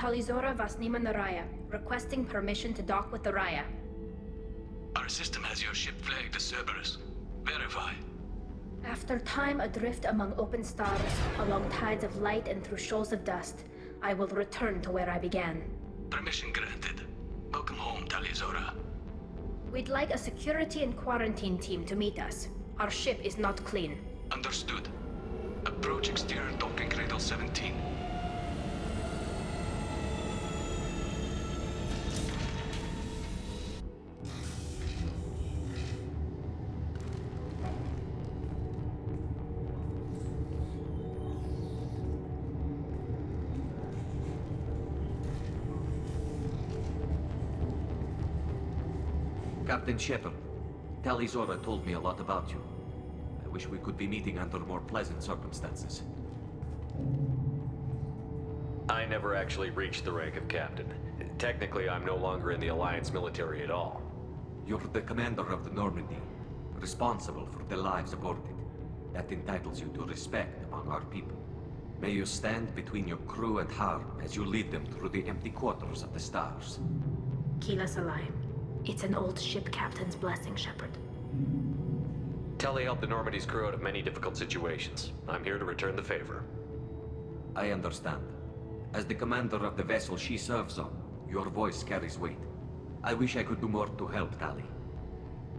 Talizora Vasnima Naraya, requesting permission to dock with the Raya. Our system has your ship flagged as Cerberus. Verify. After time adrift among open stars, along tides of light and through shoals of dust, I will return to where I began. Permission granted. Welcome home, Talizora. We'd like a security and quarantine team to meet us. Our ship is not clean. Understood. Approach exterior docking cradle 17. Captain Shepard, Talizora told me a lot about you. I wish we could be meeting under more pleasant circumstances. I never actually reached the rank of captain. Technically, I'm no longer in the Alliance military at all. You're the commander of the Normandy, responsible for the lives aboard it. That entitles you to respect among our people. May you stand between your crew and harm as you lead them through the empty quarters of the stars. Kila Salai. It's an old ship captain's blessing, Shepard. Tully helped the Normandy's crew out of many difficult situations. I'm here to return the favor. I understand. As the commander of the vessel she serves on, your voice carries weight. I wish I could do more to help, Tali.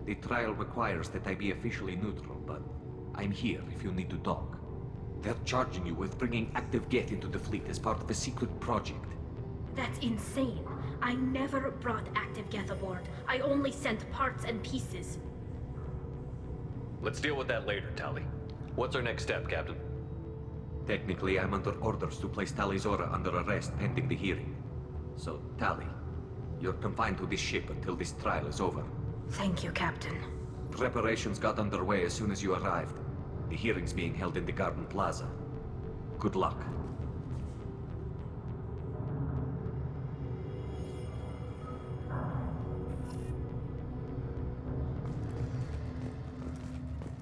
The trial requires that I be officially neutral, but I'm here if you need to talk. They're charging you with bringing active Geth into the fleet as part of a secret project. That's insane. I never brought active Geth aboard. I only sent parts and pieces. Let's deal with that later, Tali. What's our next step, Captain? Technically, I'm under orders to place Talizora under arrest pending the hearing. So, Tali, you're confined to this ship until this trial is over. Thank you, Captain. Preparations got underway as soon as you arrived. The hearing's being held in the Garden Plaza. Good luck.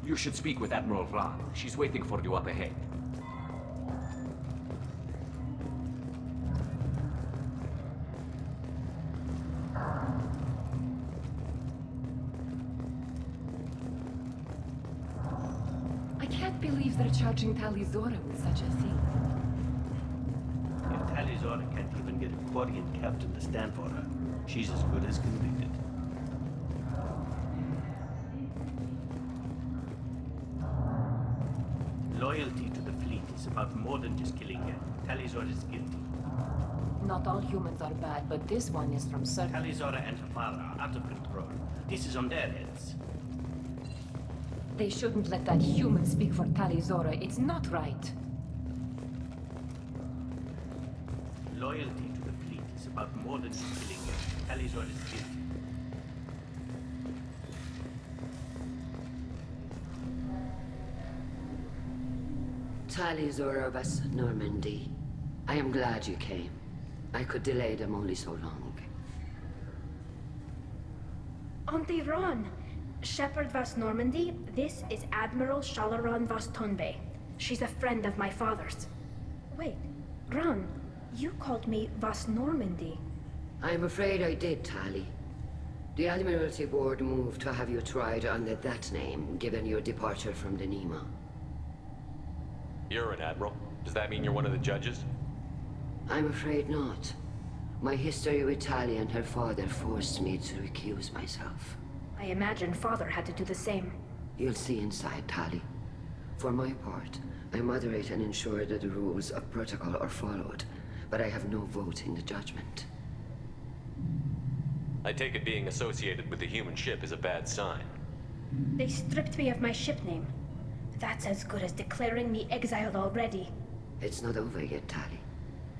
You should speak with Admiral Ran. She's waiting for you up ahead. I can't believe they're charging Talizora with such a thing. If Talizora can't even get a Quarian captain to stand for her, she's as good as convicted. Loyalty to the fleet is about more than just killing her. Talizora is guilty. Not all humans are bad, but this one is from certain... Talizora and her father are out of control. This is on their heads. They shouldn't let that human speak for Talizora. It's not right. Loyalty to the fleet is about more than just killing her. Talizora is guilty. Talizora vas Normandy. I am glad you came. I could delay them only so long. Auntie Ron! Shepard vas Normandy, this is Admiral Shalaran vas Tonbe. She's a friend of my father's. Wait, Ron, you called me vas Normandy. I'm afraid I did, Tali. The Admiralty Board moved to have you tried under that name, given your departure from the Nima. You're an admiral. Does that mean you're one of the judges? I'm afraid not. My history with Tali and her father forced me to recuse myself. I imagine father had to do the same. You'll see inside, Tali. For my part, I moderate and ensure that the rules of protocol are followed, but I have no vote in the judgment. I take it being associated with the human ship is a bad sign. They stripped me of my ship name. That's as good as declaring me exiled already. It's not over yet, Tali.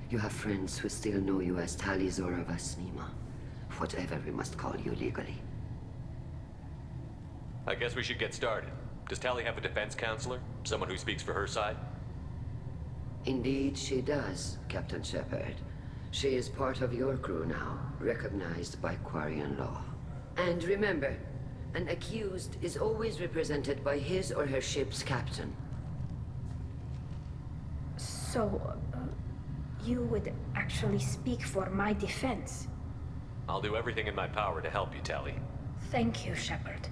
You have friends who still know you as Talizora Vasnima. Whatever we must call you legally. I guess we should get started. Does Tali have a defense counselor? Someone who speaks for her side? Indeed, she does, Captain Shepard. She is part of your crew now, recognized by Quarian law. And remember, an accused is always represented by his or her ship's captain. So, you would actually speak for my defense. I'll do everything in my power to help you, Tali. Thank you, Shepard.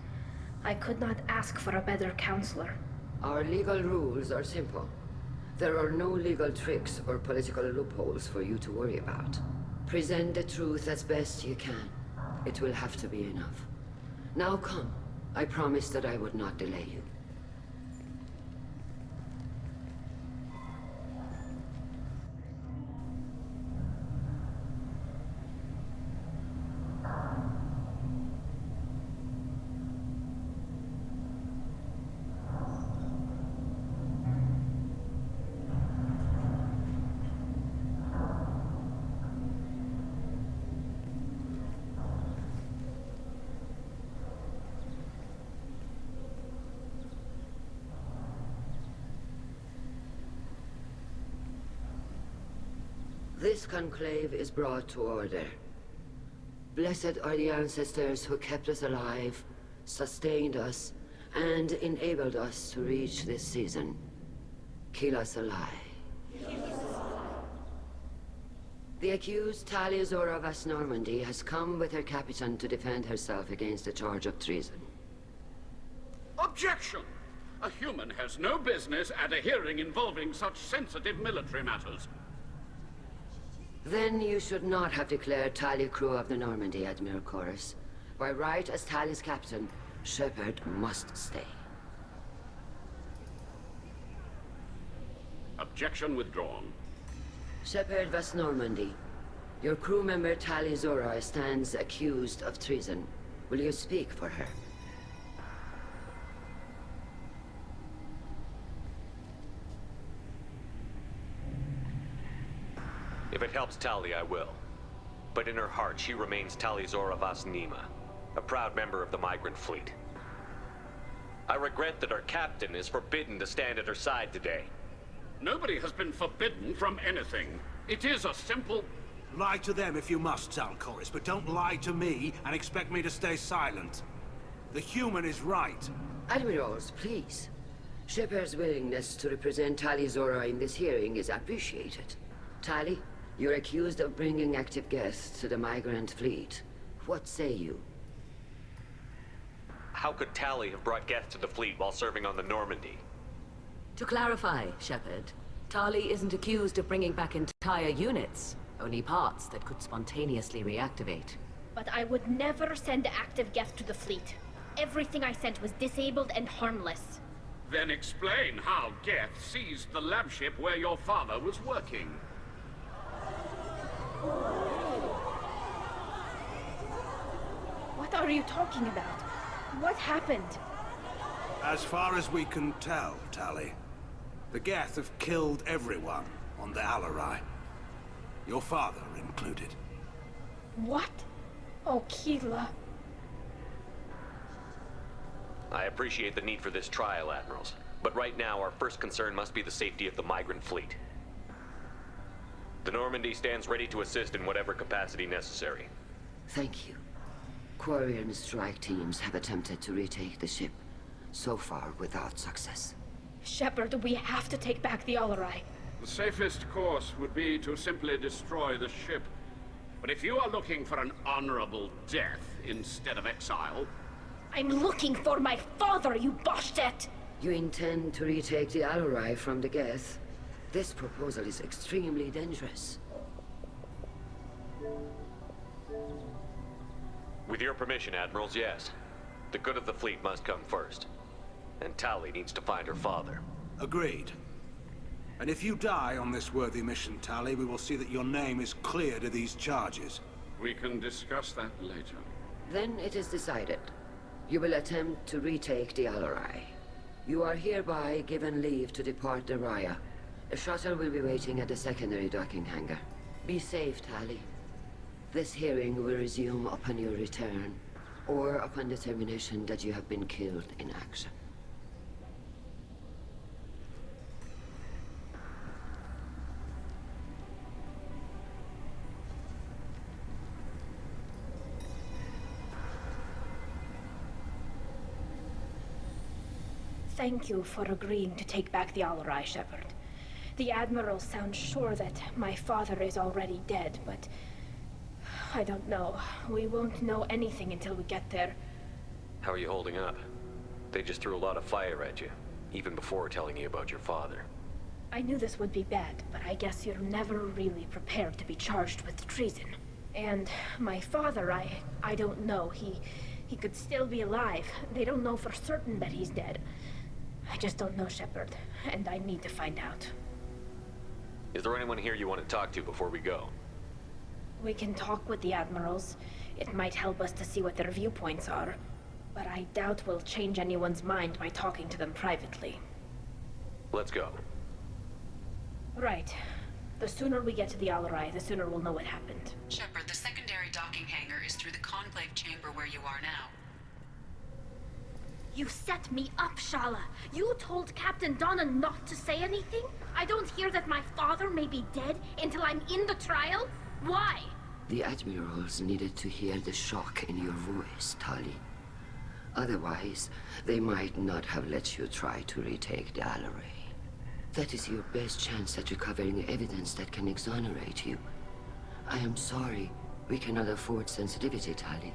I could not ask for a better counselor. Our legal rules are simple. There are no legal tricks or political loopholes for you to worry about. Present the truth as best you can. It will have to be enough. Now come. I promised that I would not delay you. This conclave is brought to order. Blessed are the ancestors who kept us alive, sustained us, and enabled us to reach this season. Keep us alive. The accused Tali Azora of As Normandy has come with her captain to defend herself against a charge of treason. Objection! A human has no business at a hearing involving such sensitive military matters. Then you should not have declared Tali crew of the Normandy, Admiral Chorus. By right as Tali's captain, Shepard must stay. Objection withdrawn. Shepard Vas Normandy, your crew member Tali Zora stands accused of treason. Will you speak for her? If it helps Tali, I will. But in her heart, she remains Tali Zora Vas Nima, a proud member of the migrant fleet. I regret that our captain is forbidden to stand at her side today. Nobody has been forbidden from anything. It is a simple... Lie to them if you must, Zalcoris, but don't lie to me and expect me to stay silent. The human is right. Admirals, please. Shepard's willingness to represent Tali Zora in this hearing is appreciated. Tali, you're accused of bringing active guests to the migrant fleet. What say you? How could Tali have brought guests to the fleet while serving on the Normandy? To clarify, Shepard, Tali isn't accused of bringing back entire units, only parts that could spontaneously reactivate. But I would never send active guests to the fleet. Everything I sent was disabled and harmless. Then explain how Geth seized the lab ship where your father was working. What are you talking about? What happened? As far as we can tell, Tali, the Geth have killed everyone on the Alarai. Your father included. What? Oh, Keela. I appreciate the need for this trial, Admirals. But right now, our first concern must be the safety of the migrant fleet. The Normandy stands ready to assist in whatever capacity necessary. Thank you. Quarian strike teams have attempted to retake the ship, so far without success. Shepard, we have to take back the Alarai. The safest course would be to simply destroy the ship. But if you are looking for an honorable death instead of exile... I'm looking for my father, you Boshtet! You intend to retake the Alarai from the Geth? This proposal is extremely dangerous. With your permission, Admirals, yes. The good of the fleet must come first. And Tali needs to find her father. Agreed. And if you die on this worthy mission, Tali, we will see that your name is cleared of these charges. We can discuss that later. Then it is decided. You will attempt to retake the Alarai. You are hereby given leave to depart the Raya. A shuttle will be waiting at the secondary docking hangar. Be safe, Tali. This hearing will resume upon your return, or upon determination that you have been killed in action. Thank you for agreeing to take back the Alarai, Shepard. The Admiral sounds sure that my father is already dead, but... I don't know. We won't know anything until we get there. How are you holding up? They just threw a lot of fire at you, even before telling you about your father. I knew this would be bad, but I guess you're never really prepared to be charged with treason. And my father, I don't know. He could still be alive. They don't know for certain that he's dead. I just don't know, Shepard, and I need to find out. Is there anyone here you want to talk to before we go? We can talk with the Admirals. It might help us to see what their viewpoints are. But I doubt we'll change anyone's mind by talking to them privately. Let's go. Right. The sooner we get to the Alarai, the sooner we'll know what happened. Shepard, the secondary docking hangar is through the conclave chamber where you are now. You set me up, Shala. You told Captain Donna not to say anything? I don't hear that my father may be dead until I'm in the trial? Why? The Admirals needed to hear the shock in your voice, Tali. Otherwise, they might not have let you try to retake the Alarai. That is your best chance at recovering evidence that can exonerate you. I am sorry. We cannot afford sensitivity, Tali.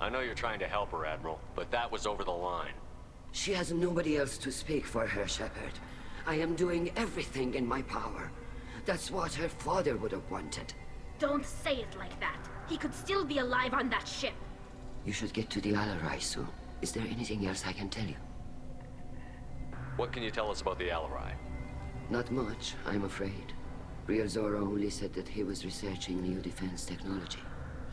I know you're trying to help her, Admiral, but that was over the line. She has nobody else to speak for her, Shepard. I am doing everything in my power. That's what her father would have wanted. Don't say it like that. He could still be alive on that ship. You should get to the Alarai soon. Is there anything else I can tell you? What can you tell us about the Alarai? Not much, I'm afraid. Real Zora only said that he was researching new defense technology.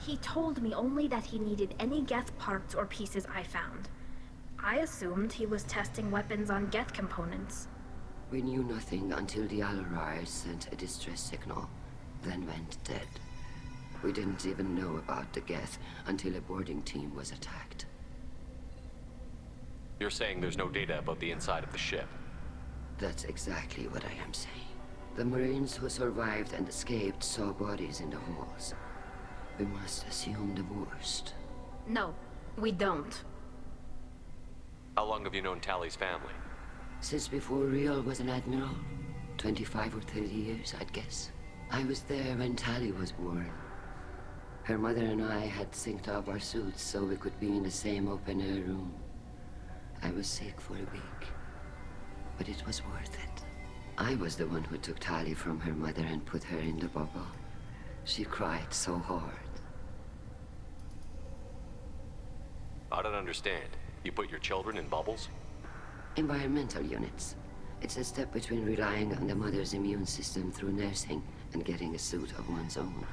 He told me only that he needed any Geth parts or pieces I found. I assumed he was testing weapons on Geth components. We knew nothing until the Alarai sent a distress signal, then went dead. We didn't even know about the Geth until a boarding team was attacked. You're saying there's no data about the inside of the ship? That's exactly what I am saying. The Marines who survived and escaped saw bodies in the halls. We must assume the worst. No, we don't. How long have you known Tali's family? Since before Real was an admiral. 25 or 30 years, I'd guess. I was there when Tali was born. Her mother and I had synced up our suits so we could be in the same open-air room. I was sick for a week, but it was worth it. I was the one who took Tali from her mother and put her in the bubble. She cried so hard. I don't understand. You put your children in bubbles? Environmental units. It's a step between relying on the mother's immune system through nursing and getting a suit of one's own.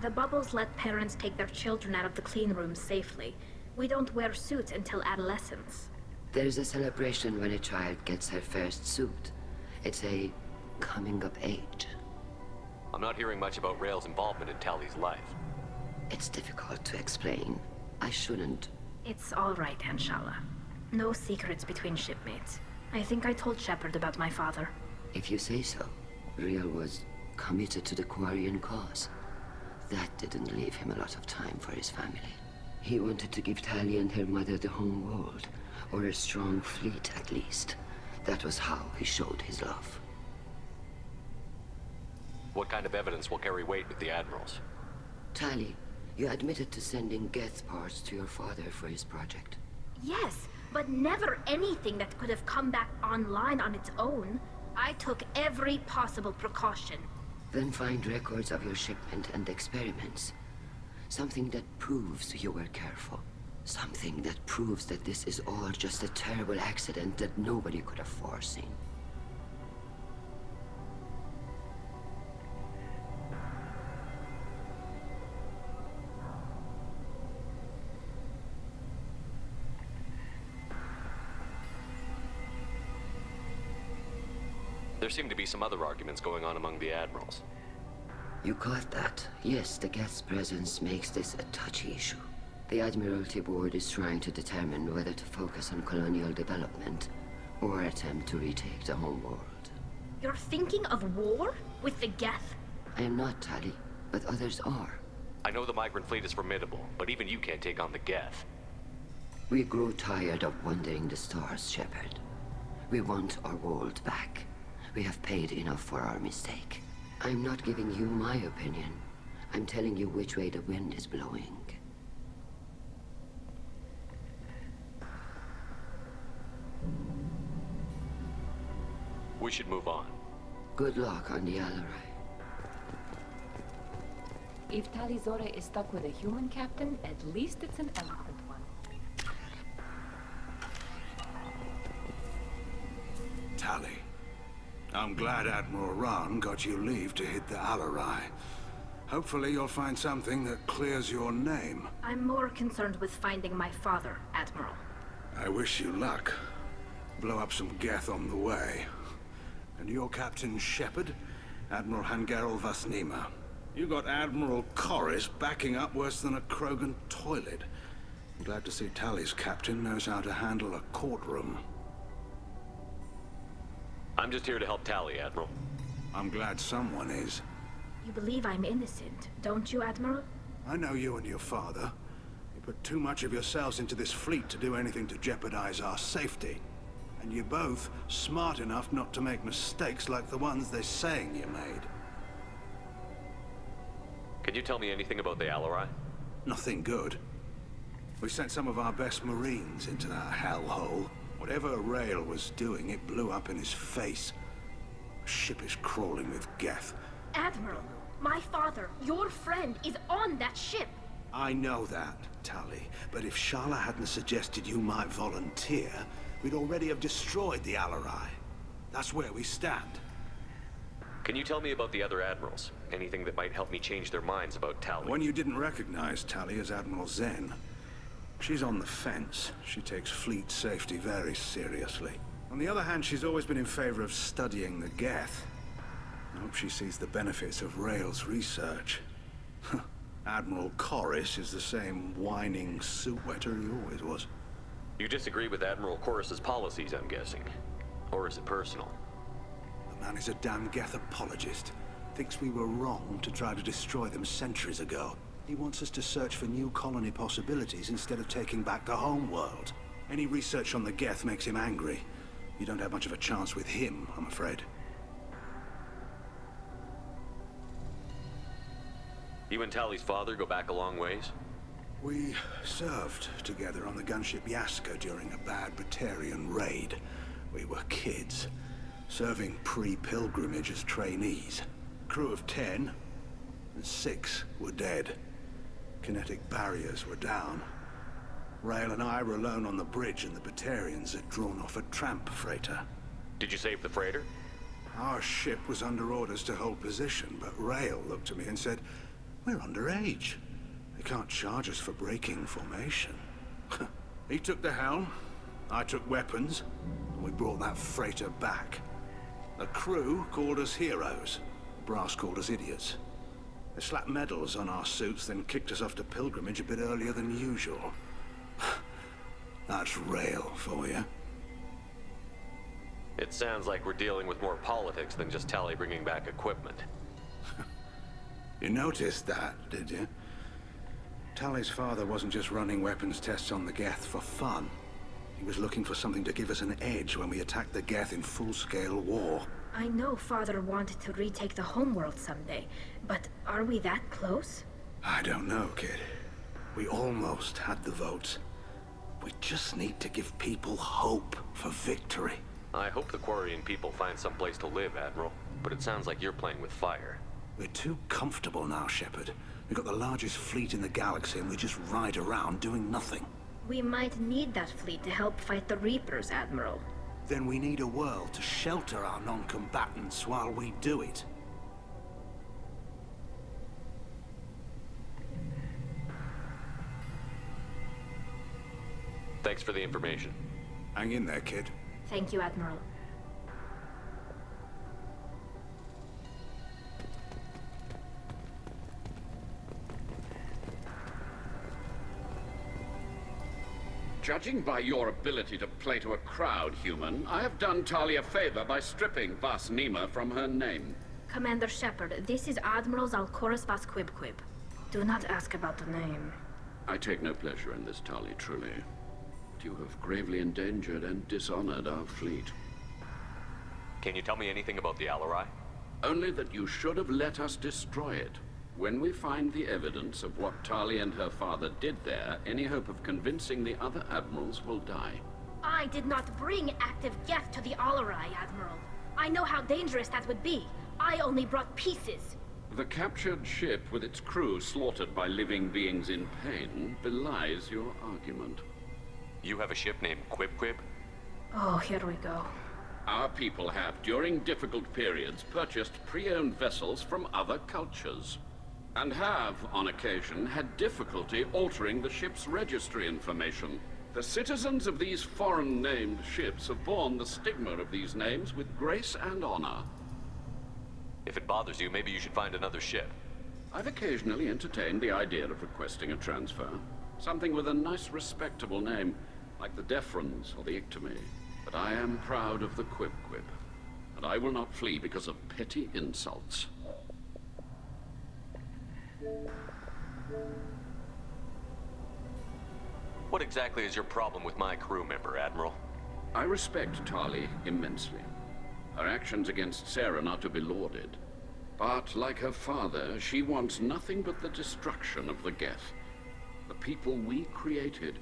The bubbles let parents take their children out of the clean rooms safely. We don't wear suits until adolescence. There's a celebration when a child gets her first suit. It's a coming of age. I'm not hearing much about Rail's involvement in Tali's life. It's difficult to explain. I shouldn't. It's all right, Anshala. No secrets between shipmates. I think I told Shepard about my father. If you say so. Real was committed to the Quarian cause. That didn't leave him a lot of time for his family. He wanted to give Tali and her mother the home world, or a strong fleet at least. That was how he showed his love. What kind of evidence will carry weight with the Admirals? Tali, you admitted to sending Geth parts to your father for his project. Yes, but never anything that could have come back online on its own. I took every possible precaution. Then find records of your shipment and experiments. Something that proves you were careful. Something that proves that this is all just a terrible accident that nobody could have foreseen. There seem to be some other arguments going on among the Admirals. You caught that? Yes, the Geth's presence makes this a touchy issue. The Admiralty Board is trying to determine whether to focus on colonial development or attempt to retake the home world. You're thinking of war? With the Geth? I am not, Tali, but others are. I know the migrant fleet is formidable, but even you can't take on the Geth. We grow tired of wandering the stars, Shepard. We want our world back. We have paid enough for our mistake. I'm not giving you my opinion. I'm telling you which way the wind is blowing. We should move on. Good luck on the Alarai. If Talizora is stuck with a human captain, at least it's an eloquent one. Tali, I'm glad Admiral Ran got you leave to hit the Alarai. Hopefully you'll find something that clears your name. I'm more concerned with finding my father, Admiral. I wish you luck. Blow up some Geth on the way. And your Captain Shepard, Admiral Hangarel Vasnima. You got Admiral Corris backing up worse than a Krogan toilet. I'm glad to see Tali's captain knows how to handle a courtroom. I'm just here to help Tali, Admiral. I'm glad someone is. You believe I'm innocent, don't you, Admiral? I know you and your father. You put too much of yourselves into this fleet to do anything to jeopardize our safety. And you're both smart enough not to make mistakes like the ones they're saying you made. Can you tell me anything about the Alarai? Nothing good. We sent some of our best Marines into that hellhole. Whatever Rail was doing, it blew up in his face. The ship is crawling with Geth. Admiral, my father, your friend, is on that ship. I know that, Tali. But if Shala hadn't suggested you might volunteer, we'd already have destroyed the Alarai. That's where we stand. Can you tell me about the other admirals? Anything that might help me change their minds about Tali? When you didn't recognize Tali as Admiral Zen, she's on the fence. She takes fleet safety very seriously. On the other hand, she's always been in favor of studying the Geth. I hope she sees the benefits of Rail's research. Admiral Corris is the same whining suit wetter he always was. You disagree with Admiral Corris's policies, I'm guessing. Or is it personal? The man is a damn Geth apologist. Thinks we were wrong to try to destroy them centuries ago. He wants us to search for new colony possibilities instead of taking back the home world. Any research on the Geth makes him angry. You don't have much of a chance with him, I'm afraid. You and Tali's father go back a long ways? We served together on the gunship Yaska during a bad Batarian raid. We were kids, serving pre-pilgrimage as trainees. Crew of 10, and 6 were dead. Kinetic barriers were down. Rail and I were alone on the bridge, and the Batarians had drawn off a tramp freighter. Did you save the freighter? Our ship was under orders to hold position, but Rail looked at me and said, "We're underage. They can't charge us for breaking formation." He took the helm, I took weapons, and we brought that freighter back. The crew called us heroes. Brass called us idiots. They slapped medals on our suits, then kicked us off to pilgrimage a bit earlier than usual. That's Rail for you. It sounds like we're dealing with more politics than just Tali bringing back equipment. You noticed that, did you? Tali's father wasn't just running weapons tests on the Geth for fun. He was looking for something to give us an edge when we attacked the Geth in full-scale war. I know Father wanted to retake the homeworld someday, but are we that close? I don't know, kid. We almost had the votes. We just need to give people hope for victory. I hope the Quarian people find some place to live, Admiral. But it sounds like you're playing with fire. We're too comfortable now, Shepard. We've got the largest fleet in the galaxy and we just ride around doing nothing. We might need that fleet to help fight the Reapers, Admiral. Then we need a world to shelter our non-combatants while we do it. Thanks for the information. Hang in there, kid. Thank you, Admiral. Judging by your ability to play to a crowd, human, I have done Tali a favor by stripping Vasnima from her name. Commander Shepard, this is Admiral Zalkoris Vasquibquib. Do not ask about the name. I take no pleasure in this, Tali, truly. But you have gravely endangered and dishonored our fleet. Can you tell me anything about the Alarai? Only that you should have let us destroy it. When we find the evidence of what Tali and her father did there, any hope of convincing the other admirals will die. I did not bring active Geth to the Alarai, Admiral. I know how dangerous that would be. I only brought pieces. The captured ship with its crew slaughtered by living beings in pain belies your argument. You have a ship named Quib Quib? Oh, here we go. Our people have, during difficult periods, purchased pre-owned vessels from other cultures. And have, on occasion, had difficulty altering the ship's registry information. The citizens of these foreign-named ships have borne the stigma of these names with grace and honor. If it bothers you, maybe you should find another ship. I've occasionally entertained the idea of requesting a transfer. Something with a nice, respectable name, like the Defrons or the Ictomy. But I am proud of the Quib Quib, and I will not flee because of petty insults. What exactly is your problem with my crew member, Admiral? I respect Tali immensely. Her actions against Sarah are not to be lauded. But, like her father, she wants nothing but the destruction of the Geth. The people we created,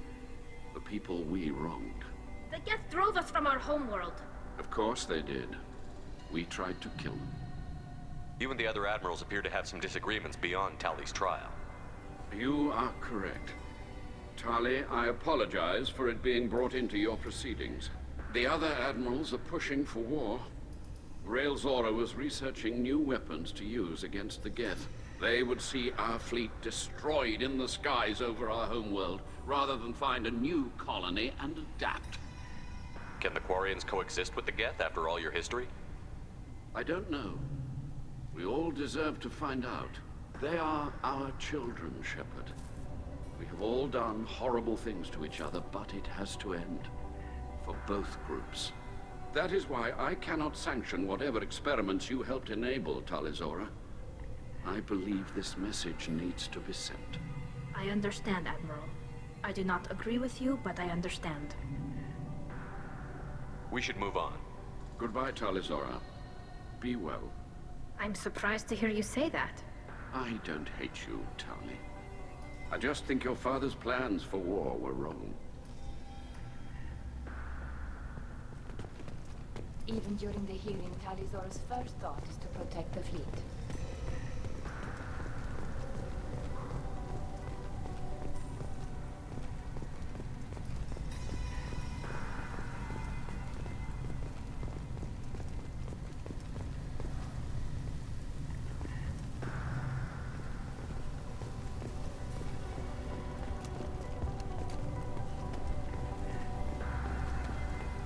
the people we wronged. The Geth drove us from our homeworld. Of course they did. We tried to kill them. You and the other admirals appear to have some disagreements beyond Tali's trial. You are correct. Tali, I apologize for it being brought into your proceedings. The other admirals are pushing for war. Rael Zora was researching new weapons to use against the Geth. They would see our fleet destroyed in the skies over our homeworld, rather than find a new colony and adapt. Can the Quarians coexist with the Geth after all your history? I don't know. We all deserve to find out. They are our children, Shepard. We have all done horrible things to each other, but it has to end. For both groups. That is why I cannot sanction whatever experiments you helped enable, Talizora. I believe this message needs to be sent. I understand, Admiral. I do not agree with you, but I understand. We should move on. Goodbye, Talizora. Be well. I'm surprised to hear you say that. I don't hate you, Tali. I just think your father's plans for war were wrong. Even during the hearing, Talizora's first thought is to protect the fleet.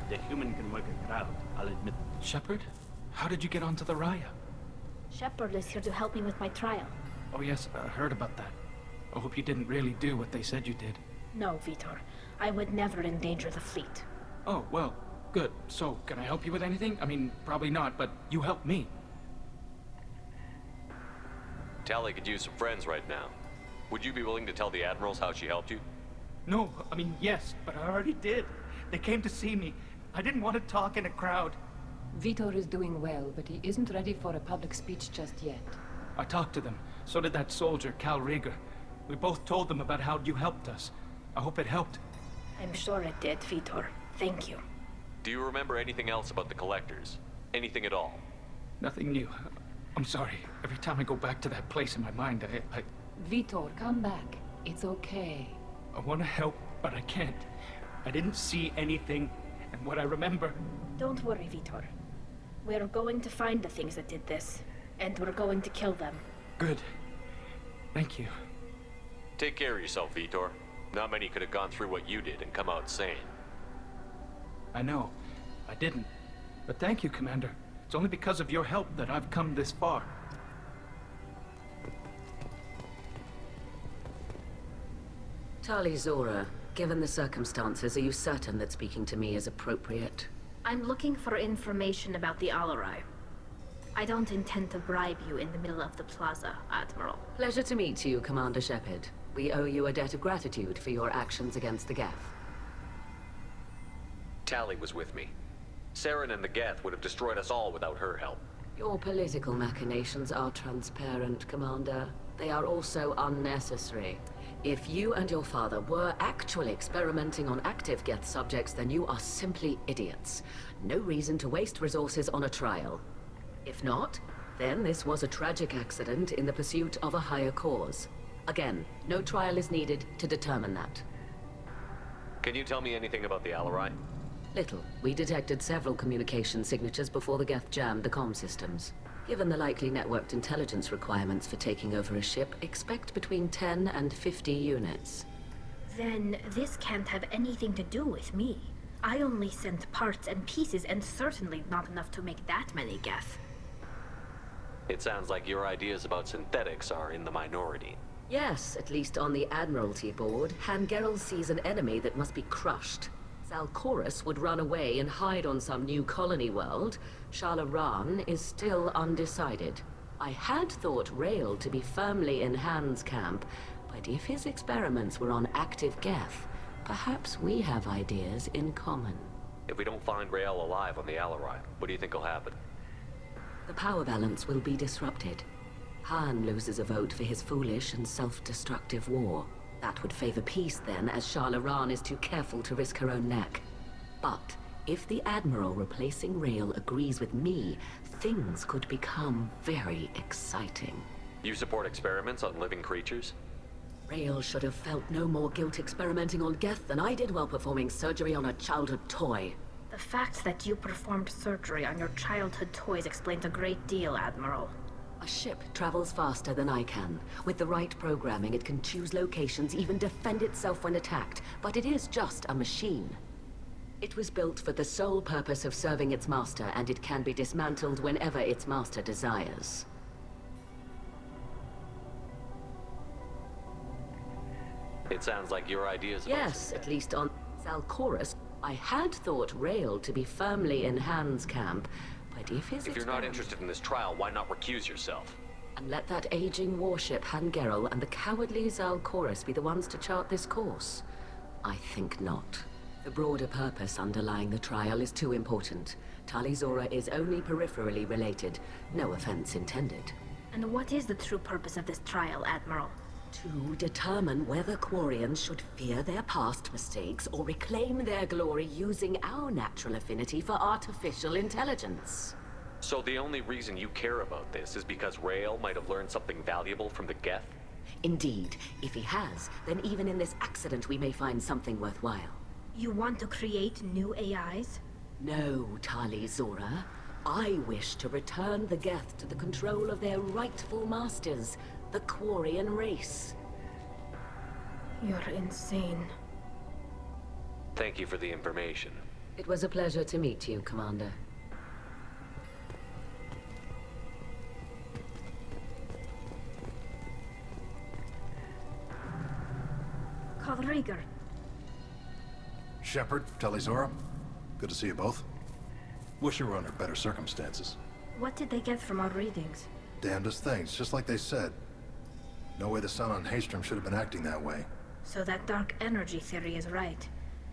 The human can work a crowd, I'll admit. Shepard? How did you get onto the Raya? Shepard is here to help me with my trial. Oh yes, I heard about that. I hope you didn't really do what they said you did. No, Vitor. I would never endanger the fleet. Oh, well, good. So, can I help you with anything? I mean, probably not, but you helped me. Tali could use some friends right now. Would you be willing to tell the admirals how she helped you? No, I mean, yes, but I already did. They came to see me. I didn't want to talk in a crowd. Vitor is doing well, but he isn't ready for a public speech just yet. I talked to them. So did that soldier, Cal Rieger. We both told them about how you helped us. I hope it helped. I'm sure it did, Vitor. Thank you. Do you remember anything else about the Collectors? Anything at all? Nothing new. I'm sorry. Every time I go back to that place in my mind, I Vitor, come back. It's okay. I want to help, but I can't. I didn't see anything, and what I remember... Don't worry, Vitor. We're going to find the things that did this, and we're going to kill them. Good. Thank you. Take care of yourself, Vitor. Not many could have gone through what you did and come out sane. I know. I didn't. But thank you, Commander. It's only because of your help that I've come this far. Tali Zora, given the circumstances, are you certain that speaking to me is appropriate? I'm looking for information about the Alarai. I don't intend to bribe you in the middle of the plaza, Admiral. Pleasure to meet you, Commander Shepard. We owe you a debt of gratitude for your actions against the Geth. Tali was with me. Saren and the Geth would have destroyed us all without her help. Your political machinations are transparent, Commander. They are also unnecessary. If you and your father were actually experimenting on active Geth subjects, then you are simply idiots. No reason to waste resources on a trial. If not, then this was a tragic accident in the pursuit of a higher cause. Again, no trial is needed to determine that. Can you tell me anything about the Alarai? Little. We detected several communication signatures before the Geth jammed the comm systems. Given the likely networked intelligence requirements for taking over a ship, expect between 10 and 50 units. Then this can't have anything to do with me. I only sent parts and pieces, and certainly not enough to make that many Geth. It sounds like your ideas about synthetics are in the minority. Yes, at least on the Admiralty board, Hangerel sees an enemy that must be crushed. Zalcorus would run away and hide on some new colony world. Shalaran is still undecided. I had thought Rael to be firmly in Han's camp, but if his experiments were on active Geth, perhaps we have ideas in common. If we don't find Rael alive on the Alarai, what do you think will happen? The power balance will be disrupted. Han loses a vote for his foolish and self-destructive war. That would favor peace then, as Shalaran is too careful to risk her own neck. But if the Admiral replacing Rael agrees with me, things could become very exciting. You support experiments on living creatures? Rael should have felt no more guilt experimenting on Geth than I did while performing surgery on a childhood toy. The fact that you performed surgery on your childhood toys explains a great deal, Admiral. A ship travels faster than I can. With the right programming, it can choose locations, even defend itself when attacked. But it is just a machine. It was built for the sole purpose of serving its master, and it can be dismantled whenever its master desires. It sounds like your ideas about Yes, at least on Zalcorus. I had thought Rael to be firmly in Han's camp, but If you're not interested in this trial, why not recuse yourself? And let that aging warship Hangerel and the cowardly Zalcorus be the ones to chart this course? I think not. The broader purpose underlying the trial is too important. Talizora is only peripherally related. No offense intended. And what is the true purpose of this trial, Admiral? To determine whether Quarians should fear their past mistakes or reclaim their glory using our natural affinity for artificial intelligence. So the only reason you care about this is because Rael might have learned something valuable from the Geth? Indeed. If he has, then even in this accident we may find something worthwhile. You want to create new AIs? No, Talizora. I wish to return the Geth to the control of their rightful masters, the Quarian race. You're insane. Thank you for the information. It was a pleasure to meet you, Commander. Rieger. Shepard, Talizora, good to see you both. Wish you were under better circumstances. What did they get from our readings? Damnedest things, just like they said. No way the sun on Haystrom should have been acting that way. So that dark energy theory is right.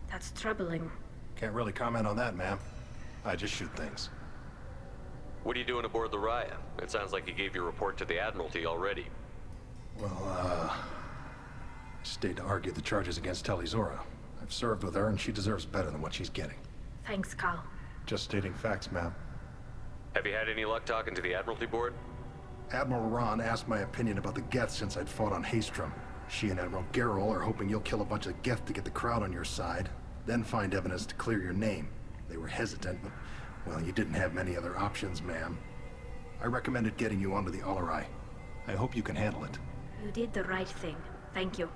That's troubling. Can't really comment on that, ma'am. I just shoot things. What are you doing aboard the Raya? It sounds like you gave your report to the Admiralty already. Well, stayed to argue the charges against Talizora. I've served with her, and she deserves better than what she's getting. Thanks, Cal. Just stating facts, ma'am. Have you had any luck talking to the Admiralty board? Admiral Ron asked my opinion about the Geth since I'd fought on Haystrom. She and Admiral Gerrel are hoping you'll kill a bunch of Geth to get the crowd on your side, then find evidence to clear your name. They were hesitant, but, well, you didn't have many other options, ma'am. I recommended getting you onto the Alarai. I hope you can handle it. You did the right thing. Thank you.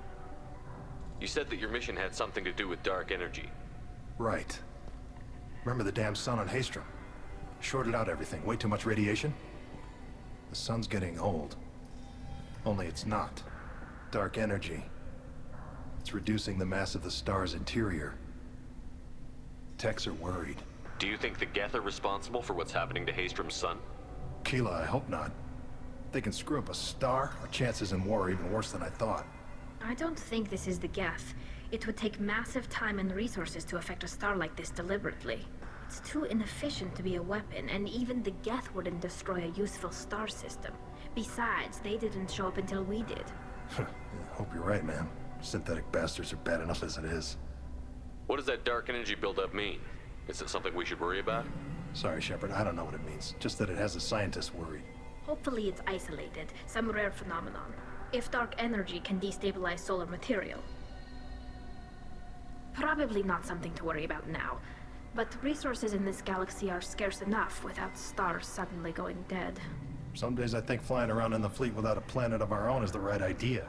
You said that your mission had something to do with dark energy. Right. Remember the damn sun on Haystrom? Shorted out everything. Way too much radiation? The sun's getting old. Only it's not. Dark energy. It's reducing the mass of the star's interior. Techs are worried. Do you think the Geth are responsible for what's happening to Haystrom's sun? Keela, I hope not. They can screw up a star. Our chances in war are even worse than I thought. I don't think this is the Geth. It would take massive time and resources to affect a star like this deliberately. It's too inefficient to be a weapon, and even the Geth wouldn't destroy a useful star system. Besides, they didn't show up until we did. Yeah, hope you're right, man. Synthetic bastards are bad enough as it is. What does that dark energy buildup mean? Is it something we should worry about? Sorry, Shepard, I don't know what it means. Just that it has the scientists worried. Hopefully it's isolated, some rare phenomenon. If dark energy can destabilize solar material. Probably not something to worry about now. But resources in this galaxy are scarce enough without stars suddenly going dead. Some days I think flying around in the fleet without a planet of our own is the right idea.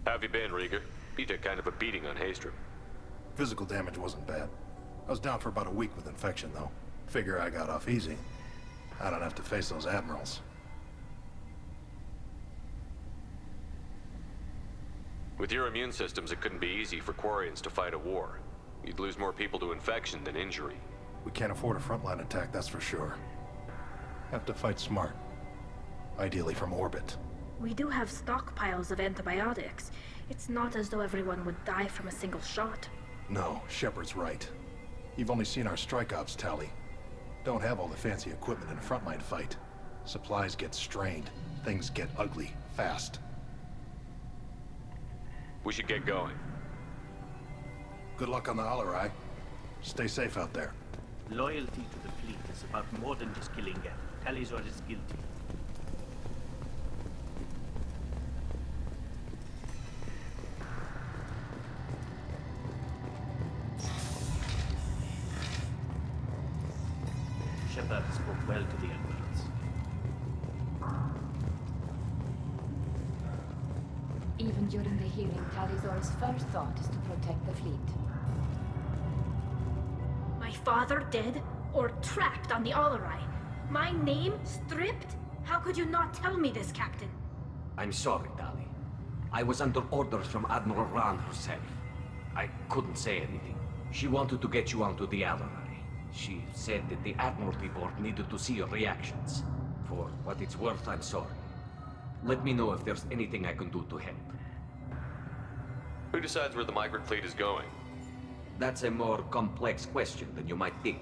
How have you been, Rieger? You took kind of a beating on Haystrom. Physical damage wasn't bad. I was down for about a week with infection, though. Figure I got off easy. I don't have to face those admirals. With your immune systems, it couldn't be easy for Quarians to fight a war. You'd lose more people to infection than injury. We can't afford a frontline attack, that's for sure. Have to fight smart. Ideally from orbit. We do have stockpiles of antibiotics. It's not as though everyone would die from a single shot. No, Shepard's right. You've only seen our strike ops tally. Don't have all the fancy equipment in a frontline fight. Supplies get strained. Things get ugly, fast. We should get going. Good luck on the Alarai. Stay safe out there. Loyalty to the fleet is about more than just killing Geth. Talizor is guilty. Shepard spoke well to the Admirals. Even during the hearing, Talizor's first thought is to protect the fleet. My father dead? Or trapped on the Alarai? My name stripped? How could you not tell me this, Captain? I'm sorry, Tali. I was under orders from Admiral Ran herself. I couldn't say anything. She wanted to get you onto the Alarai. She said that the Admiralty Board needed to see your reactions. For what it's worth, I'm sorry. Let me know if there's anything I can do to help. Who decides where the migrant fleet is going? That's a more complex question than you might think.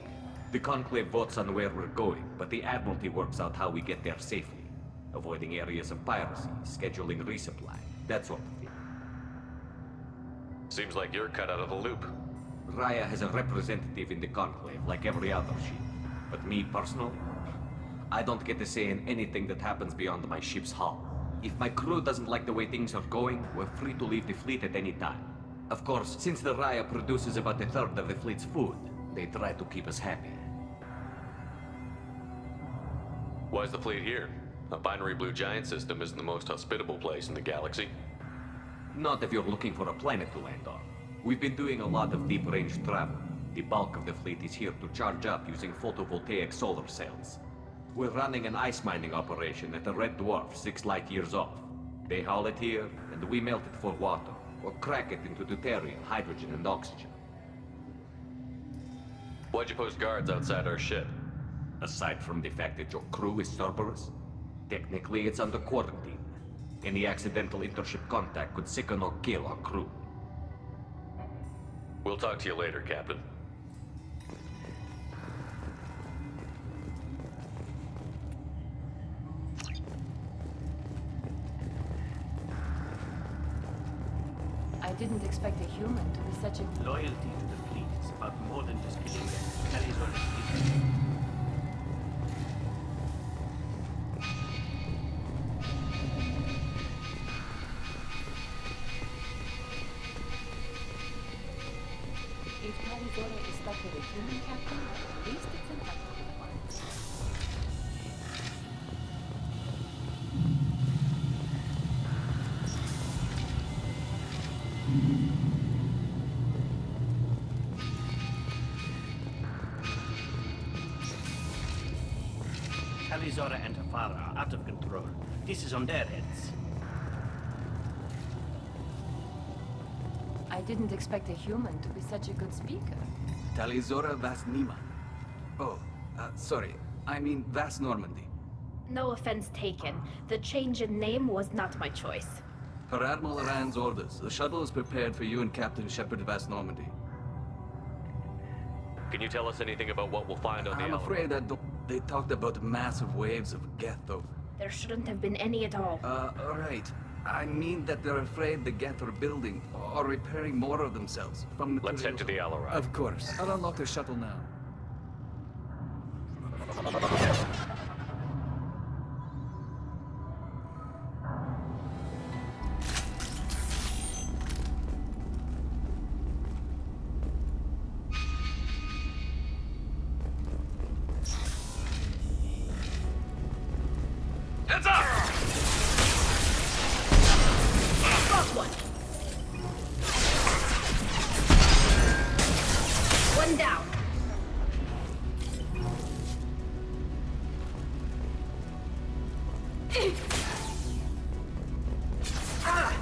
The Conclave votes on where we're going, but the Admiralty works out how we get there safely. Avoiding areas of piracy, scheduling resupply, that sort of thing. Seems like you're cut out of the loop. Raya has a representative in the Conclave, like every other ship. But me, personally, I don't get to say in anything that happens beyond my ship's hull. If my crew doesn't like the way things are going, we're free to leave the fleet at any time. Of course, since the Raya produces about a third of the fleet's food, they try to keep us happy. Why is the fleet here? A binary blue giant system isn't the most hospitable place in the galaxy. Not if you're looking for a planet to land on. We've been doing a lot of deep-range travel. The bulk of the fleet is here to charge up using photovoltaic solar cells. We're running an ice mining operation at the Red Dwarf 6 light years off. They haul it here, and we melt it for water, or crack it into deuterium, hydrogen, and oxygen. Why'd you post guards outside our ship? Aside from the fact that your crew is Cerberus, technically it's under quarantine. Any accidental intership contact could sicken or kill our crew. We'll talk to you later, Captain. I didn't expect a human to be such a... Loyalty to the fleet is about more than just killing Geth. Talizor is guilty. If Talizora is stuck with a human captain, at least it's an ethical one. Talizora and Tafara are out of control. This is on their heads. I didn't expect a human to be such a good speaker. Talizora Vas Nima. Oh, sorry. I mean Vas Normandy. No offense taken. The change in name was not my choice. Per Admiral Rand's orders, the shuttle is prepared for you and Captain Shepard Vast Normandy. Can you tell us anything about what we'll find on the I'm Alamo? afraid I don't... They talked about massive waves of Geth, though. There shouldn't have been any at all. Right. I mean that they're afraid the Geth are building or repairing more of themselves from materials... Let's head to the Alaran. Of course. I'll unlock the shuttle now. Heads up! Got one. One down. Ah!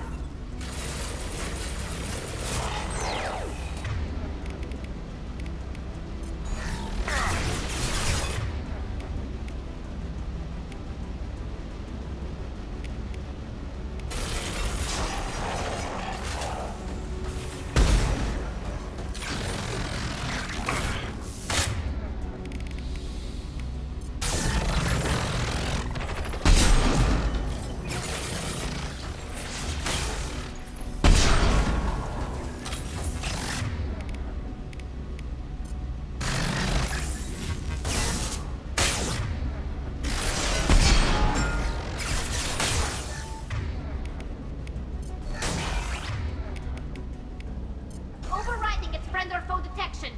Overriding its friend or foe detection.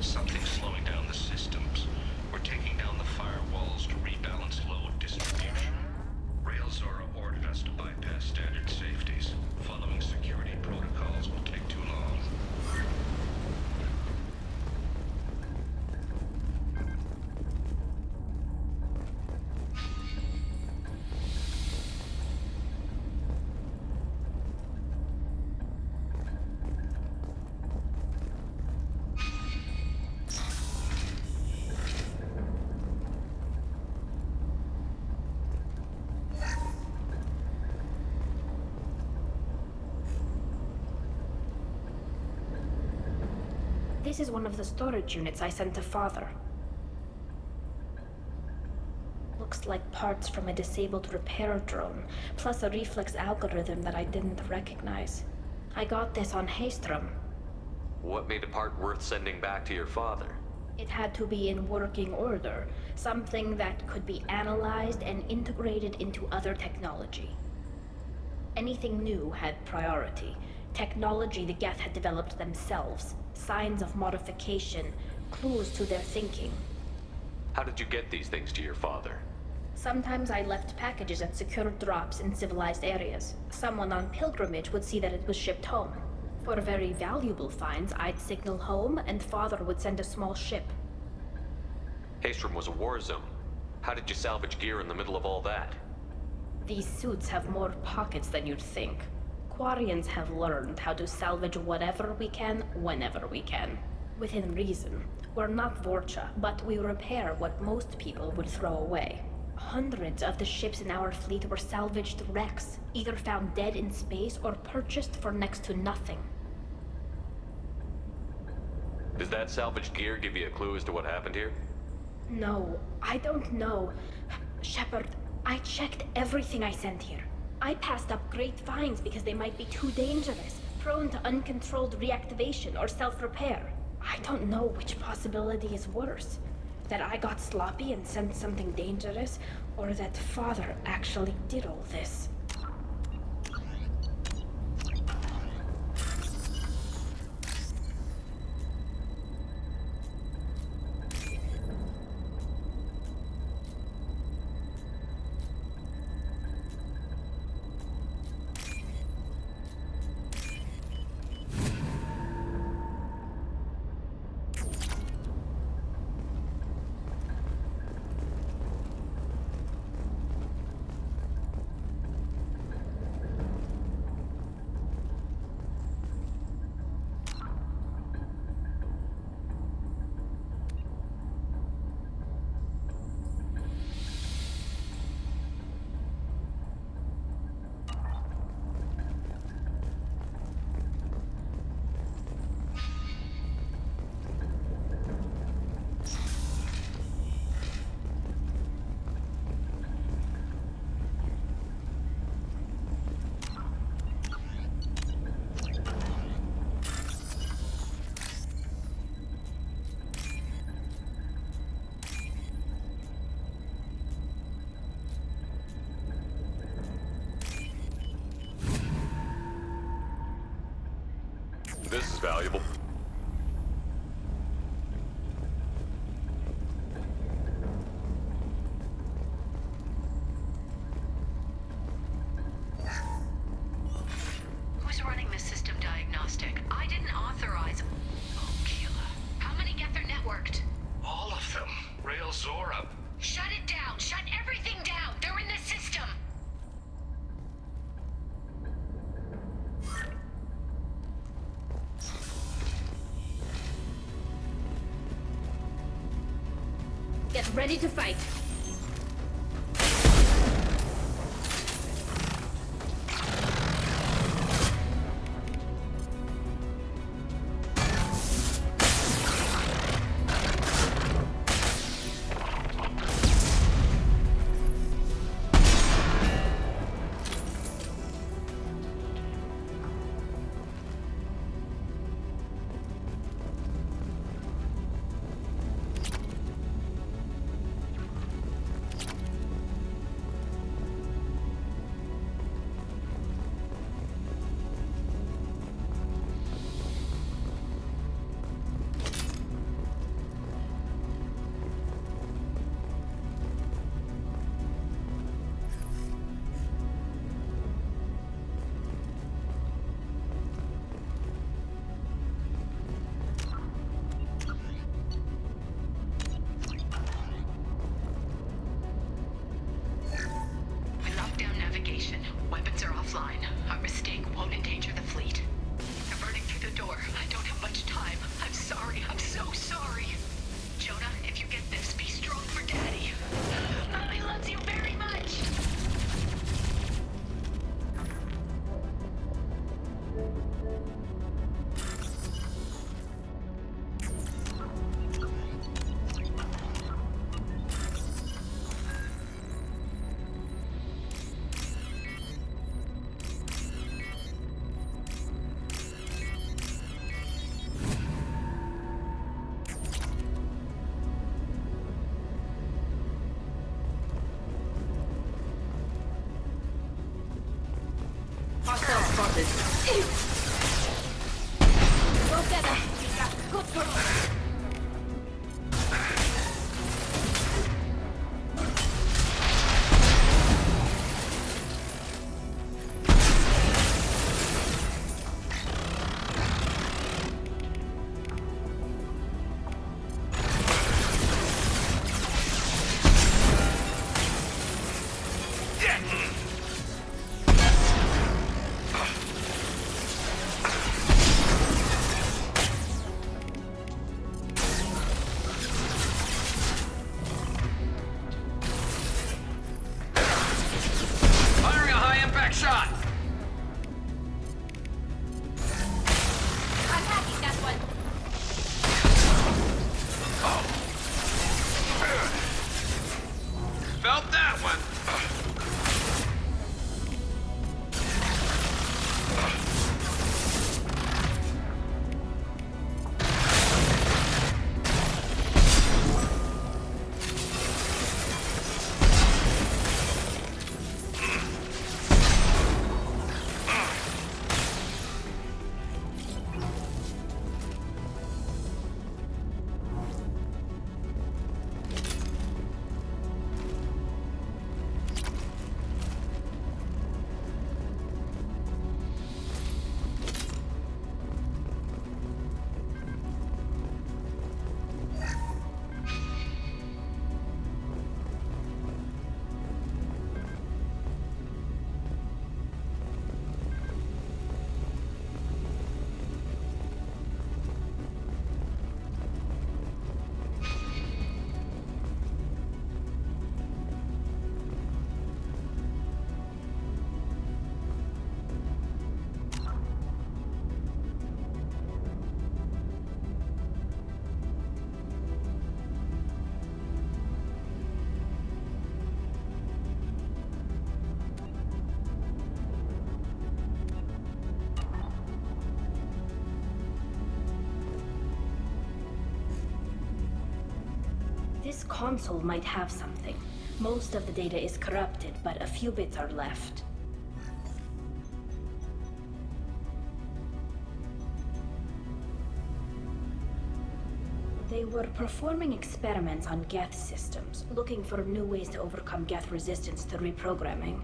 Something's slowing down the systems. We're taking down the firewalls to rebalance flow of distribution. Rail Zora ordered us to bypass standard safeties. Following security protocols will take too long. This is one of the storage units I sent to Father. Looks like parts from a disabled repair drone, plus a reflex algorithm that I didn't recognize. I got this on Haystrom. What made a part worth sending back to your father? It had to be in working order, something that could be analyzed and integrated into other technology. Anything new had priority. Technology the Geth had developed themselves, signs of modification, clues to their thinking. How did you get these things to your father? Sometimes I left packages at secure drops in civilized areas. Someone on pilgrimage would see that it was shipped home. For very valuable finds, I'd signal home, and Father would send a small ship. Haystrom was a war zone. How did you salvage gear in the middle of all that? These suits have more pockets than you'd think. Quarians have learned how to salvage whatever we can, whenever we can. Within reason. We're not Vorcha, but we repair what most people would throw away. Hundreds of the ships in our fleet were salvaged wrecks, either found dead in space or purchased for next to nothing. Does that salvaged gear give you a clue as to what happened here? No, I don't know. Shepard, I checked everything I sent here. I passed up great finds because they might be too dangerous, prone to uncontrolled reactivation or self-repair. I don't know which possibility is worse. That I got sloppy and sent something dangerous, or that Father actually did all this. this is valuable. Who's running the system diagnostic? I didn't authorize... Oh, Keela. How many get their networked? All of them. Rail Zora. Shut it down! Shut everything down! They're in the system! Get ready to fight. We locked down navigation. Weapons are offline. Our mistake won't endanger the fleet. They're burning through the door. I don't have much time. I'm sorry. I'm so sorry. Jonah, if you get this, be strong for Daddy. Mommy loves you very much. Hostile spotted. Go get him. Good girl. Firing a high-impact shot! Attacking that one. Felt that one! This console might have something. Most of the data is corrupted, but a few bits are left. They were performing experiments on Geth systems, looking for new ways to overcome Geth resistance to reprogramming.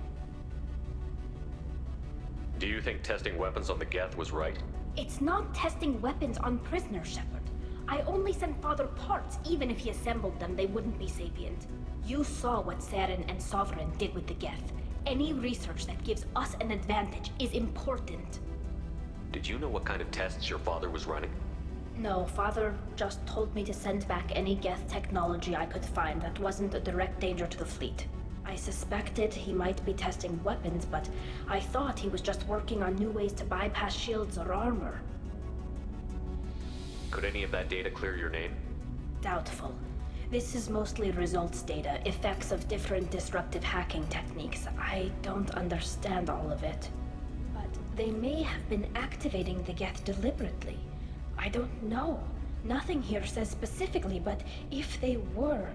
Do you think testing weapons on the Geth was right? It's not testing weapons on prisoners, Shepard. I only sent Father parts. Even if he assembled them, they wouldn't be sapient. You saw what Saren and Sovereign did with the Geth. Any research that gives us an advantage is important. Did you know what kind of tests your father was running? No, Father just told me to send back any Geth technology I could find that wasn't a direct danger to the fleet. I suspected he might be testing weapons, but I thought he was just working on new ways to bypass shields or armor. Could any of that data clear your name? Doubtful. This is mostly results data, effects of different disruptive hacking techniques. I don't understand all of it. But they may have been activating the Geth deliberately. I don't know. Nothing here says specifically, but if they were,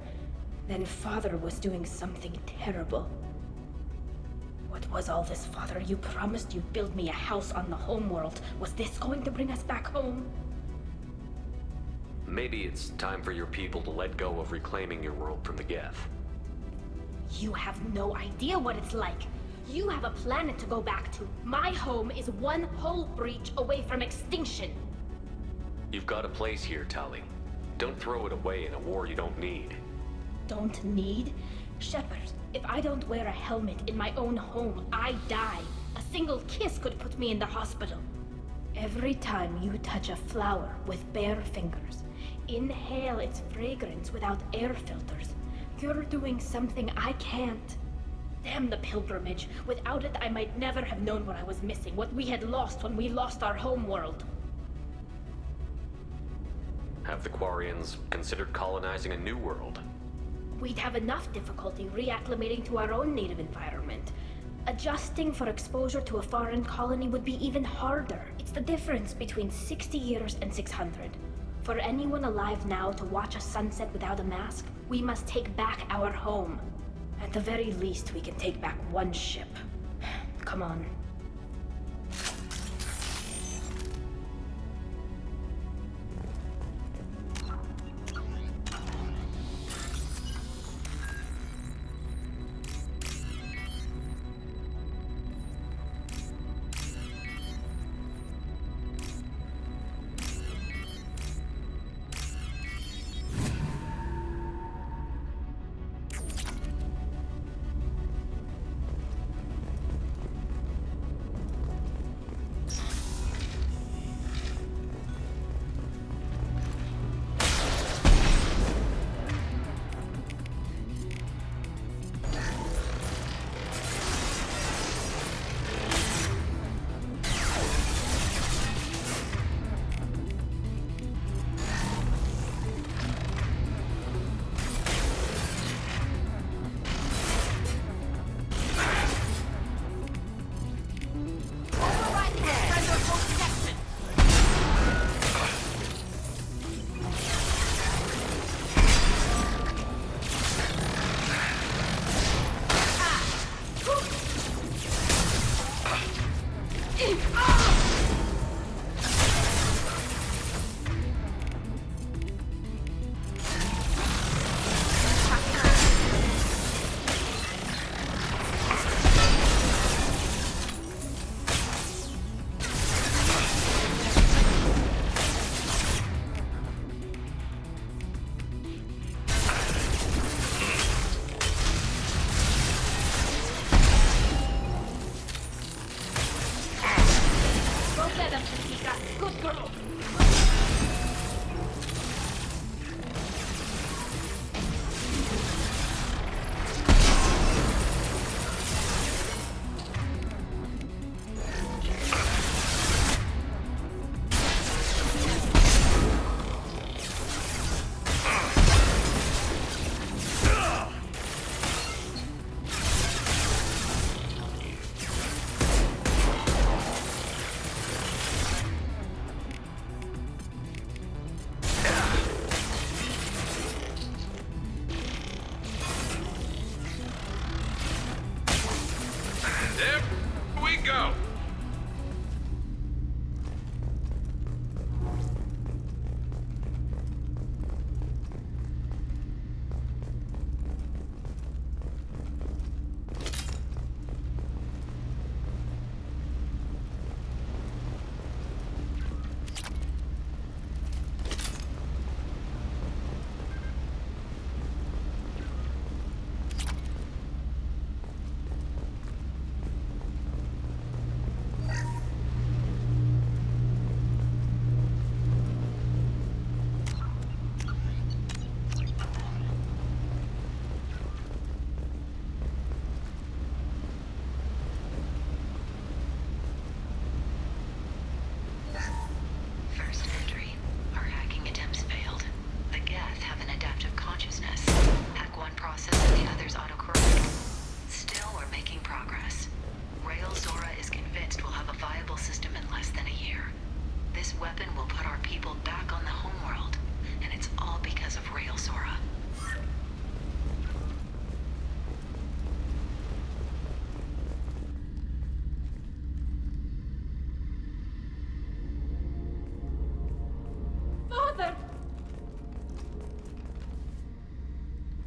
then Father was doing something terrible. What was all this, Father? You promised you'd build me a house on the homeworld. Was this going to bring us back home? Maybe it's time for your people to let go of reclaiming your world from the Geth. You have no idea what it's like. You have a planet to go back to. My home is one hull breach away from extinction. You've got a place here, Tali. Don't throw it away in a war you don't need. Don't need? Shepard, if I don't wear a helmet in my own home, I die. A single kiss could put me in the hospital. Every time you touch a flower with bare fingers, inhale its fragrance without air filters, you're doing something I can't. Damn the pilgrimage. Without it, I might never have known what I was missing, what we had lost when we lost our homeworld. Have the Quarians considered colonizing a new world? We'd have enough difficulty reacclimating to our own native environment. Adjusting for exposure to a foreign colony would be even harder. It's the difference between 60 years and 600. For anyone alive now to watch a sunset without a mask, we must take back our home. At the very least, we can take back one ship. Come on.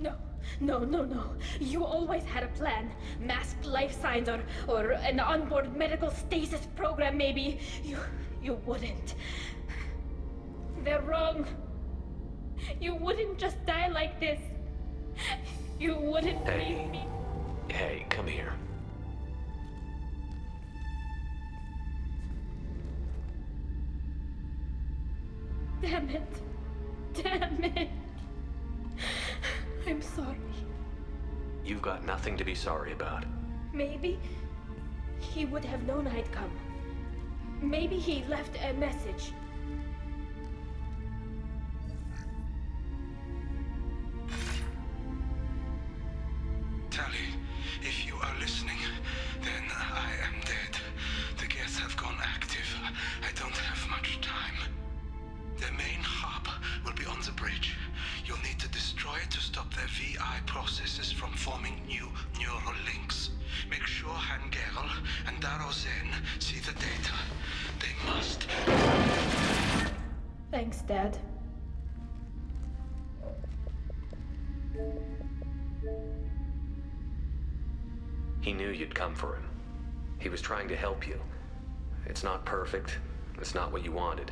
No, no. You always had a plan. Masked life signs or an onboard medical stasis program, maybe. You wouldn't. They're wrong. You wouldn't just die like this. You wouldn't leave me. Hey, come here. Damn it. I'm sorry. You've got nothing to be sorry about. Maybe he would have known I'd come. Maybe he left a message. Tally, if you are listening, then I am dead. The Geth have gone active. I don't have much time. Their main hub will be on the bridge. You'll need to destroy it to stop their VI processes from forming new neural links. Make sure Hangerl and Darozen see the data. They must. Thanks, Dad. He knew you'd come for him. He was trying to help you. It's not perfect. It's not what you wanted.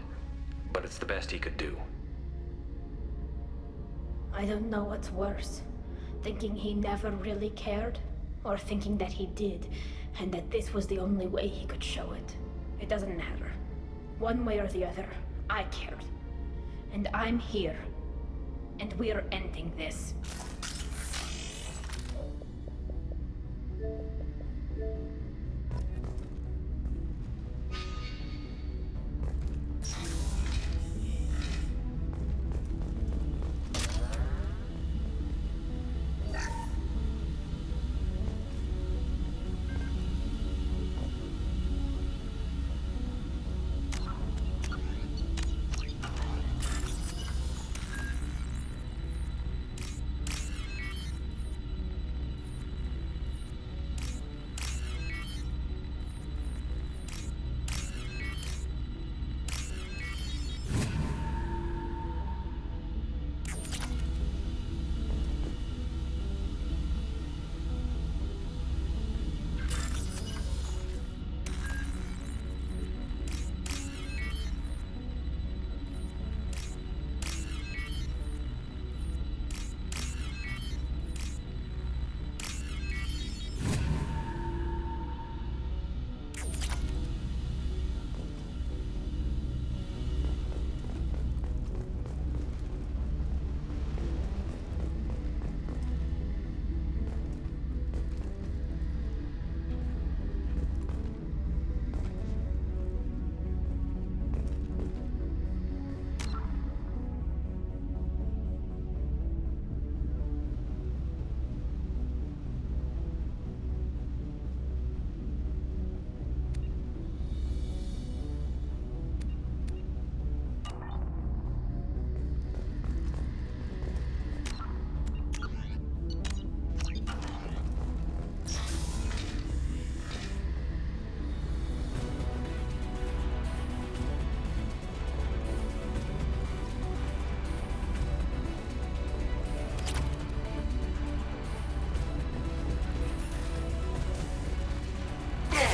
But it's the best he could do. I don't know what's worse. Thinking he never really cared, or thinking that he did, and that this was the only way he could show it. It doesn't matter. One way or the other, I cared. And I'm here. And we're ending this.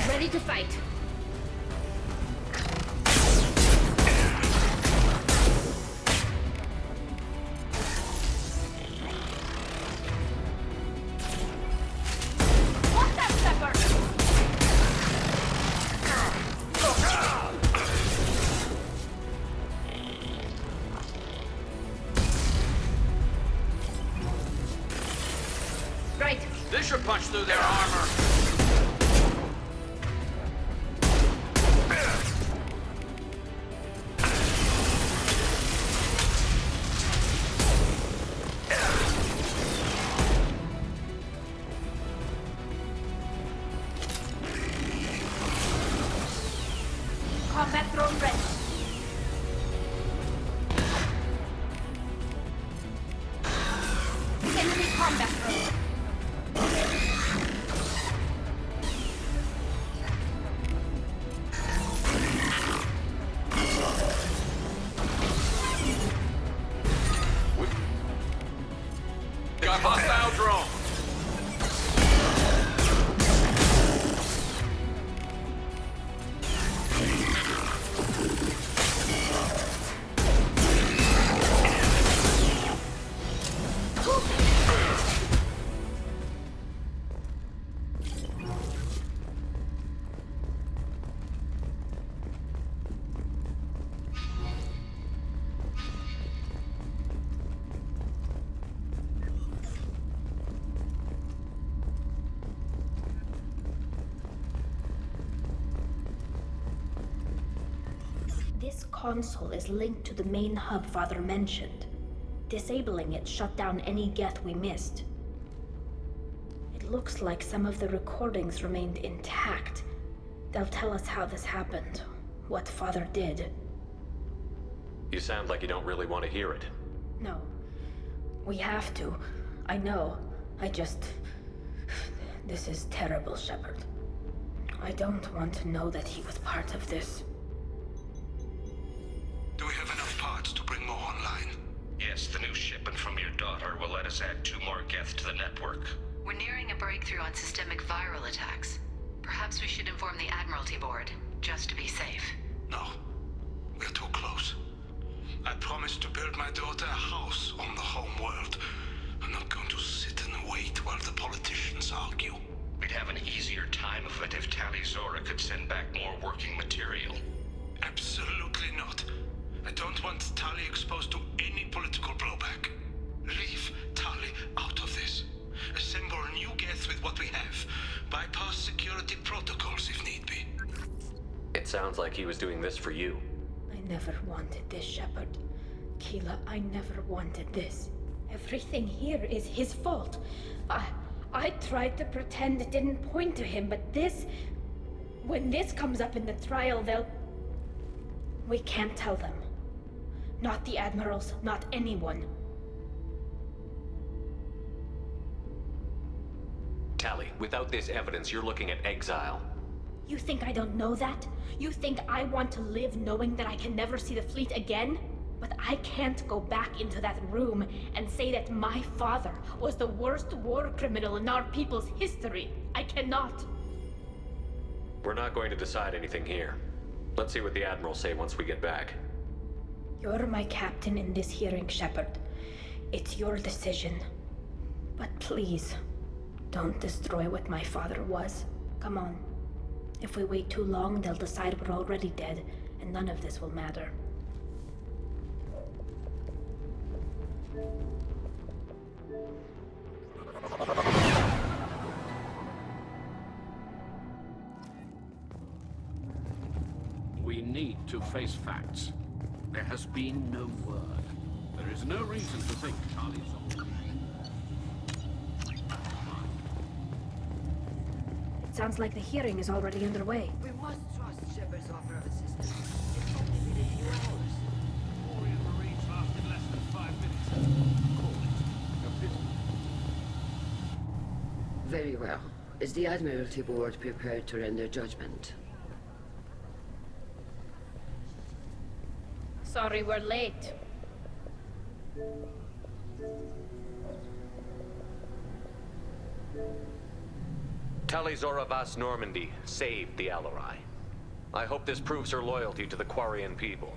Ready to fight. What's that, Shepard? Right. This should punch through their armor. Combat drone ready. Enemy combat drone. Got drone! This console is linked to the main hub Father mentioned. Disabling it shut down any Geth we missed. It looks like some of the recordings remained intact. They'll tell us how this happened, what Father did. You sound like you don't really want to hear it. No. We have to. I know. This is terrible, Shepard. I don't want to know that he was part of this. Do we have enough parts to bring more online? Yes, the new shipment from your daughter will let us add 2 more Geth to the network. We're nearing a breakthrough on systemic viral attacks. Perhaps we should inform the Admiralty Board, just to be safe. No. We're too close. I promised to build my daughter a house on the home world. I'm not going to sit and wait while the politicians argue. We'd have an easier time of it if Tali Zora could send back more working material. Absolutely not. I don't want Tali exposed to any political blowback. Leave Tali out of this. Assemble new Geth with what we have. Bypass security protocols if need be. It sounds like he was doing this for you. I never wanted this, Shepard. Keela, I never wanted this. Everything here is his fault. I tried to pretend it didn't point to him, but this... When this comes up in the trial, they'll... We can't tell them. Not the admirals, not anyone. Tali, without this evidence, you're looking at exile. You think I don't know that? You think I want to live knowing that I can never see the fleet again? But I can't go back into that room and say that my father was the worst war criminal in our people's history. I cannot. We're not going to decide anything here. Let's see what the Admirals say once we get back. You're my captain in this hearing, Shepard. It's your decision. But please, don't destroy what my father was. Come on. If we wait too long, they'll decide we're already dead, and none of this will matter. We need to face facts. There has been no word. There is no reason to think Charlie's on. It sounds like the hearing is already underway. We must trust Shepard's offer of assistance. It's only been a few hours. Orion Marines lasted less than 5 minutes. Call it a visit. Very well. Is the Admiralty Board prepared to render judgment? Sorry we're late. Tali Zora Vas Normandy saved the Alarai. I hope this proves her loyalty to the Quarian people.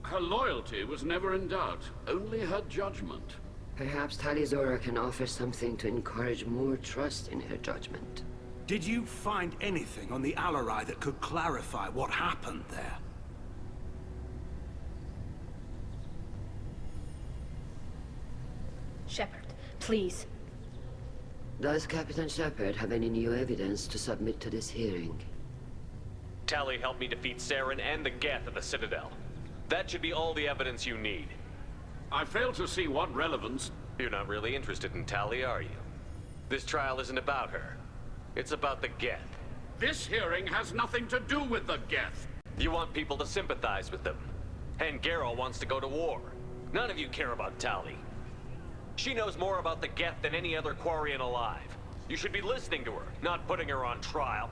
Her loyalty was never in doubt, only her judgment. Perhaps Tali Zora can offer something to encourage more trust in her judgment. Did you find anything on the Alarai that could clarify what happened there? Shepard, please. Does Captain Shepard have any new evidence to submit to this hearing? Tali helped me defeat Saren and the Geth at the Citadel. That should be all the evidence you need. I fail to see what relevance... You're not really interested in Tali, are you? This trial isn't about her. It's about the Geth. This hearing has nothing to do with the Geth. You want people to sympathize with them. And Garrow wants to go to war. None of you care about Tali. She knows more about the Geth than any other Quarian alive. You should be listening to her, not putting her on trial.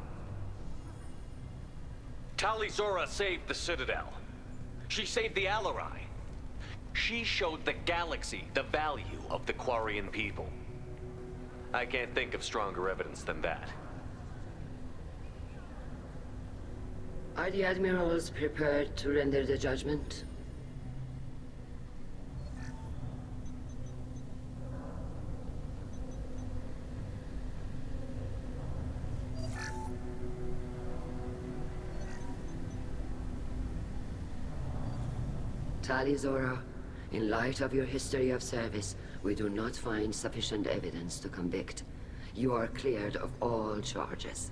Tali Zora saved the Citadel. She saved the Alarai. She showed the galaxy the value of the Quarian people. I can't think of stronger evidence than that. Are the admirals prepared to render the judgment? Tali Zora, in light of your history of service, we do not find sufficient evidence to convict. You are cleared of all charges.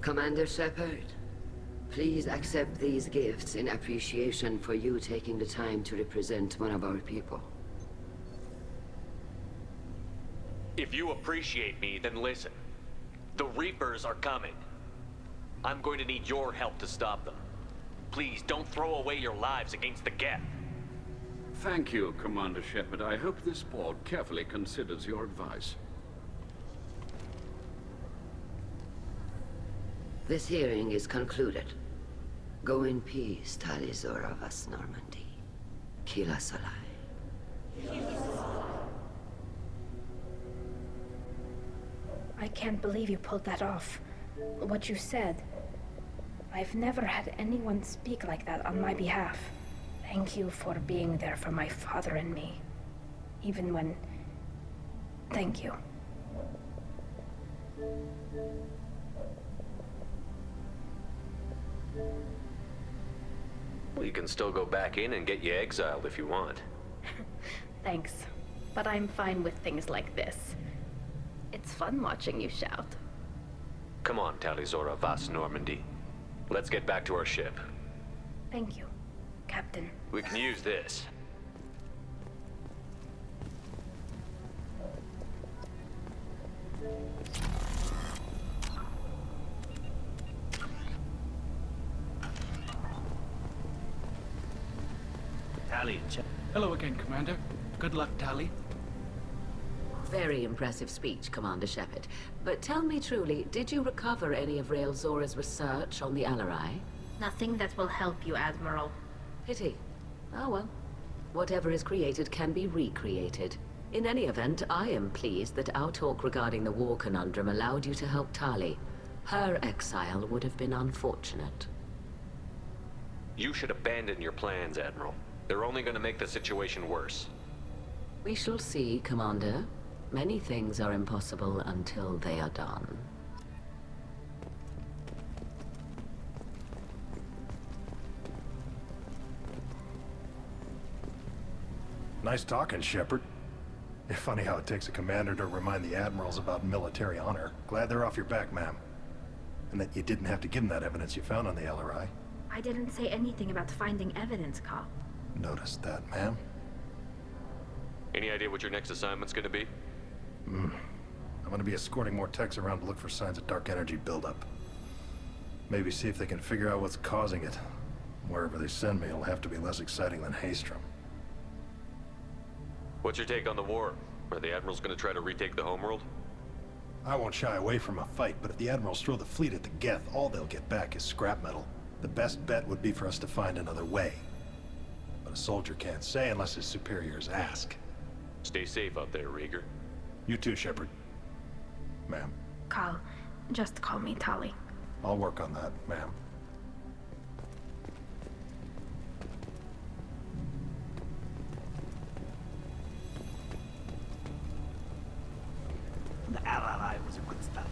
Commander Shepard, please accept these gifts in appreciation for you taking the time to represent one of our people. If you appreciate me, then listen. The Reapers are coming. I'm going to need your help to stop them. Please, don't throw away your lives against the Geth. Thank you, Commander Shepard. I hope this board carefully considers your advice. This hearing is concluded. Go in peace, Tali Zora Vas Normandy. Kila Salai. I can't believe you pulled that off. What you said. I've never had anyone speak like that on my behalf. Thank you for being there for my father and me. Even when... Thank you. Well, you can still go back in and get you exiled if you want. Thanks. But I'm fine with things like this. It's fun watching you shout. Come on, Tali Zora Vas Normandy. Let's get back to our ship. Thank you, Captain. We can use this. Tali, check. Hello again, Commander. Good luck, Tali. Very impressive speech, Commander Shepard. But tell me truly, did you recover any of Rael Zora's research on the Alarai? Nothing that will help you, Admiral. Pity. Oh well. Whatever is created can be recreated. In any event, I am pleased that our talk regarding the war conundrum allowed you to help Tali. Her exile would have been unfortunate. You should abandon your plans, Admiral. They're only going to make the situation worse. We shall see, Commander. Many things are impossible until they are done. Nice talking, Shepard. It's funny how it takes a commander to remind the admirals about military honor. Glad they're off your back, ma'am. And that you didn't have to give them that evidence you found on the LRI. I didn't say anything about finding evidence, Carl. Noticed that, ma'am. Any idea what your next assignment's gonna be? I'm gonna be escorting more techs around to look for signs of dark energy buildup. Maybe see if they can figure out what's causing it. Wherever they send me, it'll have to be less exciting than Haystrom. What's your take on the war? Are the Admirals gonna try to retake the homeworld? I won't shy away from a fight, but if the Admirals throw the fleet at the Geth, all they'll get back is scrap metal. The best bet would be for us to find another way. But a soldier can't say unless his superiors ask. Stay safe out there, Rieger. You too, Shepard. Ma'am. Carl, just call me Tali. I'll work on that, ma'am. The LRI was a good start,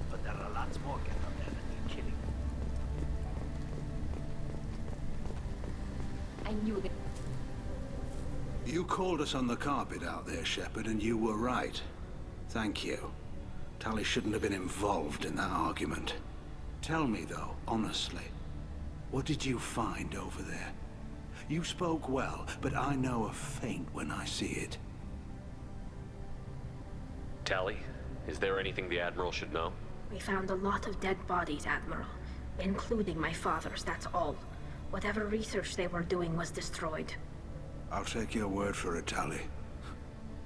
but there are lots more Geth out there that need killing. I knew that. You called us on the carpet out there, Shepard, and you were right. Thank you. Tali shouldn't have been involved in that argument. Tell me, though, honestly, what did you find over there? You spoke well, but I know a feint when I see it. Tali, is there anything the Admiral should know? We found a lot of dead bodies, Admiral. Including my father's, that's all. Whatever research they were doing was destroyed. I'll take your word for it, Tali.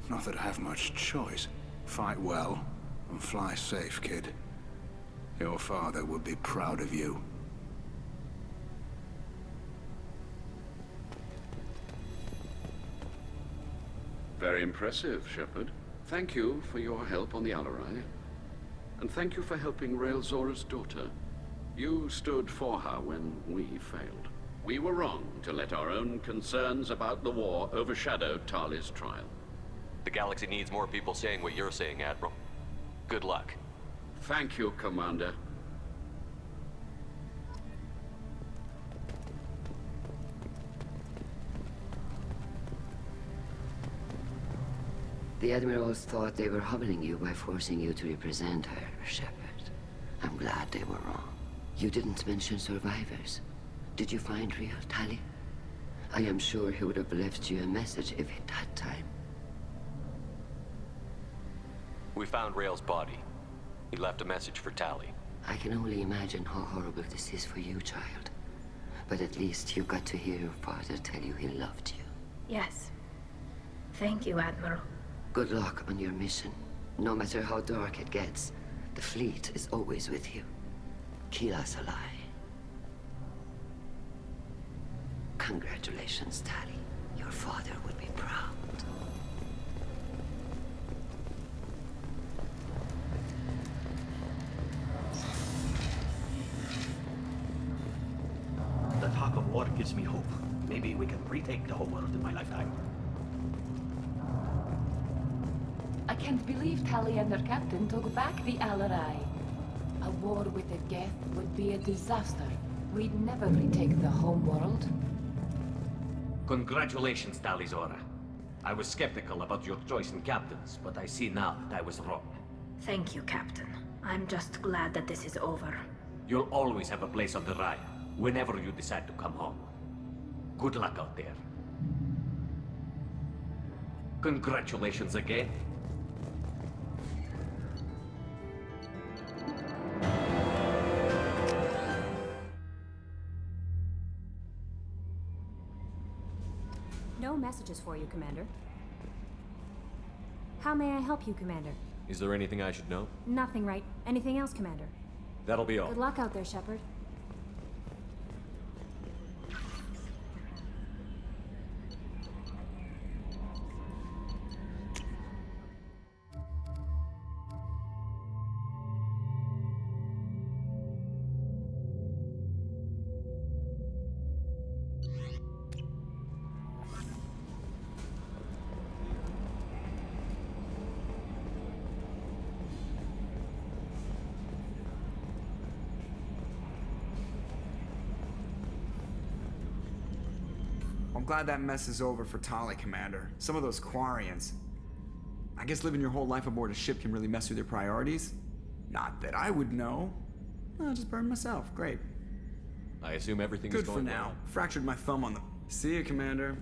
Not that I have much choice. Fight well, and fly safe, kid. Your father would be proud of you. Very impressive, Shepard. Thank you for your help on the Alarai. And thank you for helping Rael Zora's daughter. You stood for her when we failed. We were wrong to let our own concerns about the war overshadow Tali's trial. The galaxy needs more people saying what you're saying, Admiral. Good luck. Thank you, Commander. The Admirals thought they were humbling you by forcing you to represent her, Shepard. I'm glad they were wrong. You didn't mention survivors. Did you find real Tali? I am sure he would have left you a message if he'd had time. We found Rael's body. He left a message for Tali. I can only imagine how horrible this is for you, child. But at least you got to hear your father tell you he loved you. Yes. Thank you, Admiral. Good luck on your mission. No matter how dark it gets, the fleet is always with you. Kila Salai. Congratulations, Tali. Your father would be proud. The talk of war gives me hope. Maybe we can retake the whole world in my lifetime. I can't believe Tali and her captain took back the Alarai. A war with the Geth would be a disaster. We'd never retake the home world. Congratulations, Tali Zora. I was skeptical about your choice in captains, but I see now that I was wrong. Thank you, Captain. I'm just glad that this is over. You'll always have a place on the Raya, whenever you decide to come home. Good luck out there. Congratulations again. No messages for you, Commander. How may I help you, Commander? Is there anything I should know? Nothing, right? Anything else, Commander? That'll be all. Good luck out there, Shepard. I'm glad that mess is over for Tali, Commander. Some of those Quarians. I guess living your whole life aboard a ship can really mess with your priorities. Not that I would know. I'll just burn myself. Great. I assume everything is Good going for now. well. Fractured my thumb on the... See you, Commander.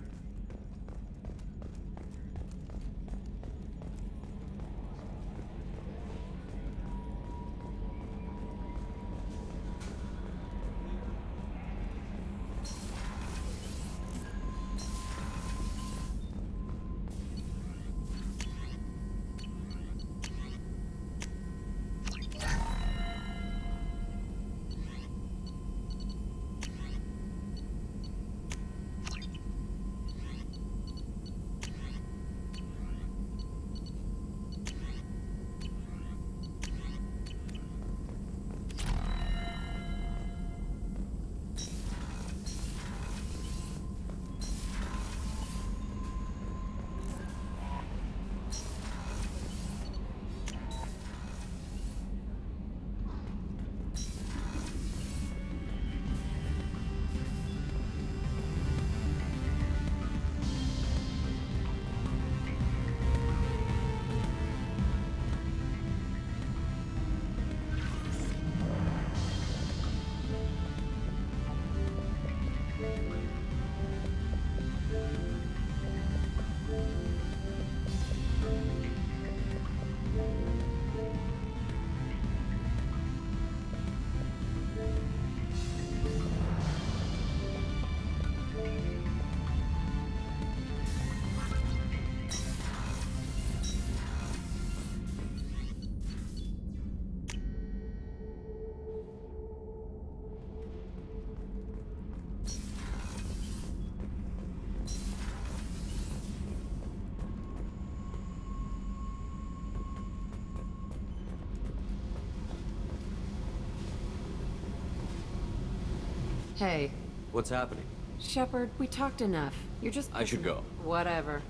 Hey. What's happening? Shepard, we talked enough. You're just... I should go. Whatever.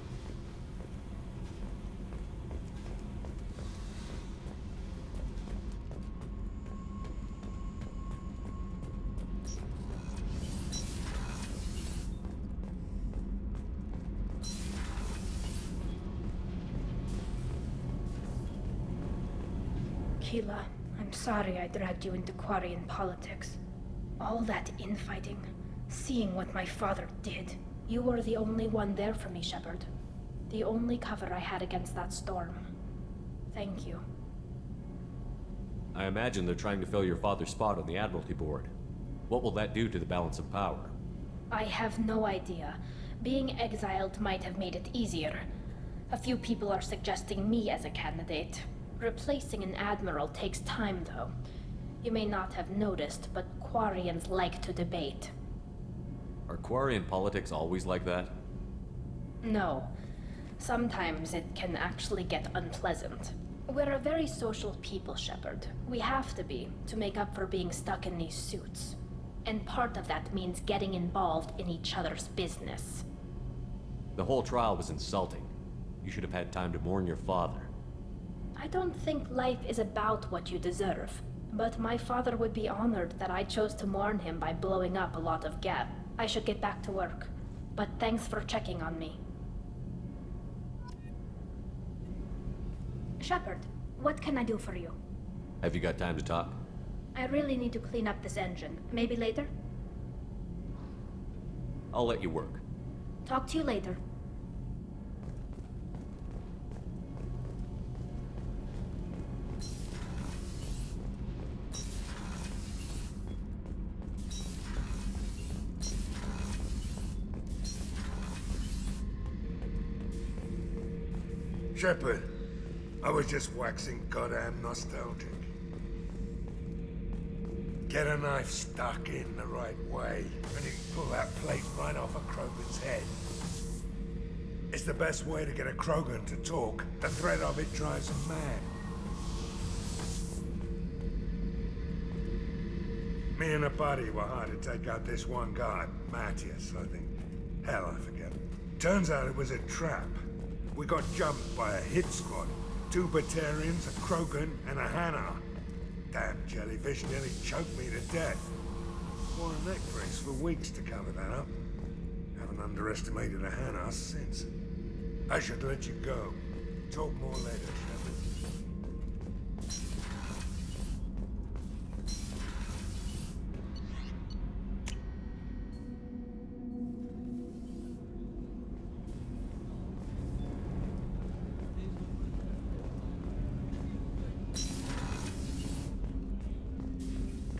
Keela, I'm sorry I dragged you into Quarian politics. All that infighting, seeing what my father did. You were the only one there for me, Shepard. The only cover I had against that storm. Thank you. I imagine they're trying to fill your father's spot on the Admiralty Board. What will that do to the balance of power? I have no idea. Being exiled might have made it easier. A few people are suggesting me as a candidate. Replacing an admiral takes time, though. You may not have noticed, but Quarians like to debate. Are Quarian politics always like that? No. Sometimes it can actually get unpleasant. We're a very social people, Shepard. We have to be, to make up for being stuck in these suits. And part of that means getting involved in each other's business. The whole trial was insulting. You should have had time to mourn your father. I don't think life is about what you deserve, but my father would be honored that I chose to mourn him by blowing up a lot of Geth. I should get back to work, but thanks for checking on me. Shepard, what can I do for you? Have you got time to talk? I really need to clean up this engine. Maybe later? I'll let you work. Talk to you later. Shepard, I was just waxing goddamn nostalgic. Get a knife stuck in the right way, and you can pull that plate right off a Krogan's head. It's the best way to get a Krogan to talk. The threat of it drives them mad. Me and a buddy were hired to take out this one guy, Matthias, I think. Hell, I forget. Turns out it was a trap. We got jumped by a hit squad. 2 Batarians, a Krogan, and a Hanar. Damn jellyfish nearly choked me to death. Wore a neck brace for weeks to cover that up. Haven't underestimated a Hanar since. I should let you go. Talk more later, Shepard.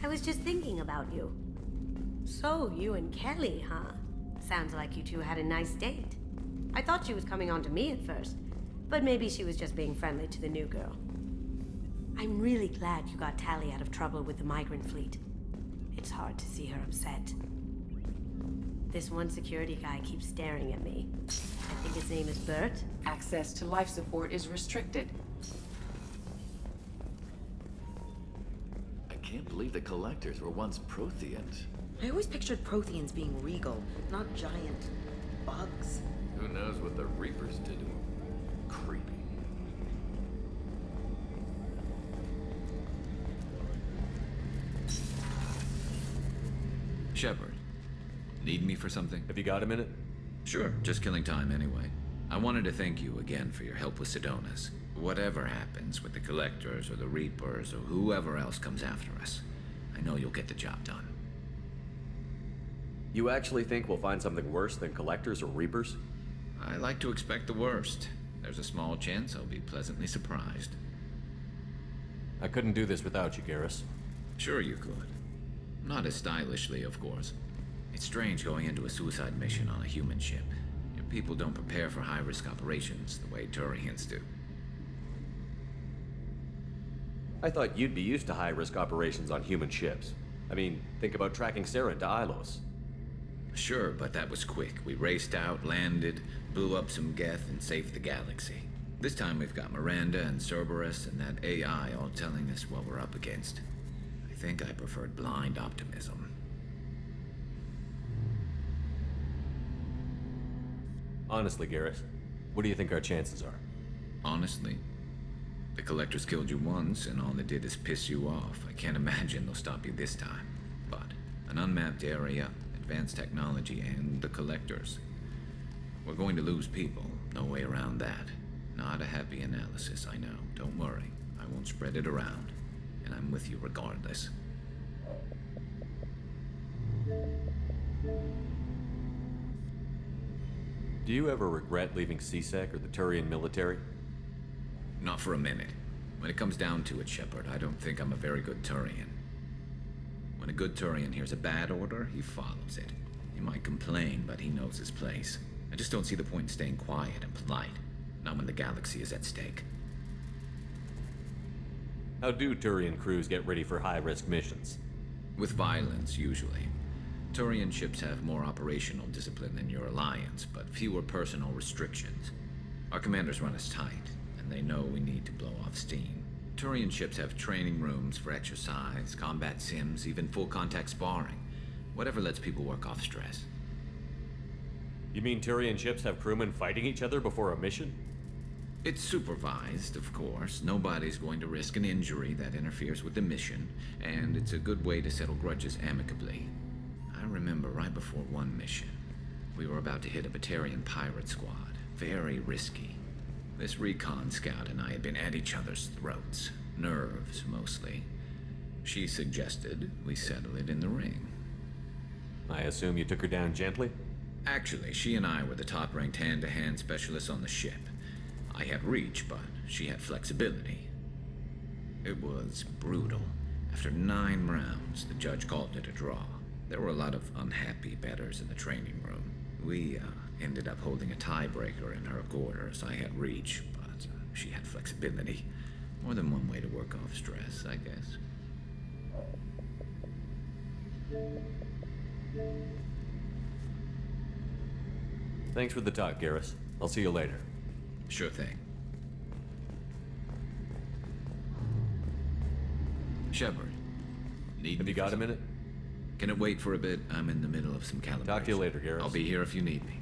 I was just thinking about you. So, you and Kelly, huh? Sounds like you two had a nice date. I thought she was coming on to me at first, but maybe she was just being friendly to the new girl. I'm really glad you got Tali out of trouble with the migrant fleet. It's hard to see her upset. This one security guy keeps staring at me. I think his name is Bert. Access to life support is restricted. I can't believe the Collectors were once Protheans. I always pictured Protheans being regal, not giant bugs. Who knows what the Reapers did to them? Creepy. Shepard, need me for something? Have you got a minute? Sure, just killing time anyway. I wanted to thank you again for your help with Sidonis. Whatever happens with the Collectors or the Reapers or whoever else comes after us, I know you'll get the job done. You actually think we'll find something worse than Collectors or Reapers? I like to expect the worst. There's a small chance I'll be pleasantly surprised. I couldn't do this without you, Garrus. Sure you could. Not as stylishly, of course. It's strange going into a suicide mission on a human ship. Your people don't prepare for high-risk operations the way Turians do. I thought you'd be used to high-risk operations on human ships. I mean, think about tracking Saren to Ilos. Sure, but that was quick. We raced out, landed, blew up some Geth, and saved the galaxy. This time we've got Miranda and Cerberus and that AI all telling us what we're up against. I think I preferred blind optimism. Honestly, Garrus, what do you think our chances are? Honestly, the Collectors killed you once, and all they did is piss you off. I can't imagine they'll stop you this time. But an unmapped area, advanced technology, and the Collectors. We're going to lose people. No way around that. Not a happy analysis, I know. Don't worry. I won't spread it around. And I'm with you regardless. Do you ever regret leaving CSEC or the Turian military? Not for a minute. When it comes down to it, Shepard, I don't think I'm a very good Turian. When a good Turian hears a bad order, he follows it. He might complain, but he knows his place. I just don't see the point in staying quiet and polite. Not when the galaxy is at stake. How do Turian crews get ready for high-risk missions? With violence, usually. Turian ships have more operational discipline than your alliance, but fewer personal restrictions. Our commanders run us tight, and they know we need to blow off steam. Turian ships have training rooms for exercise, combat sims, even full-contact sparring. Whatever lets people work off stress. You mean Turian ships have crewmen fighting each other before a mission? It's supervised, of course. Nobody's going to risk an injury that interferes with the mission, and it's a good way to settle grudges amicably. I remember right before one mission, we were about to hit a Batarian pirate squad. Very risky. This recon scout and I had been at each other's throats. Nerves, mostly. She suggested we settle it in the ring. I assume you took her down gently? Actually, she and I were the top-ranked hand-to-hand specialists on the ship. I had reach, but she had flexibility. It was brutal. After 9 rounds, the judge called it a draw. There were a lot of unhappy bettors in the training room. We ended up holding a tiebreaker in her quarters. I had reach, but she had flexibility. More than one way to work off stress, I guess. Thanks for the talk, Garrus. I'll see you later. Sure thing. Shepard. Have you got a minute? Can it wait for a bit? I'm in the middle of some calibration. Talk to you later, Garrus. I'll be here if you need me.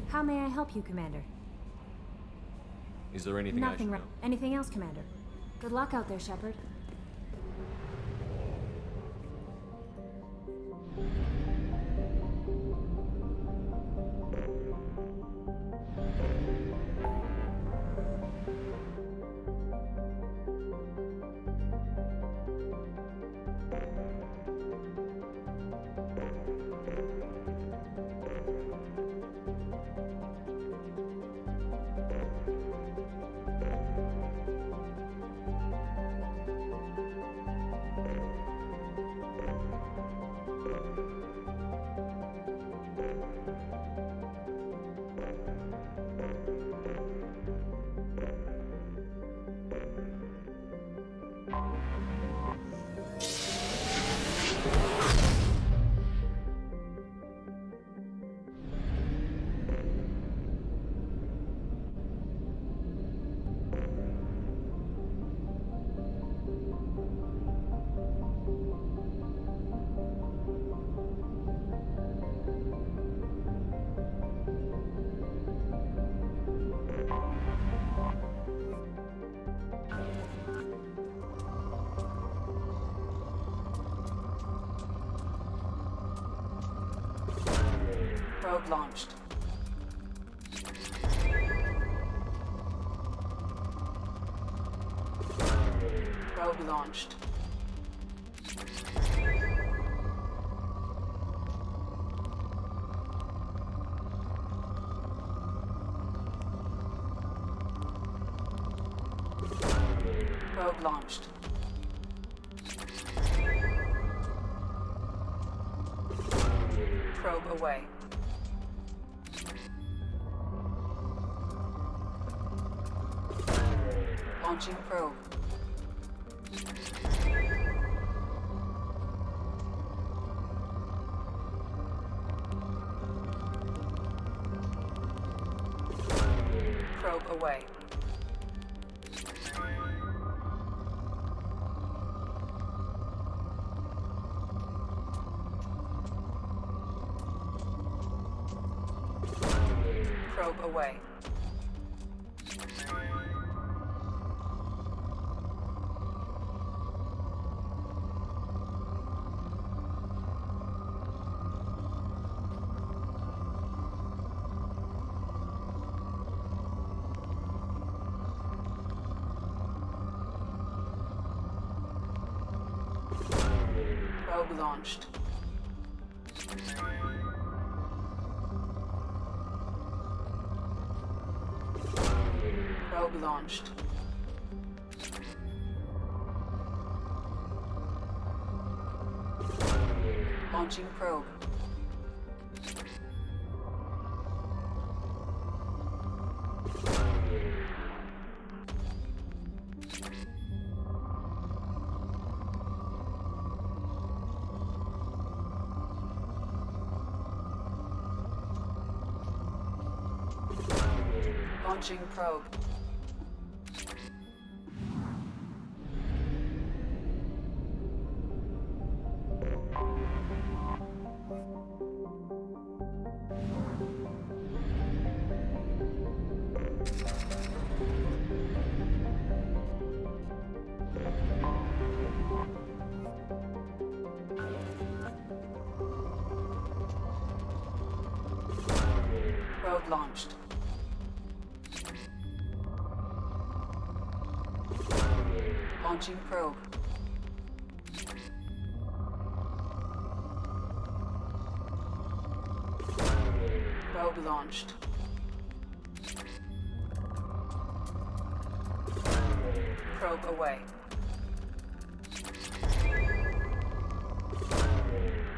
How may I help you, Commander? Is there anything I should know? Anything else, Commander? Good luck out there, Shepard. Probe launched. Probe launched. Probe launched. Probe away. Launching probe. Probe away. Probe away. Probe launched. Probe launched. Launching probe. Launching probe. Probe launched. Launching probe. Probe launched. Probe away.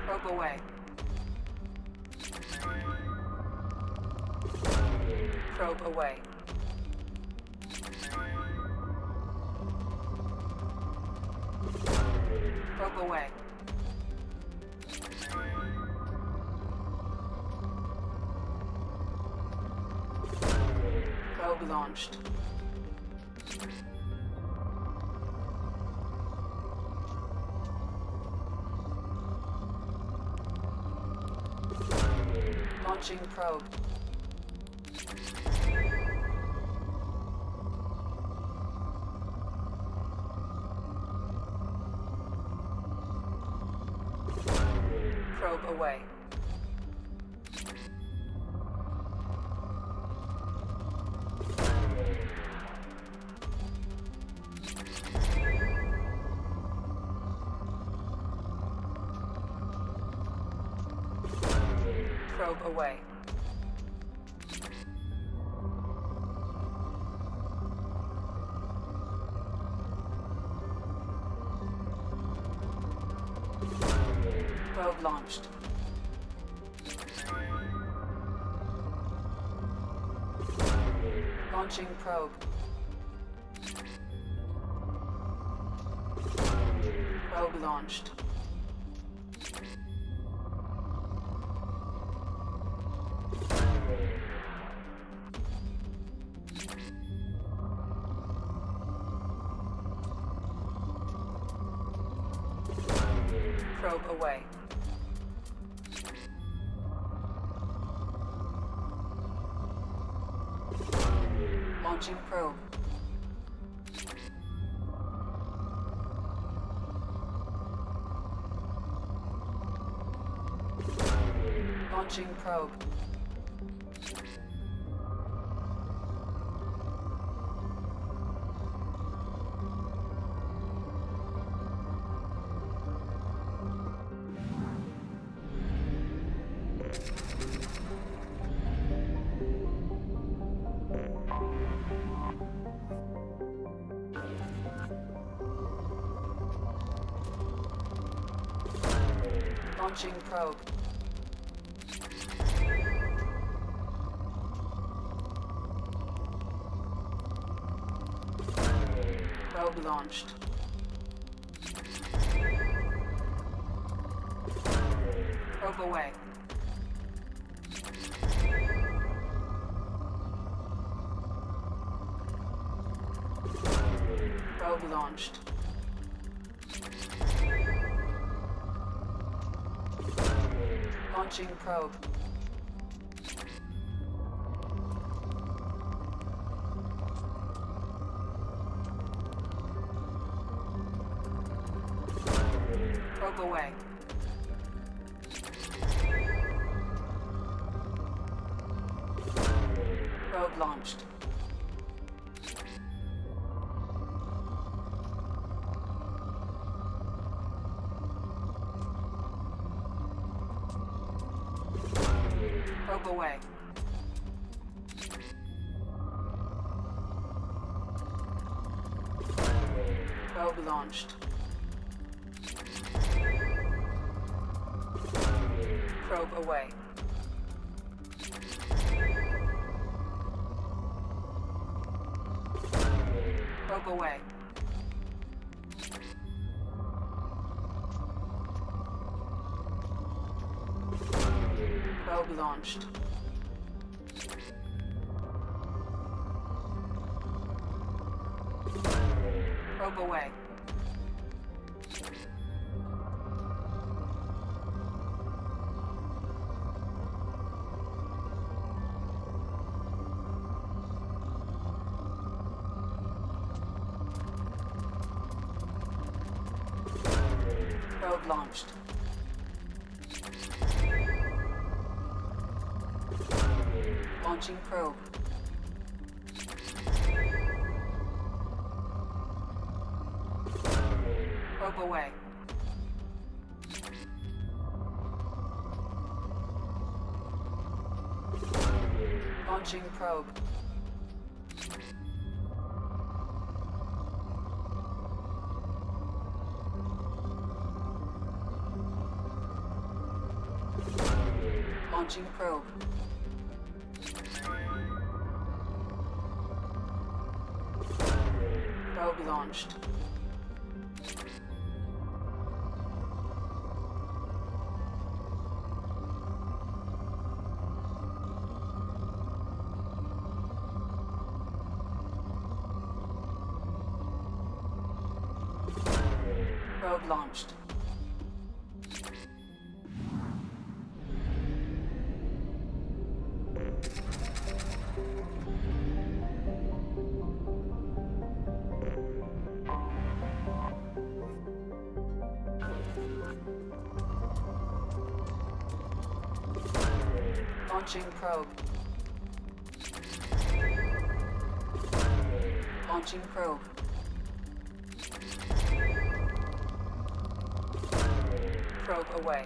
Probe away. Probe away. Probe away. Probe launched. Launching probe. Probe away. Probe away. Probe launched. Launching probe. Probe launched. Probe away. Launching probe. Launching probe. Launching probe. Probe launched. Probe away. Probe launched. Launching probe. Probe away. Probe launched. Probe away. Probe launched. Probe away. Probe away. Probe launched. Probe away. Probe launched. Launching probe. Probe away. Launching probe. Launching probe. Probe launched. Probe launched. Launching probe. Launching probe. Probe away.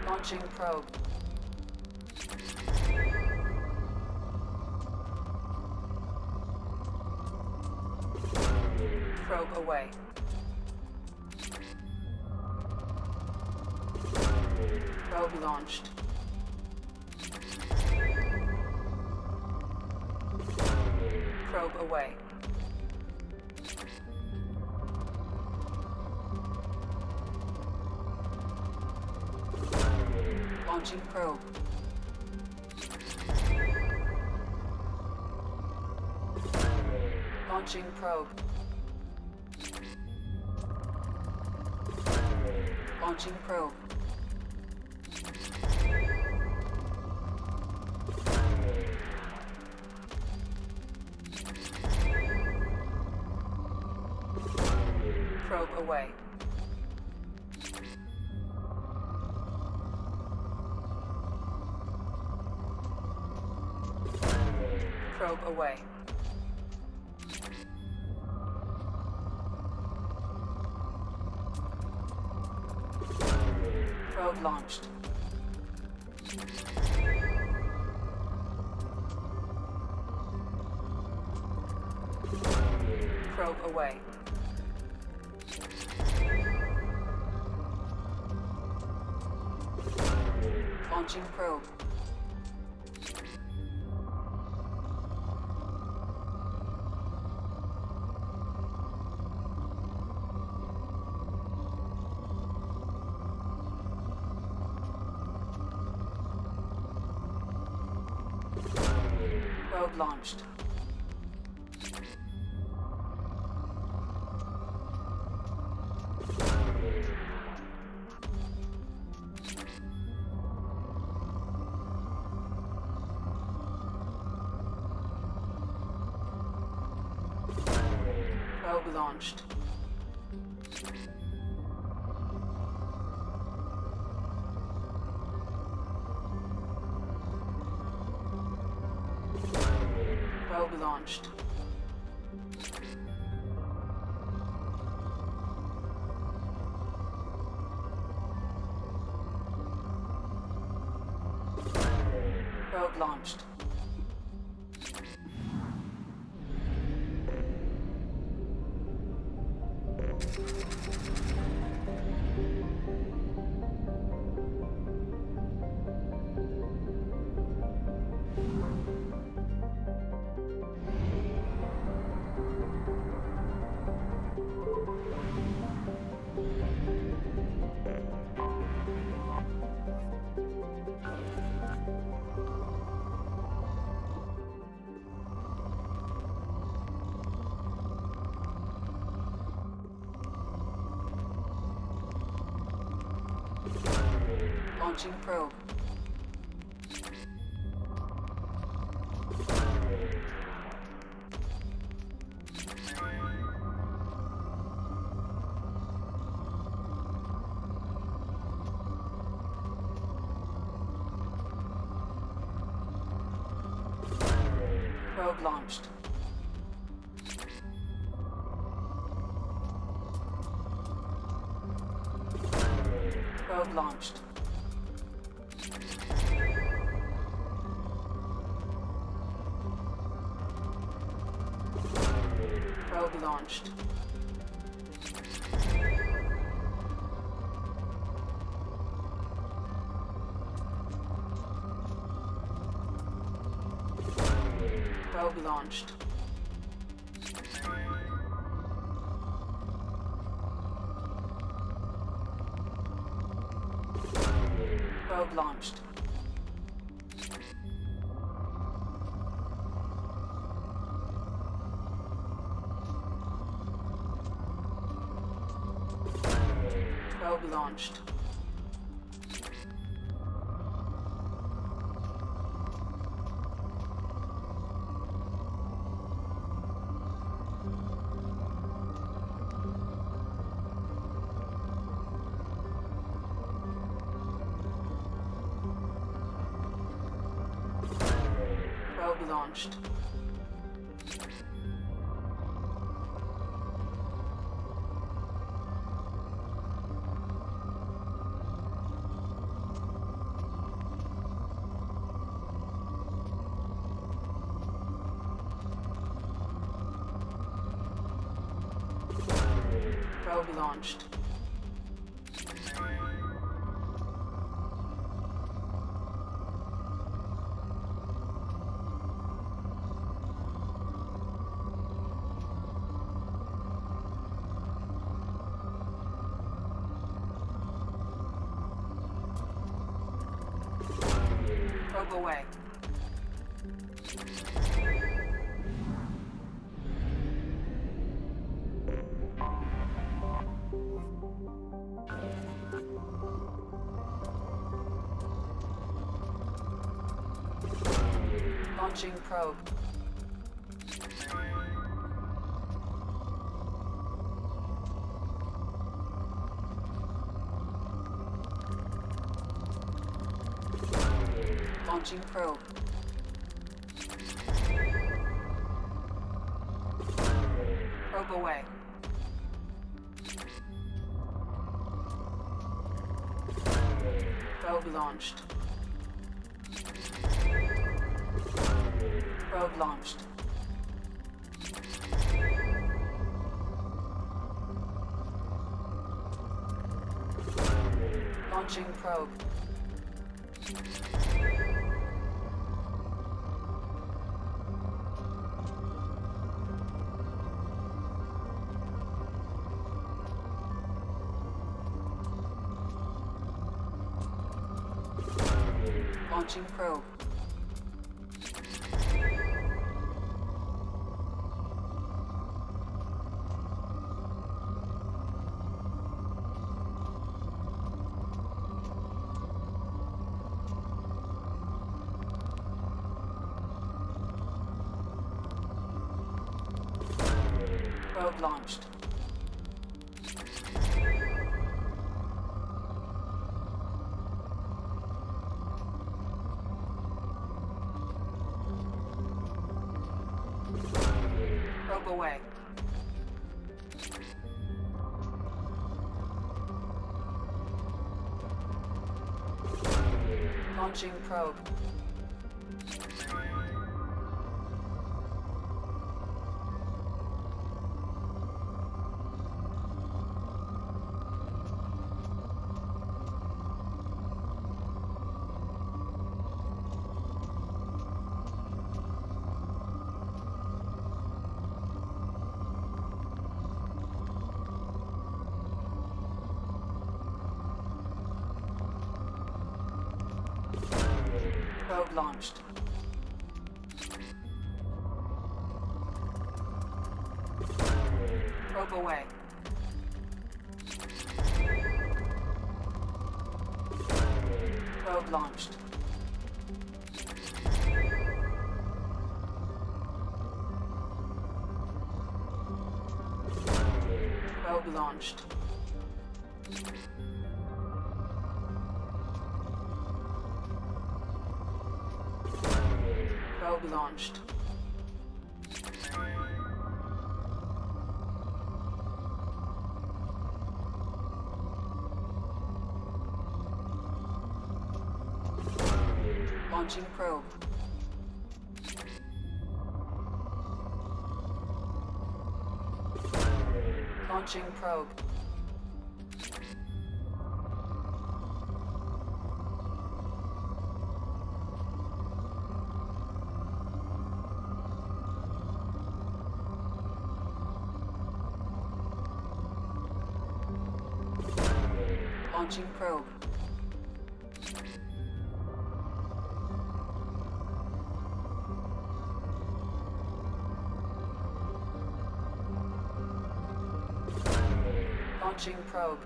Launching probe. Probe away. Probe launched. Probe away. Launching probe. Launching probe. Launching probe. Probe away. Probe away. Probe launched. Probe away. Launching probe. Probe launched. Probe launched. Probe launched. Probe launched. Launching probe. Probe launched. Probe launched. Probe launched. Probe launched. Probe launched. Probe launched. Probe launched. Probe launched. Probe away. Launching probe. Launching probe. Probe away. Probe launched. Probe launched. Launching probe. Launching probe. Probe launched. Probe away. Launching probe. Probe launched. Probe away. Probe launched. Probe launched. Probe launched. Launching probe. Launching probe. Launching probe. Launching probe.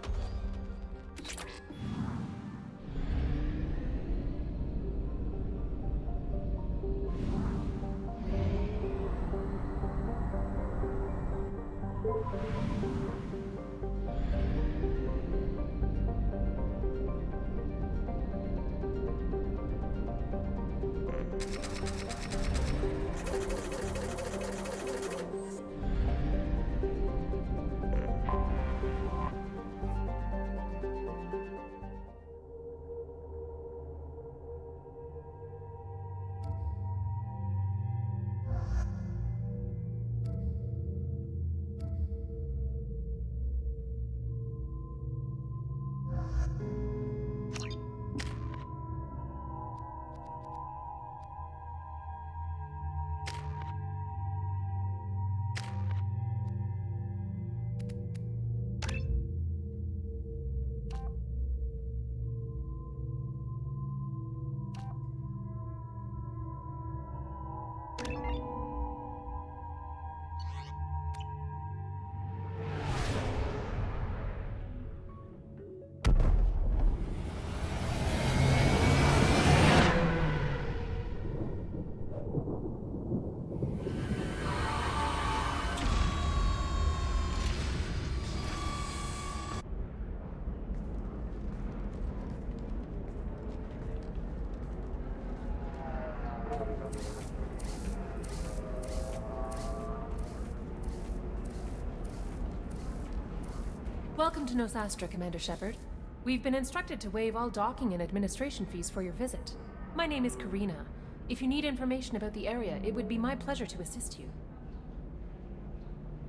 Welcome to Nosastra, Commander Shepard. We've been instructed to waive all docking and administration fees for your visit. My name is Karina. If you need information about the area, it would be my pleasure to assist you.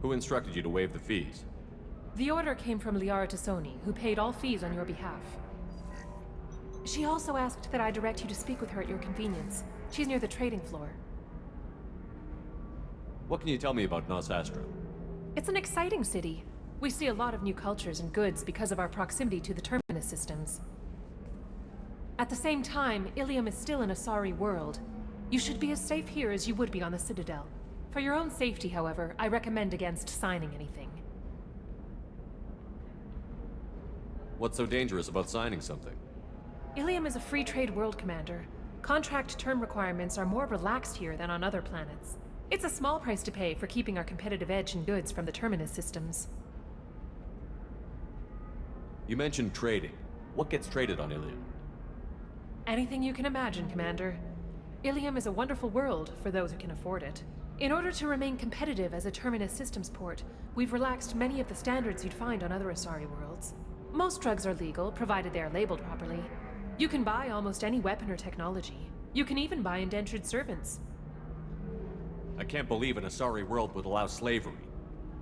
Who instructed you to waive the fees? The order came from Liara Tassoni, who paid all fees on your behalf. She also asked that I direct you to speak with her at your convenience. She's near the trading floor. What can you tell me about Nosastra? It's an exciting city. We see a lot of new cultures and goods because of our proximity to the terminus systems. At the same time, Ilium is still an Asari world. You should be as safe here as you would be on the Citadel. For your own safety, however, I recommend against signing anything. What's so dangerous about signing something? Ilium is a free trade world, Commander. Contract term requirements are more relaxed here than on other planets. It's a small price to pay for keeping our competitive edge in goods from the Terminus systems. You mentioned trading. What gets traded on Ilium? Anything you can imagine, Commander. Ilium is a wonderful world for those who can afford it. In order to remain competitive as a Terminus systems port, we've relaxed many of the standards you'd find on other Asari worlds. Most drugs are legal, provided they are labeled properly. You can buy almost any weapon or technology. You can even buy indentured servants. I can't believe an Asari world would allow slavery.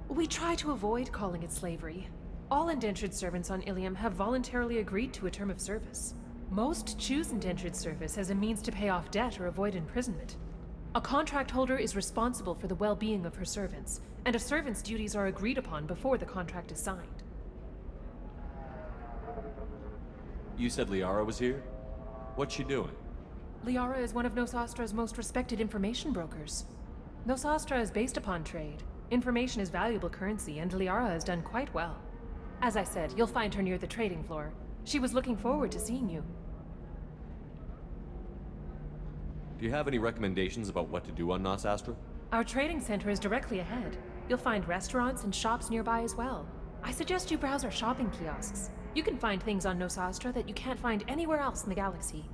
We try to avoid calling it slavery. All indentured servants on Ilium have voluntarily agreed to a term of service. Most choose indentured service as a means to pay off debt or avoid imprisonment. A contract holder is responsible for the well-being of her servants, and a servant's duties are agreed upon before the contract is signed. You said Liara was here? What's she doing? Liara is one of Nosastra's most respected information brokers. Nosastra is based upon trade. Information is valuable currency, and Liara has done quite well. As I said, you'll find her near the trading floor. She was looking forward to seeing you. Do you have any recommendations about what to do on Nosastra? Our trading center is directly ahead. You'll find restaurants and shops nearby as well. I suggest you browse our shopping kiosks. You can find things on Nosastra that you can't find anywhere else in the galaxy.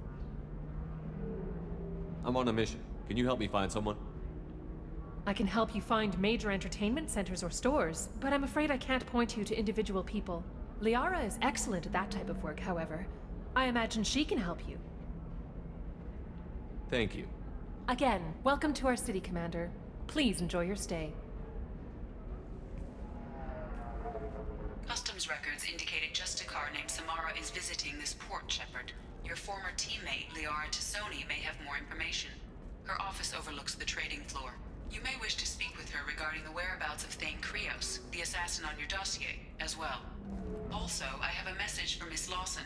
I'm on a mission. Can you help me find someone? I can help you find major entertainment centers or stores, but I'm afraid I can't point you to individual people. Liara is excellent at that type of work, however. I imagine she can help you. Thank you. Again, welcome to our city, Commander. Please enjoy your stay. Customs records indicated just a car named Samara is visiting this port, Shepard. Your former teammate, Liara Tassoni, may have more information. Her office overlooks the trading floor. You may wish to speak with her regarding the whereabouts of Thane Krios, the assassin on your dossier, as well. Also, I have a message for Miss Lawson.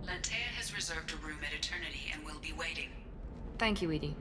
Lantea has reserved a room at Eternity and will be waiting. Thank you, Edie.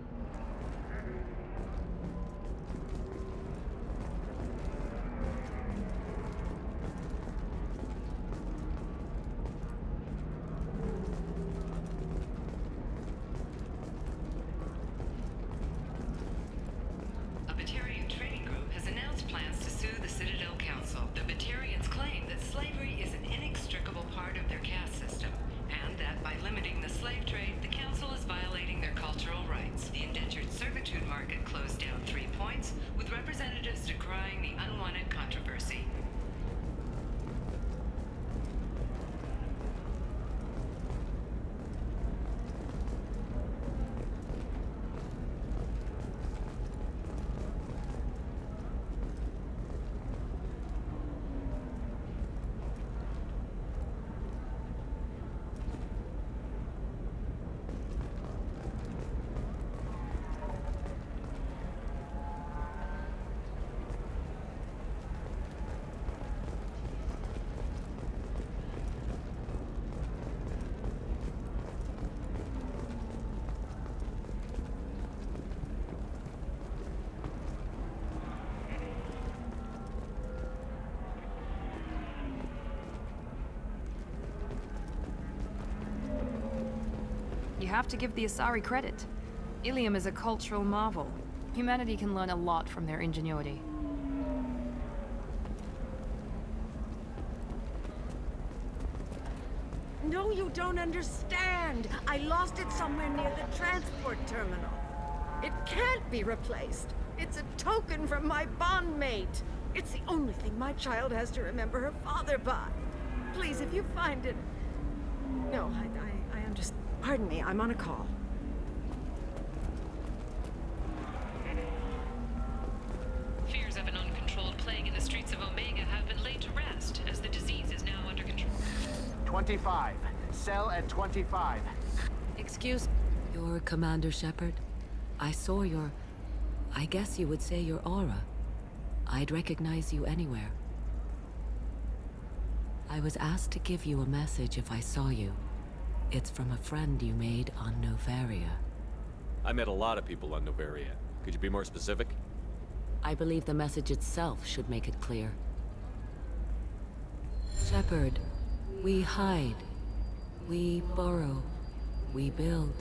A Batarian trading group has announced plans to sue the Citadel Council. The Batarians claim that slavery is an inextricable part of their caste system, and that by limiting the slave trade, the Council is violating their cultural rights. The indentured servitude market closed down 3 points, with representatives decrying the unwanted controversy. You have to give the Asari credit. Ilium is a cultural marvel. Humanity can learn a lot from their ingenuity. No, you don't understand. I lost it somewhere near the transport terminal. It can't be replaced. It's a token from my bondmate. It's the only thing my child has to remember her father by. Please, if you find it... No, I am just... Pardon me, I'm on a call. Fears of an uncontrolled plague in the streets of Omega have been laid to rest, as the disease is now under control. 25. Cell at 25. Excuse... You're Commander Shepard? I saw your... I guess you would say your aura. I'd recognize you anywhere. I was asked to give you a message if I saw you. It's from a friend you made on Novaria. I met a lot of people on Novaria. Could you be more specific? I believe the message itself should make it clear. Shepard, we hide. We borrow. We build.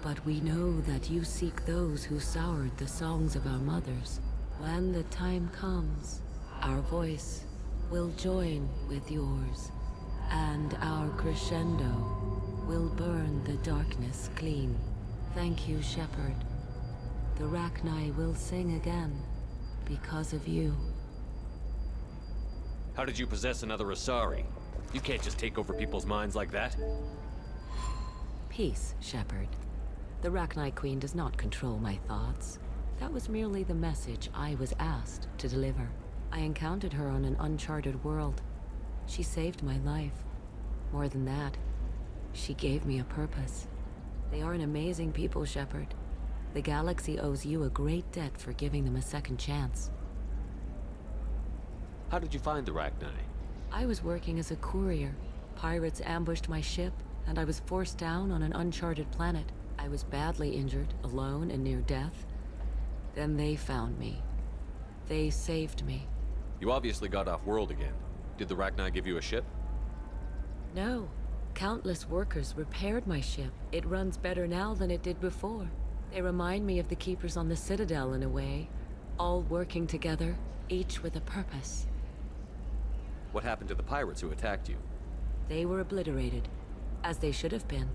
But we know that you seek those who soured the songs of our mothers. When the time comes, our voice will join with yours, and our crescendo will burn the darkness clean. Thank you, Shepherd. The Rachni will sing again because of you. How did you possess another Asari? You can't just take over people's minds like that. Peace, Shepherd. The Rachni Queen does not control my thoughts. That was merely the message I was asked to deliver. I encountered her on an uncharted world. She saved my life. More than that, she gave me a purpose. They are an amazing people, Shepherd. The galaxy owes you a great debt for giving them a second chance. How did you find the Rachni? I was working as a courier. Pirates ambushed my ship, and I was forced down on an uncharted planet. I was badly injured, alone and near death. Then they found me. They saved me. You obviously got off world again. Did the Rachni give you a ship? No. Countless workers repaired my ship. It runs better now than it did before. They remind me of the Keepers on the Citadel in a way. All working together, each with a purpose. What happened to the pirates who attacked you? They were obliterated, as they should have been.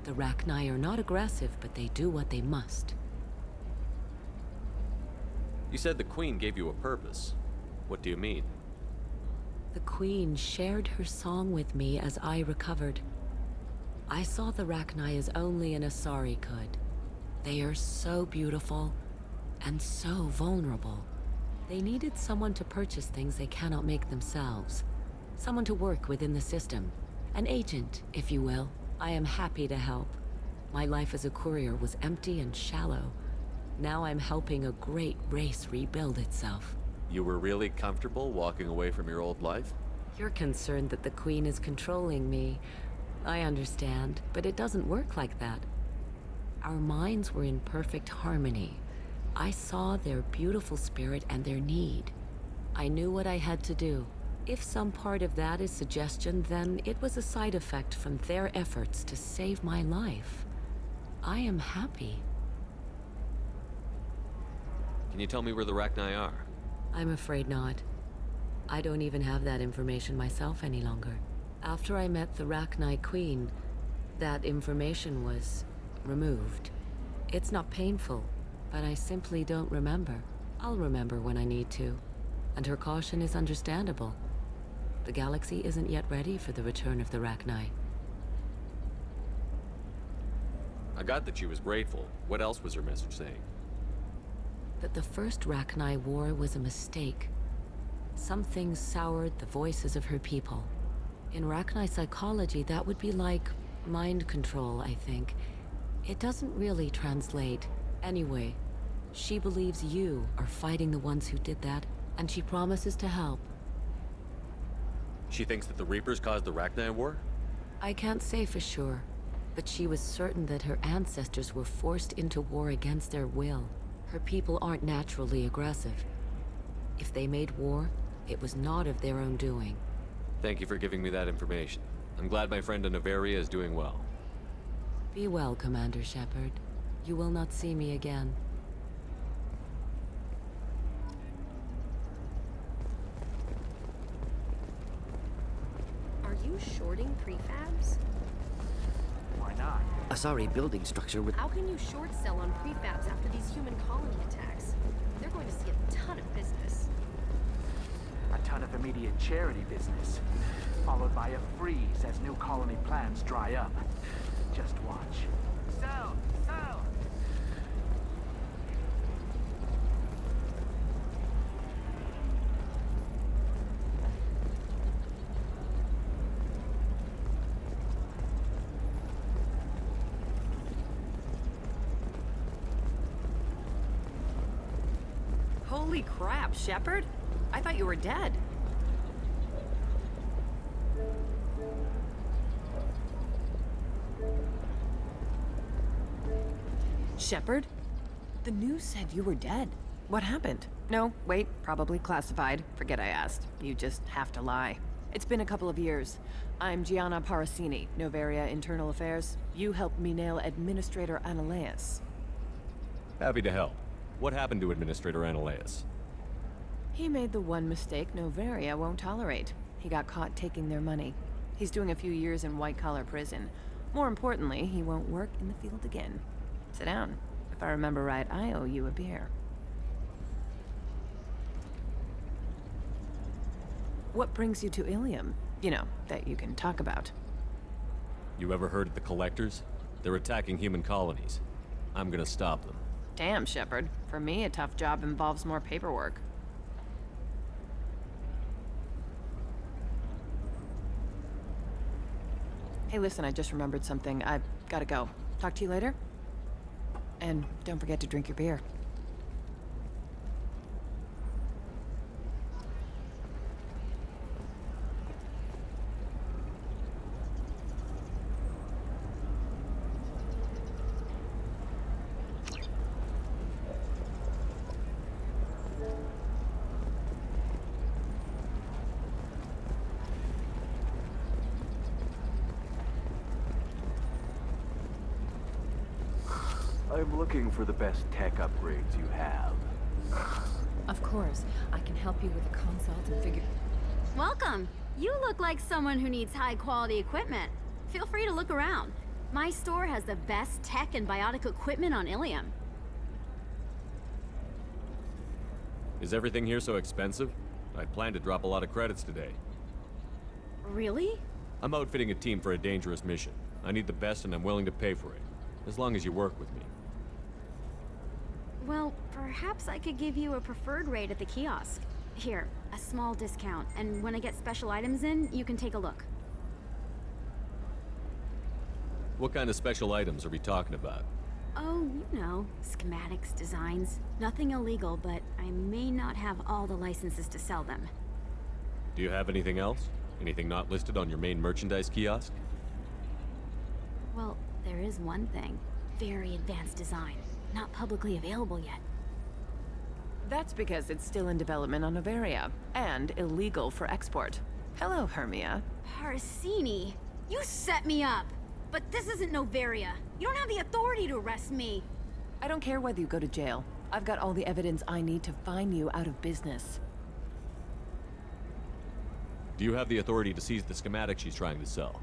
The Rachni are not aggressive, but they do what they must. You said the Queen gave you a purpose. What do you mean? The Queen shared her song with me as I recovered. I saw the Rachni as only an Asari could. They are so beautiful, and so vulnerable. They needed someone to purchase things they cannot make themselves. Someone to work within the system. An agent, if you will. I am happy to help. My life as a courier was empty and shallow. Now I'm helping a great race rebuild itself. You were really comfortable walking away from your old life? You're concerned that the Queen is controlling me. I understand, but it doesn't work like that. Our minds were in perfect harmony. I saw their beautiful spirit and their need. I knew what I had to do. If some part of that is suggestion, then it was a side effect from their efforts to save my life. I am happy. Can you tell me where the Rachni are? I'm afraid not. I don't even have that information myself any longer. After I met the Rachni Queen, that information was removed. It's not painful, but I simply don't remember. I'll remember when I need to. And her caution is understandable. The galaxy isn't yet ready for the return of the Rachni. I got that she was grateful. What else was her message saying? That the first Rachni war was a mistake. Something soured the voices of her people. In Rachni psychology, that would be like mind control, I think. It doesn't really translate. Anyway, she believes you are fighting the ones who did that, and she promises to help. She thinks that the Reapers caused the Rachni war? I can't say for sure, but she was certain that her ancestors were forced into war against their will. Her people aren't naturally aggressive. If they made war, it was not of their own doing. Thank you for giving me that information. I'm glad my friend in Noveria is doing well. Be well, Commander Shepard. You will not see me again. Are you shorting prefabs? Why not? Asari building structure with... How can you short sell on prefabs after these human colony attacks? They're going to see a ton of business. A ton of immediate charity business, followed by a freeze as new colony plans dry up. Just watch. Sell! Sell! Holy crap, Shepard! I thought you were dead. Shepard? The news said you were dead. What happened? No, wait, probably classified. Forget I asked. You just have to lie. It's been a couple of years. I'm Gianna Parasini, Novaria Internal Affairs. You helped me nail Administrator Analeas. Happy to help. What happened to Administrator Analeas? He made the one mistake Novaria won't tolerate. He got caught taking their money. He's doing a few years in white-collar prison. More importantly, he won't work in the field again. Sit down. If I remember right, I owe you a beer. What brings you to Ilium? You know, that you can talk about. You ever heard of the Collectors? They're attacking human colonies. I'm gonna stop them. Damn, Shepard. For me, a tough job involves more paperwork. Hey, listen, I just remembered something. I've gotta go. Talk to you later? And don't forget to drink your beer. I'm looking for the best tech upgrades you have. Of course. I can help you with a consult and figure... Welcome! You look like someone who needs high-quality equipment. Feel free to look around. My store has the best tech and biotic equipment on Ilium. Is everything here so expensive? I'd planned to drop a lot of credits today. Really? I'm outfitting a team for a dangerous mission. I need the best and I'm willing to pay for it. As long as you work with me. Well, perhaps I could give you a preferred rate at the kiosk. Here, a small discount, and when I get special items in, you can take a look. What kind of special items are we talking about? Oh, you know, schematics, designs. Nothing illegal, but I may not have all the licenses to sell them. Do you have anything else? Anything not listed on your main merchandise kiosk? Well, there is one thing. Very advanced design. Not publicly available yet. That's because it's still in development on Novaria, and illegal for export. Hello, Hermia. Parasini, you set me up! But this isn't Novaria. You don't have the authority to arrest me. I don't care whether you go to jail. I've got all the evidence I need to fine you out of business. Do you have the authority to seize the schematic she's trying to sell?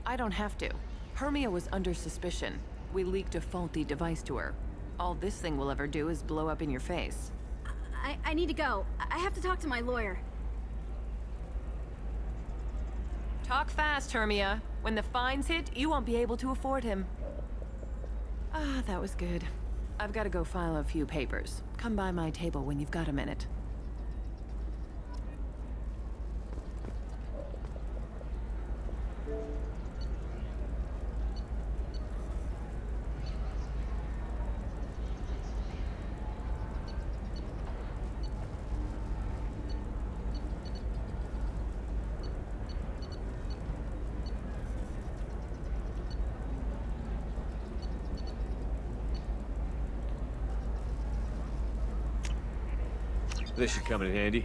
I don't have to. Hermia was under suspicion. We leaked a faulty device to her. All this thing will ever do is blow up in your face. I need to go. I have to talk to my lawyer. Talk fast, Hermia. When the fines hit, you won't be able to afford him. Ah, that was good. I've got to go file a few papers. Come by my table when you've got a minute. This should come in handy.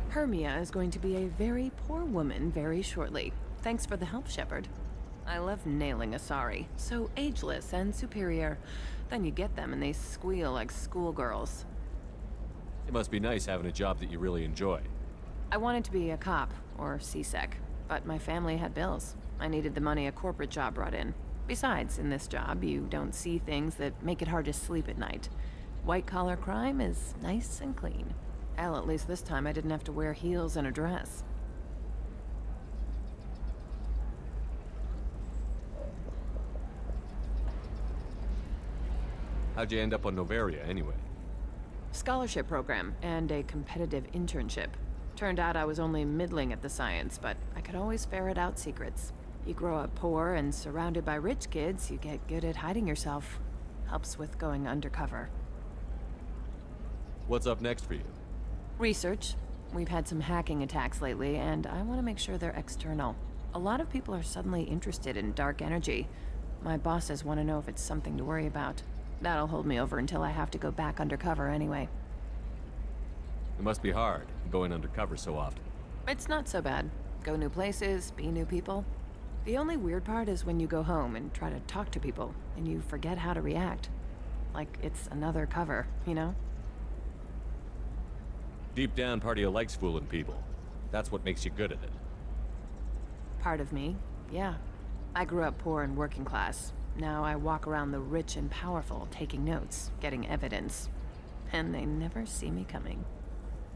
Hermia is going to be a very poor woman very shortly. Thanks for the help, Shepard. I love nailing Asari. So ageless and superior. Then you get them and they squeal like schoolgirls. It must be nice having a job that you really enjoy. I wanted to be a cop, or CSEC, but my family had bills. I needed the money a corporate job brought in. Besides, in this job, you don't see things that make it hard to sleep at night. White-collar crime is nice and clean. Hell, at least this time I didn't have to wear heels and a dress. How'd you end up on Novaria, anyway? Scholarship program and a competitive internship. Turned out I was only middling at the science, but I could always ferret out secrets. You grow up poor and surrounded by rich kids, you get good at hiding yourself. Helps with going undercover. What's up next for you? Research. We've had some hacking attacks lately, and I want to make sure they're external. A lot of people are suddenly interested in dark energy. My bosses want to know if it's something to worry about. That'll hold me over until I have to go back undercover anyway. It must be hard, going undercover so often. It's not so bad. Go new places, be new people. The only weird part is when you go home and try to talk to people, and you forget how to react. Like it's another cover, you know? Deep down, part of you likes fooling people. That's what makes you good at it. Part of me, yeah. I grew up poor and working class. Now I walk around the rich and powerful, taking notes, getting evidence. And they never see me coming.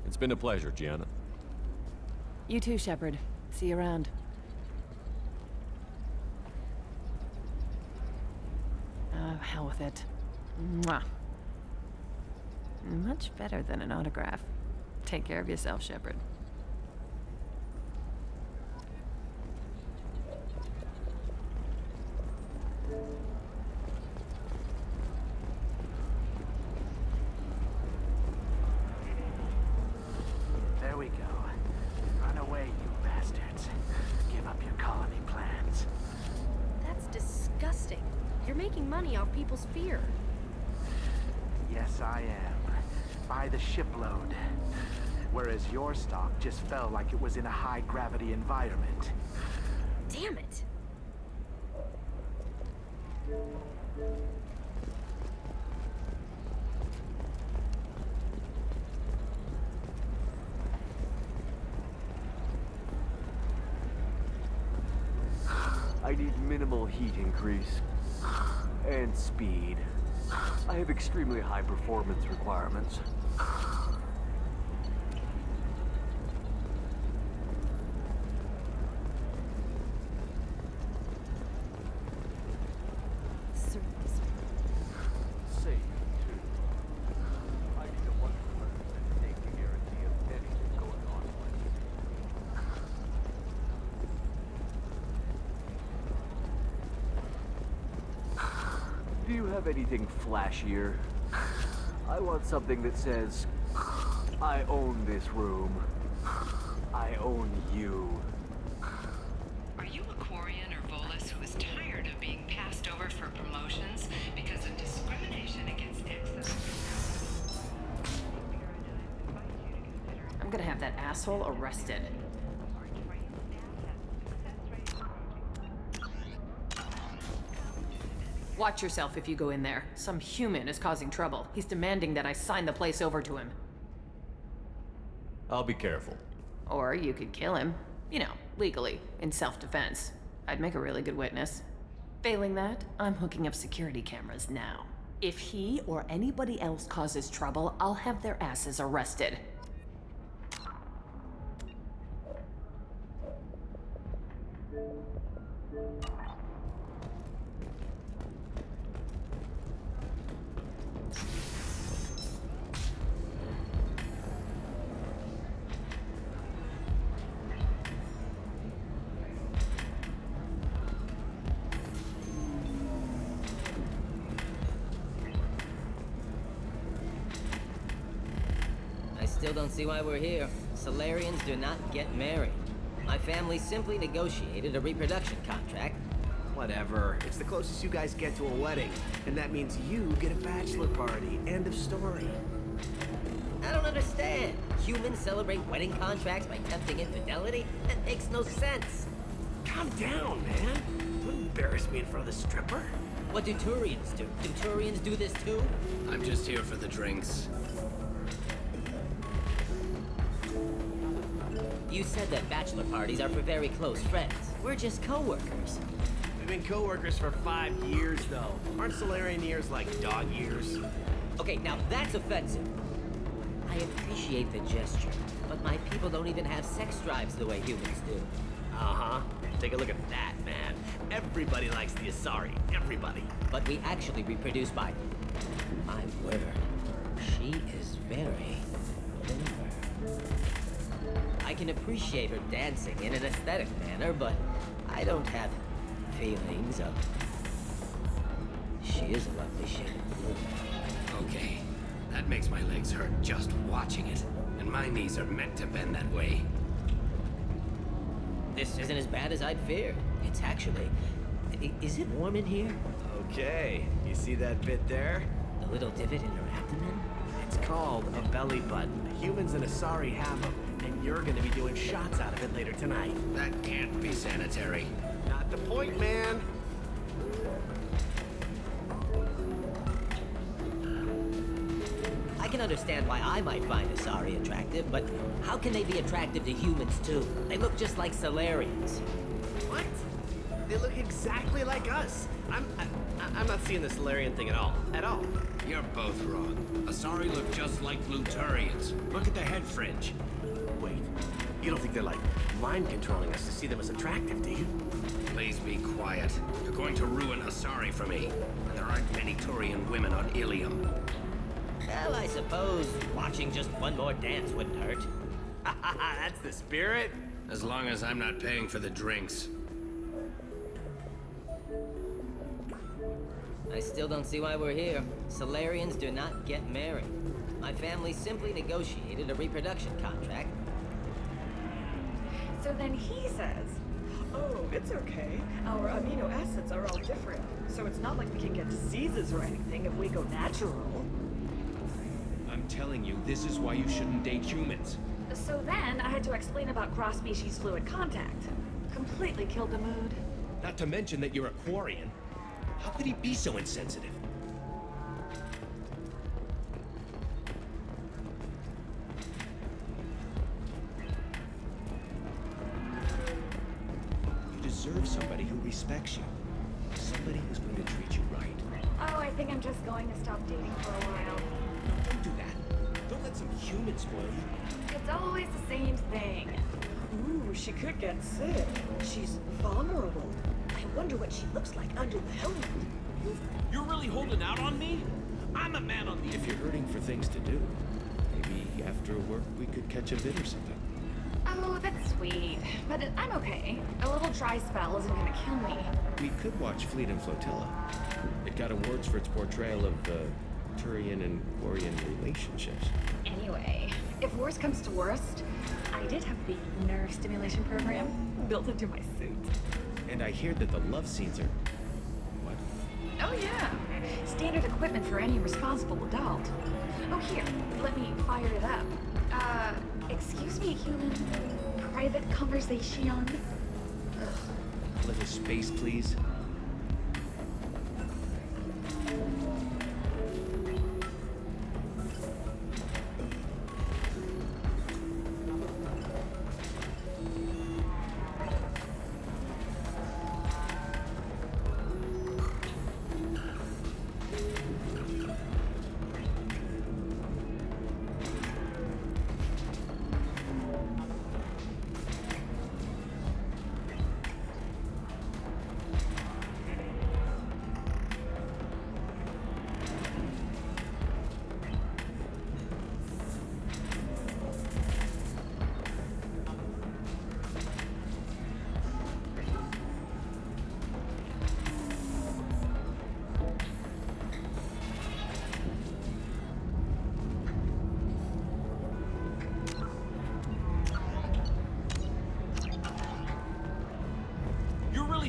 It's been a pleasure, Gianna. You too, Shepard. See you around. Oh, hell with it. Mwah. Much better than an autograph. Take care of yourself, Shepard. There we go. Run away, you bastards. Give up your colony plans. That's disgusting. You're making money off people's fear. Yes, I am. By the shipload. Whereas your stock just fell like it was in a high-gravity environment. Damn it. I need minimal heat increase. And speed. I have extremely high performance requirements. Do you have anything flashier? I want something that says, I own this room. I own you. Are you a Quarian or Volus who is tired of being passed over for promotions because of discrimination against XSX? I'm gonna have that asshole arrested. Watch yourself if you go in there. Some human is causing trouble. He's demanding that I sign the place over to him. I'll be careful. Or you could kill him. You know, legally, in self-defense. I'd make a really good witness. Failing that, I'm hooking up security cameras now. If he or anybody else causes trouble, I'll have their asses arrested. I still don't see why we're here. Solarians do not get married. My family simply negotiated a reproduction contract. Whatever. It's the closest you guys get to a wedding. And that means you get a bachelor party. End of story. I don't understand. Humans celebrate wedding contracts by tempting infidelity? That makes no sense. Calm down, man. Don't embarrass me in front of the stripper. What do Turians do? Do Turians do this too? I'm just here for the drinks. You said that bachelor parties are for very close friends. We're just co-workers. We've been co-workers for 5 years, though. Aren't Solarian years like dog years? Okay, now that's offensive. I appreciate the gesture, but my people don't even have sex drives the way humans do. Uh-huh. Take a look at that, man. Everybody likes the Asari. Everybody. But we actually reproduce by... my word. She is very clever. I can appreciate her dancing in an aesthetic manner, but I don't have feelings of... She is a lovely shade of blue. Okay, that makes my legs hurt just watching it. And my knees are meant to bend that way. This isn't as bad as I'd feared. It's actually... Is it warm in here? Okay, you see that bit there? The little divot in her abdomen? It's called a belly button. Humans in Asari have them, and you're gonna be doing shots out of it later tonight. That can't be sanitary. Not the point, man. I can understand why I might find Asari attractive, but how can they be attractive to humans too? They look just like Solarians. What? They look exactly like us. I'm not seeing the Solarian thing at all. At all. You're both wrong. Asari look just like Bluturians. Look at the head fringe. Wait, you don't think they're like mind controlling us to see them as attractive, do you? Please be quiet. You're going to ruin Asari for me. And there aren't many Turian women on Ilium. Well, I suppose watching just one more dance wouldn't hurt. That's the spirit. As long as I'm not paying for the drinks. I still don't see why we're here. Solarians do not get married. My family simply negotiated a reproduction contract. So then he says, oh, it's okay. Our amino acids are all different. So it's not like we can get diseases or anything if we go natural. I'm telling you, this is why you shouldn't date humans. So then I had to explain about cross-species fluid contact. Completely killed the mood. Not to mention that you're a Quarian. How could he be so insensitive? You deserve somebody who respects you. Somebody who's going to treat you right. Oh, I think I'm just going to stop dating for a while. No, don't do that. Don't let some human spoil you. It's always the same thing. Ooh, she could get sick. She's vulnerable. I wonder what she looks like under the helmet. You're really holding out on me? I'm a man on the... If you're hurting for things to do, maybe after work we could catch a bit or something. Oh, that's sweet. But I'm okay. A little dry spell isn't gonna kill me. We could watch Fleet and Flotilla. It got awards for its portrayal of the Turian and Quarian relationships. Anyway, if worst comes to worst, I did have the nerve stimulation program built into my suit. And I hear that the love scenes are... what? Oh yeah, standard equipment for any responsible adult. Oh here, let me fire it up. Excuse me, human. Private conversation. A little space, please.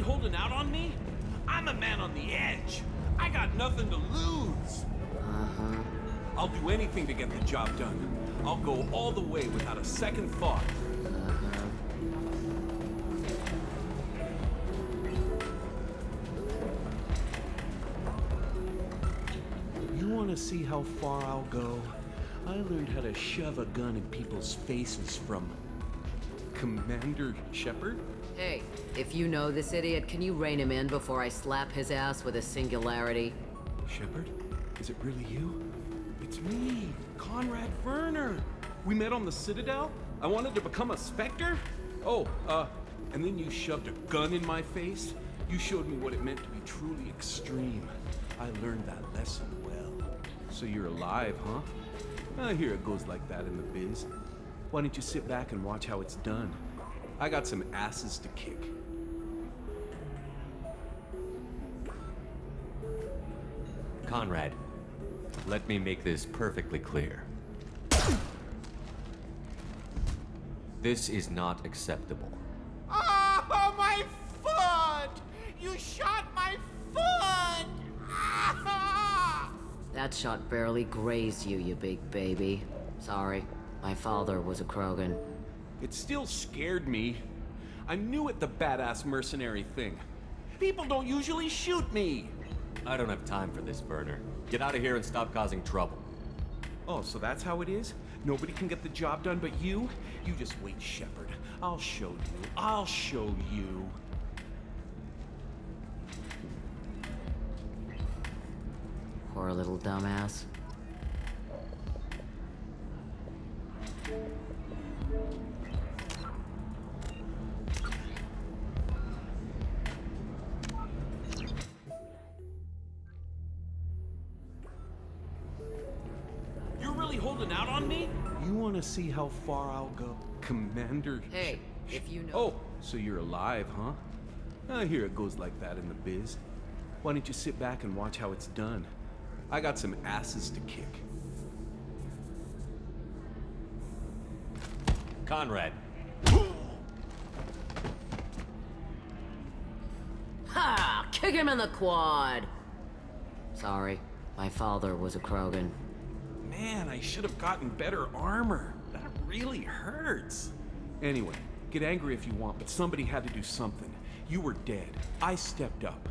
Holding out on me? I'm a man on the edge. I got nothing to lose. I'll do anything to get the job done. I'll go all the way without a second thought. You want to see how far I'll go? I learned how to shove a gun in people's faces from Commander Shepard. Hey, if you know this idiot, can you rein him in before I slap his ass with a singularity? Shepard? Is it really you? It's me, Conrad Werner. We met on the Citadel? I wanted to become a Spectre? Oh, and then you shoved a gun in my face? You showed me what it meant to be truly extreme. I learned that lesson well. So you're alive, huh? I hear it goes like that in the biz. Why don't you sit back and watch how it's done? I got some asses to kick. Conrad, let me make this perfectly clear. This is not acceptable. Oh, my foot! You shot my foot! That shot barely grazed you, you big baby. Sorry, my father was a Krogan. It still scared me. I'm new at the badass mercenary thing. People don't usually shoot me. I don't have time for this, Werner. Get out of here and stop causing trouble. Oh, so that's how it is? Nobody can get the job done but you? You just wait, Shepard. I'll show you. I'll show you. Poor little dumbass. You're really holding out on me? You want to see how far I'll go, Commander? Hey, if you know... Oh, so you're alive, huh? I hear it goes like that in the biz. Why don't you sit back and watch how it's done? I got some asses to kick. Conrad. Ha! Kick him in the quad! Sorry, my father was a Krogan. Man, I should have gotten better armor. That really hurts. Anyway, get angry if you want, but somebody had to do something. You were dead. I stepped up.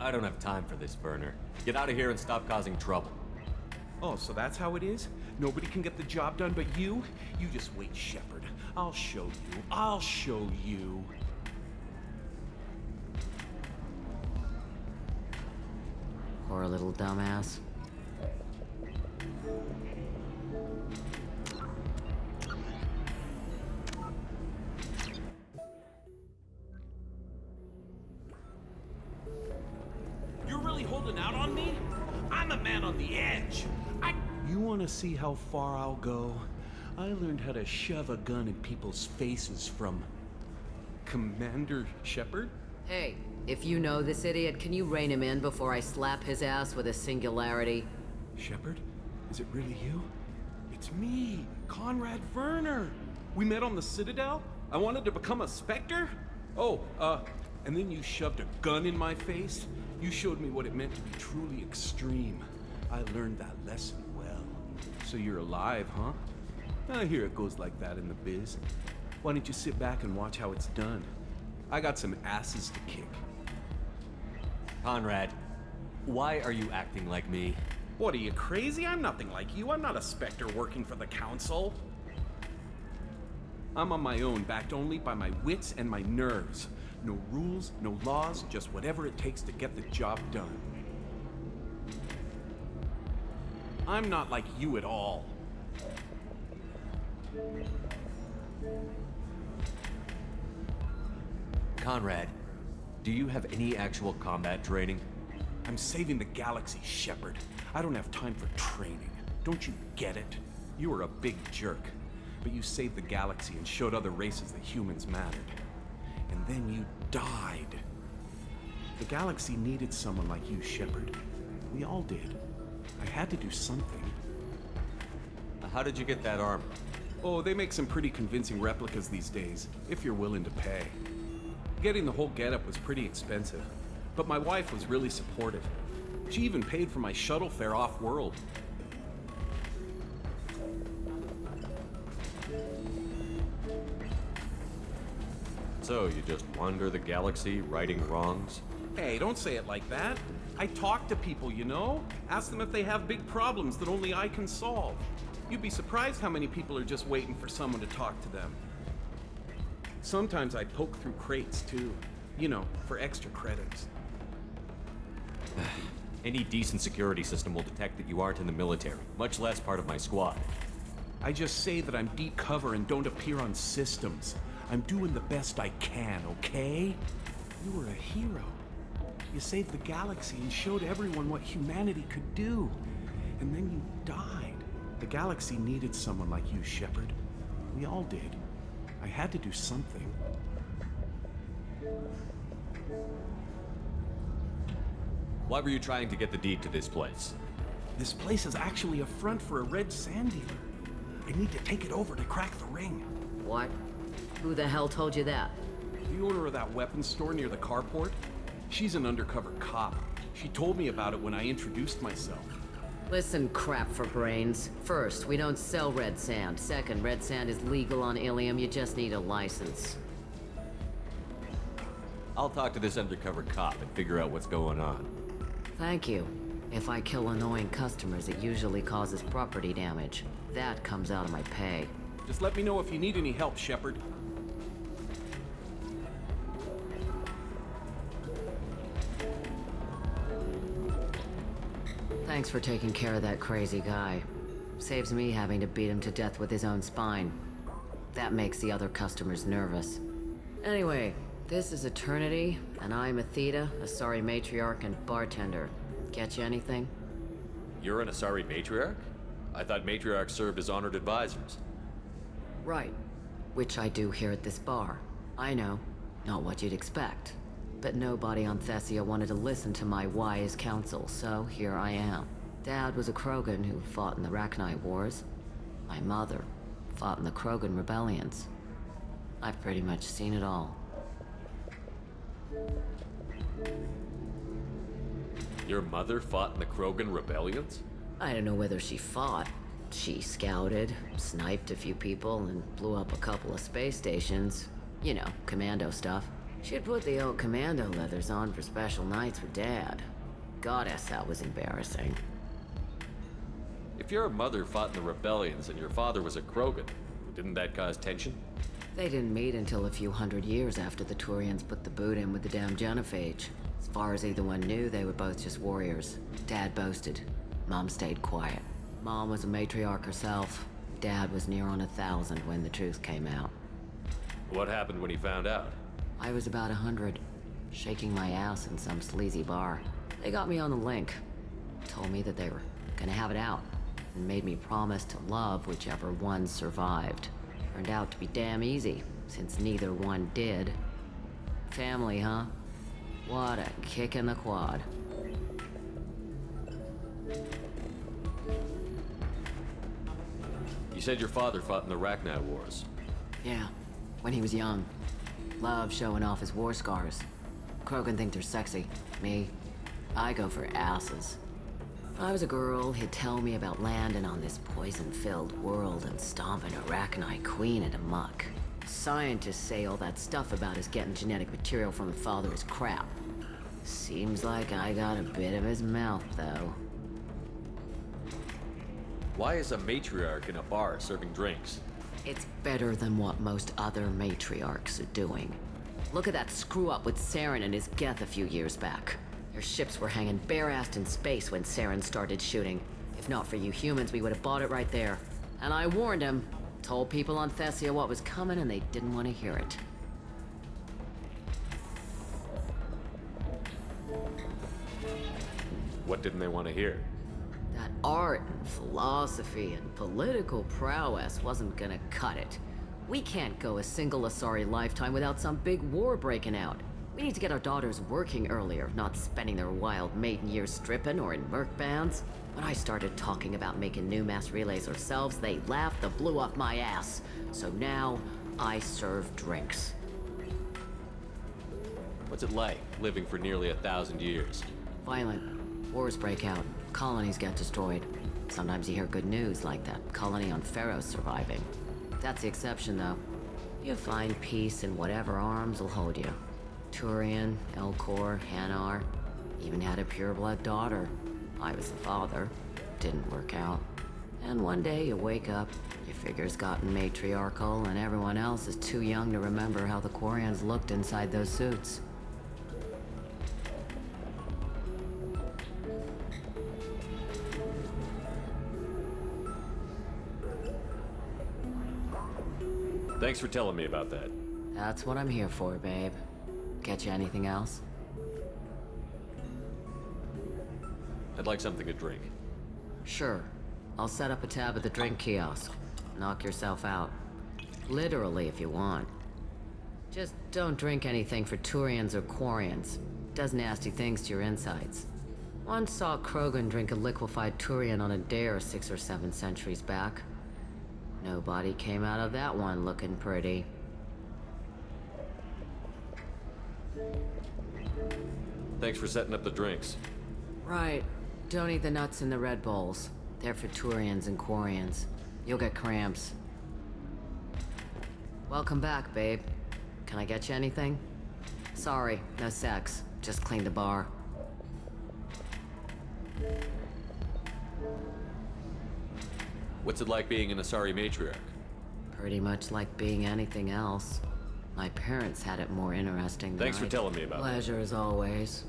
I don't have time for this, Werner. Get out of here and stop causing trouble. Oh, so that's how it is? Nobody can get the job done but you? You just wait, Shepard. I'll show you. I'll show you. Poor little dumbass. You're really holding out on me? I'm a man on the edge. You want to see how far I'll go? I learned how to shove a gun in people's faces from Commander Shepard? Hey, if you know this idiot, can you rein him in before I slap his ass with a singularity? Shepard? Is it really you? It's me, Conrad Werner. We met on the Citadel? I wanted to become a Spectre? Oh, and then you shoved a gun in my face? You showed me what it meant to be truly extreme. I learned that lesson well. So you're alive, huh? I hear it goes like that in the biz. Why don't you sit back and watch how it's done? I got some asses to kick. Conrad, why are you acting like me? What, are you crazy? I'm nothing like you. I'm not a Spectre working for the Council. I'm on my own, backed only by my wits and my nerves. No rules, no laws, just whatever it takes to get the job done. I'm not like you at all. Conrad, do you have any actual combat training? I'm saving the galaxy, Shepard. I don't have time for training. Don't you get it? You were a big jerk, but you saved the galaxy and showed other races that humans mattered. And then you died. The galaxy needed someone like you, Shepard. We all did. I had to do something. How did you get that armor? Oh, they make some pretty convincing replicas these days, if you're willing to pay. Getting the whole getup was pretty expensive, but my wife was really supportive. She even paid for my shuttle fare off-world. So, you just wander the galaxy, righting wrongs? Hey, don't say it like that. I talk to people, you know? Ask them if they have big problems that only I can solve. You'd be surprised how many people are just waiting for someone to talk to them. Sometimes I poke through crates, too. You know, for extra credits. Any decent security system will detect that you aren't in the military, much less part of my squad. I just say that I'm deep cover and don't appear on systems. I'm doing the best I can, okay? You were a hero. You saved the galaxy and showed everyone what humanity could do. And then you died. The galaxy needed someone like you, Shepard. We all did. I had to do something. Why were you trying to get the deed to this place? This place is actually a front for a red sand dealer. I need to take it over to crack the ring. What? Who the hell told you that? The owner of that weapons store near the carport? She's an undercover cop. She told me about it when I introduced myself. Listen, crap for brains. First, we don't sell red sand. Second, red sand is legal on Ilium. You just need a license. I'll talk to this undercover cop and figure out what's going on. Thank you. If I kill annoying customers, it usually causes property damage. That comes out of my pay. Just let me know if you need any help, Shepard. Thanks for taking care of that crazy guy. Saves me having to beat him to death with his own spine. That makes the other customers nervous. Anyway, this is Eternity, and I'm Athena, Asari matriarch and bartender. Get you anything? You're an Asari matriarch? I thought matriarchs served as honored advisors. Right. Which I do here at this bar. I know. Not what you'd expect. But nobody on Thessia wanted to listen to my wise counsel, so here I am. Dad was a Krogan who fought in the Rachni Wars. My mother fought in the Krogan rebellions. I've pretty much seen it all. Your mother fought in the Krogan rebellions? I don't know whether she fought. She scouted, sniped a few people, and blew up a couple of space stations. You know, commando stuff. She'd put the old commando leathers on for special nights with Dad. Goddess, that was embarrassing. If your mother fought in the rebellions and your father was a Krogan, didn't that cause tension? They didn't meet until a few hundred years after the Turians put the boot in with the damn genophage. As far as either one knew, they were both just warriors. Dad boasted. Mom stayed quiet. Mom was a matriarch herself. Dad was near on 1,000 when the truth came out. What happened when he found out? I was about 100, shaking my ass in some sleazy bar. They got me on the link. Told me that they were gonna have it out, and made me promise to love whichever one survived. Turned out to be damn easy, since neither one did. Family, huh? What a kick in the quad. You said your father fought in the Rachni Wars. Yeah, when he was young. Loved showing off his war scars. Krogan think they're sexy. Me, I go for asses. When I was a girl, he'd tell me about landing on this poison-filled world and stomping a Rachni queen in a muck. Scientists say all that stuff about us getting genetic material from the father is crap. Seems like I got a bit of his mouth, though. Why is a matriarch in a bar serving drinks? It's better than what most other matriarchs are doing. Look at that screw-up with Saren and his Geth a few years back. Their ships were hanging bare-assed in space when Saren started shooting. If not for you humans, we would have bought it right there. And I warned him. Told people on Thessia what was coming and they didn't want to hear it. What didn't they want to hear? That art and philosophy and political prowess wasn't gonna cut it. We can't go a single Asari lifetime without some big war breaking out. We need to get our daughters working earlier, not spending their wild maiden years stripping or in merc bands. When I started talking about making new mass relays ourselves, they laughed and blew up my ass. So now, I serve drinks. What's it like, living for nearly 1,000 years? Violent. Wars break out. Colonies get destroyed. Sometimes you hear good news, like that colony on Pharaoh surviving. That's the exception, though. You find peace in whatever arms will hold you. Turian, Elcor, Hanar. Even had a pureblood daughter. I was the father. Didn't work out. And one day you wake up, your figure's gotten matriarchal, and everyone else is too young to remember how the Quarians looked inside those suits. Thanks for telling me about that. That's what I'm here for, babe. Get you anything else? I'd like something to drink. Sure. I'll set up a tab at the drink kiosk. Knock yourself out. Literally, if you want. Just don't drink anything for Turians or Quarians. Does nasty things to your insides. Once saw Krogan drink a liquefied Turian on a dare 6 or 7 centuries back. Nobody came out of that one looking pretty. Thanks for setting up the drinks. Right. Don't eat the nuts in the Red Bowls. They're for Turians and Quarians. You'll get cramps. Welcome back, babe. Can I get you anything? Sorry, no sex. Just clean the bar. What's it like being an Asari matriarch? Pretty much like being anything else. My parents had it more interesting than Thanks for telling me about that. Pleasure as always.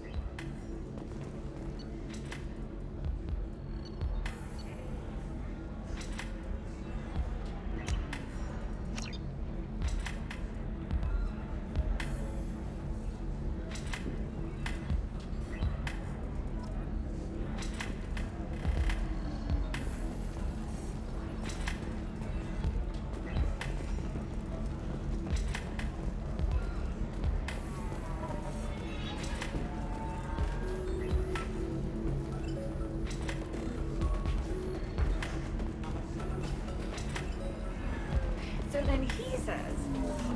So then he says,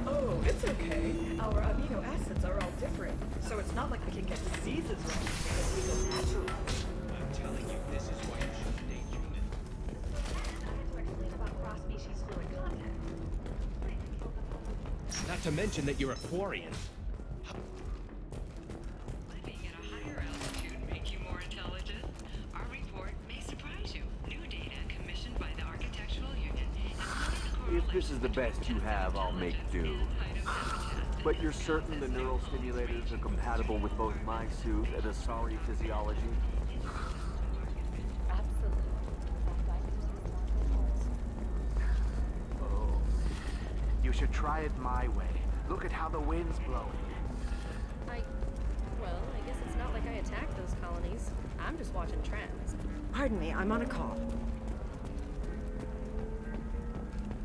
oh, it's okay. Our amino acids are all different, so it's not like we can get diseases right because we go natural. I'm telling you, this is why you shouldn't date human. And I had to explain about cross-species fluid contact. Not to mention that you're a Quarian. Living at a higher altitude make you more intelligent? Our report may surprise you. New data commissioned by the Architectural Union. If this is the best you have, I'll make do. But you're certain the neural stimulators are compatible with both my suit and Asari physiology? Oh. You should try it my way. Look at how the wind's blowing. Well, I guess it's not like I attacked those colonies. I'm just watching trends. Pardon me, I'm on a call.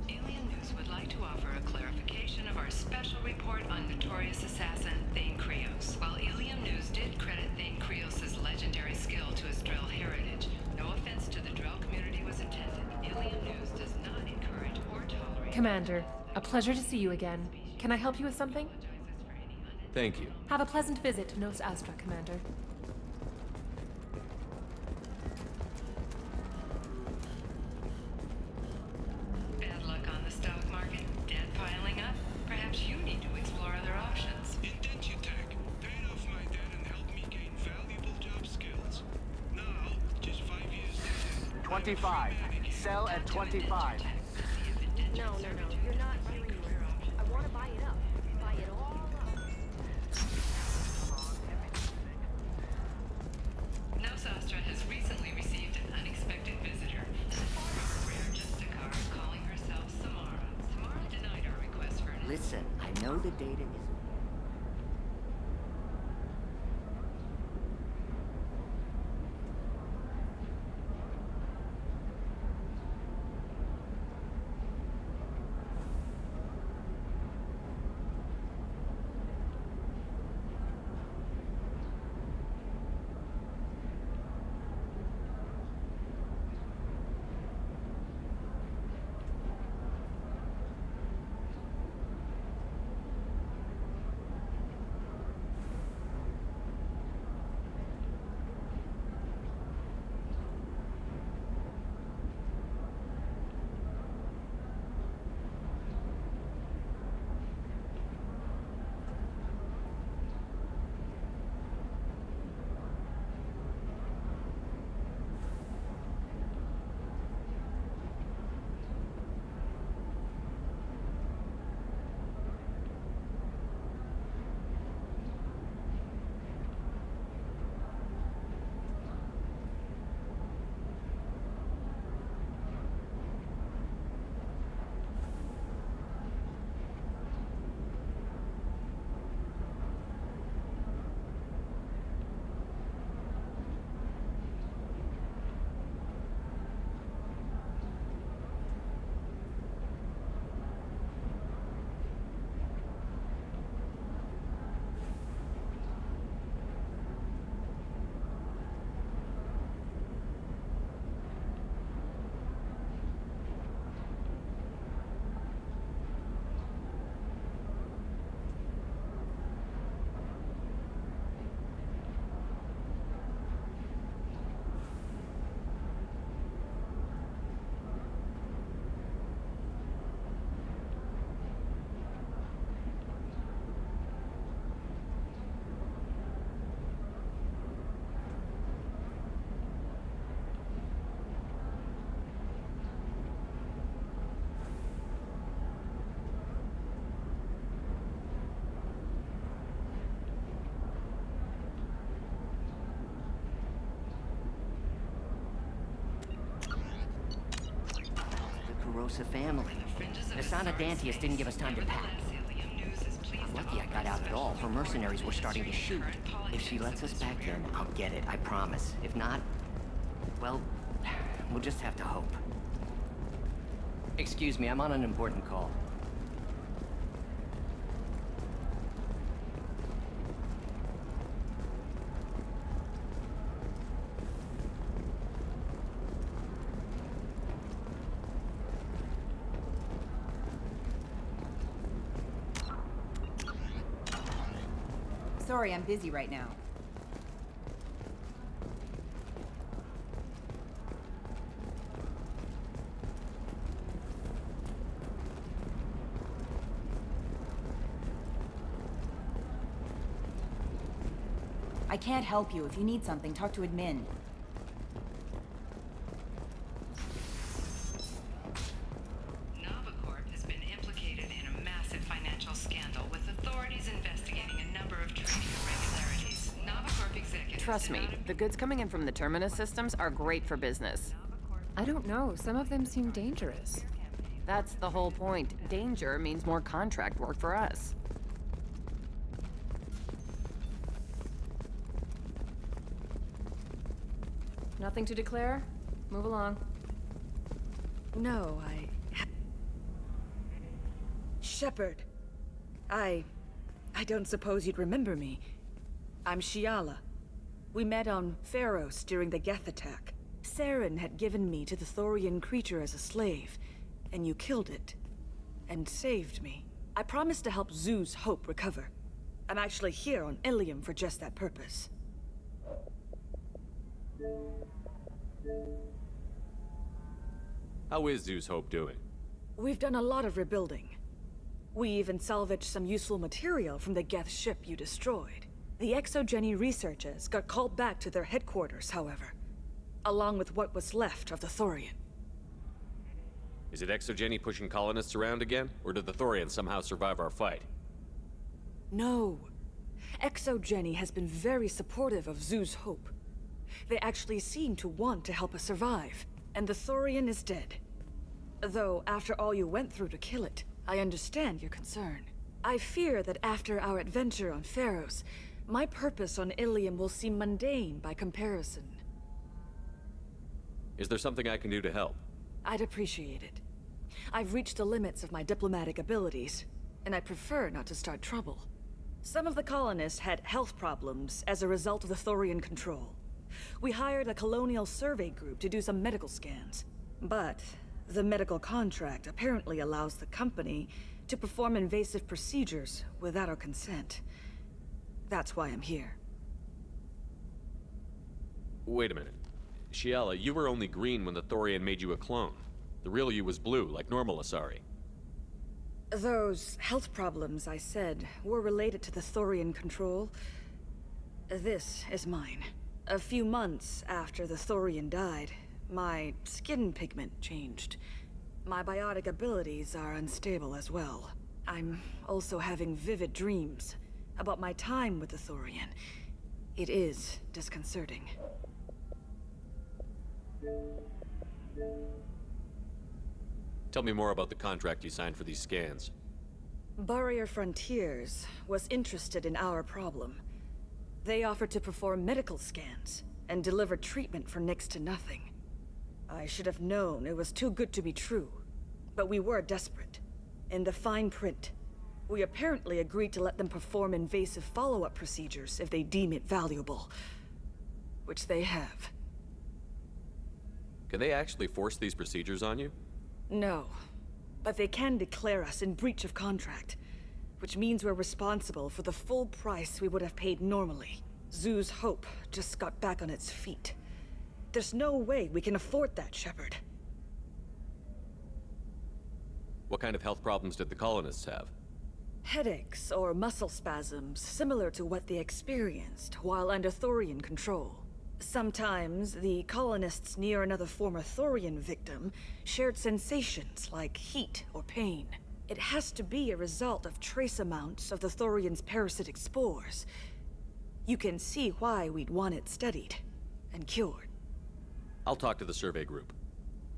Alien News would like to offer a clarification of our special report on notorious assassin Thane Krios. While Ilium News did credit Thane Krios' legendary skill to his Drell heritage, no offense to the Drell community was intended. Ilium News does not encourage or tolerate... Commander, a pleasure to see you again. Can I help you with something? Thank you. Have a pleasant visit to Nos Astra, Commander. Bad luck on the stock market? Debt piling up? Perhaps you need to explore other options. Intensitech. Paid off my debt and helped me gain valuable job skills. Now, just 5 years later... 25. Sell at 25. No, you're not doing it. I want to buy it up. Buy it all up. Nos Astra has recently received an unexpected visitor in the form of a rare Justicar calling herself Samara. Samara denied our request for an... Listen, I know the data is... Ponderosa family. The Sana Dantius didn't give us time to pack. I'm lucky I got out at all. Her mercenaries were starting to shoot. If she lets us back in, I'll get it, I promise. If not, well, we'll just have to hope. Excuse me, I'm on an important call. Sorry, I'm busy right now. I can't help you. If you need something, talk to admin. Novacorp has been implicated in a massive financial scandal with authorities investigating a number of trading irregularities. Novacorp executives... Trust me, the goods coming in from the Terminus systems are great for business. I don't know. Some of them seem dangerous. That's the whole point. Danger means more contract work for us. Nothing to declare? Move along. No, Shepard. I don't suppose you'd remember me. I'm Shiala. We met on Pharos during the Geth attack. Saren had given me to the Thorian creature as a slave, and you killed it. And saved me. I promised to help Zeus Hope recover. I'm actually here on Ilium for just that purpose. How is Zeus Hope doing? We've done a lot of rebuilding. We even salvaged some useful material from the Geth ship you destroyed. The Exogeny researchers got called back to their headquarters, however, along with what was left of the Thorian. Is it Exogeny pushing colonists around again? Or did the Thorians somehow survive our fight? No. Exogeny has been very supportive of Zeus Hope. They actually seem to want to help us survive, and the Thorian is dead. Though, after all you went through to kill it, I understand your concern. I fear that after our adventure on Pharos, my purpose on Ilium will seem mundane by comparison. Is there something I can do to help? I'd appreciate it. I've reached the limits of my diplomatic abilities, and I prefer not to start trouble. Some of the colonists had health problems as a result of the Thorian control. We hired a colonial survey group to do some medical scans. But the medical contract apparently allows the company to perform invasive procedures without our consent. That's why I'm here. Wait a minute. Shiala, you were only green when the Thorian made you a clone. The real you was blue, like normal Asari. Those health problems I said were related to the Thorian control. This is mine. A few months after the Thorian died, my skin pigment changed. My biotic abilities are unstable as well. I'm also having vivid dreams about my time with the Thorian. It is disconcerting. Tell me more about the contract you signed for these scans. Barrier Frontiers was interested in our problem. They offered to perform medical scans and deliver treatment for next to nothing. I should have known it was too good to be true, but we were desperate. In the fine print, we apparently agreed to let them perform invasive follow-up procedures if they deem it valuable. Which they have. Can they actually force these procedures on you? No, but they can declare us in breach of contract, which means we're responsible for the full price we would have paid normally. Zeus Hope just got back on its feet. There's no way we can afford that, Shepard. What kind of health problems did the colonists have? Headaches or muscle spasms similar to what they experienced while under Thorian control. Sometimes, the colonists near another former Thorian victim shared sensations like heat or pain. It has to be a result of trace amounts of the Thorian's parasitic spores. You can see why we'd want it studied and cured. I'll talk to the survey group.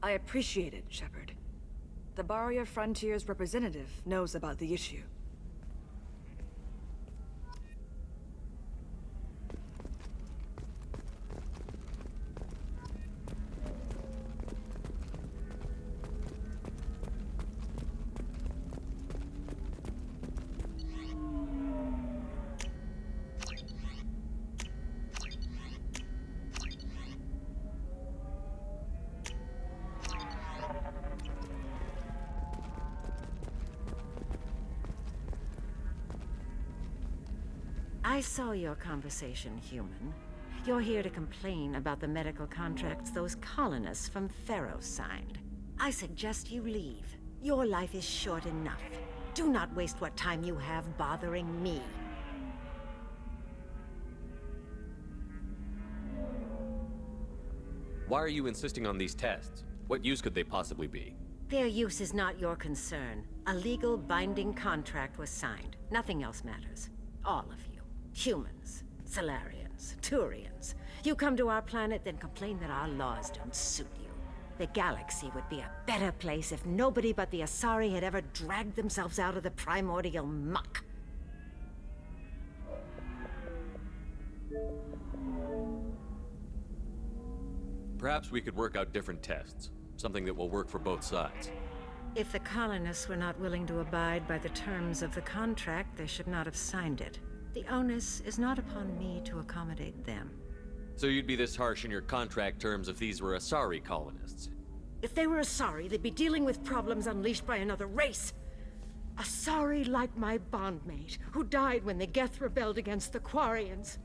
I appreciate it, Shepard. The Barrier Frontiers representative knows about the issue. I saw your conversation, human. You're here to complain about the medical contracts those colonists from Pharaoh signed. I suggest you leave. Your life is short enough. Do not waste what time you have bothering me. Why are you insisting on these tests? What use could they possibly be? Their use is not your concern. A legal binding contract was signed. Nothing else matters. All of you. Humans, Solarians, Turians. You come to our planet, then complain that our laws don't suit you. The galaxy would be a better place if nobody but the Asari had ever dragged themselves out of the primordial muck. Perhaps we could work out different tests. Something that will work for both sides. If the colonists were not willing to abide by the terms of the contract, they should not have signed it. The onus is not upon me to accommodate them. So you'd be this harsh in your contract terms if these were Asari colonists? If they were Asari, they'd be dealing with problems unleashed by another race. Asari like my bondmate, who died when the Geth rebelled against the Quarians.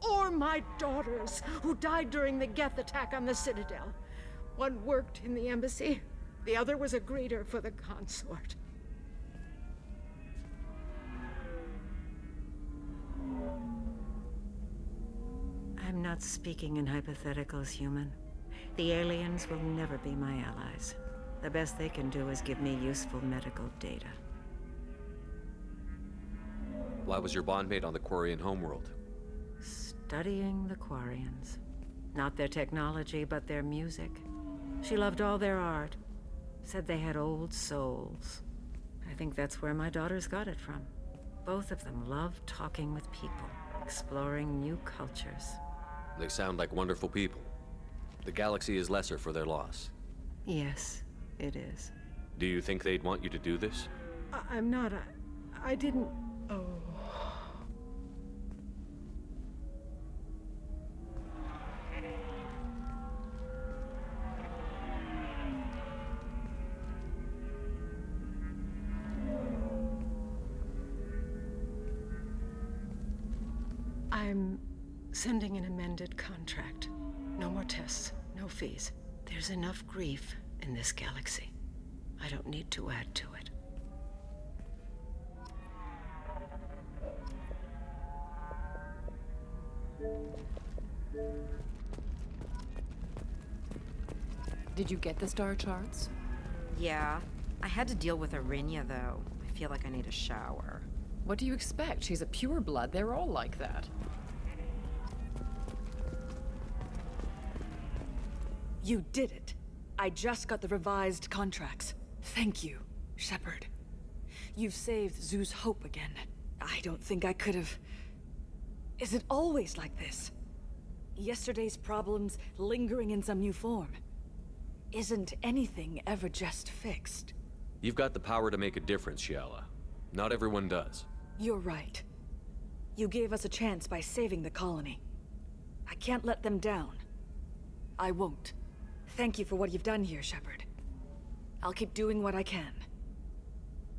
Or my daughters, who died during the Geth attack on the Citadel. One worked in the embassy, the other was a greeter for the consort. I'm not speaking in hypotheticals, human. The aliens will never be my allies. The best they can do is give me useful medical data. Why was your bondmate on the Quarian homeworld? Studying the Quarians. Not their technology, but their music. She loved all their art. Said they had old souls. I think that's where my daughters got it from. Both of them love talking with people, exploring new cultures. They sound like wonderful people. The galaxy is lesser for their loss. Yes, it is. Do you think they'd want you to do this? I'm not. I didn't. Oh. I'm sending an amended contract. No more tests, no fees. There's enough grief in this galaxy. I don't need to add to it. Did you get the star charts? Yeah. I had to deal with Arinya, though. I feel like I need a shower. What do you expect? She's a pureblood. They're all like that. You did it. I just got the revised contracts. Thank you, Shepard. You've saved Zoo's hope again. I don't think I could have... Is it always like this? Yesterday's problems lingering in some new form. Isn't anything ever just fixed? You've got the power to make a difference, Shiala. Not everyone does. You're right. You gave us a chance by saving the colony. I can't let them down. I won't. Thank you for what you've done here, Shepard. I'll keep doing what I can.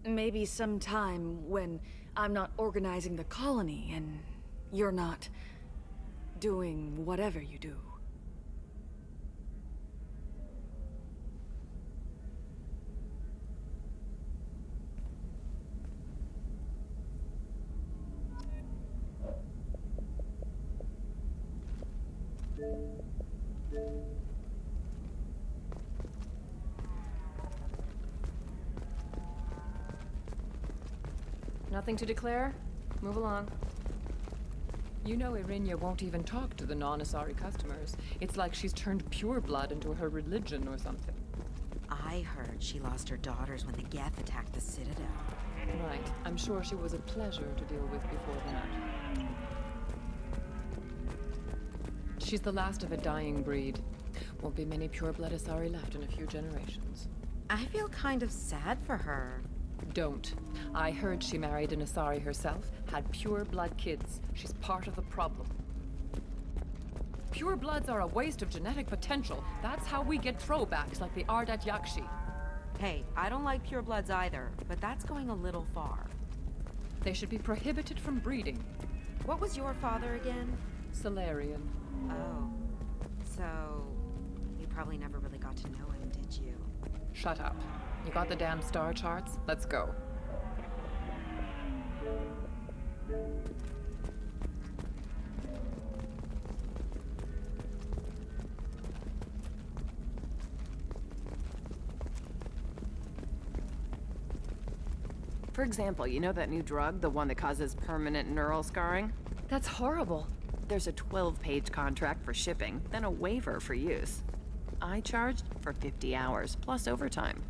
Maybe sometime when I'm not organizing the colony and you're not doing whatever you do. Nothing to declare? Move along. You know Irinya won't even talk to the non-Asari customers. It's like she's turned pureblood into her religion or something. I I heard she lost her daughters when the Geth attacked the Citadel. Right. I'm sure she was a pleasure to deal with before that. She's the last of a dying breed. Won't be many pure-blood Asari left in a few generations. I feel kind of sad for her. Don't. I heard she married an Asari herself, had pure-blood kids. She's part of the problem. Pure bloods are a waste of genetic potential. That's how we get throwbacks like the Ardat Yakshi. Hey, I don't like purebloods either, but that's going a little far. They should be prohibited from breeding. What was your father again? Solarian. Oh. So, you probably never really got to know him, did you? Shut up. You got the damn star charts? Let's go. For example, you know that new drug, the one that causes permanent neural scarring? That's horrible. There's a 12-page contract for shipping, then a waiver for use. I charged for 50 hours, plus overtime.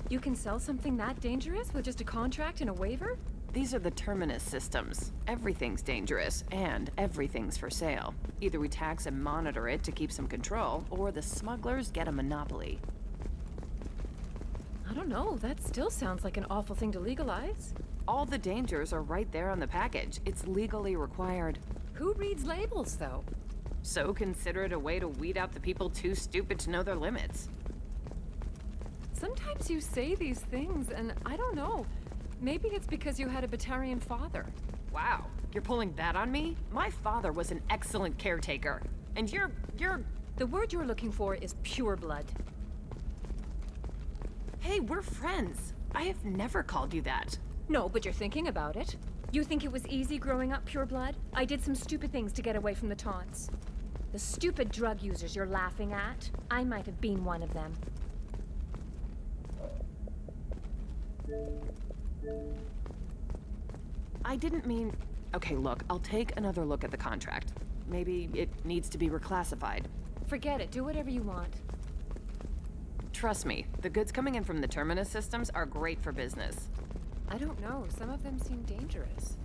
You can sell something that dangerous with just a contract and a waiver? These are the Terminus systems. Everything's dangerous, and everything's for sale. Either we tax and monitor it to keep some control, or the smugglers get a monopoly. I don't know, that still sounds like an awful thing to legalize. All the dangers are right there on the package. It's legally required. Who reads labels, though? So consider it a way to weed out the people too stupid to know their limits. Sometimes you say these things, and I don't know. Maybe it's because you had a Batarian father. Wow, you're pulling that on me? My father was an excellent caretaker. And you're... The word you're looking for is pure blood. Hey, we're friends. I have never called you that. No, but you're thinking about it. You think it was easy growing up pure blood? I did some stupid things to get away from the taunts. The stupid drug users you're laughing at, I might have been one of them. I didn't mean... Okay, look, I'll take another look at the contract. Maybe it needs to be reclassified. Forget it, do whatever you want. Trust me, the goods coming in from the Terminus systems are great for business. I don't know, some of them seem dangerous.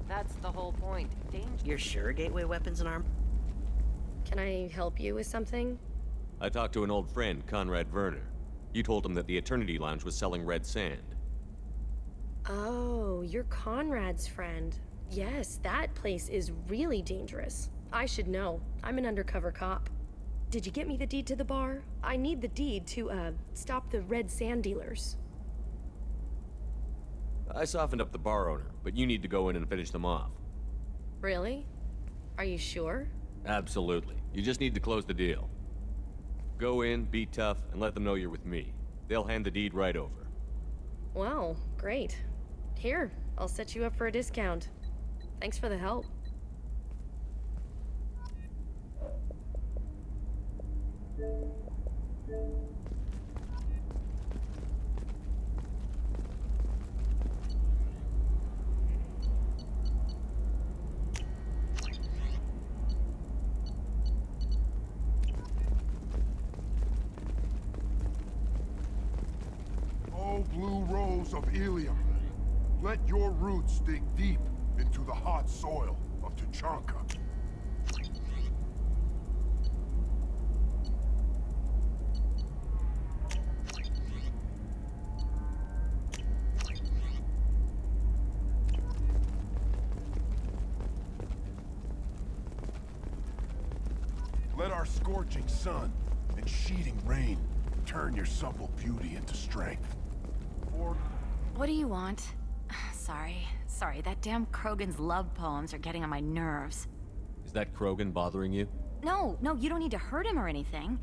That's the whole point, danger. You're sure gateway weapons and arm? Can I help you with something? I talked to an old friend, Conrad Werner. You told him that the Eternity Lounge was selling red sand. Oh, you're Conrad's friend. Yes, that place is really dangerous. I should know. I'm an undercover cop. Did you get me the deed to the bar? I need the deed to, stop the red sand dealers. I softened up the bar owner, but you need to go in and finish them off. Really? Are you sure? Absolutely. You just need to close the deal. Go in, be tough, and let them know you're with me. They'll hand the deed right over. Wow, great. Here, I'll set you up for a discount. Thanks for the help. Oh, blue rose of Ilium, let your roots dig deep into the hot soil of Tuchanka. Let our scorching sun and sheeting rain turn your supple beauty into strength. For... What do you want? Sorry, that damn Krogan's love poems are getting on my nerves. Is that Krogan bothering you? No, you don't need to hurt him or anything.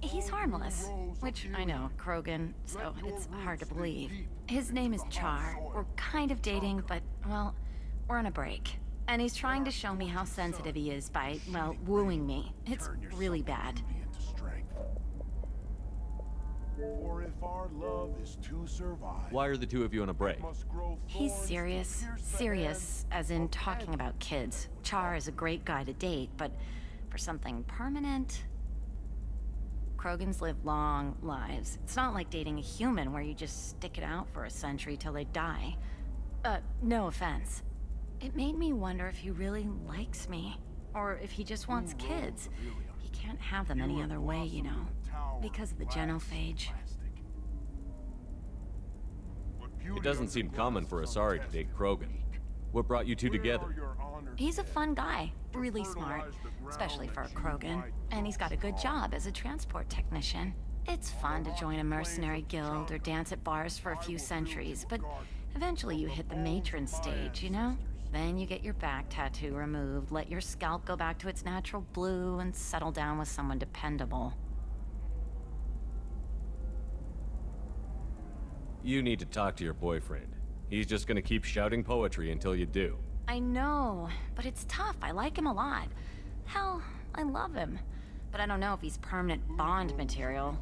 He's harmless. Which, I know, Krogan, so it's hard to believe. His name is Char. We're kind of dating, but, well, we're on a break. And he's trying to show me how sensitive he is by, well, wooing me. It's really bad. For if our love is to survive... Why are the two of you on a break? He's serious. Serious, as in talking about kids. Char is a great guy to date, but for something permanent... Krogans live long lives. It's not like dating a human where you just stick it out for a century till they die. No offense. It made me wonder if he really likes me, or if he just wants kids. He can't have them any other way, you know, because of the genophage. It doesn't seem common for Asari to date Krogan. What brought you two together? He's a fun guy, really smart, especially for a Krogan. And he's got a good job as a transport technician. It's fun to join a mercenary guild or dance at bars for a few centuries, but eventually you hit the matron stage, you know? Then you get your back tattoo removed, let your scalp go back to its natural blue, and settle down with someone dependable. You need to talk to your boyfriend. He's just gonna keep shouting poetry until you do. I know, but it's tough. I like him a lot. Hell, I love him. But I don't know if he's permanent Bond material.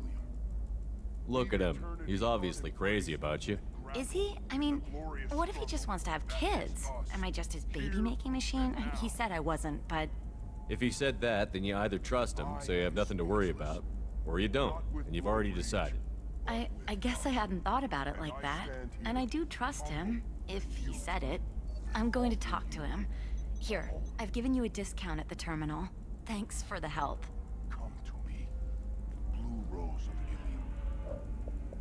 Look at him. He's obviously crazy about you. Is he? I mean, what if he just wants to have kids? Am I just his baby-making machine? He said I wasn't, but... If he said that, then you either trust him, so you have nothing to worry about, or you don't, and you've already decided. I guess I hadn't thought about it like that. And I do trust him, if he said it. I'm going to talk to him. Here, I've given you a discount at the terminal. Thanks for the help. Come to me, the blue rose of Ilium.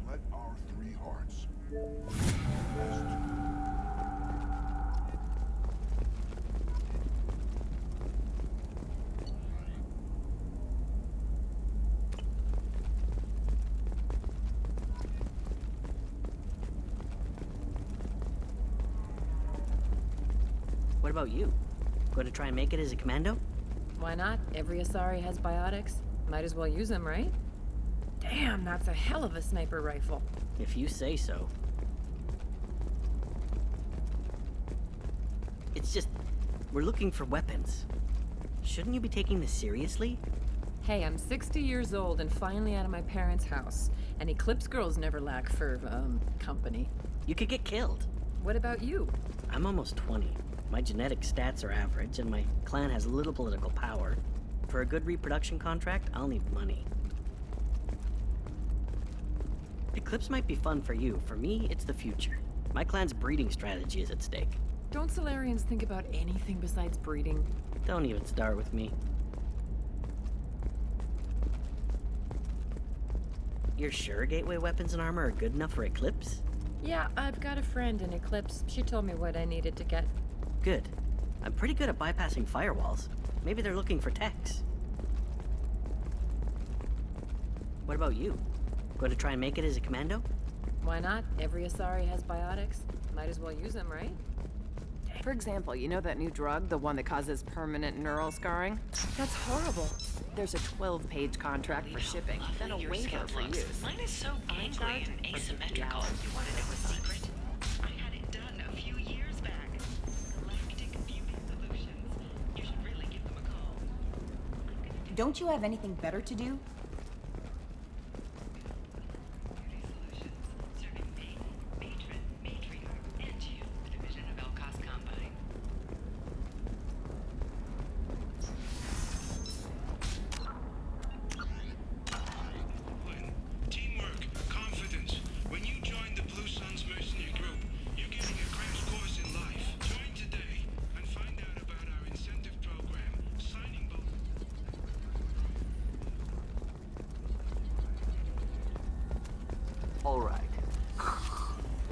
Let our three hearts rest. What about you? Going to try and make it as a commando? Why not? Every Asari has biotics. Might as well use them, right? Damn, that's a hell of a sniper rifle. If you say so. It's just, we're looking for weapons. Shouldn't you be taking this seriously? Hey, I'm 60 years old and finally out of my parents' house. And Eclipse girls never lack for, company. You could get killed. What about you? I'm almost 20. My genetic stats are average, and my clan has little political power. For a good reproduction contract, I'll need money. Eclipse might be fun for you. For me, it's the future. My clan's breeding strategy is at stake. Don't Solarians think about anything besides breeding? Don't even start with me. You're sure gateway weapons and armor are good enough for Eclipse? Yeah, I've got a friend in Eclipse. She told me what I needed to get. Good. I'm pretty good at bypassing firewalls. Maybe they're looking for techs. What about you? Going to try and make it as a commando? Why not? Every Asari has biotics. Might as well use them, right? For example, you know that new drug, the one that causes permanent neural scarring? That's horrible. There's a 12-page contract for shipping, then a waiver for use. Mine is so gangly and asymmetrical. You want to know a secret? I had it done a few years back. Galactic Viewing Solutions. You should really give them a call. Don't you have anything better to do?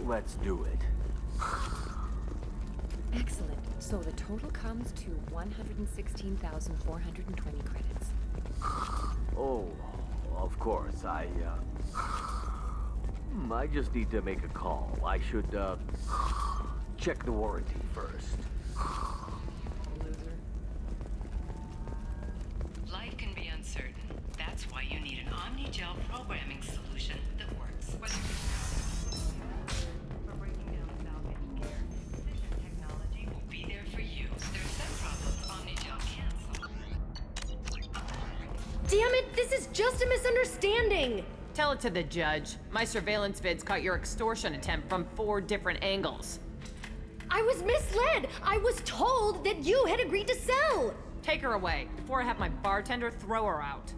Let's do it. Excellent. So the total comes to 116,420 credits. Oh, of course. I just need to make a call. I should, check the warranty first. Loser. Life can be uncertain. That's why you need an Omni-Gel programming solution that works. Whether for breaking down the salvage gear, Vision technology will be there for you. There's some problems Omni-Gel can't solve. Damn it! This is just a misunderstanding! Tell it to the judge. My surveillance vids caught your extortion attempt from 4 different angles. I was misled! I was told that you had agreed to sell! Take her away, before I have my bartender throw her out.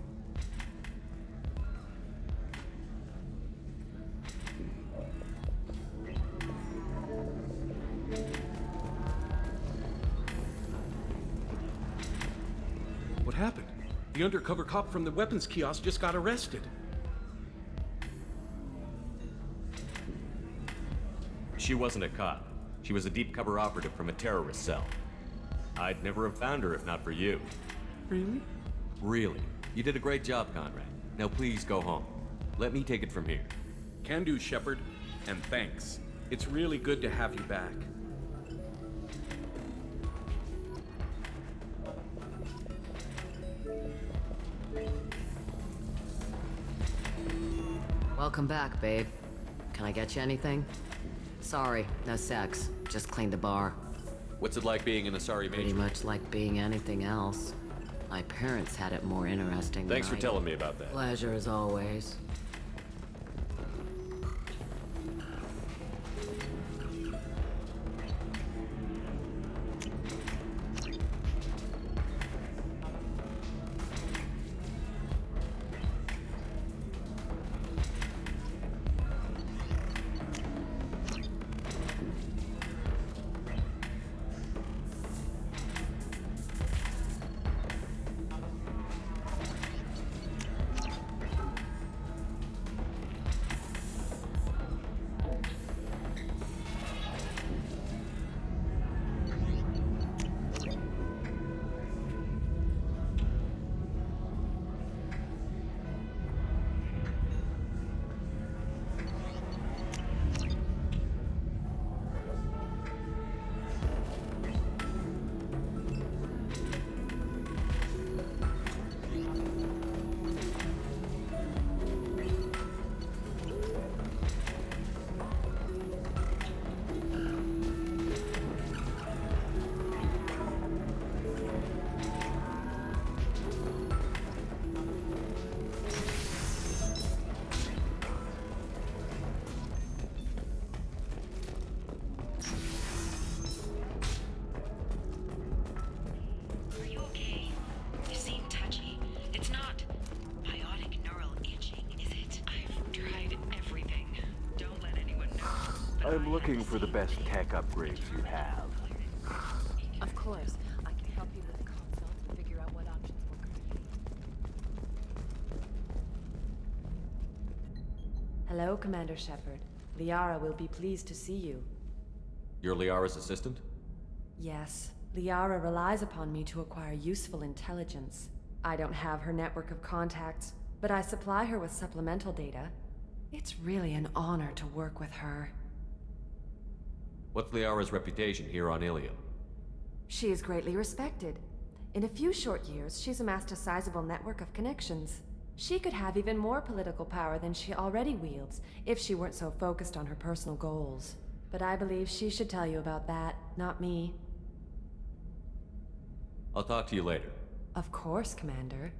happened? The undercover cop from the weapons kiosk just got arrested. She wasn't a cop. She was a deep cover operative from a terrorist cell. I'd never have found her if not for you. Really? Really. You did a great job, Conrad. Now please go home. Let me take it from here. Can do, Shepard. And thanks. It's really good to have you back. Welcome back, babe. Can I get you anything? Sorry, no sex. Just cleaned the bar. What's it like being an Asari Major? Pretty much like being anything else. My parents had it more interesting Thanks than for telling me about that. Pleasure as always. I'm looking for the best tech upgrades you have. Of course. I can help you with consults and figure out what options will compete. Hello, Commander Shepard. Liara will be pleased to see you. You're Liara's assistant? Yes. Liara relies upon me to acquire useful intelligence. I don't have her network of contacts, but I supply her with supplemental data. It's really an honor to work with her. What's Liara's reputation here on Ilium? She is greatly respected. In a few short years, she's amassed a sizable network of connections. She could have even more political power than she already wields, if she weren't so focused on her personal goals. But I believe she should tell you about that, not me. I'll talk to you later. Of course, Commander.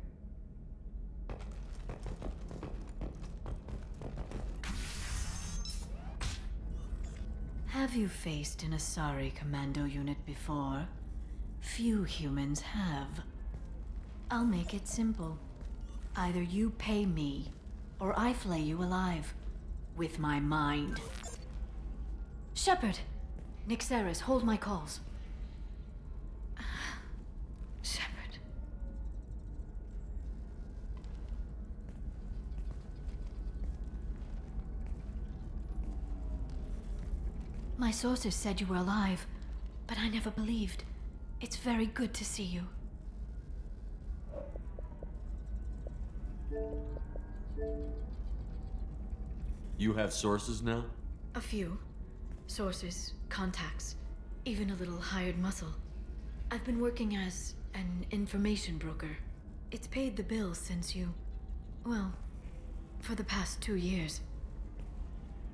Have you faced an Asari commando unit before? Few humans have. I'll make it simple. Either you pay me, or I flay you alive. With my mind. Shepard! Nixeris, hold my calls. Shepard. My sources said you were alive, but I never believed. It's very good to see you. You have sources now? A few. Sources, contacts, even a little hired muscle. I've been working as an information broker. It's paid the bills since you... well, for the past 2 years.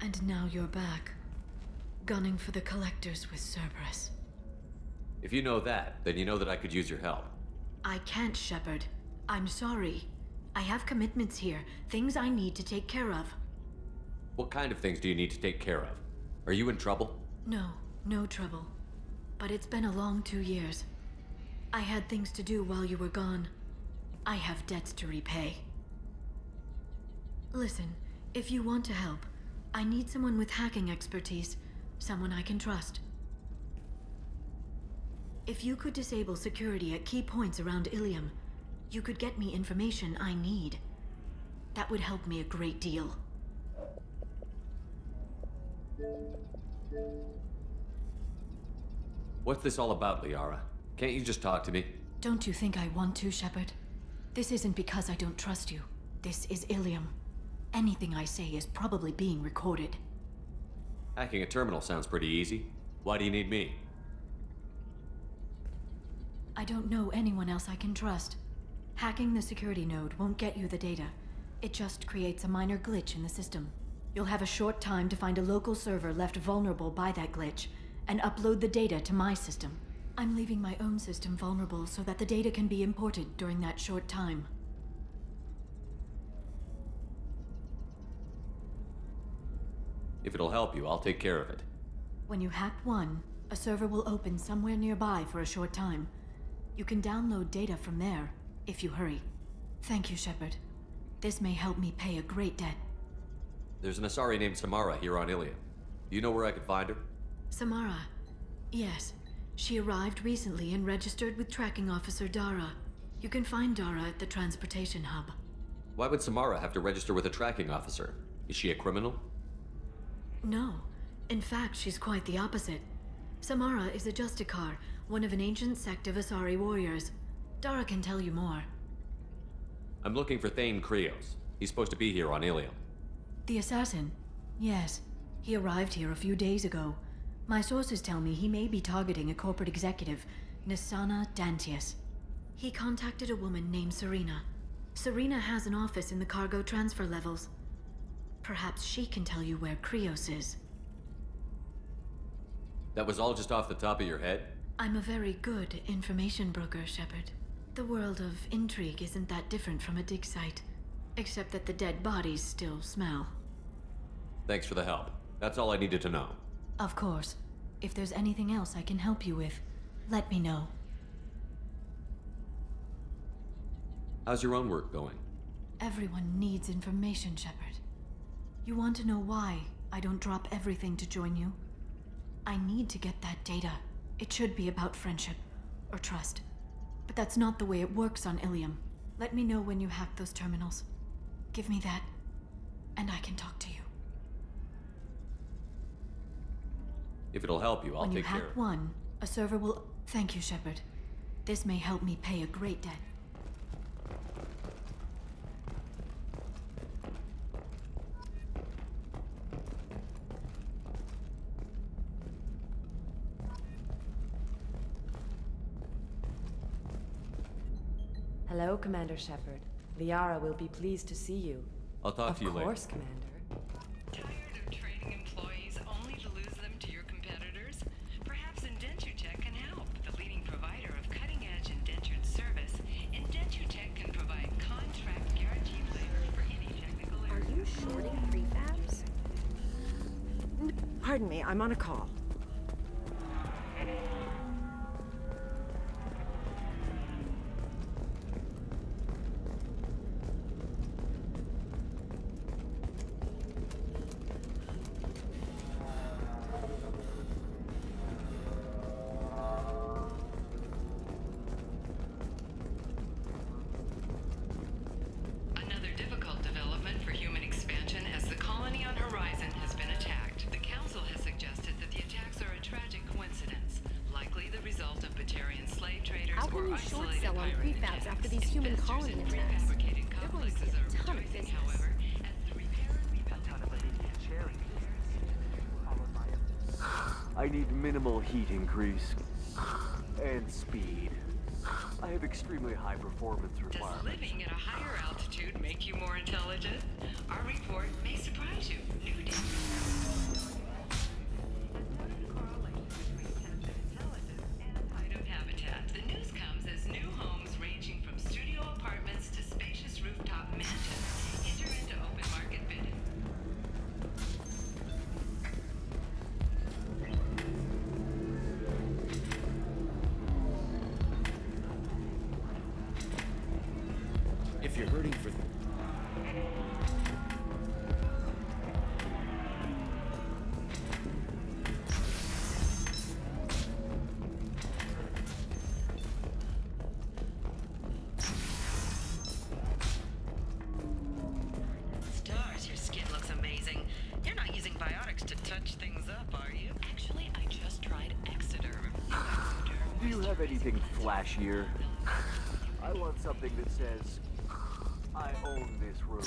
And now you're back. Gunning for the collectors with Cerberus. If you know that, then you know that I could use your help. I can't, Shepard. I'm sorry. I have commitments here, things I need to take care of. What kind of things do you need to take care of? Are you in trouble? No, no trouble. But it's been a long 2 years. I had things to do while you were gone. I have debts to repay. Listen, if you want to help, I need someone with hacking expertise. Someone I can trust. If you could disable security at key points around Ilium, You could get me information I need. That would help me a great deal. What's this all about, Liara? Can't you just talk to me? Don't you think I want to, Shepard? This isn't because I don't trust you. This is Ilium. Anything I say is probably being recorded. Hacking a terminal sounds pretty easy. Why do you need me? I don't know anyone else I can trust. Hacking the security node won't get you the data. It just creates a minor glitch in the system. You'll have a short time to find a local server left vulnerable by that glitch, and upload the data to my system. I'm leaving my own system vulnerable so that the data can be imported during that short time. If it'll help you, I'll take care of it. When you hack one, a server will open somewhere nearby for a short time. You can download data from there, if you hurry. Thank you, Shepard. This may help me pay a great debt. There's an Asari named Samara here on Ilium. Do you know where I could find her? Samara. Yes. She arrived recently and registered with Tracking Officer Dara. You can find Dara at the transportation hub. Why would Samara have to register with a tracking officer? Is she a criminal? No. In fact, she's quite the opposite. Samara is a Justicar, one of an ancient sect of Asari warriors. Dara can tell you more. I'm looking for Thane Krios. He's supposed to be here on Ilium. The assassin? Yes. He arrived here a few days ago. My sources tell me he may be targeting a corporate executive, Nisana Dantius. He contacted a woman named Serena. Serena has an office in the cargo transfer levels. Perhaps she can tell you where Krios is. That was all just off the top of your head? I'm a very good information broker, Shepard. The world of intrigue isn't that different from a dig site, except that the dead bodies still smell. Thanks for the help. That's all I needed to know. Of course. If there's anything else I can help you with, let me know. How's your own work going? Everyone needs information, Shepard. You want to know why I don't drop everything to join you? I need to get that data. It should be about friendship, or trust. But that's not the way it works on Ilium. Let me know when you hack those terminals. Give me that, and I can talk to you. If it'll help you, I'll take care of it. When you hack one, a server will... Thank you, Shepard. This may help me pay a great debt. Hello, Commander Shepard. Liara will be pleased to see you. I'll talk to you later. Of course, Commander. Tired of training employees only to lose them to your competitors? Perhaps Indentutech can help. The leading provider of cutting-edge indentured service, Indentutech can provide contract guaranteed labor for any technical area. Are you shorting prefabs? Pardon me, I'm on a call. Another difficult development for human expansion as the colony on Horizon has been attacked. The Council has suggested that the attacks are a tragic coincidence, likely the result of Batarian slave traders How can or you short isolated sell on pirate prefabs attacks. after these human Investors colony in attacks? prefabricated They're going to complexes see a are ton of rejoicing, business. however, as the repair and rebuilding. I need minimal heat increase and speed. I have extremely high performance Does requirements. living at a higher altitude make you more intelligent? Our report may surprise you. New data. Hideout habitat. The news comes as new homes ranging from studio apartments to spacious rooftop mansions enter into open market bidding. If you're hurting for... have anything flashier? I want something that says, I own this room.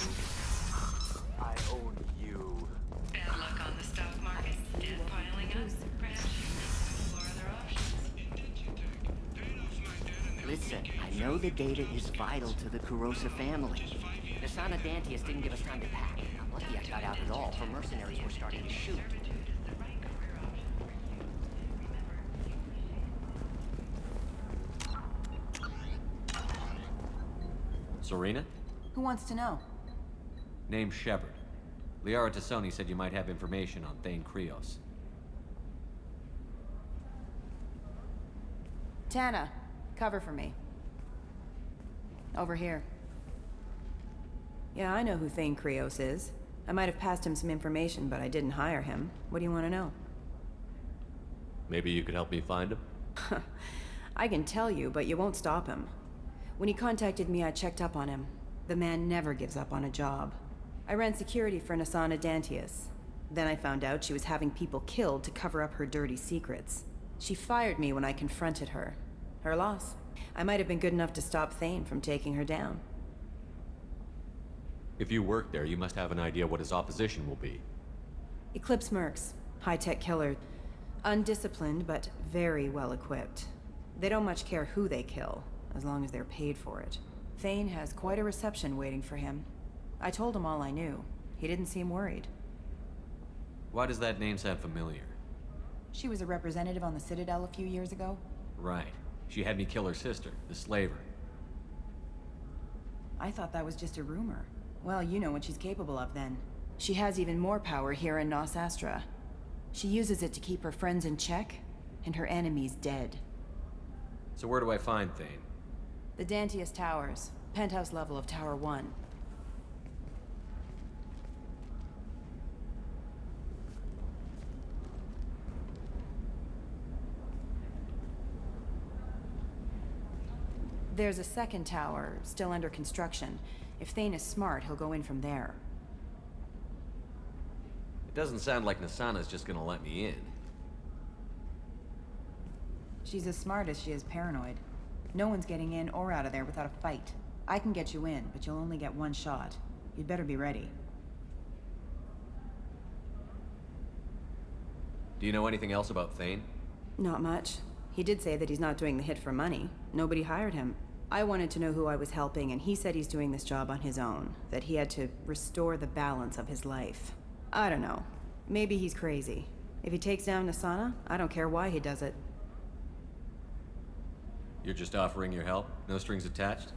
I own you. Bad luck on the stock market. Debt piling up. Perhaps you can explore other options. Listen, I know the data is vital to the Kurosa family. Nasana Dantius didn't give us time to pack. I'm lucky I got out at all, for mercenaries were starting to shoot. Serena? Who wants to know? Name's Shepard. Liara Tassoni said you might have information on Thane Krios. Tana, cover for me. Over here. Yeah, I know who Thane Krios is. I might have passed him some information, but I didn't hire him. What do you want to know? Maybe you could help me find him? I can tell you, but you won't stop him. When he contacted me, I checked up on him. The man never gives up on a job. I ran security for Nasana Dantius. Then I found out she was having people killed to cover up her dirty secrets. She fired me when I confronted her. Her loss. I might have been good enough to stop Thane from taking her down. If you work there, you must have an idea what his opposition will be. Eclipse mercs. High-tech killer. Undisciplined, but very well equipped. They don't much care who they kill, as long as they're paid for it. Thane has quite a reception waiting for him. I told him all I knew. He didn't seem worried. Why does that name sound familiar? She was a representative on the Citadel a few years ago. Right. She had me kill her sister, the slaver. I thought that was just a rumor. Well, you know what she's capable of then. She has even more power here in Nos Astra. She uses it to keep her friends in check, and her enemies dead. So where do I find Thane? The Dantius Towers. Penthouse level of Tower 1. There's a second tower, still under construction. If Thane is smart, he'll go in from there. It doesn't sound like Nasana's just gonna let me in. She's as smart as she is paranoid. No one's getting in or out of there without a fight. I can get you in, but you'll only get one shot. You'd better be ready. Do you know anything else about Thane? Not much. He did say that he's not doing the hit for money. Nobody hired him. I wanted to know who I was helping, and he said he's doing this job on his own. That he had to restore the balance of his life. I don't know. Maybe he's crazy. If he takes down Nasana, I don't care why he does it. You're just offering your help? No strings attached?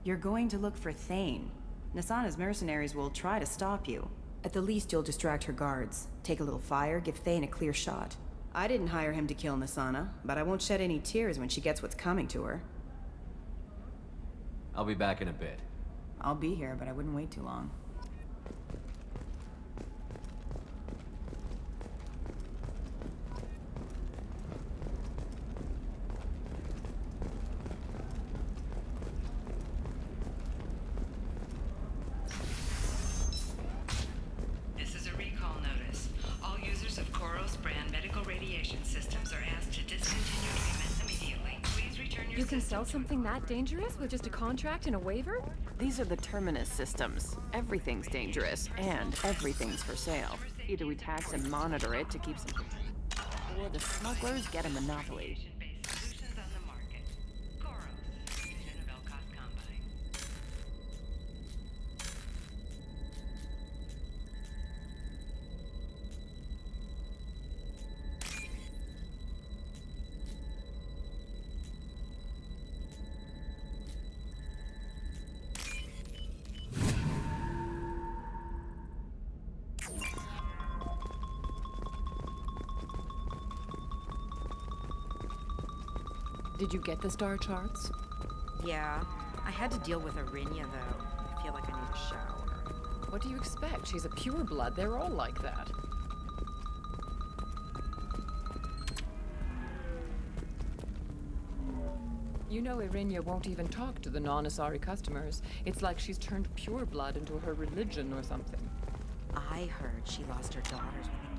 You're going to look for Thane. Nasana's mercenaries will try to stop you. At the least, you'll distract her guards. Take a little fire, give Thane a clear shot. I didn't hire him to kill Nasana, but I won't shed any tears when she gets what's coming to her. I'll be back in a bit. I'll be here, but I wouldn't wait too long. This is a recall notice. All users of Koros brand medical radiation systems are asked to discontinue treatment immediately. Please return your You can sell something that dangerous with just a contract and a waiver? These are the Terminus systems. Everything's dangerous, and everything's for sale. Either we tax and monitor it to keep some... or the smugglers get a monopoly. solutions on the market. Koros, division of Elcott Combine. Did you get the star charts? Yeah. I had to deal with Arinya, though. I feel like I need a shower. What do you expect? She's a pureblood. They're all like that. You know Irinya won't even talk to the non-Asari customers. It's like she's turned pureblood into her religion or something. I heard she lost her daughters when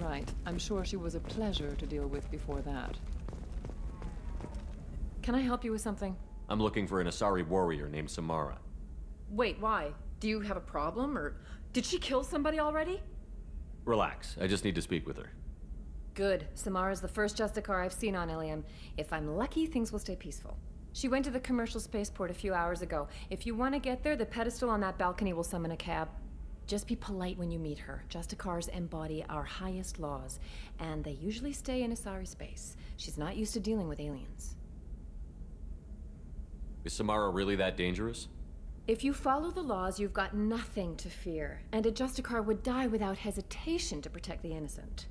right. I'm sure she was a pleasure to deal with before that. Can I help you with something? I'm looking for an Asari warrior named Samara. Wait, why? Do you have a problem, or did she kill somebody already? Relax, I just need to speak with her. Good. Samara's the first Justicar I've seen on Ilium. If I'm lucky, things will stay peaceful. She went to the commercial spaceport a few hours ago. If you want to get there, the pedestal on that balcony will summon a cab. Just be polite when you meet her. Justicars embody our highest laws, and they usually stay in Asari space. She's not used to dealing with aliens. Is Samara really that dangerous? If you follow the laws, you've got nothing to fear, and a Justicar would die without hesitation to protect the innocent.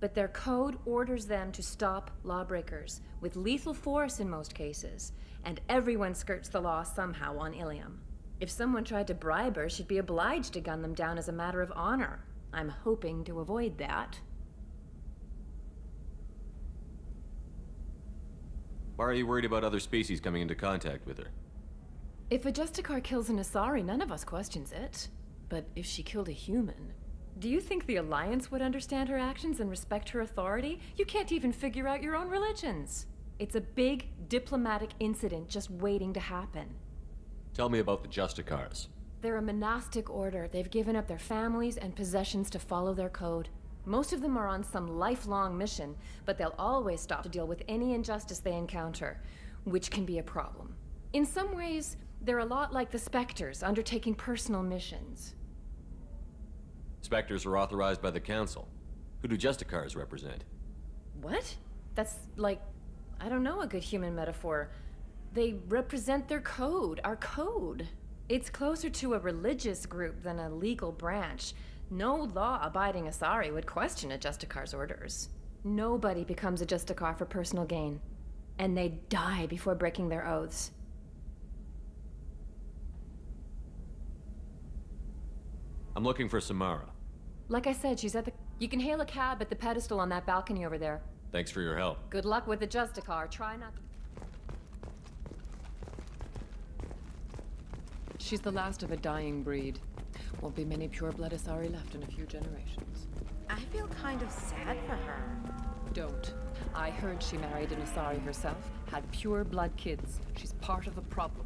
But their code orders them to stop lawbreakers, with lethal force in most cases, and everyone skirts the law somehow on Ilium. If someone tried to bribe her, she'd be obliged to gun them down as a matter of honor. I'm hoping to avoid that. Why are you worried about other species coming into contact with her? If a Justicar kills an Asari, none of us questions it. But if she killed a human, do you think the Alliance would understand her actions and respect her authority? You can't even figure out your own religions. It's a big diplomatic incident just waiting to happen. Tell me about the Justicars. They're a monastic order. They've given up their families and possessions to follow their code. Most of them are on some lifelong mission, but they'll always stop to deal with any injustice they encounter, which can be a problem. In some ways, they're a lot like the Spectres, undertaking personal missions. Spectres are authorized by the Council. Who do Justicars represent? What? That's like, I don't know, a good human metaphor. They represent their code, our code. It's closer to a religious group than a legal branch. No law-abiding Asari would question a Justicar's orders. Nobody becomes a Justicar for personal gain. And they die before breaking their oaths. I'm looking for Samara. Like I said, she's at the... You can hail a cab at the pedestal on that balcony over there. Thanks for your help. Good luck with the Justicar. Try not to... She's the last of a dying breed. Won't be many pure-blood Asari left in a few generations. I feel kind of sad for her. Don't. I heard she married an Asari herself, had pure-blood kids. She's part of the problem.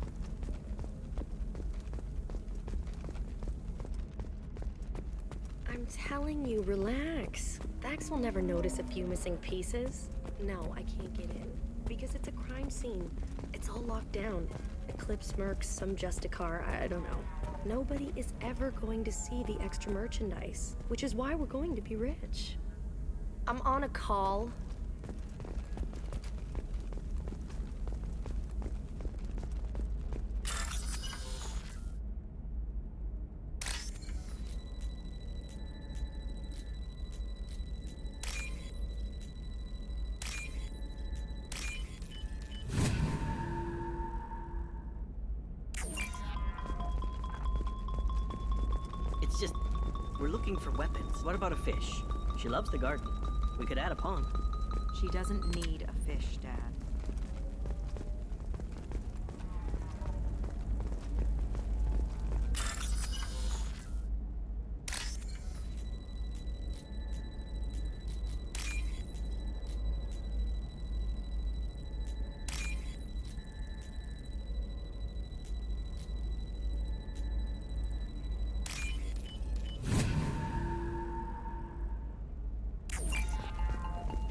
I'm telling you, relax. Vax will never notice a few missing pieces. No, I can't get in. Because it's a crime scene. It's all locked down. Eclipse mercs, some Justicar, I don't know. Nobody is ever going to see the extra merchandise, which is why we're going to be rich. I'm on a call. It's just, we're looking for weapons. What about a fish? She loves the garden. We could add a pond. She doesn't need a fish, Dad.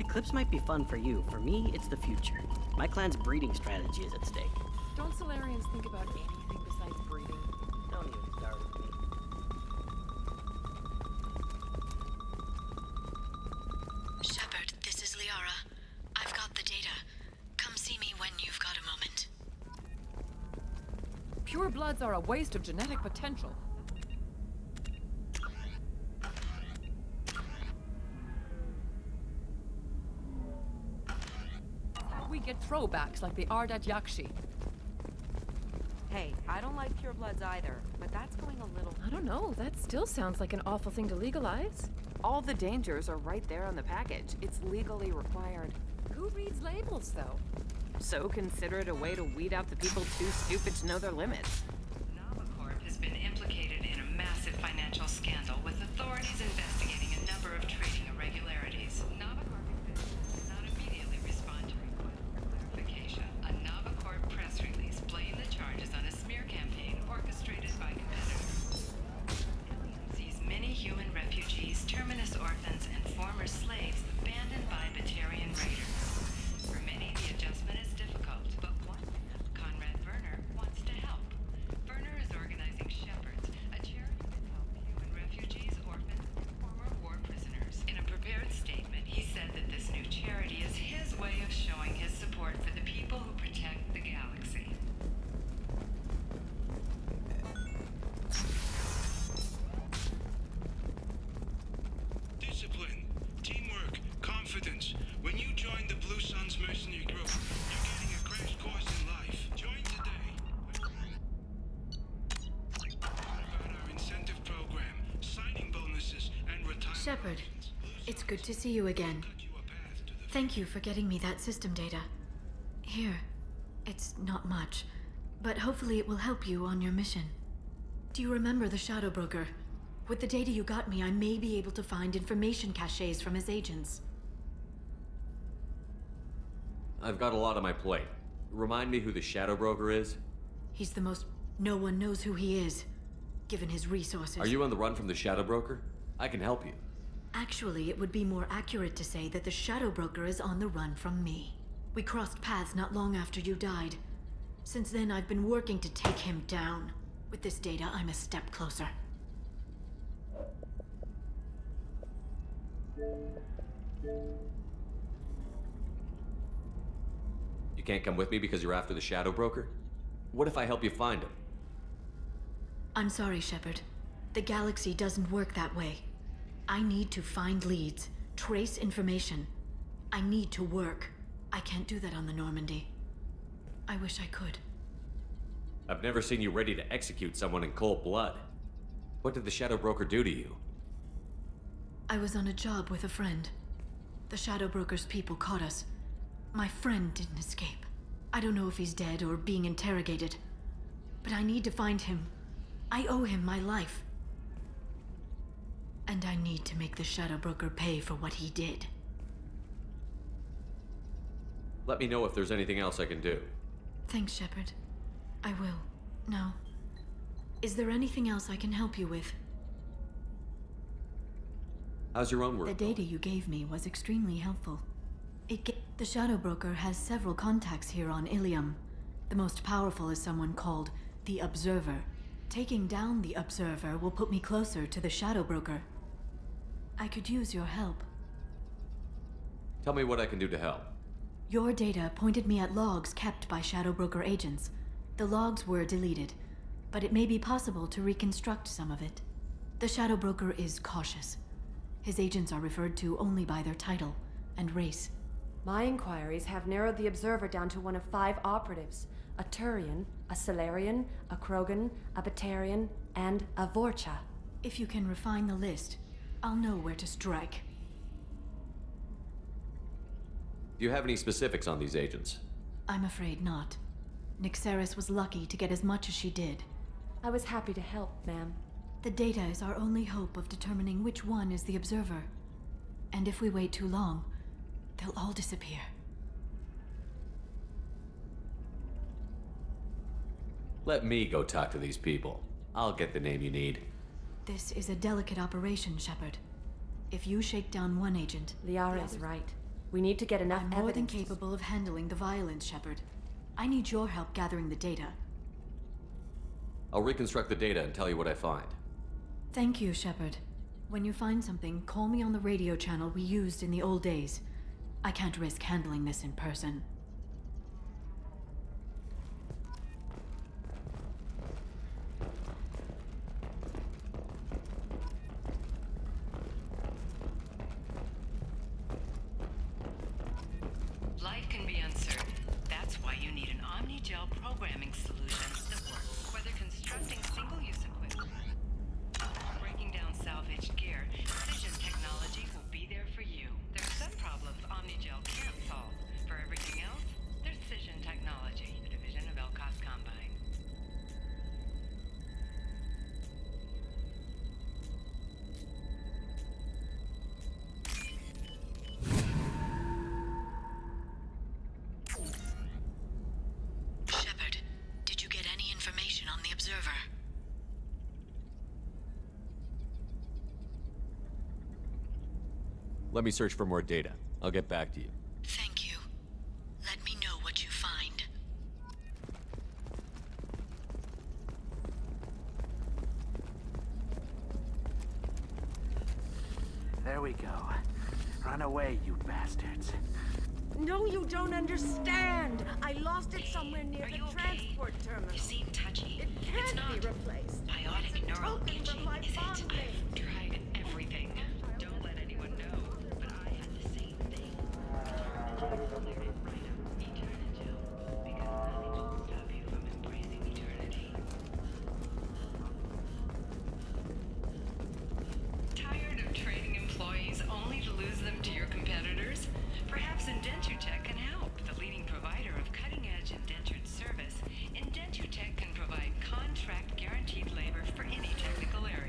Eclipse might be fun for you. For me, it's the future. My clan's breeding strategy is at stake. Don't Solarians think about anything besides breeding? Don't even start with me. Shepard, this is Liara. I've got the data. Come see me when you've got a moment. Pure bloods are a waste of genetic potential. We get throwbacks like the Ardat Yakshi. Hey, I don't like purebloods either, but that's going a little... I don't know, that still sounds like an awful thing to legalize. All the dangers are right there on the package. It's legally required. Who reads labels, though? So consider it a way to weed out the people too stupid to know their limits. Corp has been implicated in a massive financial scandal, with authorities investigating a number of trading irregularities. Shepard, it's good to see you again. Thank you for getting me that system data. Here, it's not much, but hopefully it will help you on your mission. Do you remember the Shadow Broker? With the data you got me, I may be able to find information caches from his agents. I've got a lot on my plate. Remind me who the Shadow Broker is? He's the most... No one knows who he is, given his resources. Are you on the run from the Shadow Broker? I can help you. Actually, it would be more accurate to say that the Shadow Broker is on the run from me. We crossed paths not long after you died. Since then, I've been working to take him down. With this data, I'm a step closer. You can't come with me because you're after the Shadow Broker? What if I help you find him? I'm sorry, Shepard. The galaxy doesn't work that way. I need to find leads, trace information. I need to work. I can't do that on the Normandy. I wish I could. I've never seen you ready to execute someone in cold blood. What did the Shadow Broker do to you? I was on a job with a friend. The Shadow Broker's people caught us. My friend didn't escape. I don't know if he's dead or being interrogated. But I need to find him. I owe him my life. And I need to make the Shadow Broker pay for what he did. Let me know if there's anything else I can do. Thanks, Shepard. I will. Now, is there anything else I can help you with? How's your own work? The data you gave me was extremely helpful. The Shadow Broker has several contacts here on Ilium. The most powerful is someone called the Observer. Taking down the Observer will put me closer to the Shadow Broker. I could use your help. Tell me what I can do to help. Your data pointed me at logs kept by Shadow Broker agents. The logs were deleted, but it may be possible to reconstruct some of it. The Shadow Broker is cautious. His agents are referred to only by their title and race. My inquiries have narrowed the Observer down to one of 5 operatives. A Turian, a Solarian, a Krogan, a Batarian, and a Vorcha. If you can refine the list, I'll know where to strike. Do you have any specifics on these agents? I'm afraid not. Nyxeris was lucky to get as much as she did. I was happy to help, ma'am. The data is our only hope of determining which one is the Observer. And if we wait too long, they'll all disappear. Let me go talk to these people. I'll get the name you need. This is a delicate operation, Shepard. If you shake down one agent... Liara is right. We need to get enough I'm more than capable of handling the violence, Shepard. I need your help gathering the data. I'll reconstruct the data and tell you what I find. Thank you, Shepard. When you find something, call me on the radio channel we used in the old days. I can't risk handling this in person. Life can be uncertain. That's why you need an Omnigel programming solution that works. Whether constructing single-use equipment, breaking down salvaged gear, Cision technology will be there for you. There are some problems Omnigel can't solve. For everything else, there's Cision technology, a division of Elcos Combine. Shepard, did you get any information on the Observer? Let me search for more data. I'll get back to you. Thank you. Let me know what you find. There we go. Run away, you bastards. No, you don't understand. I lost it somewhere near the transport terminal. You seem touchy. It can't be replaced. Biotic It's a neural token from my itching, is bond it? mate. I've tried everything. Don't let anyone know, but I had the same thing. Because nothing will stop you from embracing eternity. Tired of training employees?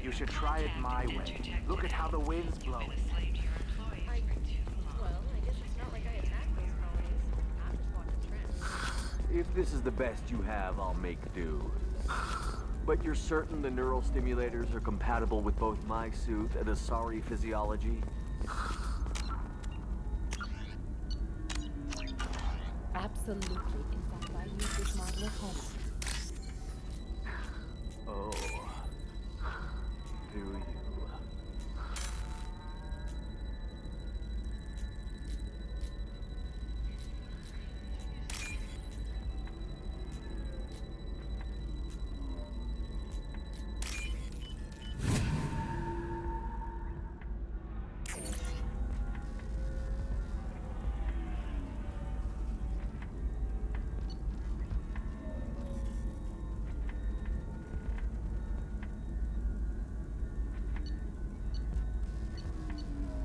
You should try it my way. Look at how the wind's blowing. Well, I guess it's not like I attacked those colonies. I'm just watching trends. If this is the best you have, I'll make do. But you're certain the neural stimulators are compatible with both my suit and Asari physiology? Absolutely. In fact, I use this model at home. Oh. Do you?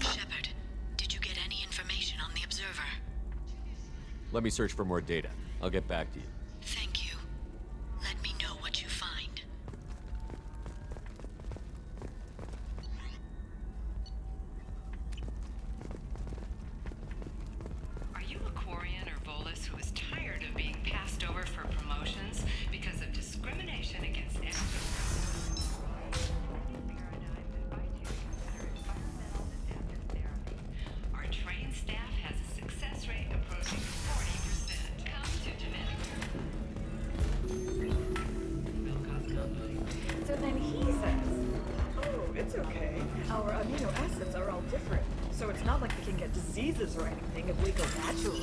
Shepard, did you get any information on the observer? Let me search for more data. I'll get back to you. Thank you. Let me know what you find. Are you a Quarian or Volus who is tired of being passed over for promotions because of discrimination against Our trained staff has a success rate approaching 40%. Come to genetic. So then he says, oh, it's okay. Our amino acids are all different. So it's not like we can get diseases or anything if we go natural.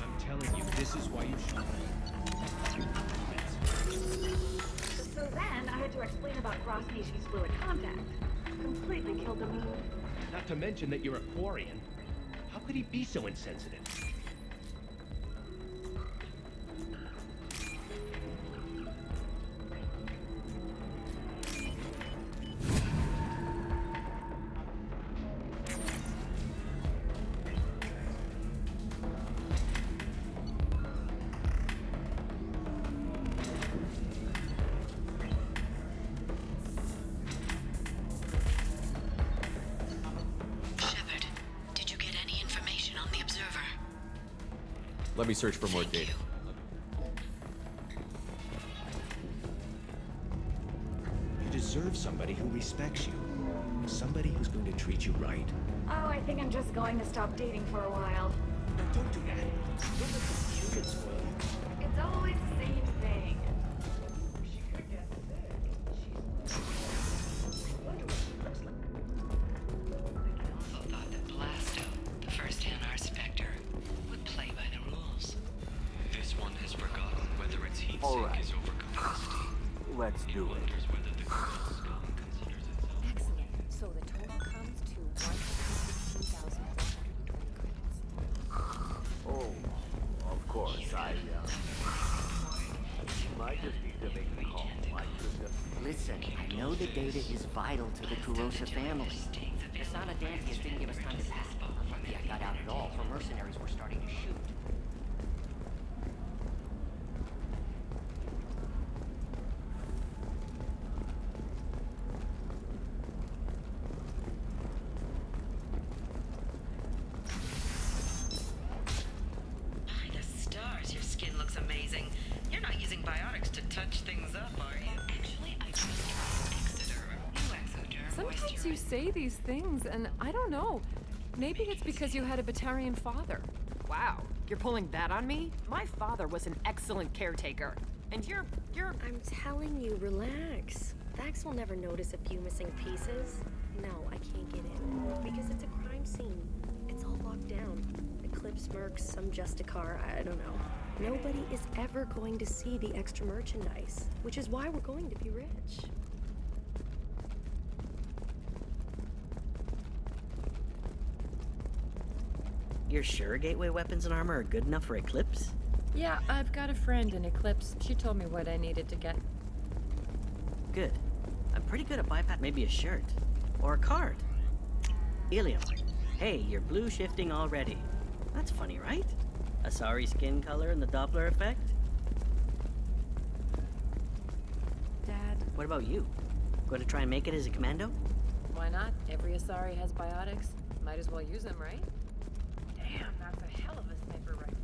I'm telling you, this is why you should. So then I had to explain about cross-species fluid contact. Completely killed the mood. Not to mention that you're a Quarian. How could he be so insensitive? Shepard, did you get any information on the observer? Let me search for more data. You deserve somebody who respects you. Somebody who's going to treat you right. Oh, I think I'm just going to stop dating for a while. No, don't do that. Don't let the humans spoil you. It's always the same thing. Also thought that Blasto, the first Hanar Spectre, would play by the rules. This one has forgotten whether its heat All sink right. is over capacity. Let's do it. Wonders whether the Kural scum considers itself. Excellent. So the total comes to 116,420 credits. Oh, of course, I might just need to make a call. I should just... Listen, I know the data is vital to the Kurosa family. Asana Dantius didn't give us time to pack. I'm lucky I got out at all, for mercenaries were starting to shoot. By the stars, your skin looks amazing. You're not using biotics to touch things up, are you? Actually, I just tried Exoderm. New Exoderm. Sometimes you say these things, and I don't know. Maybe it's because you had a Batarian father. Wow, you're pulling that on me? My father was an excellent caretaker. And you're... I'm telling you, relax. Vax will never notice a few missing pieces. No, I can't get in. Because it's a crime scene. It's all locked down. Eclipse mercs, some Justicar, I don't know. Nobody is ever going to see the extra merchandise, which is why we're going to be rich. You're sure gateway weapons and armor are good enough for Eclipse? Yeah, I've got a friend in Eclipse. She told me what I needed to get. Good. I'm pretty good at bypass. Maybe a shirt. Or a card. Ilium. Hey, you're blue shifting already. That's funny, right? Asari skin color and the Doppler effect? Dad. What about you? Gonna try and make it as a commando? Why not? Every Asari has biotics. Might as well use them, right? Damn, that's a hell of a sniper rifle.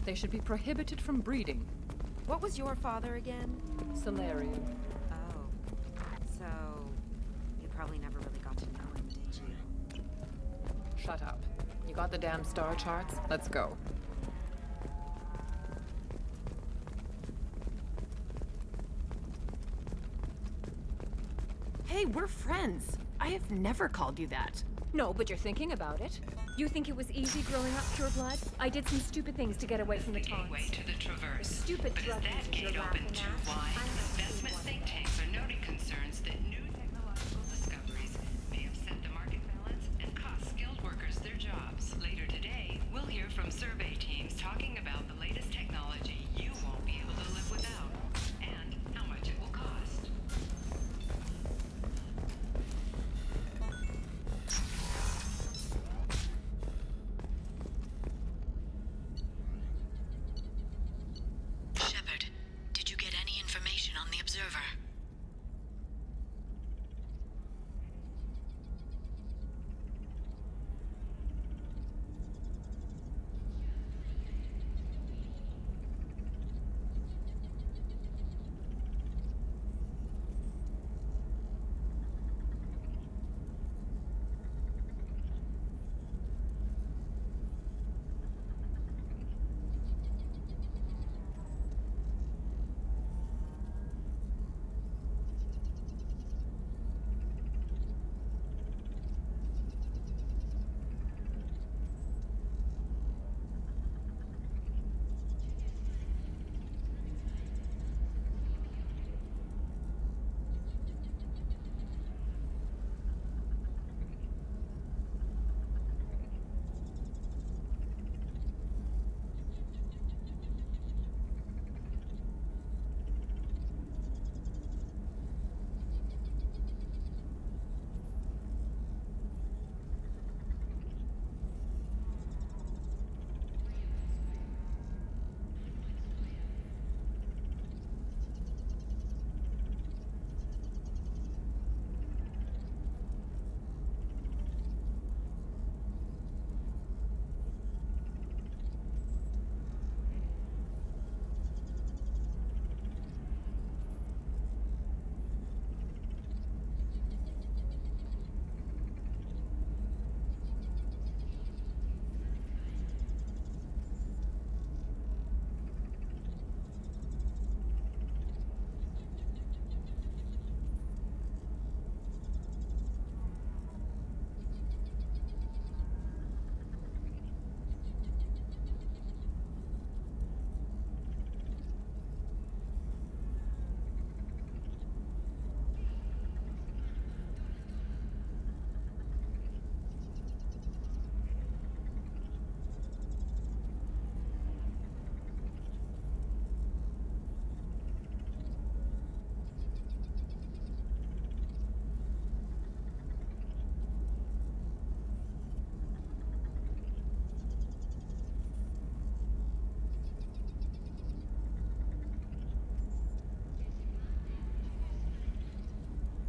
They should be prohibited from breeding. What was your father again? Solarian. Oh. So, you probably never really got to know him, did you? Shut up. You got the damn star charts? Let's go. Hey, we're friends. I have never called you that. No, but you're thinking about it. You think it was easy growing up pure blood? I did some stupid things to get away from the taunts. Gateway to the Traverse. The stupid but is drug that users gate you're open laughing too at. wide? I'm not Investment one. think tanks are noting concerns that new technological discoveries may upset the market balance and cost skilled workers their jobs. Later today, we'll hear from survey teams talking about the latest technology you won't be able to live without, and how much it will cost. Shepard, did you get any information on the Observer?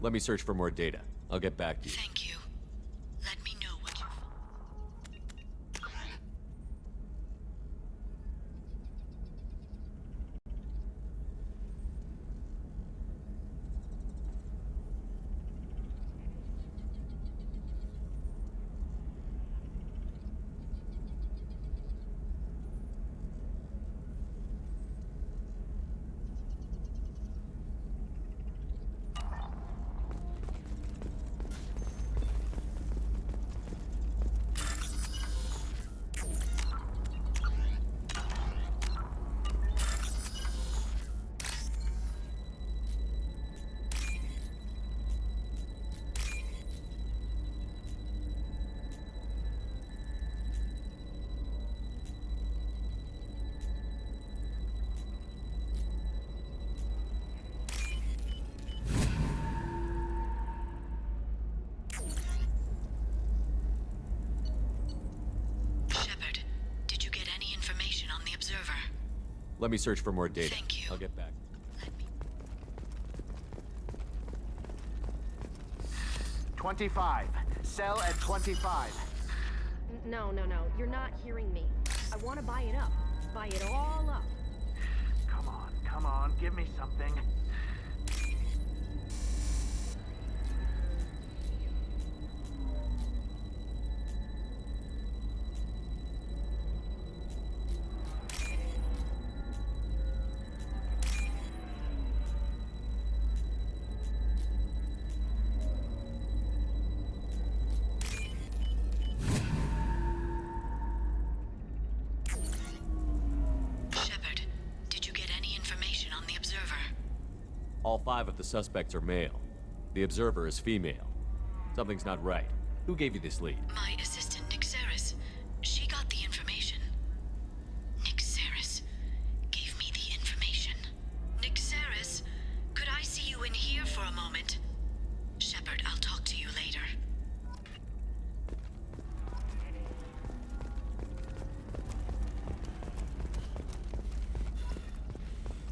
Let me search for more data. I'll get back to you. Thank you. Let me know what you Let me search for more data. Thank you. I'll get back. 25. Sell at 25. No, no, no. You're not hearing me. I want to buy it up. Buy it all up. Come on, give me something. Shepard, did you get any information on the Observer? All 5 of the suspects are male. The observer is female. Something's not right. Who gave you this lead? My assistant, Nixeris. She got the information. Nixeris gave me the information. Nixeris, could I see you in here for a moment? Shepard, I'll talk to you later.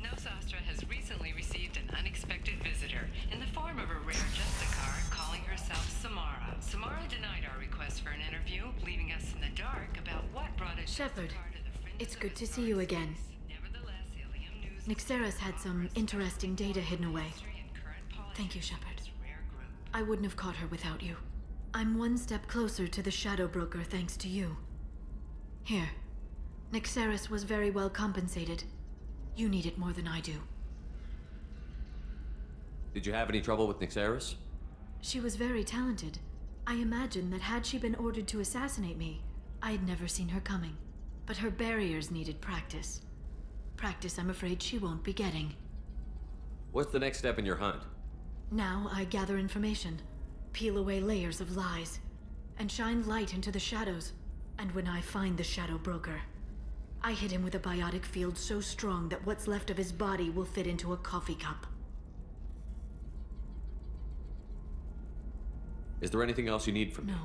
Nosastra has recently received an unexpected visitor in the form of a rare Justicar calling herself Samara. Samara denied our request for an interview, leaving us in the dark about what brought a Shepard, it's good to see you again. Nixeris had some interesting data hidden away. Thank you, Shepard. I wouldn't have caught her without you. I'm one step closer to the Shadow Broker thanks to you. Here. Nixeris was very well compensated. You need it more than I do. Did you have any trouble with Nixeris? She was very talented. I imagine that had she been ordered to assassinate me, I'd never seen her coming. But her barriers needed practice. Practice I'm afraid she won't be getting. What's the next step in your hunt? Now I gather information, peel away layers of lies, and shine light into the shadows. And when I find the Shadow Broker, I hit him with a biotic field so strong that what's left of his body will fit into a coffee cup. Is there anything else you need from me? No.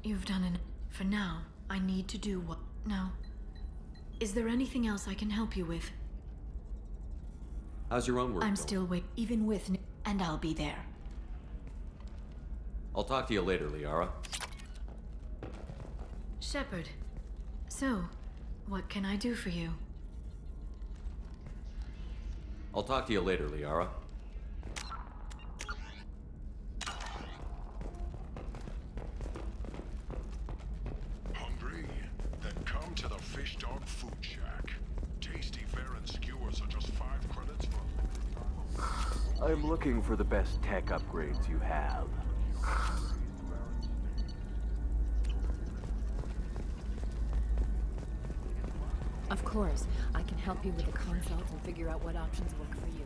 You've done enough. For now, I need to do what... No. Is there anything else I can help you with? How's your own work I'm going? still even with... And I'll be there. I'll talk to you later, Liara. Shepard. So, what can I do for you? I'll talk to you later, Liara. Hungry? Then come to the Fish Dog Food Shack. Tasty fare and skewers are just 5 credits for I'm looking for the best tech upgrades you have. Of course, I can help you with a consult and figure out what options work for you.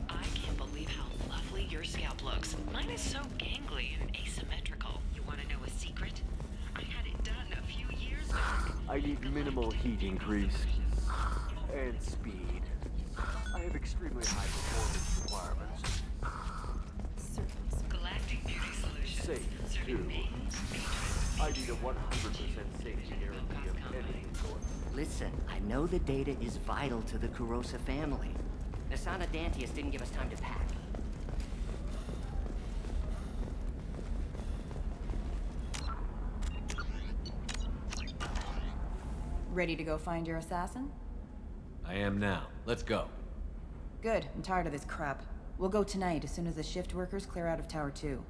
I can't believe how lovely your scalp looks. Mine is so gangly and asymmetrical. You want to know a secret? I had it done a few years back. I need minimal heat increase. And speed. I have extremely high performance requirements. Galactic Beauty Solutions. Safe, too. I need a 100% safety guarantee of anything going. Listen, I know the data is vital to the Kurosa family. Nasana Dantius didn't give us time to pack. Ready to go find your assassin? I am now. Let's go. Good. I'm tired of this crap. We'll go tonight as soon as the shift workers clear out of Tower 2.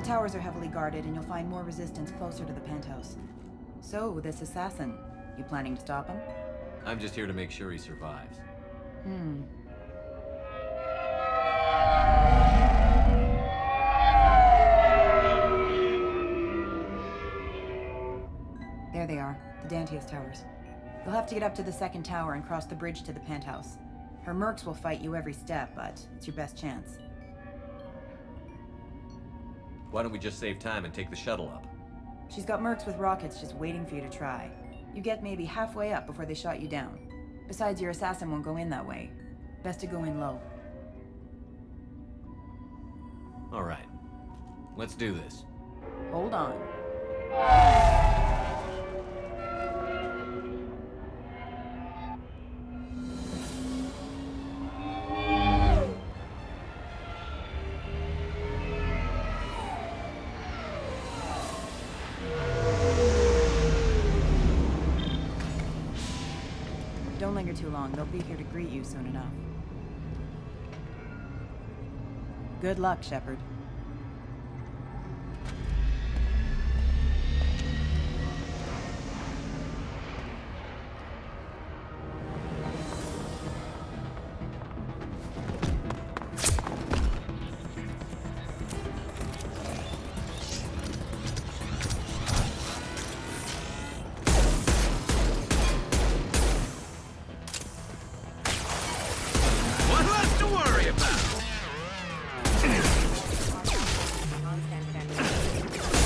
towers are heavily guarded, and you'll find more resistance closer to the penthouse. So, this assassin, you planning to stop him? I'm just here to make sure he survives. There they are, the Dantius towers. You'll have to get up to the second tower and cross the bridge to the penthouse. Her mercs will fight you every step, but it's your best chance. Why don't we just save time and take the shuttle up? She's got mercs with rockets just waiting for you to try. You get maybe halfway up before they shot you down. Besides, your assassin won't go in that way. Best to go in low. All right. Let's do this. Hold on. Don't linger too long. They'll be here to greet you soon enough. Good luck, Shepard. What left to worry about?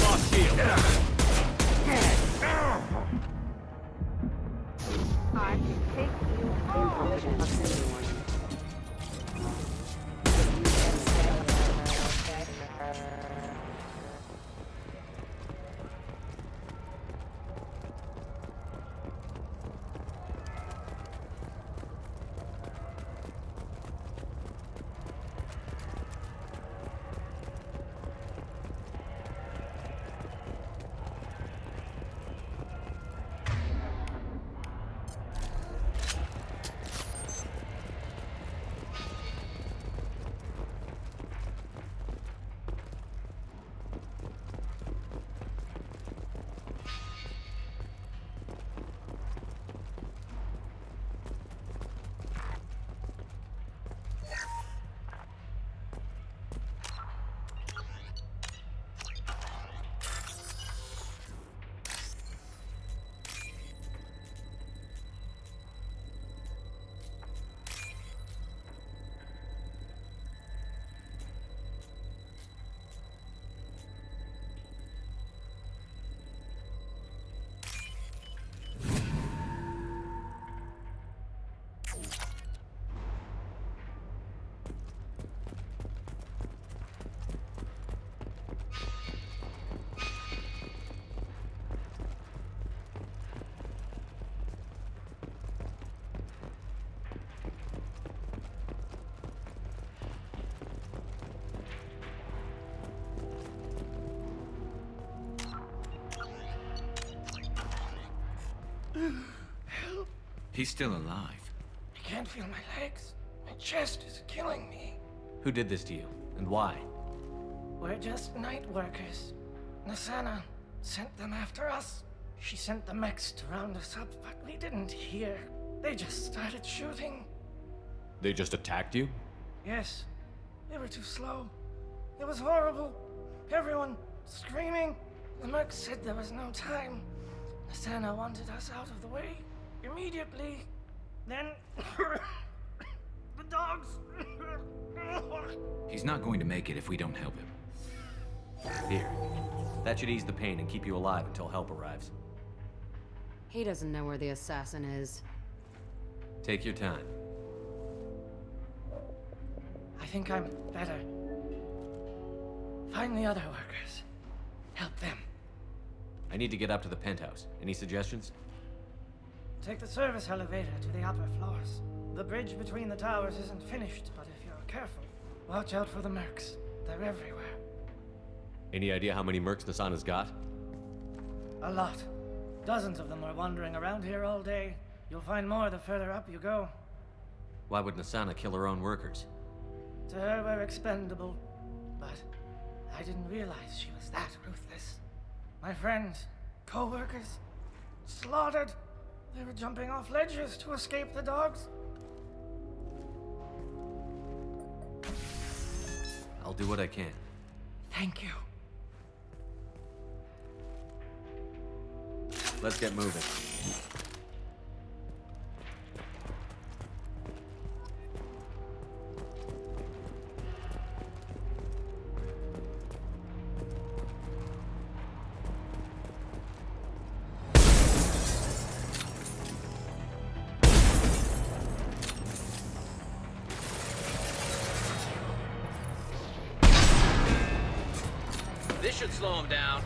Lost shield. I can take you home. He's still alive. I can't feel my legs. My chest is killing me. Who did this to you, and why? We're just night workers. Nasana sent them after us. She sent the mechs to round us up, but we didn't hear. They just started shooting. They just attacked you? Yes, they were too slow. It was horrible. Everyone screaming. The mercs said there was no time. Nasana wanted us out of the way immediately. Then the dogs. He's not going to make it if we don't help him. Here. That should ease the pain and keep you alive until help arrives. He doesn't know where the assassin is. Take your time. I think I'm better. Find the other workers. Help them. I need to get up to the penthouse. Any suggestions? Take the service elevator to the upper floors. The bridge between the towers isn't finished, but if you're careful, watch out for the mercs. They're everywhere. Any idea how many mercs Nasana's got? A lot. Dozens of them are wandering around here all day. You'll find more the further up you go. Why would Nasana kill her own workers? To her, we're expendable. But I didn't realize she was that ruthless. My friends, co-workers, slaughtered. They were jumping off ledges to escape the dogs. I'll do what I can. Thank you. Let's get moving. This should slow him down.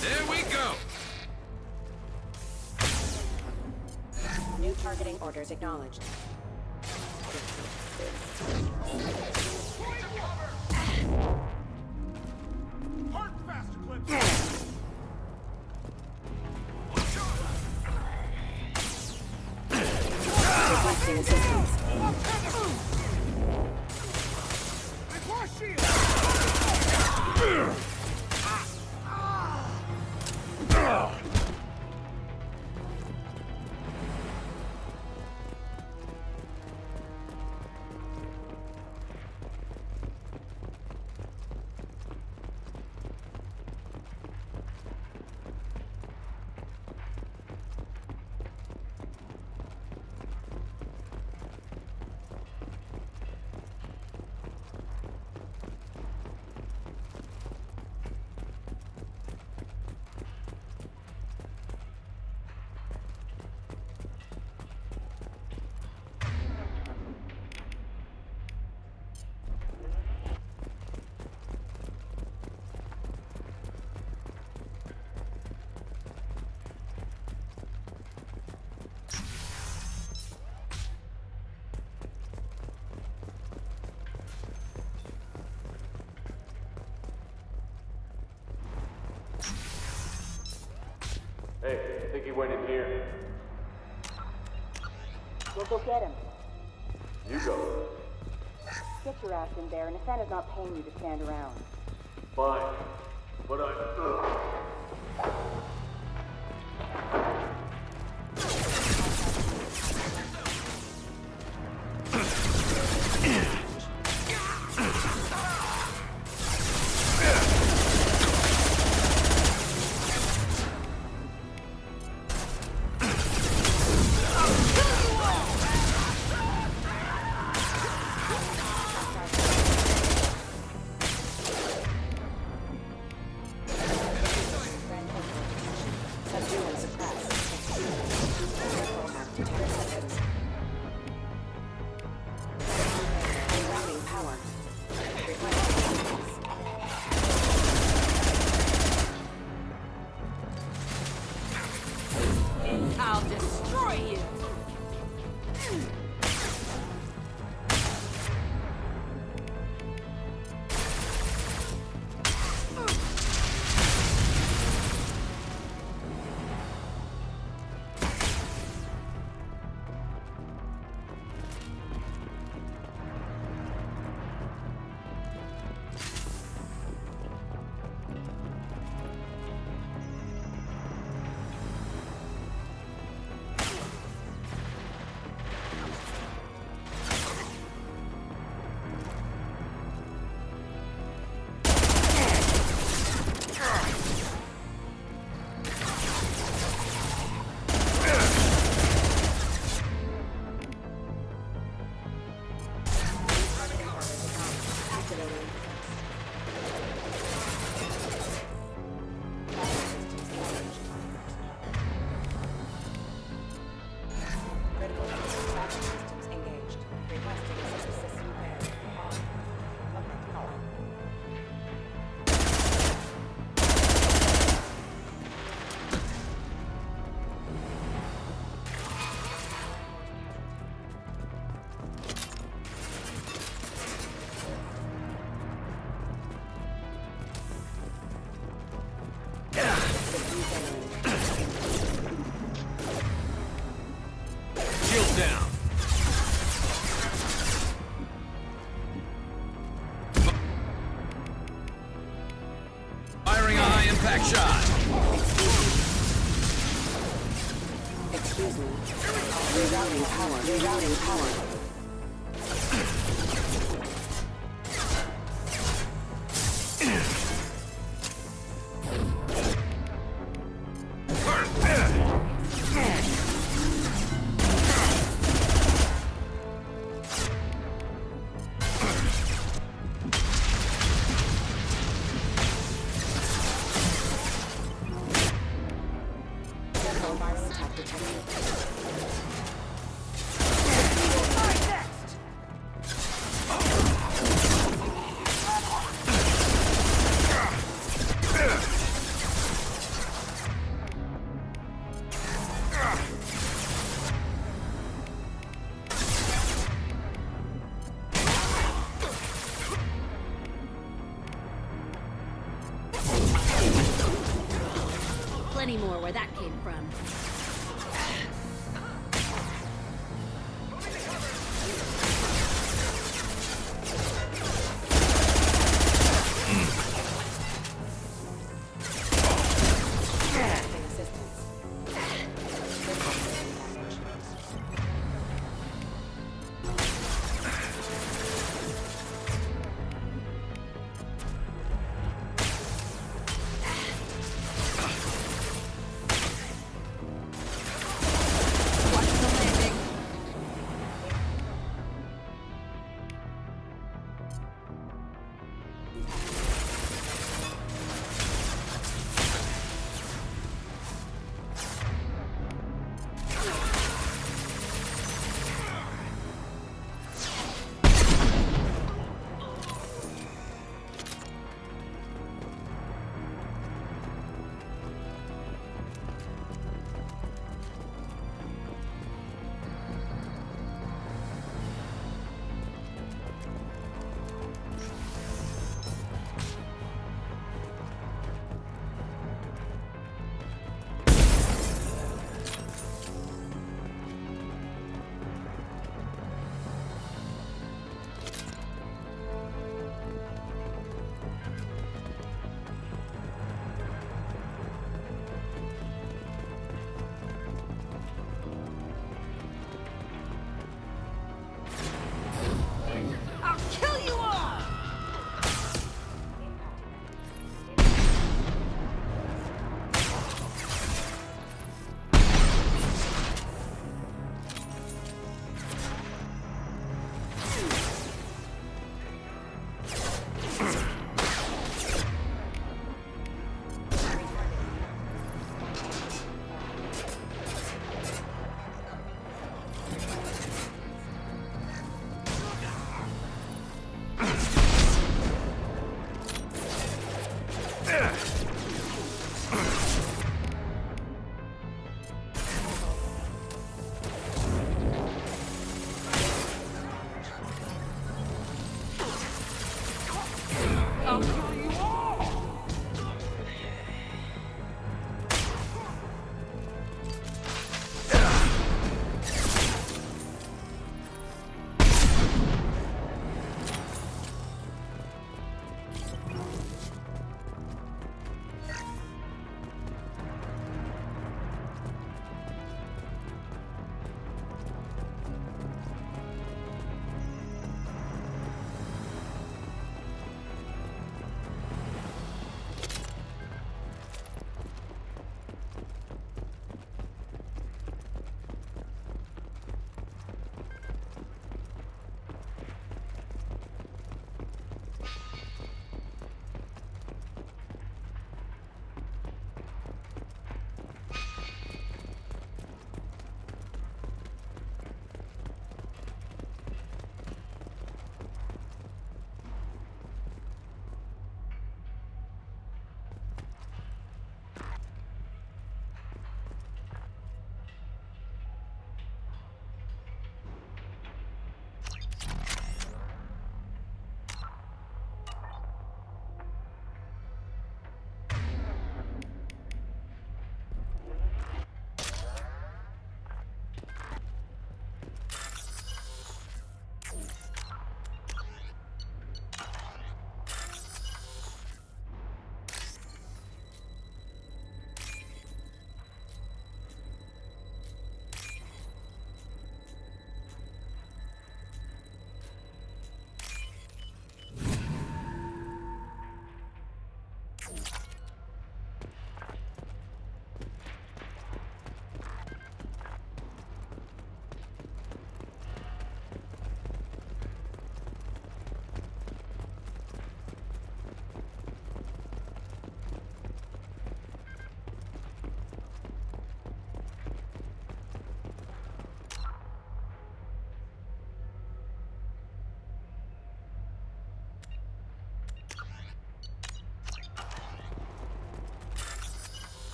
There we go! New targeting orders acknowledged. Hard fast, Eclipse! Requesting assistance. think he went in here? We'll go get him. You go. Get your ass in there, and Asana's not paying you to stand around. Fine. But I... I'll destroy you! Shield down. Firing a high-impact shot. Excuse me. Rerouting power. Rerouting power. Plenty more where that came from.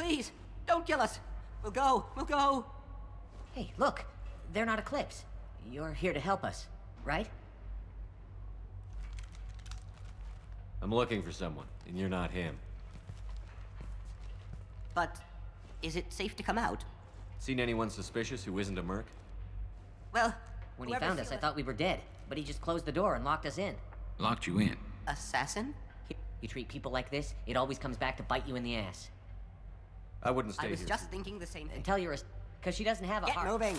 Please, don't kill us. We'll go. Hey, look. They're not Eclipse. You're here to help us, right? I'm looking for someone, and you're not him. But is it safe to come out? Seen anyone suspicious who isn't a merc? Well, when he found us, I thought we were dead, but he just closed the door and locked us in. Locked you in? Assassin? You treat people like this, it always comes back to bite you in the ass. I wouldn't stay I was here. just thinking the same thing. Tell your because she doesn't have a heart. Get moving.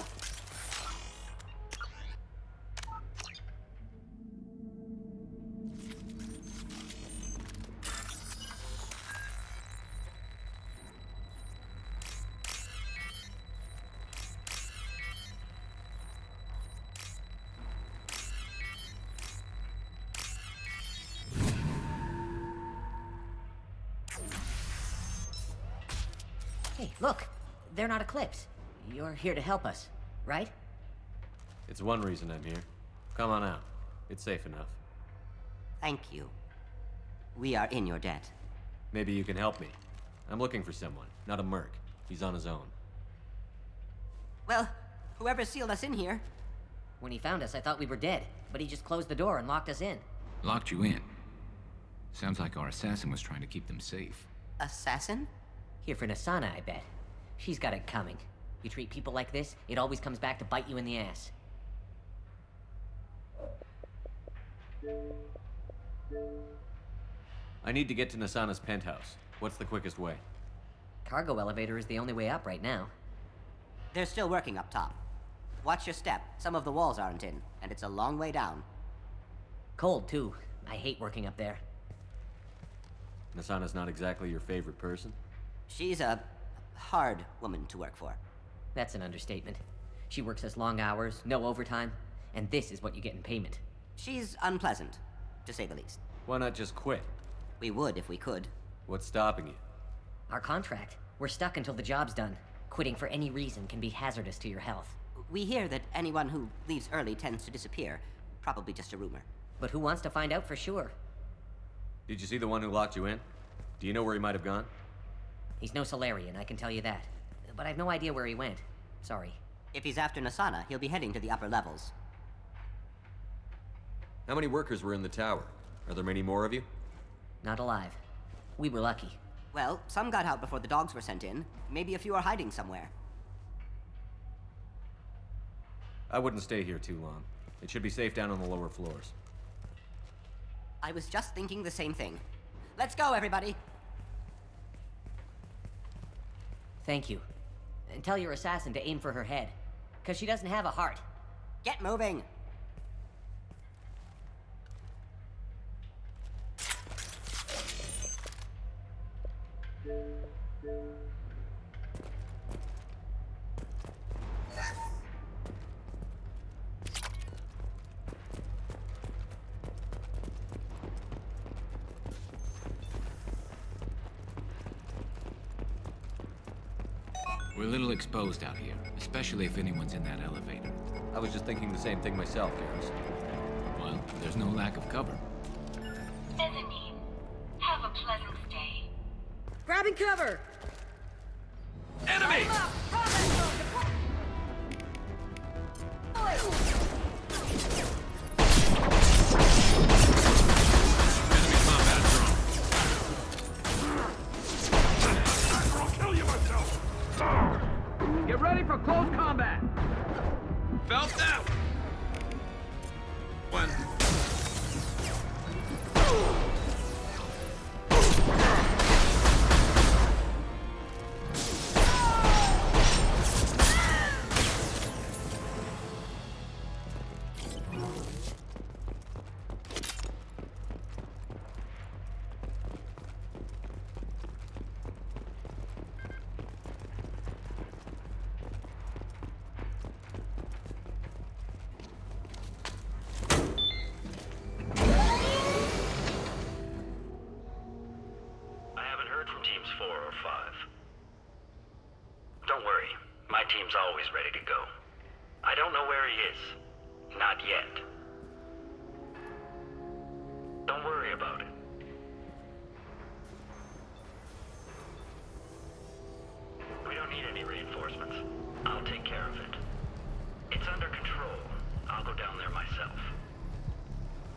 Hey, look. They're not Eclipse. You're here to help us, right? It's one reason I'm here. Come on out. It's safe enough. Thank you. We are in your debt. Maybe you can help me. I'm looking for someone, not a merc. He's on his own. Well, whoever sealed us in here. When he found us, I thought we were dead, but he just closed the door and locked us in. Locked you in? Sounds like our assassin was trying to keep them safe. Assassin? Here for Nasana, I bet. She's got it coming. You treat people like this, it always comes back to bite you in the ass. I need to get to Nasana's penthouse. What's the quickest way? Cargo elevator is the only way up right now. They're still working up top. Watch your step. Some of the walls aren't in, and it's a long way down. Cold, too. I hate working up there. Nasana's not exactly your favorite person? She's a hard woman to work for. That's an understatement. She works us long hours, no overtime, and this is what you get in payment. She's unpleasant, to say the least. Why not just quit? We would if we could. What's stopping you? Our contract. We're stuck until the job's done. Quitting for any reason can be hazardous to your health. We hear that anyone who leaves early tends to disappear. Probably just a rumor. But who wants to find out for sure? Did you see the one who locked you in? Do you know where he might have gone? He's no Solarian, I can tell you that. But I've no idea where he went. Sorry. If he's after Nasana, he'll be heading to the upper levels. How many workers were in the tower? Are there many more of you? Not alive. We were lucky. Well, some got out before the dogs were sent in. Maybe a few are hiding somewhere. I wouldn't stay here too long. It should be safe down on the lower floors. I was just thinking the same thing. Let's go, everybody! Thank you. And tell your assassin to aim for her head. Because she doesn't have a heart. Get moving! We're a little exposed out here, especially if anyone's in that elevator. I was just thinking the same thing myself, Garrus. Well, there's no lack of cover. Mezzanine. Have a pleasant stay. Grabbing cover! Enemy! Get ready for close combat! Felt that! One. Teams 4 or 5. Don't worry, my team's always ready to go. I don't know where he is. Not yet. Don't worry about it.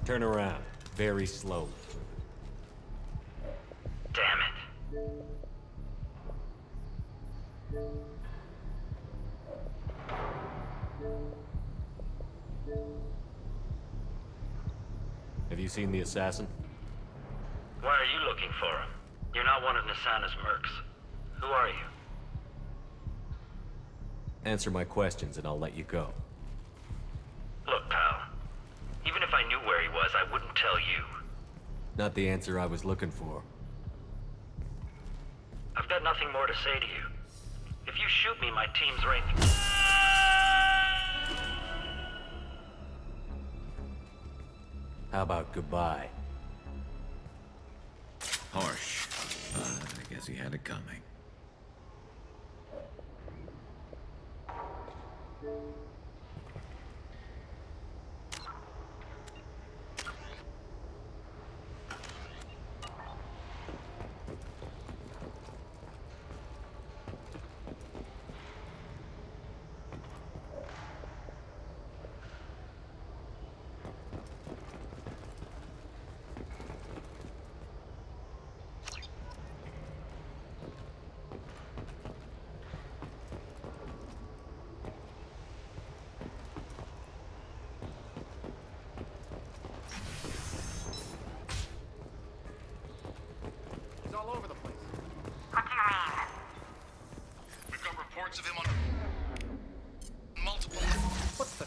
Turn around, very slowly. Damn it. Have you seen the assassin? Why are you looking for him? You're not one of Nisana's mercs. Who are you? Answer my questions and I'll let you go. Look, pal. Even if I knew where he was, I wouldn't tell you. Not the answer I was looking for. I've got nothing more to say to you. If you shoot me, my team's right. How about goodbye? Harsh. I guess he had it coming. He's all over the place. What do you mean? We've got reports of him on multiple. What's the?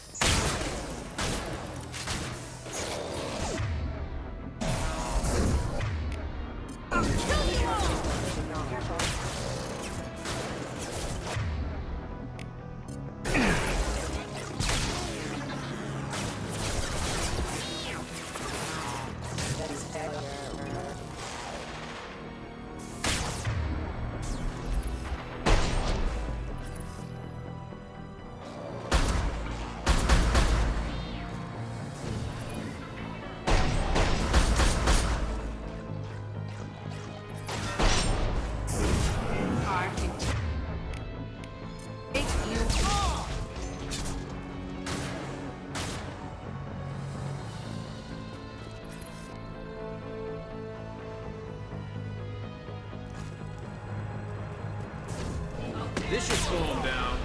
This should slow him down.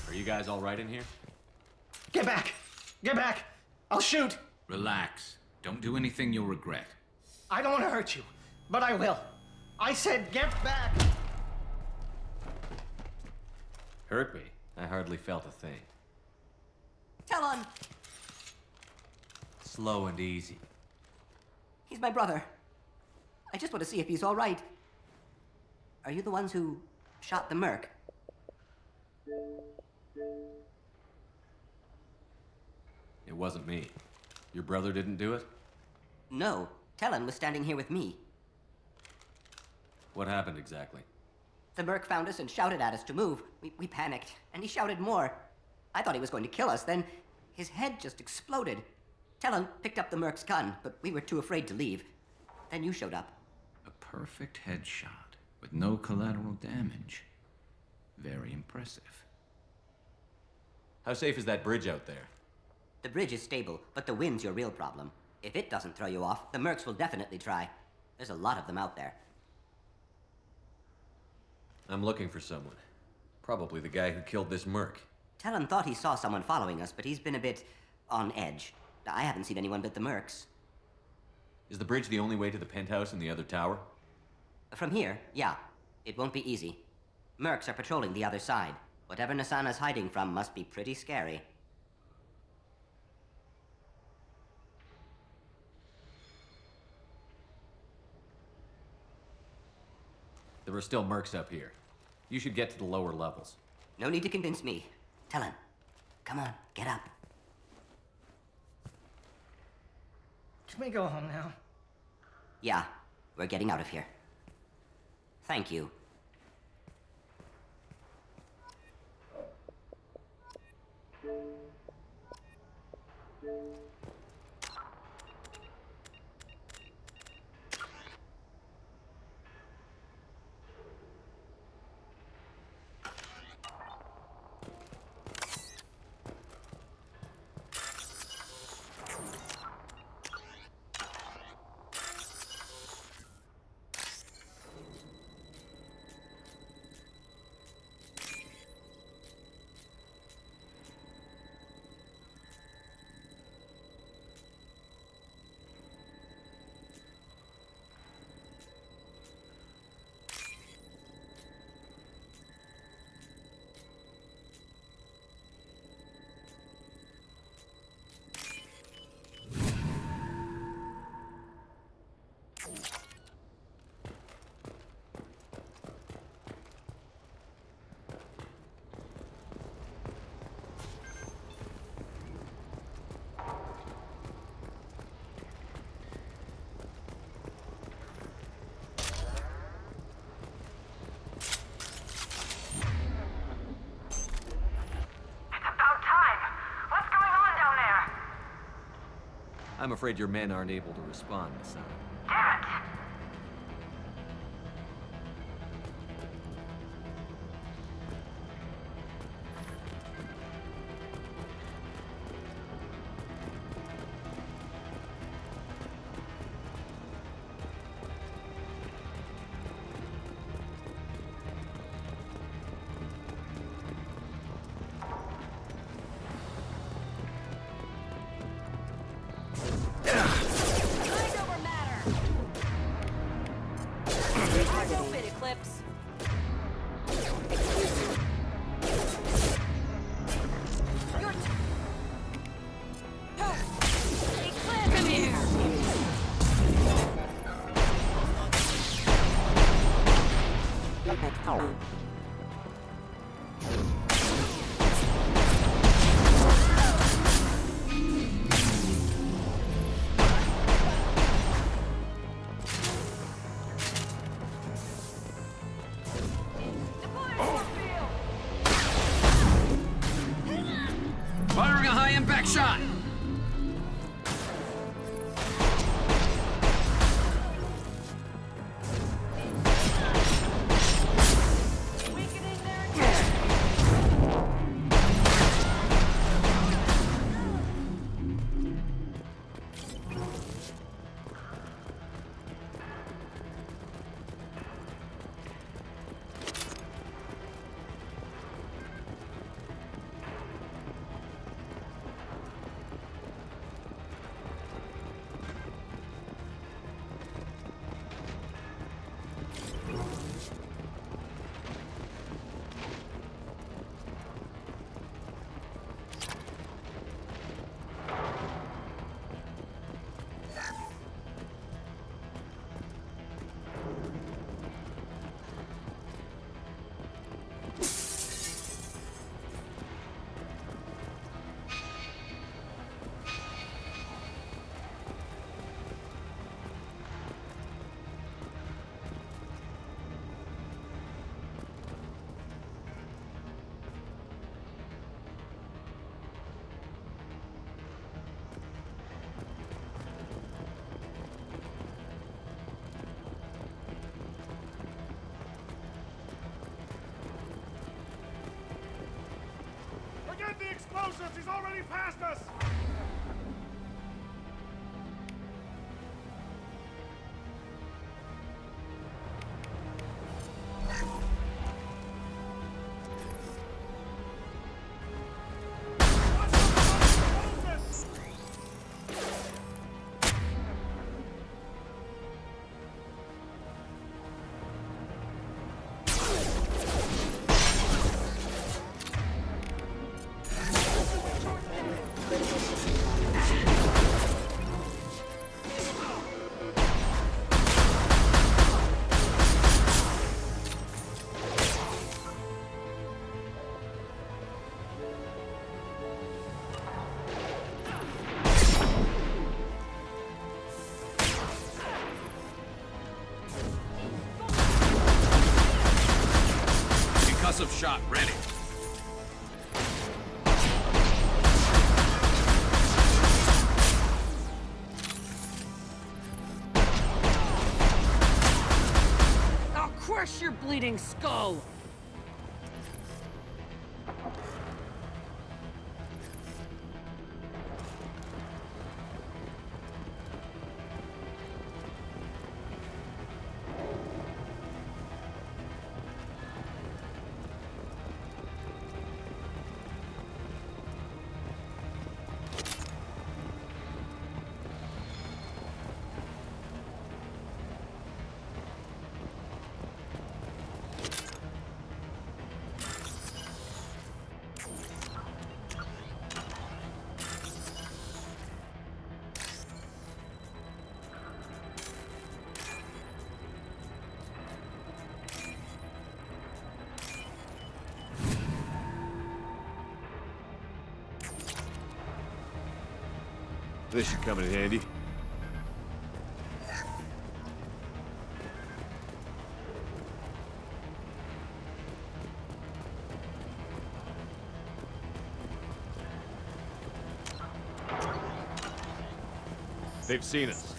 Are you guys all right in here? Get back! Get back! I'll shoot! Relax. Don't do anything you'll regret. I don't want to hurt you, but I will. I said get back! Hurt me? I hardly felt a thing. Talon! Slow and easy. He's my brother. I just want to see if he's all right. Are you the ones who shot the merc? It wasn't me. Your brother didn't do it? No. Talon was standing here with me. What happened exactly? The merc found us and shouted at us to move. We panicked, and he shouted more. I thought he was going to kill us, then his head just exploded. Talon picked up the merc's gun, but we were too afraid to leave. Then you showed up. A perfect headshot with no collateral damage. Very impressive. How safe is that bridge out there? The bridge is stable, but the wind's your real problem. If it doesn't throw you off, the mercs will definitely try. There's a lot of them out there. I'm looking for someone. Probably the guy who killed this merc. Talon thought he saw someone following us, but he's been a bit on edge. I haven't seen anyone but the mercs. Is the bridge the only way to the penthouse in the other tower? From here, yeah. It won't be easy. Mercs are patrolling the other side. Whatever Nasana's hiding from must be pretty scary. There are still mercs up here. You should get to the lower levels. No need to convince me. Tell him. Come on, get up. Can we go home now? Yeah, we're getting out of here. Thank you. I'm afraid your men aren't able to respond, Nasana. Damn it! Firing a high-impact shot! Forget the explosives! He's already past us! shot ready. I'll crush your bleeding skull! This should come in handy. They've seen us.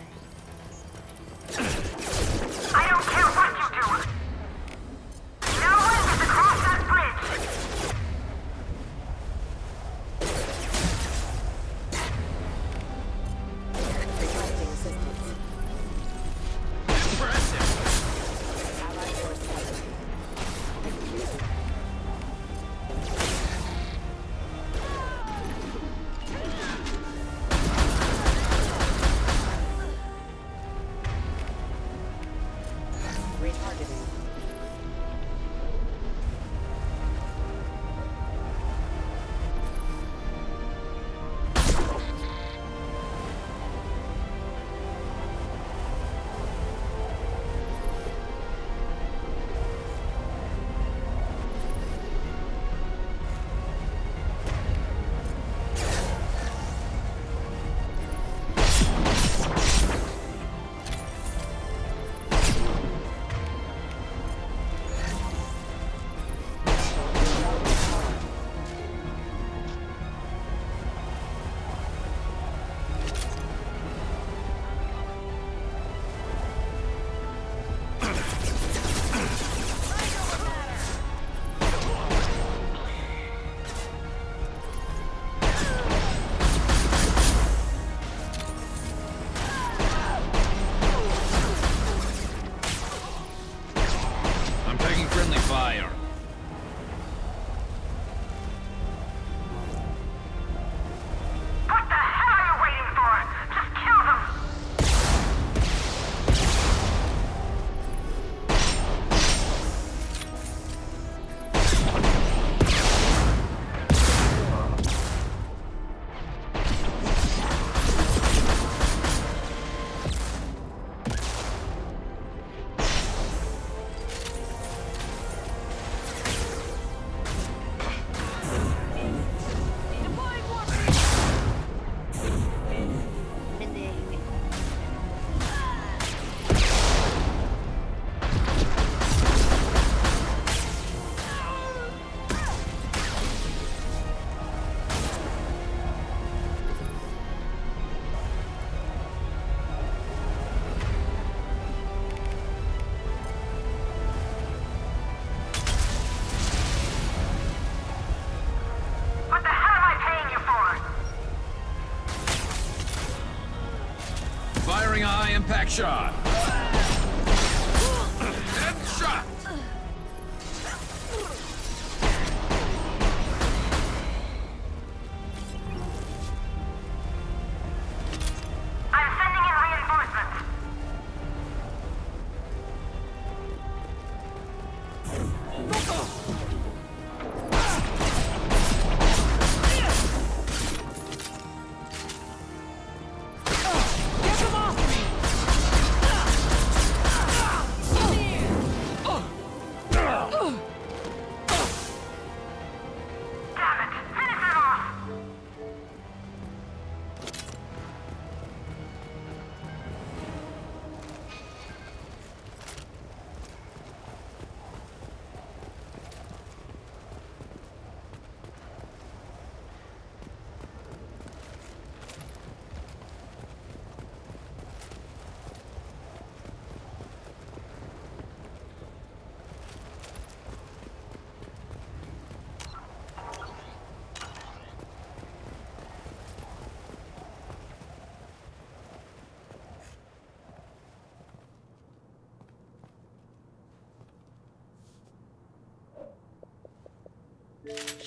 I don't care what you do! No one gets across that bridge! Firing a high-impact shot. Headshot! I'm sending in reinforcements. Get them off me!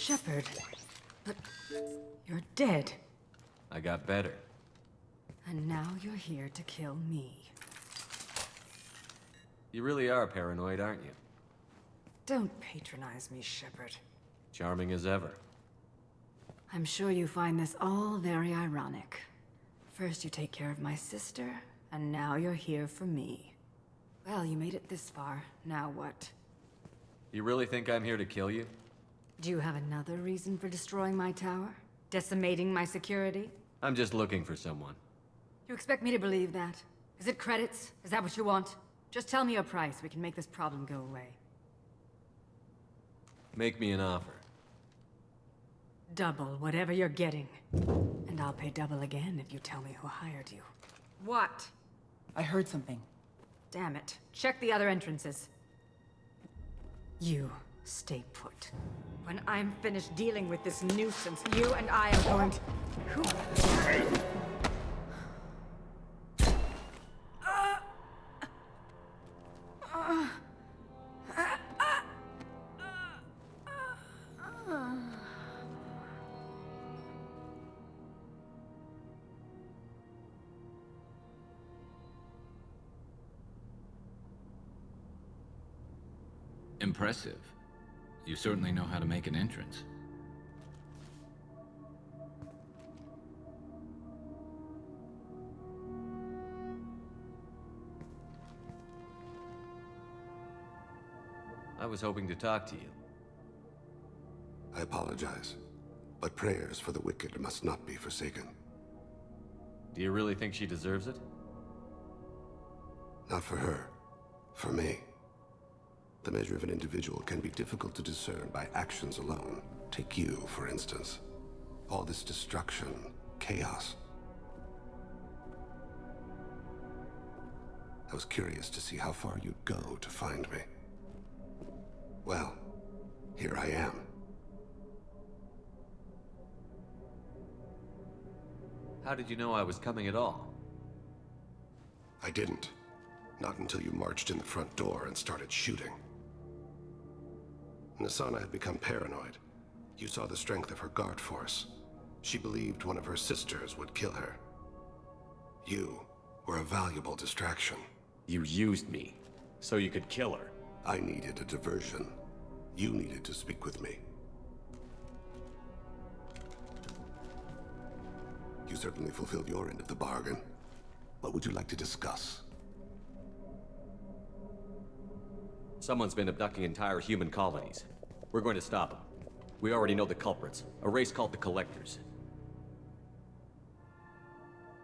Shepard. But you're dead. I got better. And now you're here to kill me. You really are paranoid, aren't you? Don't patronize me, Shepard. Charming as ever. I'm sure you find this all very ironic. First you take care of my sister, and now you're here for me. Well, you made it this far. Now what? You really think I'm here to kill you? Do you have another reason for destroying my tower? Decimating my security? I'm just looking for someone. You expect me to believe that? Is it credits? Is that what you want? Just tell me a price. We can make this problem go away. Make me an offer. Double whatever you're getting. And I'll pay double again if you tell me who hired you. What? I heard something. Damn it. Check the other entrances. You stay put. When I'm finished dealing with this nuisance, you and I are going to... Who? Impressive. You certainly know how to make an entrance. I was hoping to talk to you. I apologize, but prayers for the wicked must not be forsaken. Do you really think she deserves it? Not for her. For me. The measure of an individual can be difficult to discern by actions alone. Take you, for instance. All this destruction, chaos. I was curious to see how far you'd go to find me. Well, here I am. How did you know I was coming at all? I didn't. Not until you marched in the front door and started shooting. Nasana had become paranoid. You saw the strength of her guard force. She believed one of her sisters would kill her. You were a valuable distraction. You used me, so you could kill her. I needed a diversion. You needed to speak with me. You certainly fulfilled your end of the bargain. What would you like to discuss? Someone's been abducting entire human colonies. We're going to stop them. We already know the culprits, a race called the Collectors.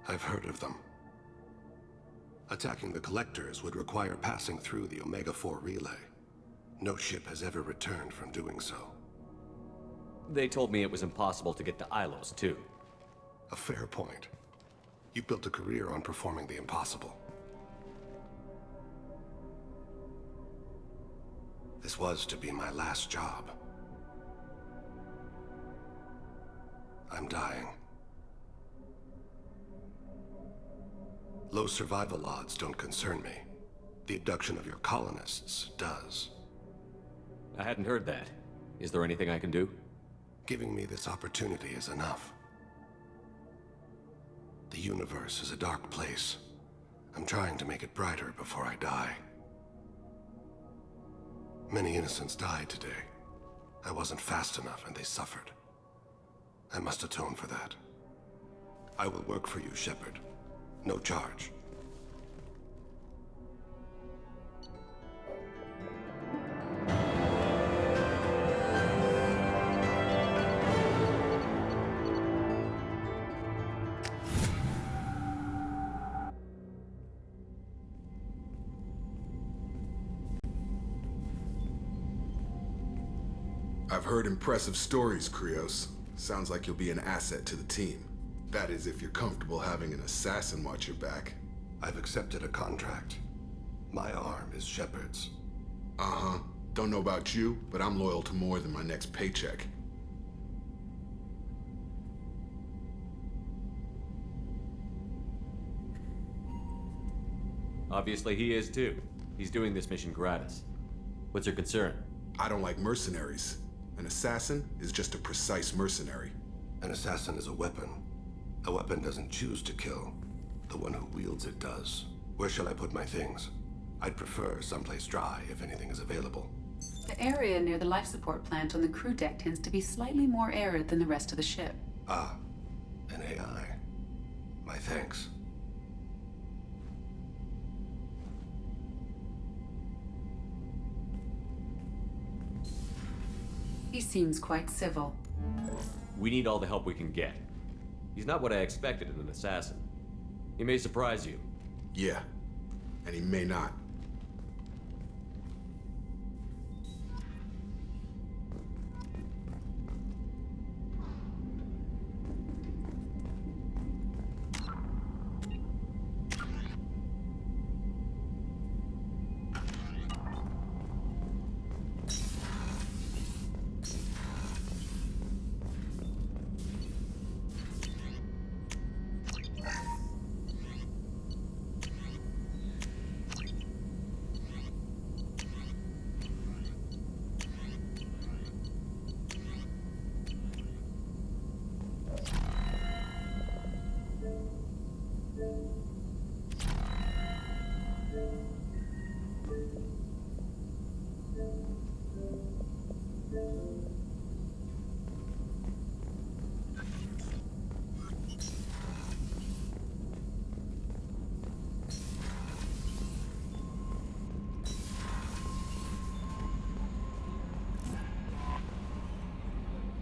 I've heard of them. Attacking the Collectors would require passing through the Omega-4 relay. No ship has ever returned from doing so. They told me it was impossible to get to Ilos, too. A fair point. You built a career on performing the impossible. This was to be my last job. I'm dying. Low survival odds don't concern me. The abduction of your colonists does. I hadn't heard that. Is there anything I can do? Giving me this opportunity is enough. The universe is a dark place. I'm trying to make it brighter before I die. Many innocents died today. I wasn't fast enough and they suffered. I must atone for that. I will work for you, Shepard. No charge. I've heard impressive stories, Krios. Sounds like you'll be an asset to the team. That is, if you're comfortable having an assassin watch your back. I've accepted a contract. My arm is Shepard's. Uh-huh. Don't know about you, but I'm loyal to more than my next paycheck. Obviously he is too. He's doing this mission gratis. What's your concern? I don't like mercenaries. An assassin is just a precise mercenary. An assassin is a weapon. A weapon doesn't choose to kill. The one who wields it does. Where shall I put my things? I'd prefer someplace dry if anything is available. The area near the life support plant on the crew deck tends to be slightly more arid than the rest of the ship. Ah, an AI. My thanks. He seems quite civil. We need all the help we can get. He's not what I expected in an assassin. He may surprise you. Yeah, and he may not.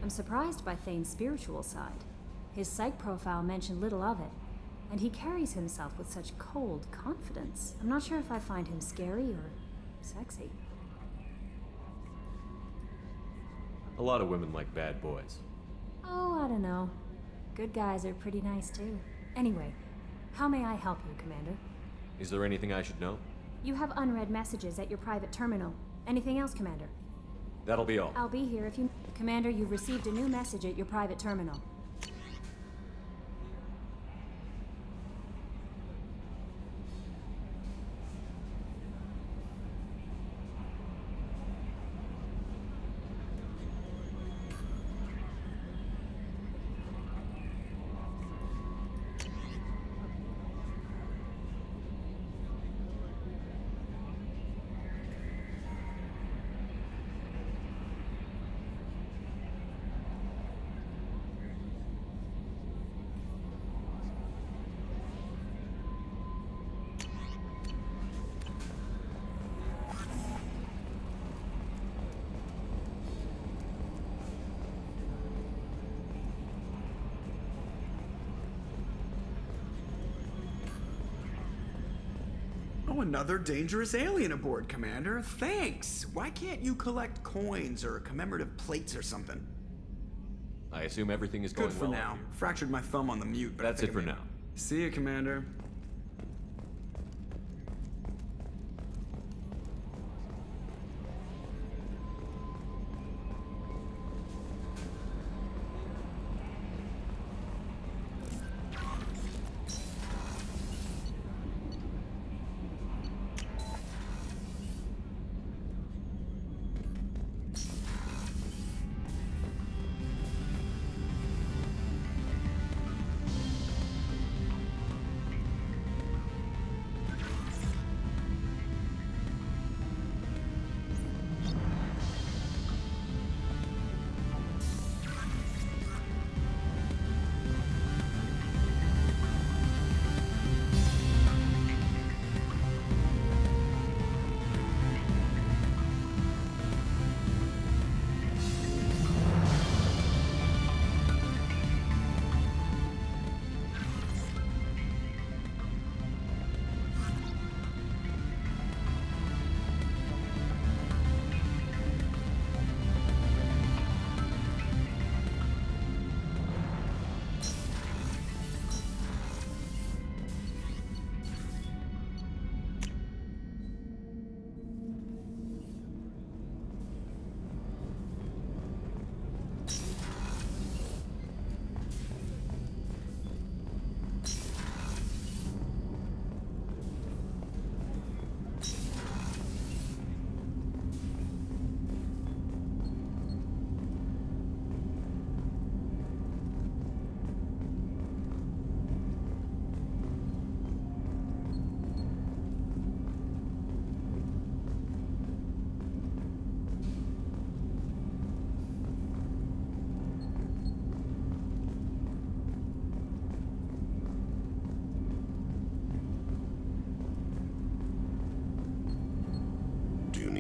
I'm surprised by Thane's spiritual side. His psych profile mentioned little of it, and he carries himself with such cold confidence. I'm not sure if I find him scary or sexy. A lot of women like bad boys. Oh, I don't know. Good guys are pretty nice too. Anyway, how may I help you, Commander? Is there anything I should know? You have unread messages at your private terminal. Anything else, Commander? That'll be all. I'll be here if you... Commander, you've received a new message at your private terminal. Oh, another dangerous alien aboard, Commander. Thanks. Why can't you collect coins or commemorative plates or something? I assume everything is going Good for well. now. Fractured my thumb on the mute, but That's it for now. See you, Commander.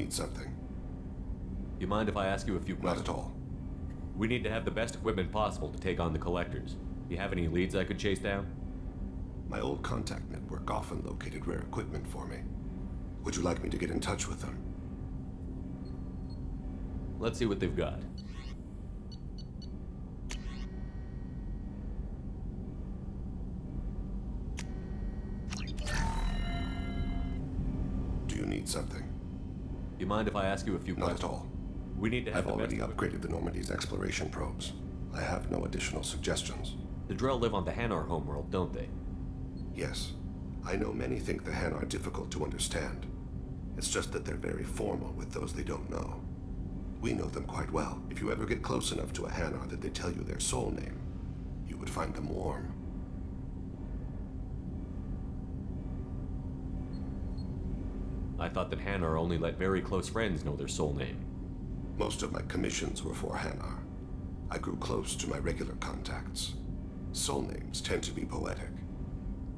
need something? You mind if I ask you a few questions? Not at all. We need to have the best equipment possible to take on the collectors. You have any leads I could chase down? My old contact network often located rare equipment for me. Would you like me to get in touch with them? Let's see what they've got. Do you need something? You mind if I ask you a few questions? Not at all. We need to have I've already upgraded the Normandy's exploration probes. I have no additional suggestions. The Drell live on the Hanar homeworld, don't they? Yes. I know many think the Han are difficult to understand. It's just that they're very formal with those they don't know. We know them quite well. If you ever get close enough to a Hanar that they tell you their soul name, you would find them warm. I thought that Hanar only let very close friends know their soul name. Most of my commissions were for Hanar. I grew close to my regular contacts. Soul names tend to be poetic.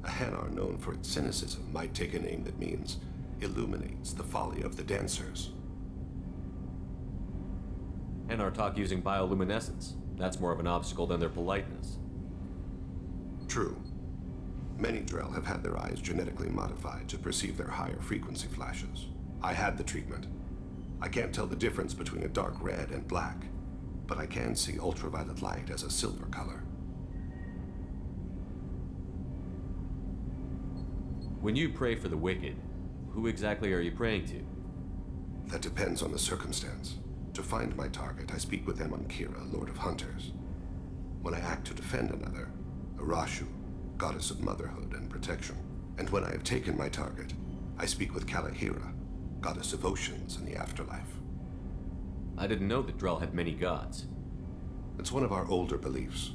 A Hanar known for its cynicism might take a name that means illuminates the folly of the dancers. Hanar talk using bioluminescence. That's more of an obstacle than their politeness. True. Many Drell have had their eyes genetically modified to perceive their higher frequency flashes. I had the treatment. I can't tell the difference between a dark red and black, but I can see ultraviolet light as a silver color. When you pray for the wicked, who exactly are you praying to? That depends on the circumstance. To find my target, I speak with Amonkira, Lord of Hunters. When I act to defend another, Arashu, Goddess of Motherhood and Protection. And when I have taken my target, I speak with Kalahira, Goddess of Oceans and the Afterlife. I didn't know that Drell had many gods. It's one of our older beliefs.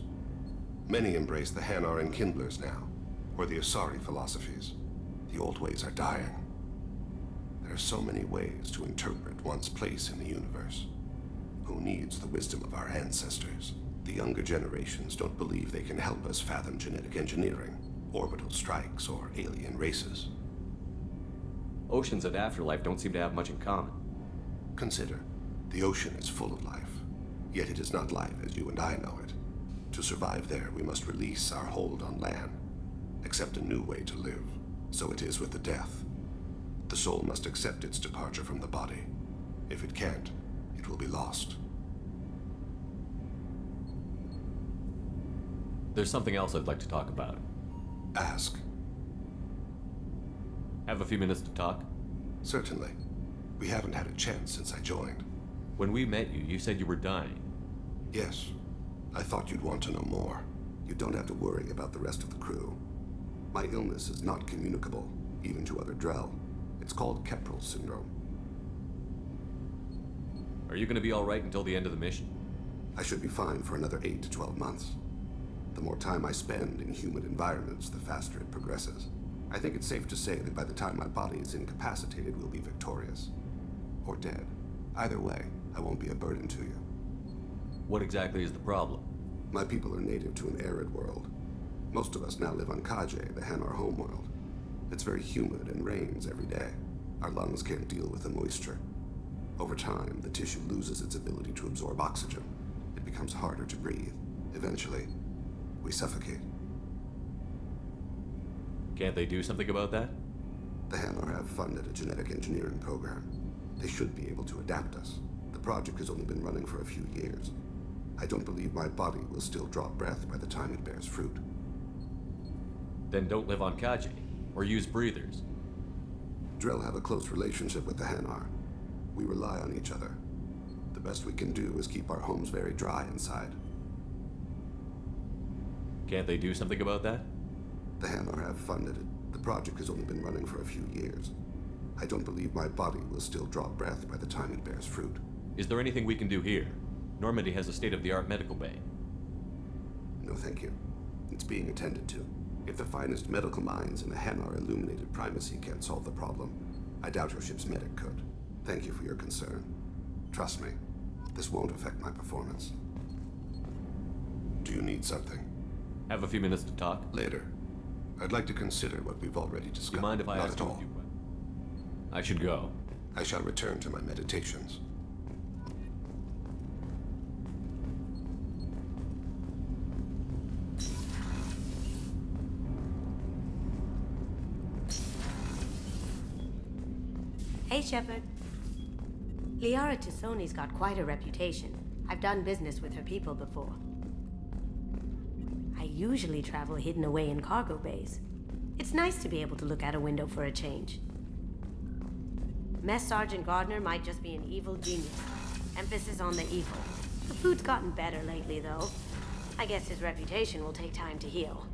Many embrace the Hanar and Kindlers now, or the Asari philosophies. The old ways are dying. There are so many ways to interpret one's place in the universe. Who needs the wisdom of our ancestors? The younger generations don't believe they can help us fathom genetic engineering, orbital strikes, or alien races. Oceans and Afterlife don't seem to have much in common. Consider, the ocean is full of life, yet it is not life as you and I know it. To survive there, we must release our hold on land, accept a new way to live. So it is with the death. The soul must accept its departure from the body. If it can't, it will be lost. There's something else I'd like to talk about. Ask. Have a few minutes to talk? Certainly. We haven't had a chance since I joined. When we met you, you said you were dying. Yes. I thought you'd want to know more. You don't have to worry about the rest of the crew. My illness is not communicable, even to other Drell. It's called Keprel syndrome. Are you going to be all right until the end of the mission? I should be fine for another 8 to 12 months. The more time I spend in humid environments, the faster it progresses. I think it's safe to say that by the time my body is incapacitated, we'll be victorious. Or dead. Either way, I won't be a burden to you. What exactly is the problem? My people are native to an arid world. Most of us now live on Kaje, the Hanar homeworld. It's very humid and rains every day. Our lungs can't deal with the moisture. Over time, the tissue loses its ability to absorb oxygen. It becomes harder to breathe. Eventually, we suffocate. Can't they do something about that? The Hanar have funded a genetic engineering program. They should be able to adapt us. The project has only been running for a few years. I don't believe my body will still draw breath by the time it bears fruit. Then don't live on Kaje, or use breathers. Drell have a close relationship with the Hanar. We rely on each other. The best we can do is keep our homes very dry inside. Can't they do something about that? The Hanar have funded it. The project has only been running for a few years. I don't believe my body will still draw breath by the time it bears fruit. Is there anything we can do here? Normandy has a state-of-the-art medical bay. No, thank you. It's being attended to. If the finest medical minds in the Hanar illuminated primacy can't solve the problem, I doubt your ship's medic could. Thank you for your concern. Trust me, this won't affect my performance. Do you need something? Have a few minutes to talk? Later. I'd like to consider what we've already discussed. Do you mind if I ask you a few questions? I should go. I shall return to my meditations. Hey, Shepard. Liara Tassoni's got quite a reputation. I've done business with her people before. I usually travel hidden away in cargo bays. It's nice to be able to look out a window for a change. Mess Sergeant Gardner might just be an evil genius. Emphasis on the evil. The food's gotten better lately, though. I guess his reputation will take time to heal.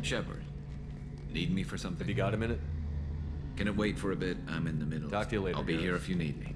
Shepard, need me for something? Have you got a minute? Can it wait for a bit? I'm in the middle. Talk to you later, I'll be Garrus. here if you need me.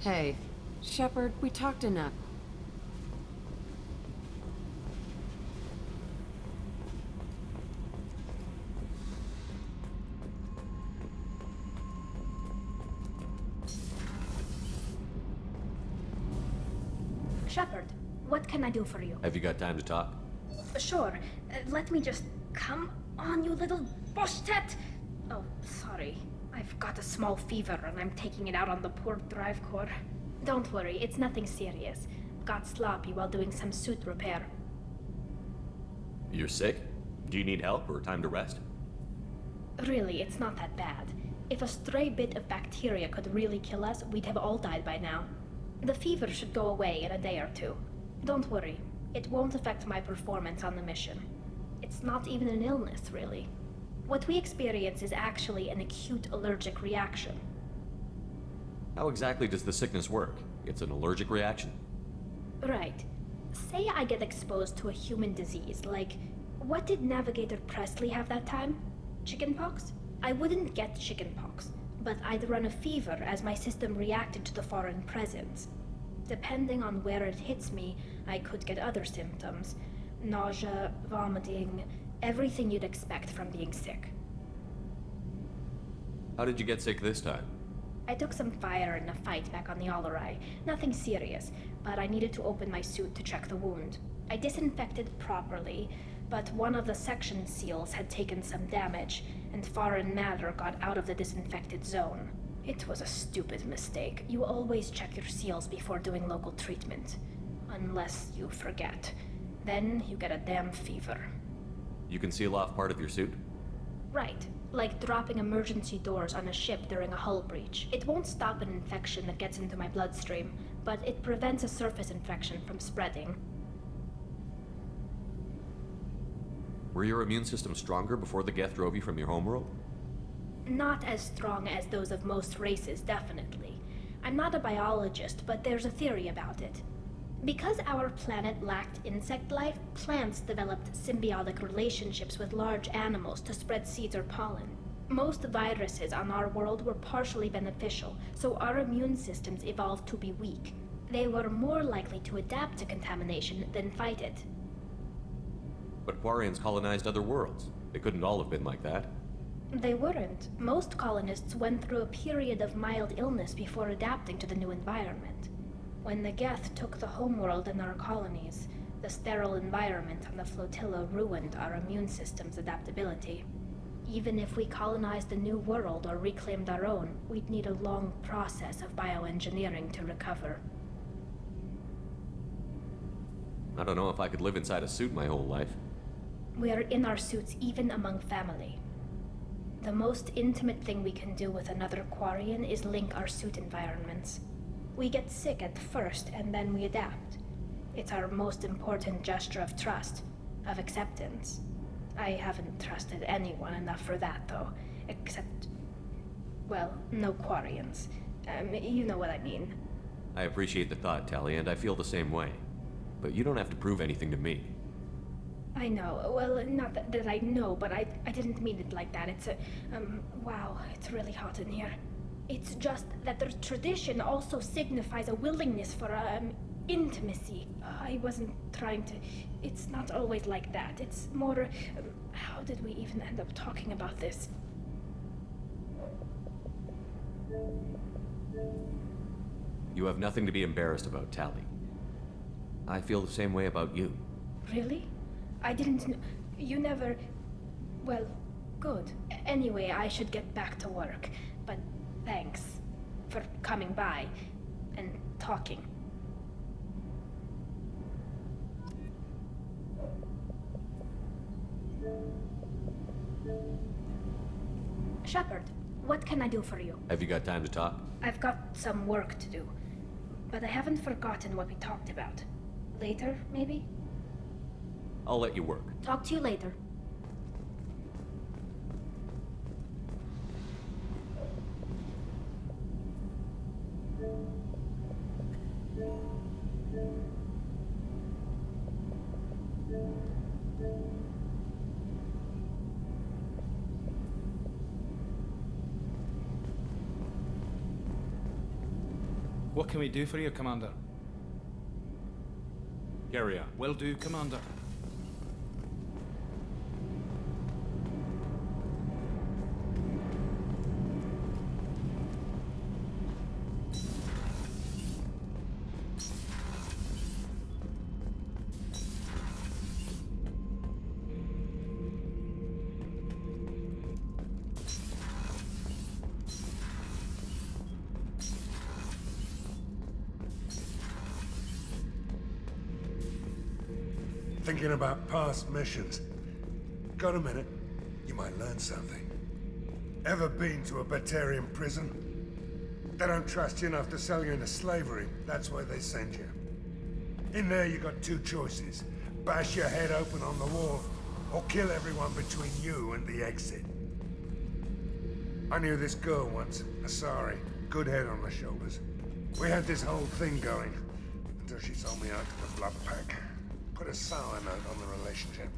Hey, Shepard, we talked enough. Shepard, what can I do for you? Have you got time to talk? Sure. Let me just... Come on, you little boshtet! Oh, sorry. I've got a small fever and I'm taking it out on the poor drive core. Don't worry, it's nothing serious. Got sloppy while doing some suit repair. You're sick? Do you need help or time to rest? Really, it's not that bad. If a stray bit of bacteria could really kill us, we'd have all died by now. The fever should go away in a day or two. Don't worry, it won't affect my performance on the mission. It's not even an illness, really. What we experience is actually an acute allergic reaction. How exactly does the sickness work? It's an allergic reaction? Right. Say I get exposed to a human disease, like... What did Navigator Presley have that time? Chickenpox? I wouldn't get chickenpox, but I'd run a fever as my system reacted to the foreign presence. Depending on where it hits me, I could get other symptoms. Nausea, vomiting, everything you'd expect from being sick. How did you get sick this time? I took some fire in a fight back on the Allerai. Nothing serious, but I needed to open my suit to check the wound. I disinfected properly, but one of the section seals had taken some damage, and foreign matter got out of the disinfected zone. It was a stupid mistake. You always check your seals before doing local treatment. Unless you forget. Then you get a damn fever. You can seal off part of your suit? Right. Like dropping emergency doors on a ship during a hull breach. It won't stop an infection that gets into my bloodstream, but it prevents a surface infection from spreading. Were your immune system stronger before the Geth drove you from your homeworld? Not as strong as those of most races, definitely. I'm not a biologist, but there's a theory about it. Because our planet lacked insect life, plants developed symbiotic relationships with large animals to spread seeds or pollen. Most viruses on our world were partially beneficial, so our immune systems evolved to be weak. They were more likely to adapt to contamination than fight it. But Quarians colonized other worlds. They couldn't all have been like that. They weren't. Most colonists went through a period of mild illness before adapting to the new environment. When the Geth took the homeworld and our colonies, the sterile environment on the flotilla ruined our immune system's adaptability. Even if we colonized a new world or reclaimed our own, we'd need a long process of bioengineering to recover. I don't know if I could live inside a suit my whole life. We are in our suits even among family. The most intimate thing we can do with another Quarian is link our suit environments. We get sick at first, and then we adapt. It's our most important gesture of trust, of acceptance. I haven't trusted anyone enough for that, though. Except, well, no Quarians. You know what I mean. I appreciate the thought, Tally, and I feel the same way. But you don't have to prove anything to me. I know. Well, not that I know, but I didn't mean it like that. It's a, wow, it's really hot in here. It's just that the tradition also signifies a willingness for, intimacy. I wasn't trying to... It's not always like that. It's more... how did we even end up talking about this? You have nothing to be embarrassed about, Tally. I feel the same way about you. Really? I didn't kn- You never... Well, good. Anyway, I should get back to work. But thanks for coming by and talking. Shepard, what can I do for you? Have you got time to talk? I've got some work to do, but I haven't forgotten what we talked about. Later, maybe? I'll let you work. Talk to you later. What can we do for you, Commander? Carry on. Will do, Commander. Thinking about past missions. Got a minute? You might learn something. Ever been to a Batarian prison? They don't trust you enough to sell you into slavery. That's why they send you. In there you got two choices. Bash your head open on the wall, or kill everyone between you and the exit. I knew this girl once, Asari. Good head on her shoulders. We had this whole thing going, until she sold me out to the Blood Pack. Put a sour note on the relationship.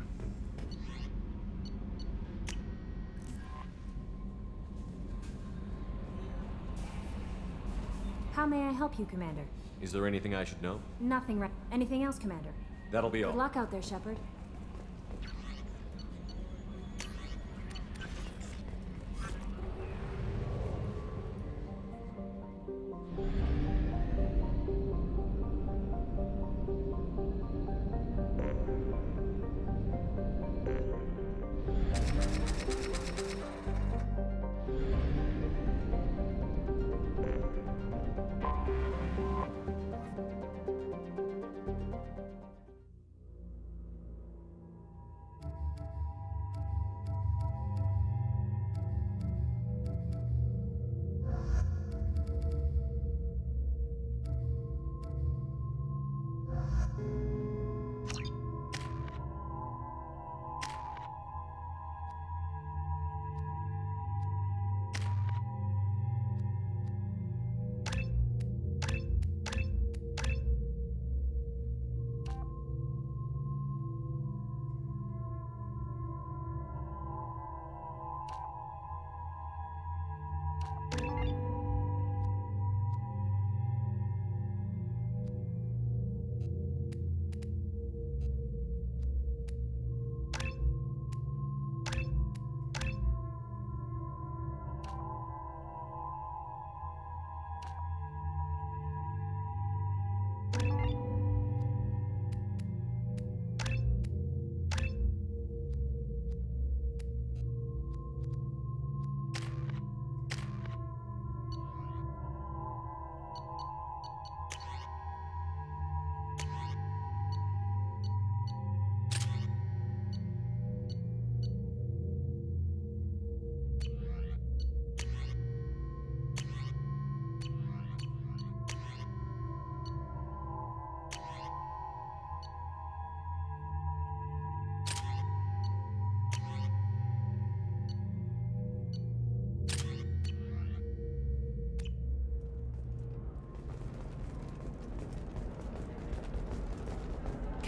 How may I help you, Commander? Is there anything I should know? Nothing right. Anything else, Commander? That'll be all. Good luck out there, Shepard.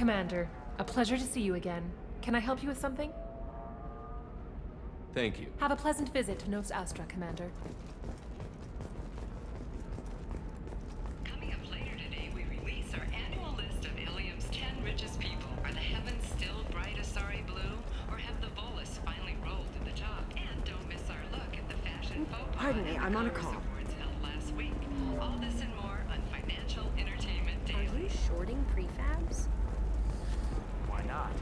Commander, a pleasure to see you again. Can I help you with something? Thank you. Have a pleasant visit to Nos Astra, Commander. Coming up later today, we release our annual list of Ilium's 10 richest people. Are the heavens still bright Asari blue, or have the bolus finally rolled to the top? And don't miss our look at the fashion faux pas. Pardon me, I'm on a call. Awards held last week. All this and more on Financial Entertainment Daily. Are you shorting prefabs? Why not?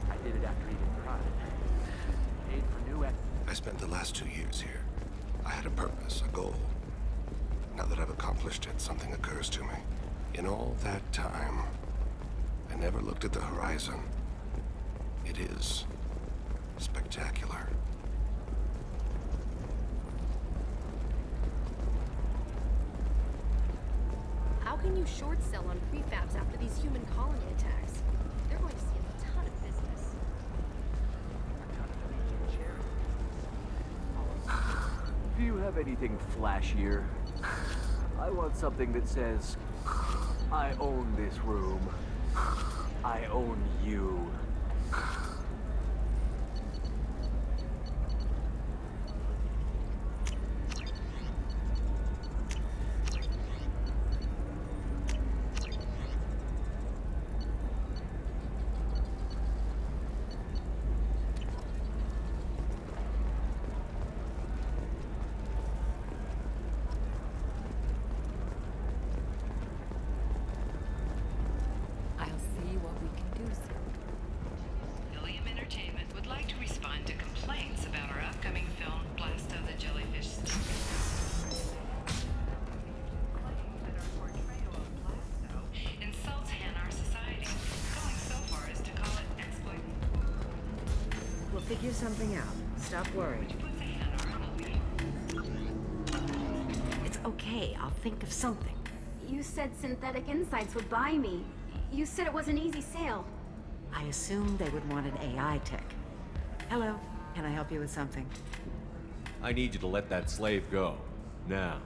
I did it after eating pride. Paid for new I spent the last 2 years here. I had a purpose, a goal. Now that I've accomplished it, something occurs to me. In all that time, I never looked at the horizon. It is spectacular. How can you short sell on prefabs after these human colony attacks? They're going to see a ton of business. Do you have anything flashier? I want something that says, I own this room. I own you. Ilium Entertainment would like to respond to complaints about our upcoming film, Blasto the Jellyfish Sting. Claim that our portrayal of Blasto insults Hanar society, going so far as to call it exploitation. We'll figure something out. Stop worrying. It's okay. I'll think of something. You said Synthetic Insights would buy me. You said it was an easy sale. I assumed they would want an AI tech. Hello. Can I help you with something? I need you to let that slave go. Now.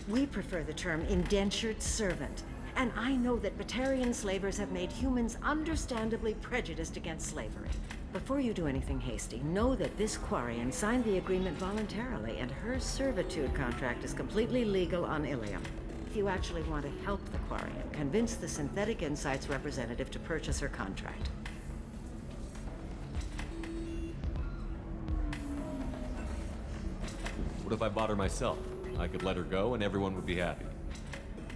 We prefer the term indentured servant. And I know that Batarian slavers have made humans understandably prejudiced against slavery. Before you do anything hasty, know that this Quarian signed the agreement voluntarily, and her servitude contract is completely legal on Ilium. If you actually want to help the Quarian, convince the Synthetic Insights representative to purchase her contract. What if I bought her myself? I could let her go and everyone would be happy.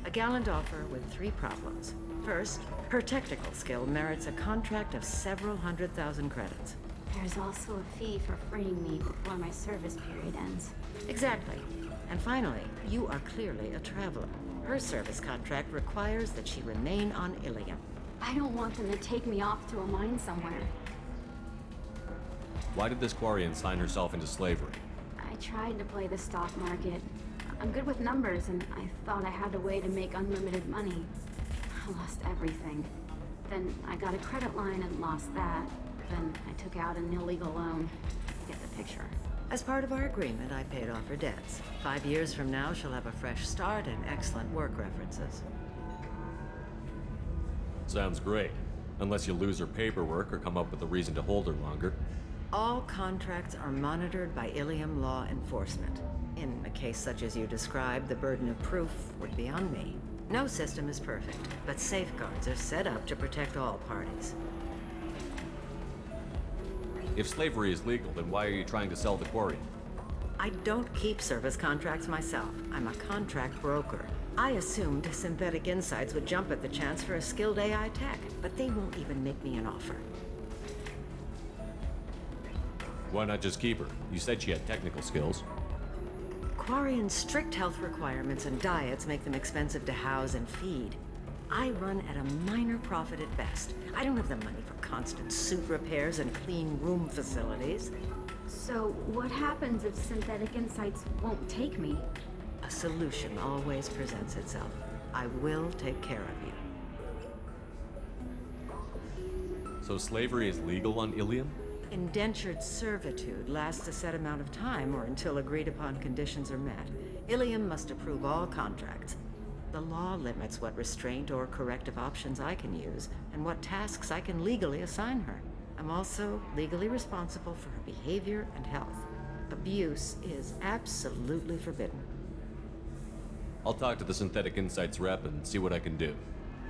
A gallant offer with 3 problems. First, her technical skill merits a contract of several 100,000 credits. There's also a fee for freeing me before my service period ends. Exactly. And finally, you are clearly a traveler. Her service contract requires that she remain on Ilium. I don't want them to take me off to a mine somewhere. Why did this Quarian sign herself into slavery? I tried to play the stock market. I'm good with numbers, and I thought I had a way to make unlimited money. I lost everything. Then I got a credit line and lost that. Then I took out an illegal loan. You get the picture. As part of our agreement, I paid off her debts. 5 years from now, she'll have a fresh start and excellent work references. Sounds great. Unless you lose her paperwork or come up with a reason to hold her longer. All contracts are monitored by Ilium law enforcement. In a case such as you described, the burden of proof would be on me. No system is perfect, but safeguards are set up to protect all parties. If slavery is legal, then why are you trying to sell the Quarian? I don't keep service contracts myself. I'm a contract broker. I assumed Synthetic Insights would jump at the chance for a skilled AI tech, but they won't even make me an offer. Why not just keep her? You said she had technical skills. Quarian's strict health requirements and diets make them expensive to house and feed. I run at a minor profit at best. I don't have the money for constant suit repairs and clean room facilities. So what happens if Synthetic Insights won't take me? A solution always presents itself. I will take care of you. So slavery is legal on Ilium? Indentured servitude lasts a set amount of time or until agreed upon conditions are met. Ilium must approve all contracts. The law limits what restraint or corrective options I can use and what tasks I can legally assign her. I'm also legally responsible for her behavior and health. Abuse is absolutely forbidden. I'll talk to the Synthetic Insights rep and see what I can do.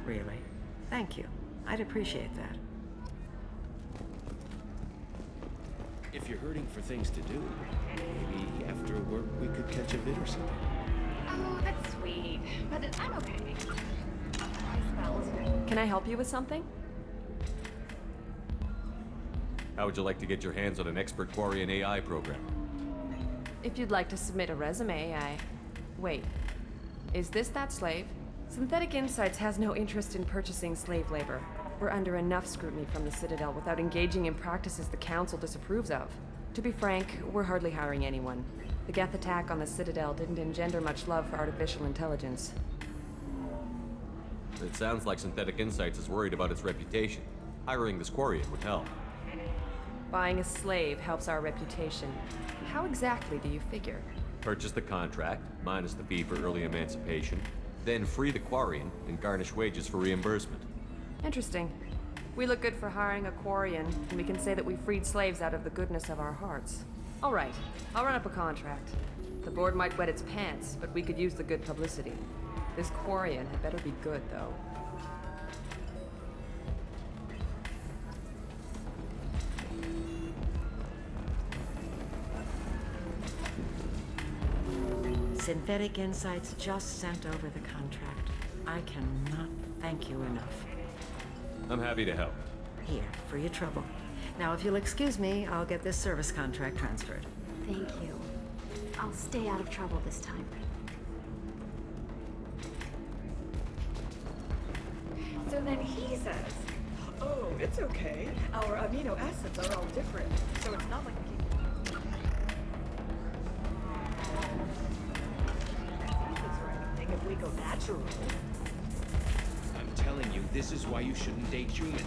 Really? Thank you. I'd appreciate that. If you're hurting for things to do, maybe after work we could catch a vid or something. Oh, that's sweet. But I'm okay. Can I help you with something? How would you like to get your hands on an expert Quarian AI program? If you'd like to submit a resume, Wait. Is this that slave? Synthetic Insights has no interest in purchasing slave labor. We're under enough scrutiny from the Citadel without engaging in practices the Council disapproves of. To be frank, we're hardly hiring anyone. The Geth attack on the Citadel didn't engender much love for artificial intelligence. It sounds like Synthetic Insights is worried about its reputation. Hiring this Quarian would help. Buying a slave helps our reputation. How exactly do you figure? Purchase the contract, minus the fee for early emancipation, then free the Quarian and garnish wages for reimbursement. Interesting. We look good for hiring a Quarian, and we can say that we freed slaves out of the goodness of our hearts. All right, I'll run up a contract. The board might wet its pants, but we could use the good publicity. This Quarian had better be good, though. Synthetic Insights just sent over the contract. I cannot thank you enough. I'm happy to help. Here, for your trouble. Now, if you'll excuse me, I'll get this service contract transferred. Thank you. I'll stay out of trouble this time. So then he says, oh, it's okay. Our amino acids are all different, so it's not like we keep... If we go natural. I'm telling you, this is why you shouldn't date humans.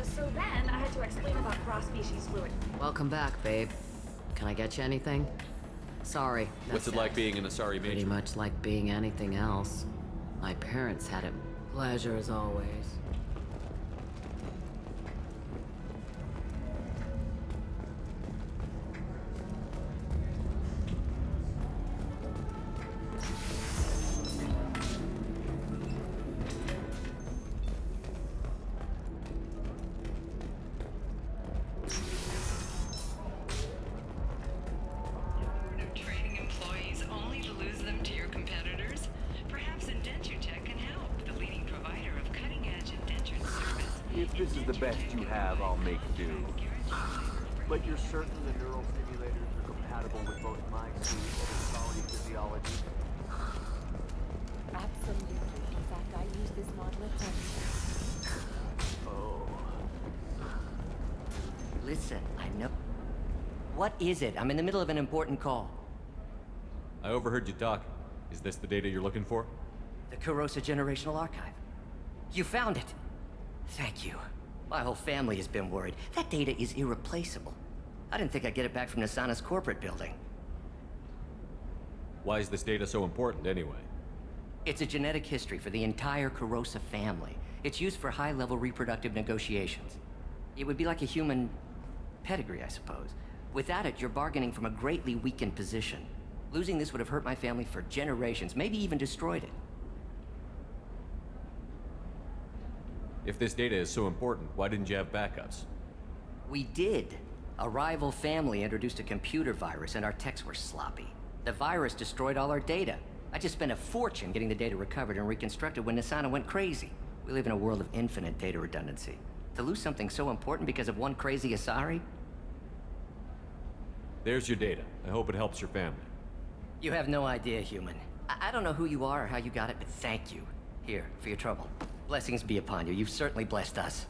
So then I had to explain about cross-species fluid. Welcome back, babe. Can I get you anything? Sorry. What's it like being an Asari matron? Pretty much like being anything else. My parents had it. Pleasure as always. Training employees only to lose them to your competitors? Perhaps IndentureTech can help, the leading provider of cutting-edge indentured service. If this is the best you have, I'll make do. But you're certain the neural stimulators are compatible with both my suite and quality physiology? Absolutely. In fact, I use this model at home. Oh. Listen, I know. What is it? I'm in the middle of an important call. I overheard you talk. Is this the data you're looking for? The Kurosa Generational Archive. You found it! Thank you. My whole family has been worried. That data is irreplaceable. I didn't think I'd get it back from Nasana's corporate building. Why is this data so important, anyway? It's a genetic history for the entire Kurosa family. It's used for high-level reproductive negotiations. It would be like a human pedigree, I suppose. Without it, you're bargaining from a greatly weakened position. Losing this would have hurt my family for generations, maybe even destroyed it. If this data is so important, why didn't you have backups? We did. A rival family introduced a computer virus and our techs were sloppy. The virus destroyed all our data. I just spent a fortune getting the data recovered and reconstructed when Nasana went crazy. We live in a world of infinite data redundancy. To lose something so important because of one crazy Asari? There's your data. I hope it helps your family. You have no idea, human. I don't know who you are or how you got it, but thank you. Here, for your trouble. Blessings be upon you. You've certainly blessed us.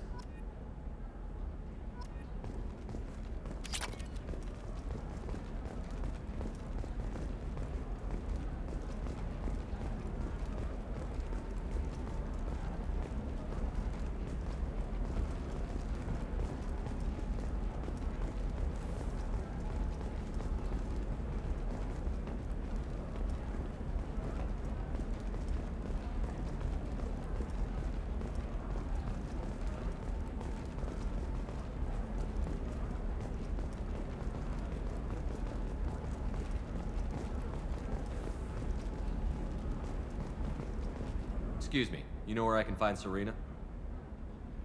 Excuse me, you know where I can find Serena?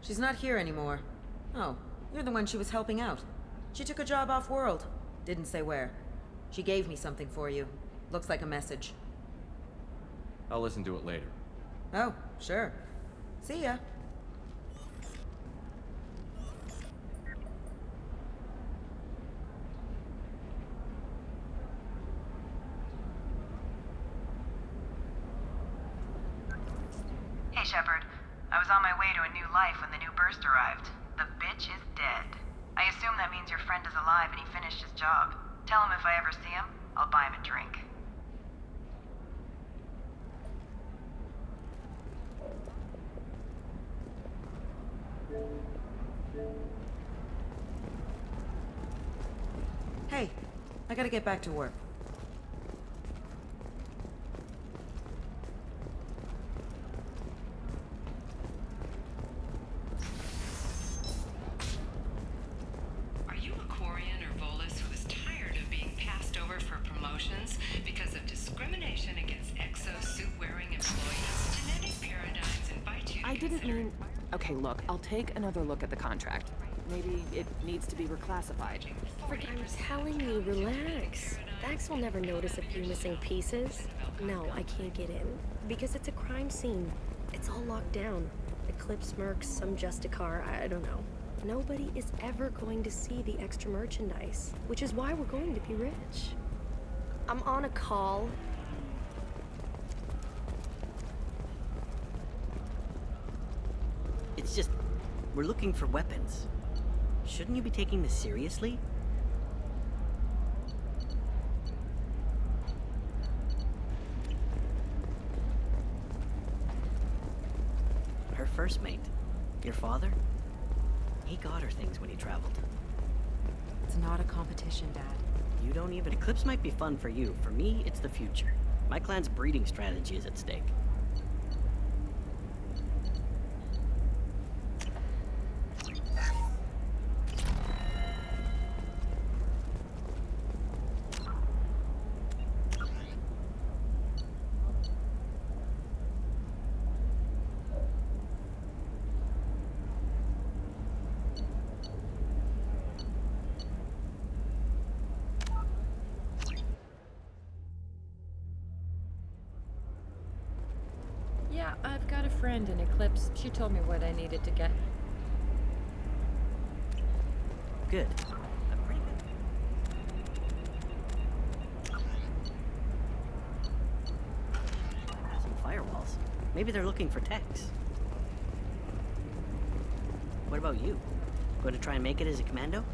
She's not here anymore. Oh, you're the one she was helping out. She took a job off-world. Didn't say where. She gave me something for you. Looks like a message. I'll listen to it later. Oh, sure. See ya. Hey, Shepard. I was on my way to a new life when the new burst arrived. The bitch is dead. I assume that means your friend is alive and he finished his job. Tell him if I ever see him, I'll buy him a drink. Hey, I gotta get back to work. Are you a Quarian or Volus who is tired of being passed over for promotions because of discrimination against exosuit-wearing employees? Genetic paradigms invite you to I didn't consider mean... Okay, look, I'll take another look at the contract. Maybe it needs to be reclassified. I'm telling you, relax. Dax will never notice a few missing pieces. No, I can't get in. Because it's a crime scene. It's all locked down. Eclipse mercs, some Justicar, I don't know. Nobody is ever going to see the extra merchandise, which is why we're going to be rich. I'm on a call. It's just, we're looking for weapons. Shouldn't you be taking this seriously? Her first mate, your father, he got her things when he traveled. It's not a competition, Dad. You don't even... Eclipse might be fun for you. For me, it's the future. My clan's breeding strategy is at stake. Yeah, I've got a friend in Eclipse. She told me what I needed to get. Good. I'm pretty good. Some firewalls. Maybe they're looking for techs. What about you? Going to try and make it as a commando?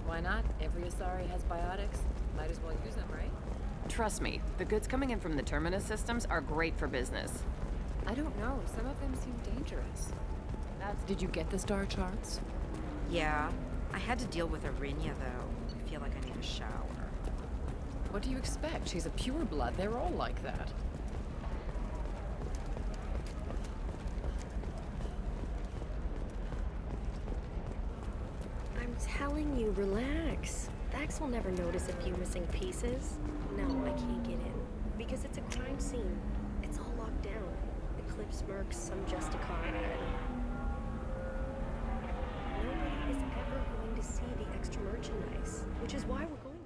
Why not? Every Asari has biotics. Might as well use them, right? Trust me, the goods coming in from the Terminus systems are great for business. I don't know. Some of them seem dangerous. Did you get the star charts? Yeah. I had to deal with Arinya, though. I feel like I need a shower. What do you expect? She's a pureblood. They're all like that. I'm telling you, relax. Dax will never notice a few missing pieces. No, I can't get in. Because it's a crime scene. It's all locked down. Eclipse mercs, some Justicar, I don't know. Nobody is ever going to see the extra merchandise, which is why we're going to be.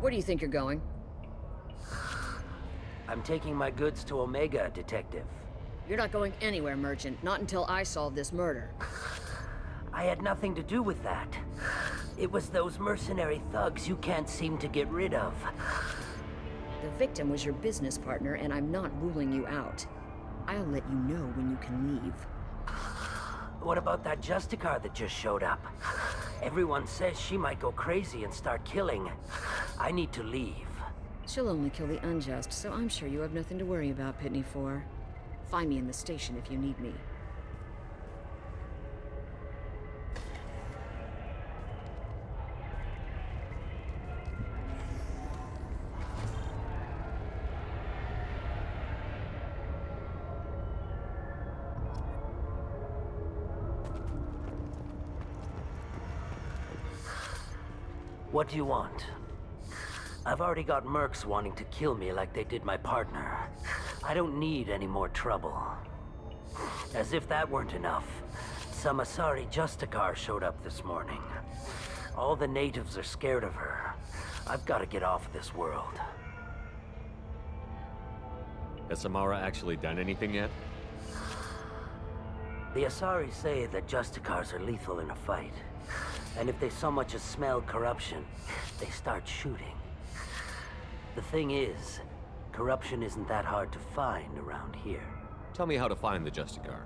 Where do you think you're going? I'm taking my goods to Omega, Detective. You're not going anywhere, Merchant. Not until I solve this murder. I had nothing to do with that. It was those mercenary thugs you can't seem to get rid of. The victim was your business partner, and I'm not ruling you out. I'll let you know when you can leave. What about that Justicar that just showed up? Everyone says she might go crazy and start killing. I need to leave. She'll only kill the unjust, so I'm sure you have nothing to worry about, Pitney 4. Find me in the station if you need me. What do you want? I've already got mercs wanting to kill me like they did my partner. I don't need any more trouble. As if that weren't enough, some Asari Justicar showed up this morning. All the natives are scared of her. I've got to get off this world. Has Samara actually done anything yet? The Asari say that Justicars are lethal in a fight. And if they so much as smell corruption, they start shooting. The thing is, corruption isn't that hard to find around here. Tell me how to find the Justicar.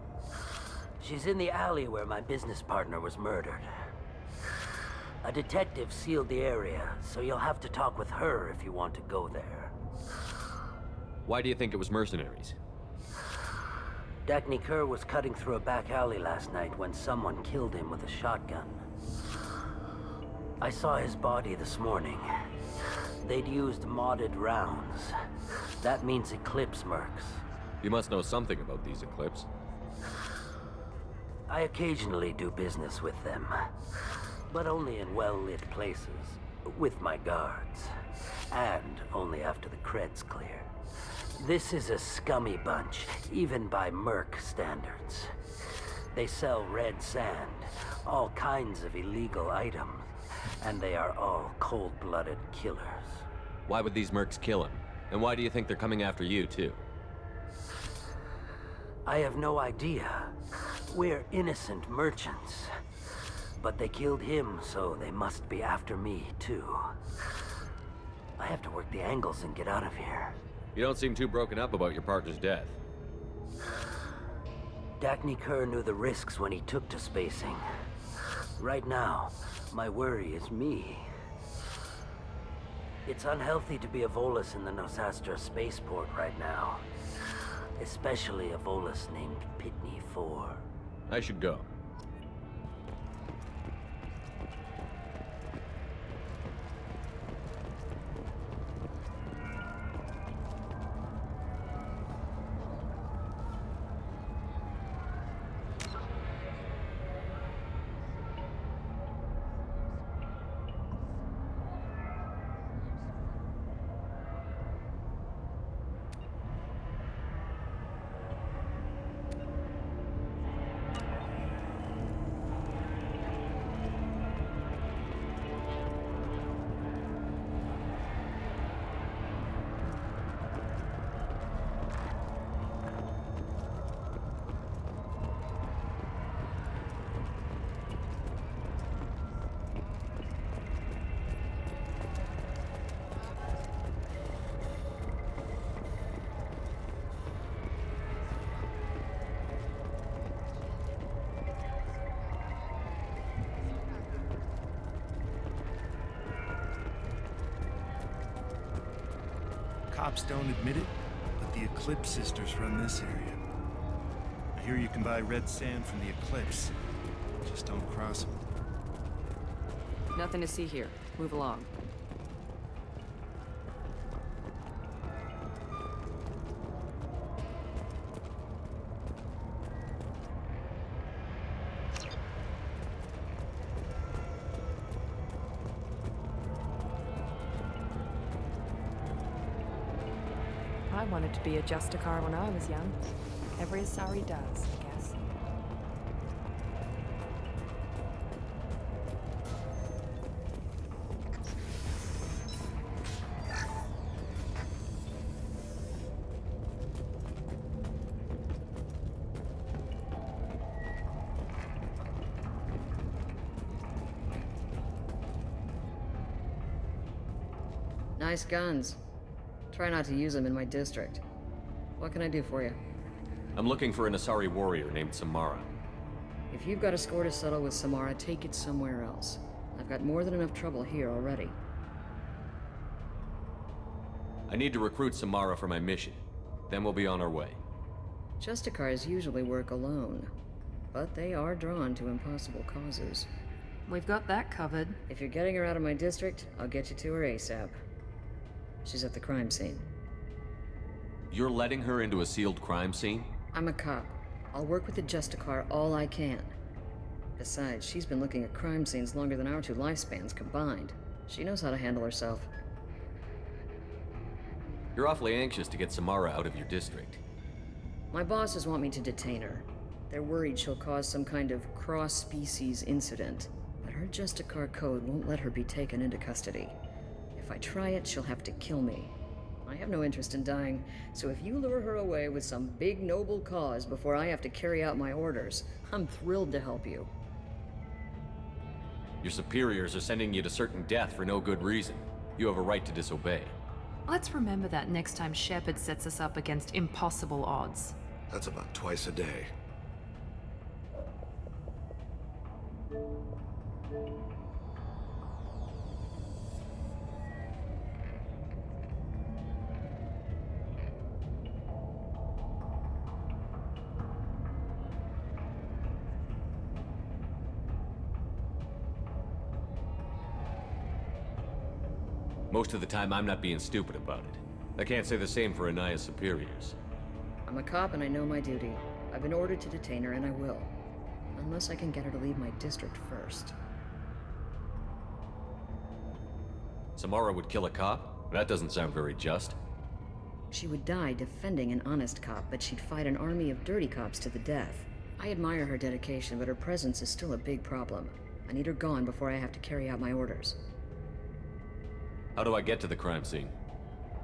She's in the alley where my business partner was murdered. A detective sealed the area, so you'll have to talk with her if you want to go there. Why do you think it was mercenaries? Dagny Kerr was cutting through a back alley last night when someone killed him with a shotgun. I saw his body this morning. They'd used modded rounds. That means Eclipse mercs. You must know something about these Eclipse. I occasionally do business with them, but only in well-lit places, with my guards, and only after the creds clear. This is a scummy bunch, even by merc standards. They sell red sand, all kinds of illegal items, and they are all cold-blooded killers. Why would these mercs kill him? And why do you think they're coming after you, too? I have no idea. We're innocent merchants. But they killed him, so they must be after me, too. I have to work the angles and get out of here. You don't seem too broken up about your partner's death. Dagny Kerr knew the risks when he took to spacing. Right now, my worry is me. It's unhealthy to be a Volus in the Nosastra spaceport right now. Especially a Volus named Pitney 4. I should go. Cops don't admit it, but the Eclipse sisters run this area. I hear you can buy red sand from the Eclipse. Just don't cross them. Nothing to see here. Move along. I wanted to be a Justicar when I was young. Every Asari does, I guess. Nice guns. Try not to use them in my district. What can I do for you? I'm looking for an Asari warrior named Samara. If you've got a score to settle with Samara, take it somewhere else. I've got more than enough trouble here already. I need to recruit Samara for my mission. Then we'll be on our way. Justicars usually work alone, but they are drawn to impossible causes. We've got that covered. If you're getting her out of my district, I'll get you to her ASAP. She's at the crime scene. You're letting her into a sealed crime scene? I'm a cop. I'll work with the Justicar all I can. Besides, she's been looking at crime scenes longer than our two lifespans combined. She knows how to handle herself. You're awfully anxious to get Samara out of your district. My bosses want me to detain her. They're worried she'll cause some kind of cross-species incident, but her Justicar code won't let her be taken into custody. If I try it, she'll have to kill me. I have no interest in dying, so if you lure her away with some big noble cause before I have to carry out my orders, I'm thrilled to help you. Your superiors are sending you to certain death for no good reason. You have a right to disobey. Let's remember that next time Shepard sets us up against impossible odds. That's about twice a day. Most of the time, I'm not being stupid about it. I can't say the same for Anaya's superiors. I'm a cop and I know my duty. I've been ordered to detain her and I will. Unless I can get her to leave my district first. Samara would kill a cop? That doesn't sound very just. She would die defending an honest cop, but she'd fight an army of dirty cops to the death. I admire her dedication, but her presence is still a big problem. I need her gone before I have to carry out my orders. How do I get to the crime scene?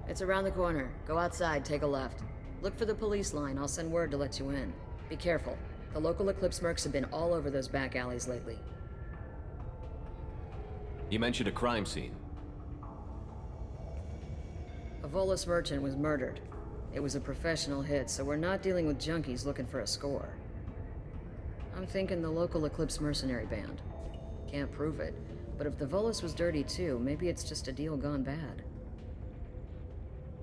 It's around the corner. Go outside, take a left. Look for the police line. I'll send word to let you in. Be careful. The local Eclipse mercs have been all over those back alleys lately. You mentioned a crime scene. A Volus merchant was murdered. It was a professional hit, so we're not dealing with junkies looking for a score. I'm thinking the local Eclipse mercenary band. Can't prove it, but if the Volus was dirty too, maybe it's just a deal gone bad.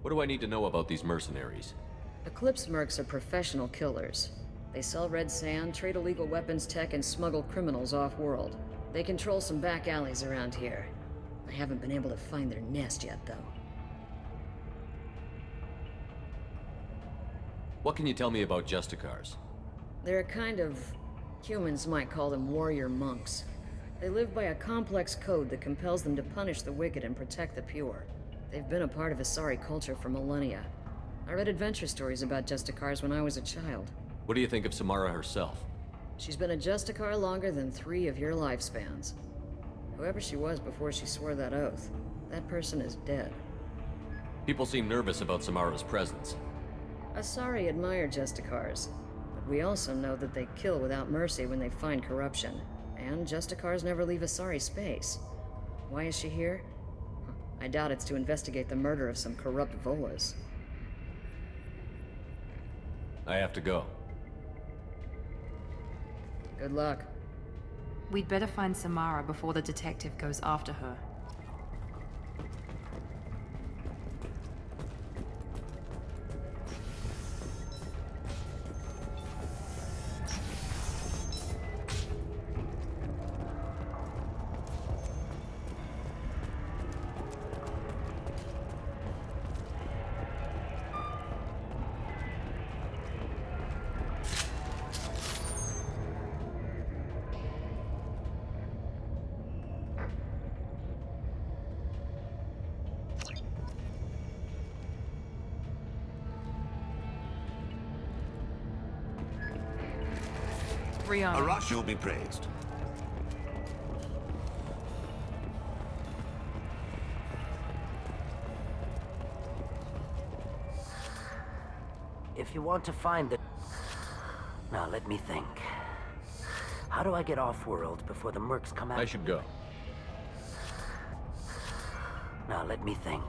What do I need to know about these mercenaries? Eclipse mercs are professional killers. They sell red sand, trade illegal weapons tech, and smuggle criminals off-world. They control some back alleys around here. I haven't been able to find their nest yet, though. What can you tell me about Justicars? They're a kind of... humans might call them warrior monks. They live by a complex code that compels them to punish the wicked and protect the pure. They've been a part of Asari culture for millennia. I read adventure stories about Justicars when I was a child. What do you think of Samara herself? She's been a Justicar longer than 3 of your lifespans. Whoever she was before she swore that oath, that person is dead. People seem nervous about Samara's presence. Asari admire Justicars, but we also know that they kill without mercy when they find corruption. And Justicars never leave Asari space. Why is she here? I doubt it's to investigate the murder of some corrupt Volas. I have to go. Good luck. We'd better find Samara before the detective goes after her. Arash, you'll be praised. If you want to find the... Now, let me think. How do I get off-world before the mercs come out? I should go. Now, let me think.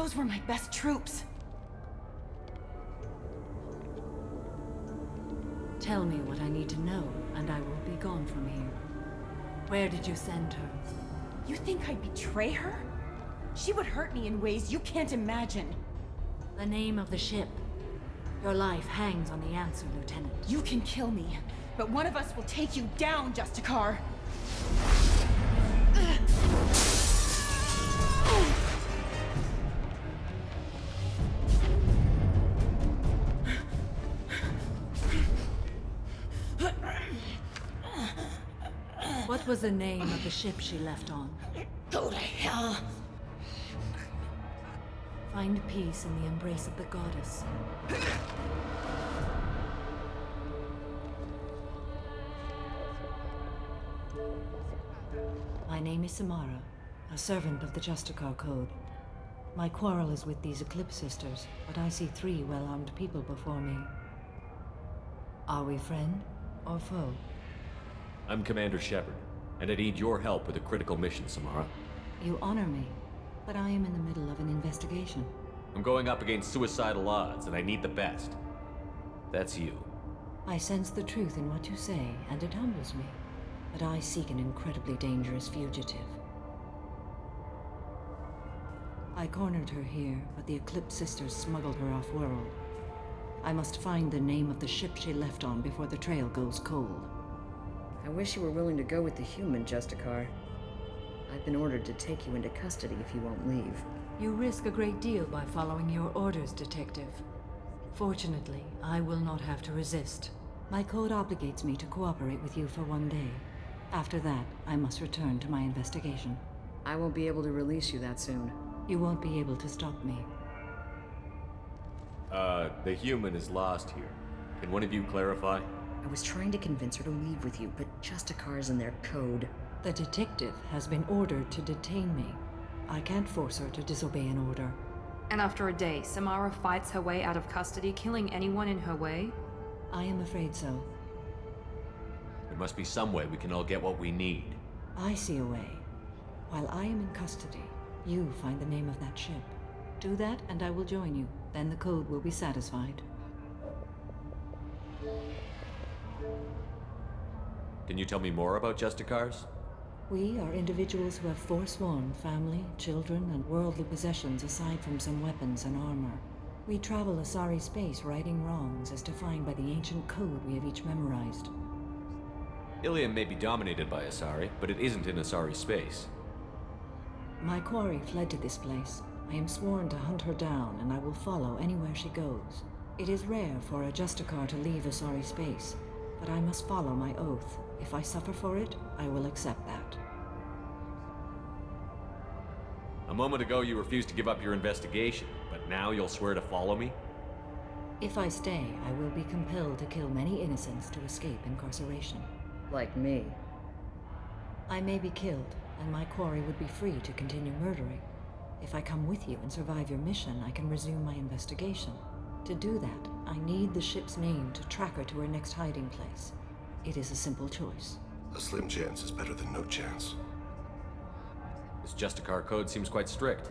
Those were my best troops. Tell me what I need to know, and I will be gone from here. Where did you send her? You think I'd betray her? She would hurt me in ways you can't imagine. The name of the ship. Your life hangs on the answer, Lieutenant. You can kill me, but one of us will take you down, Justicar. What was the name of the ship she left on? Go to hell. Find peace in the embrace of the goddess. My name is Samara, a servant of the Justicar Code. My quarrel is with these Eclipse Sisters, but I see 3 well-armed people before me. Are we friend or foe? I'm Commander Shepard, and I need your help with a critical mission, Samara. You honor me, but I am in the middle of an investigation. I'm going up against suicidal odds, and I need the best. That's you. I sense the truth in what you say, and it humbles me. But I seek an incredibly dangerous fugitive. I cornered her here, but the Eclipse Sisters smuggled her off-world. I must find the name of the ship she left on before the trail goes cold. I wish you were willing to go with the human, Justicar. I've been ordered to take you into custody if you won't leave. You risk a great deal by following your orders, Detective. Fortunately, I will not have to resist. My code obligates me to cooperate with you for 1 day. After that, I must return to my investigation. I won't be able to release you that soon. You won't be able to stop me. The human is lost here. Can one of you clarify? I was trying to convince her to leave with you, but Justicar's in their code. The detective has been ordered to detain me. I can't force her to disobey an order. And after a day, Samara fights her way out of custody, killing anyone in her way? I am afraid so. There must be some way we can all get what we need. I see a way. While I am in custody, you find the name of that ship. Do that, and I will join you. Then the code will be satisfied. Can you tell me more about Justicars? We are individuals who have forsworn family, children, and worldly possessions aside from some weapons and armor. We travel Asari space righting wrongs as defined by the ancient code we have each memorized. Ilium may be dominated by Asari, but it isn't in Asari space. My quarry fled to this place. I am sworn to hunt her down, and I will follow anywhere she goes. It is rare for a Justicar to leave Asari space, but I must follow my oath. If I suffer for it, I will accept that. A moment ago you refused to give up your investigation, but now you'll swear to follow me? If I stay, I will be compelled to kill many innocents to escape incarceration. Like me. I may be killed, and my quarry would be free to continue murdering. If I come with you and survive your mission, I can resume my investigation. To do that, I need the ship's name to track her to her next hiding place. It is a simple choice. A slim chance is better than no chance. This Justicar code seems quite strict.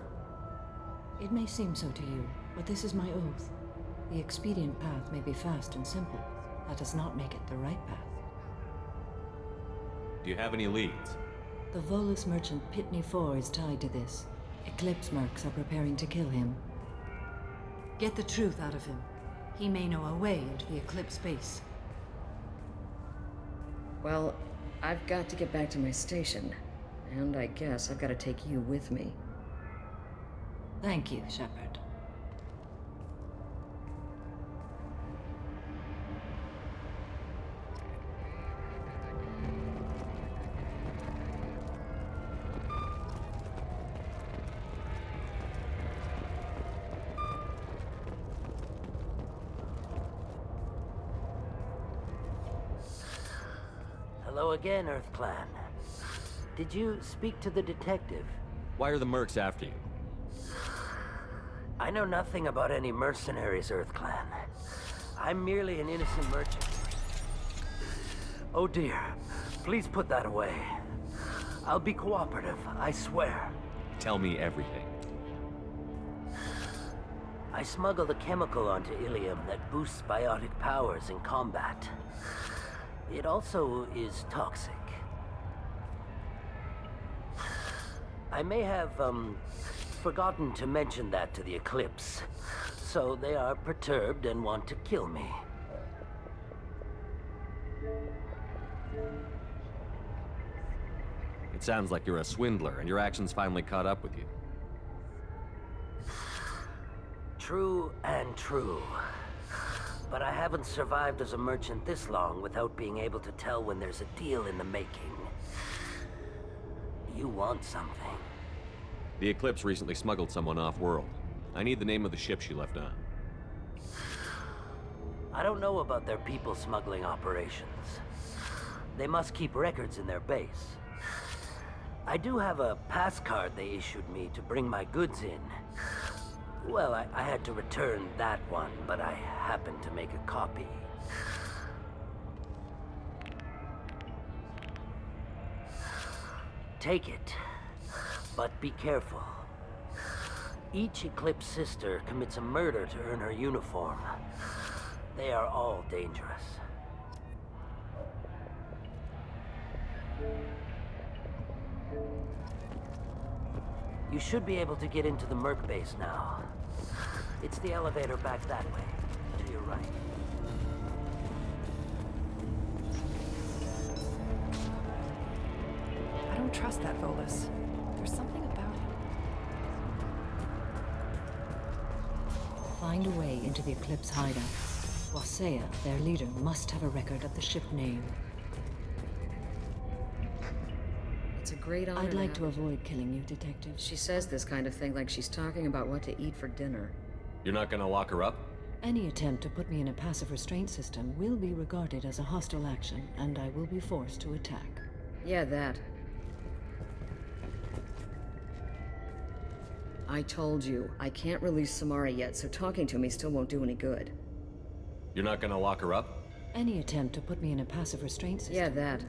It may seem so to you, but this is my oath. The expedient path may be fast and simple. That does not make it the right path. Do you have any leads? The Volus merchant Pitney 4 is tied to this. Eclipse mercs are preparing to kill him. Get the truth out of him. He may know a way into the Eclipse base. Well, I've got to get back to my station. And I guess I've got to take you with me. Thank you, Shepard. Hello again, Earth Clan. Did you speak to the detective? Why are the mercs after you? I know nothing about any mercenaries, Earth Clan. I'm merely an innocent merchant. Oh dear, please put that away. I'll be cooperative, I swear. Tell me everything. I smuggled a chemical onto Ilium that boosts biotic powers in combat. It also is toxic. I may have, forgotten to mention that to the Eclipse, so they are perturbed and want to kill me. It sounds like you're a swindler, and your actions finally caught up with you. True and true. But I haven't survived as a merchant this long without being able to tell when there's a deal in the making. You want something. The Eclipse recently smuggled someone off-world. I need the name of the ship she left on. I don't know about their people smuggling operations. They must keep records in their base. I do have a pass card they issued me to bring my goods in. Well, I had to return that one, but I happened to make a copy. Take it, but be careful. Each Eclipse sister commits a murder to earn her uniform. They are all dangerous. You should be able to get into the Merc base now. It's the elevator back that way, to your right. I don't trust that Volus. There's something about him. Find a way into the Eclipse hideout. Wasea, their leader, must have a record of the ship name. It's a great honor. I'd like to avoid killing you, Detective. She says this kind of thing like she's talking about what to eat for dinner. You're not gonna lock her up? Any attempt to put me in a passive restraint system will be regarded as a hostile action, and I will be forced to attack. Yeah, that. I told you, I can't release Samara yet, so talking to me still won't do any good. You're not gonna lock her up? Any attempt to put me in a passive restraint system... Yeah, that.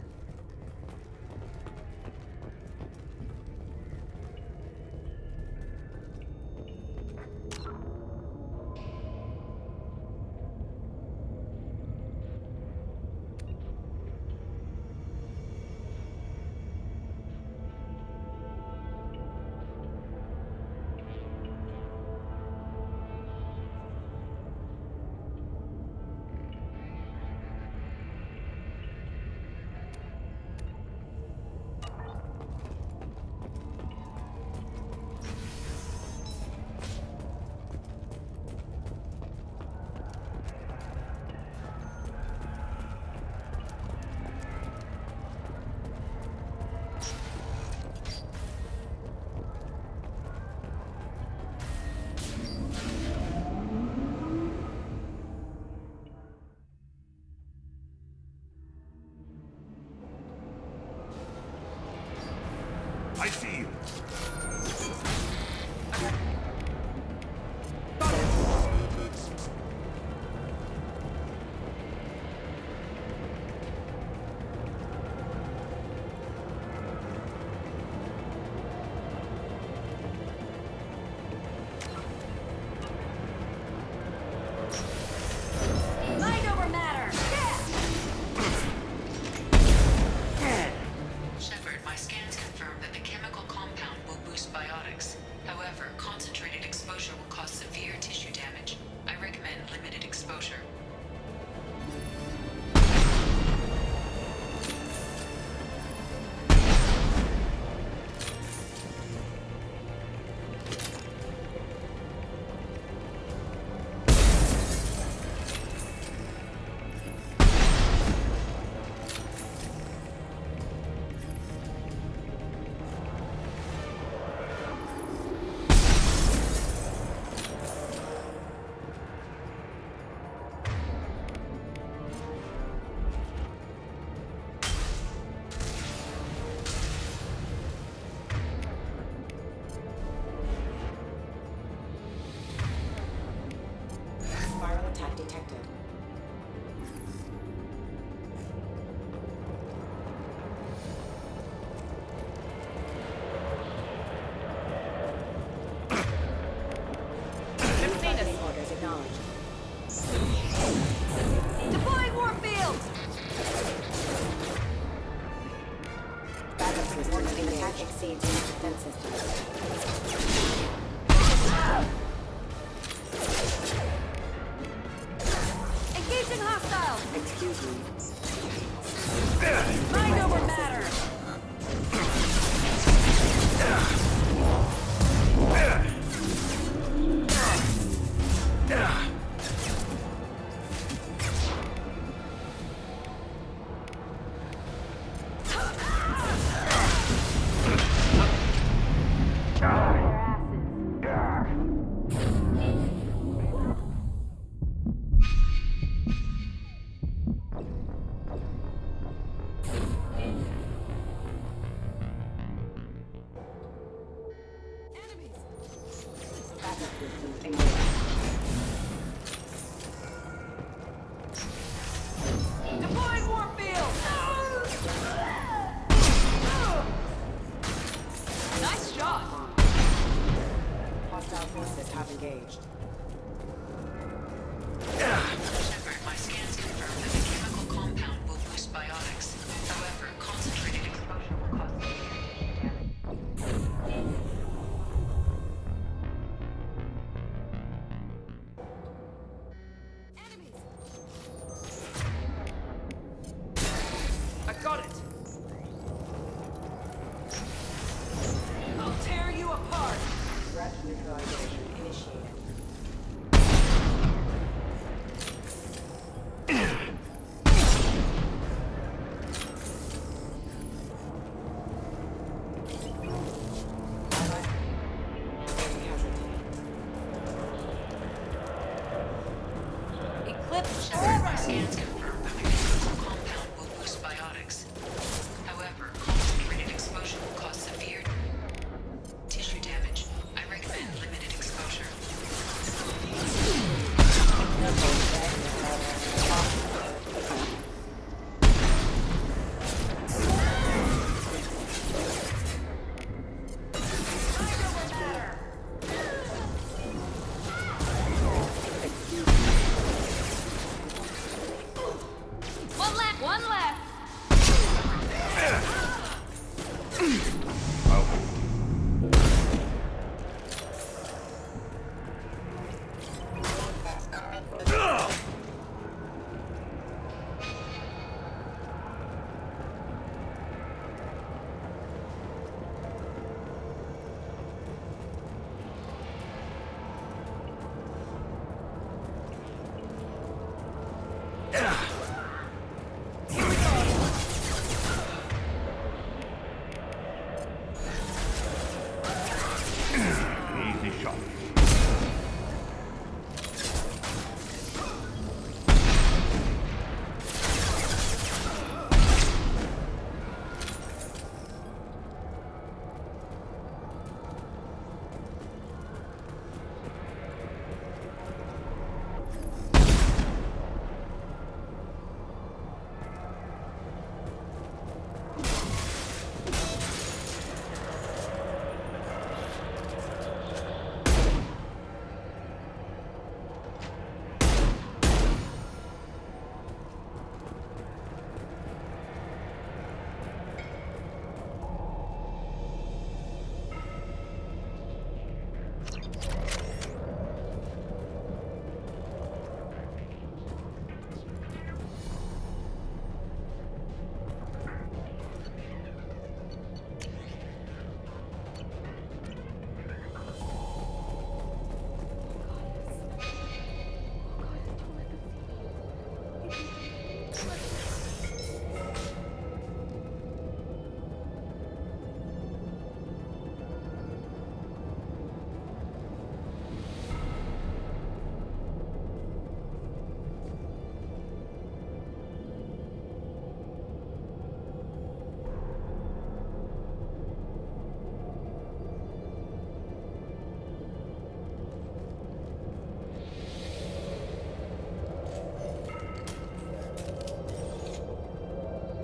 seeds in the defense system. Engaging hostile! Excuse me. Mind over matter! Deploying warfield! Nice shot! Hostile forces have engaged. Shepard, my scans confirm that the chemical compound will boost biotics. However, concentrated exposure will cause severe damage. I got it! I'll tear you apart! Threat neutralization initiated. Eclipse Shepard, my scans confirm that the chemical compound will boost biotics. However, concentrated exposure will cause severe tissue damage. I recommend limited exposure. One left! One left! Easy shot.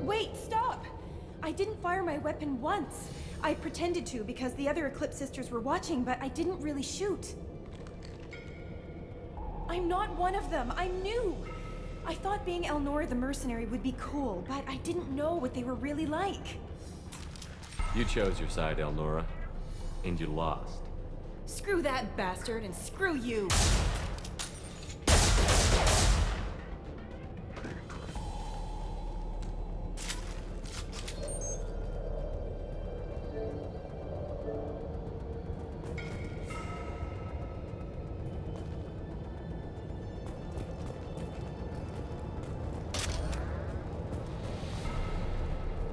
Wait, stop! I didn't fire my weapon once. I pretended to because the other Eclipse sisters were watching, but I didn't really shoot. I'm not one of them. I'm new. I thought being Elnor the mercenary would be cool, but I didn't know what they were really like. You chose your side, Elnora. And you lost. Screw that bastard and screw you!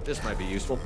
This might be useful.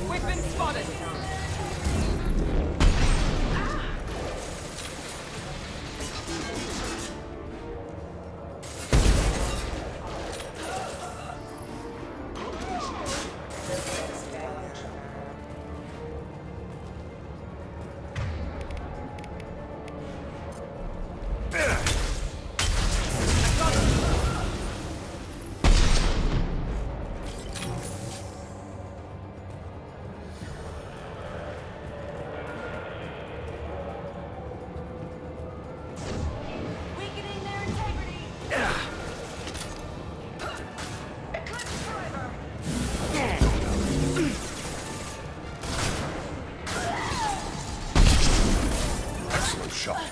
We've been spotted! Shot.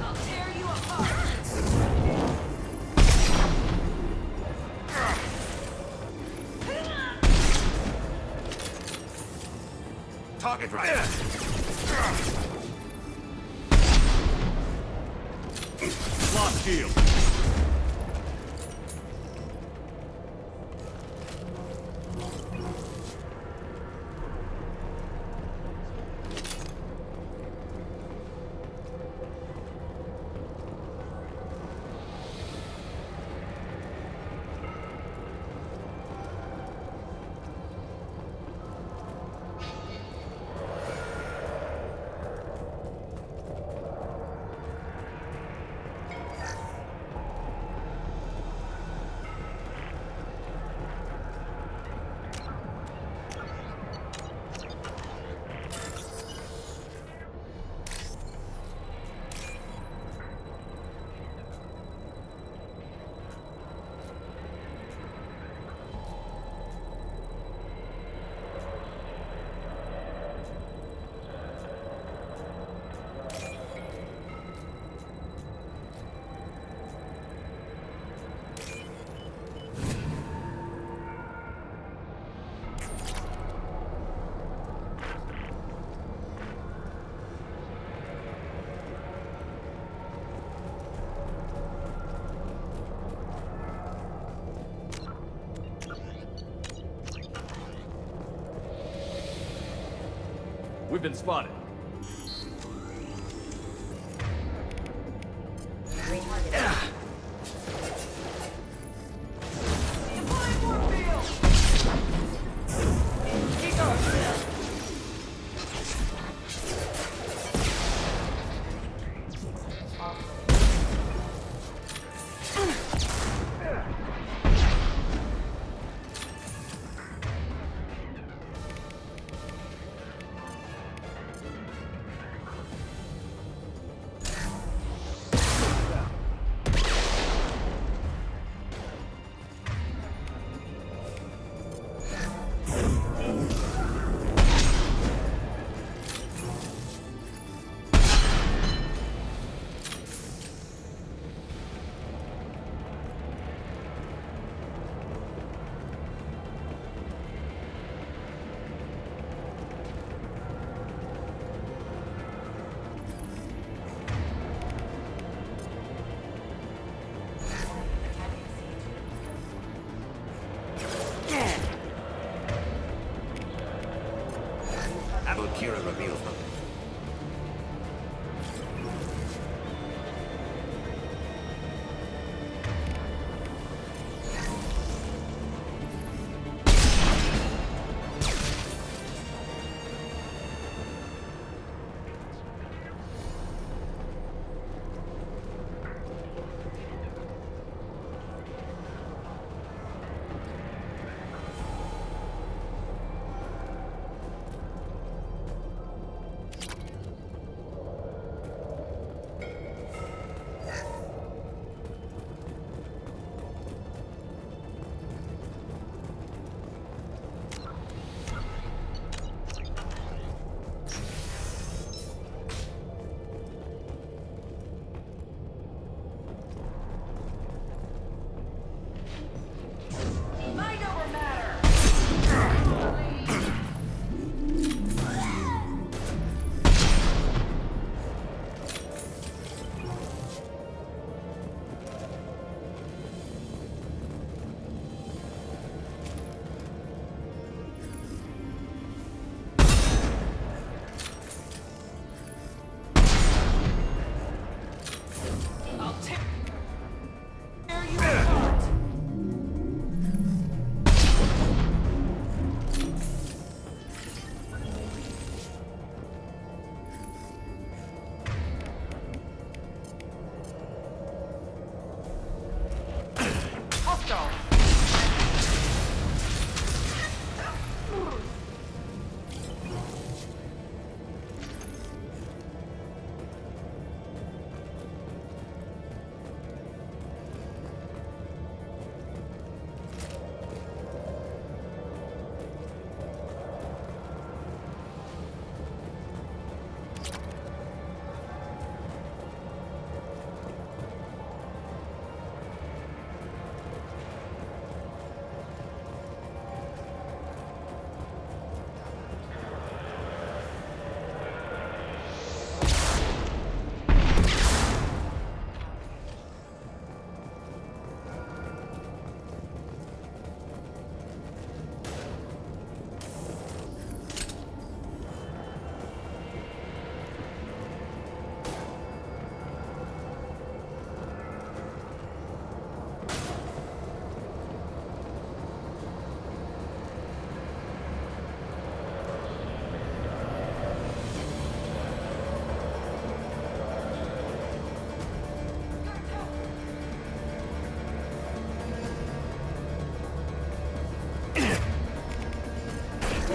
I'll tear you apart! Target right. Lost shield. We've been spotted.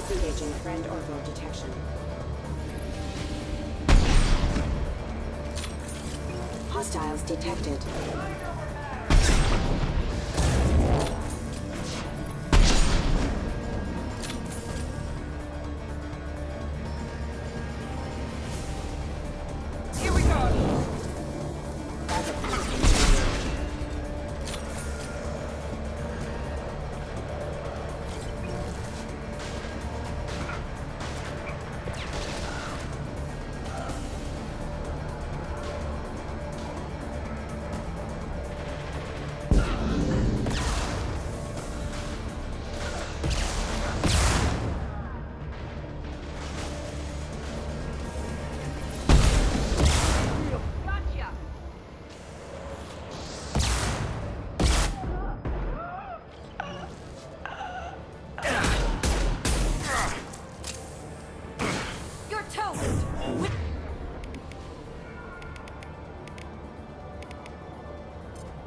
Disengaging friend or foe detection. Hostiles detected. Here we go!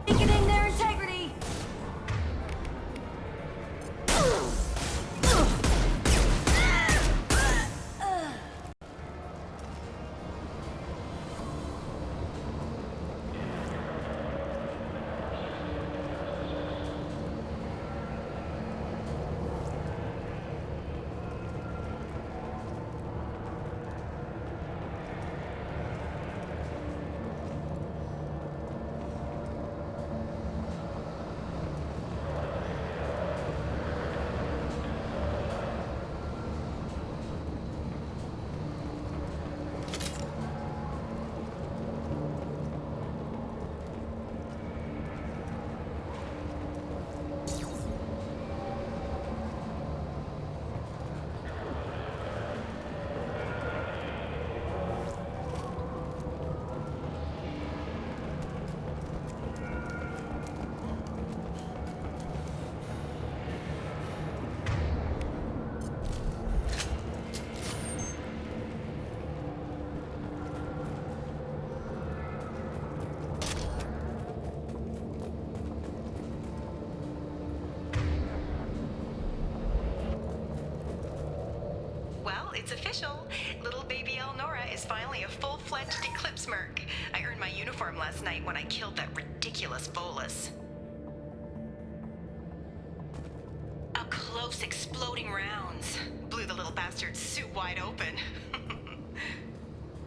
Weakening their integrity! Well, it's official. Little baby Elnora is finally a full-fledged Eclipse Merc. I earned my uniform last night when I killed that ridiculous Volus. Up close, exploding rounds. Blew the little bastard's suit wide open.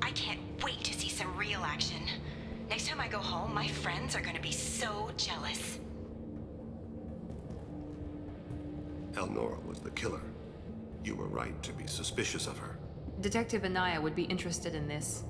I can't wait to see some real action. Next time I go home, my friends are gonna be so jealous. Elnora was the killer. You were right to be suspicious of her. Detective Anaya would be interested in this.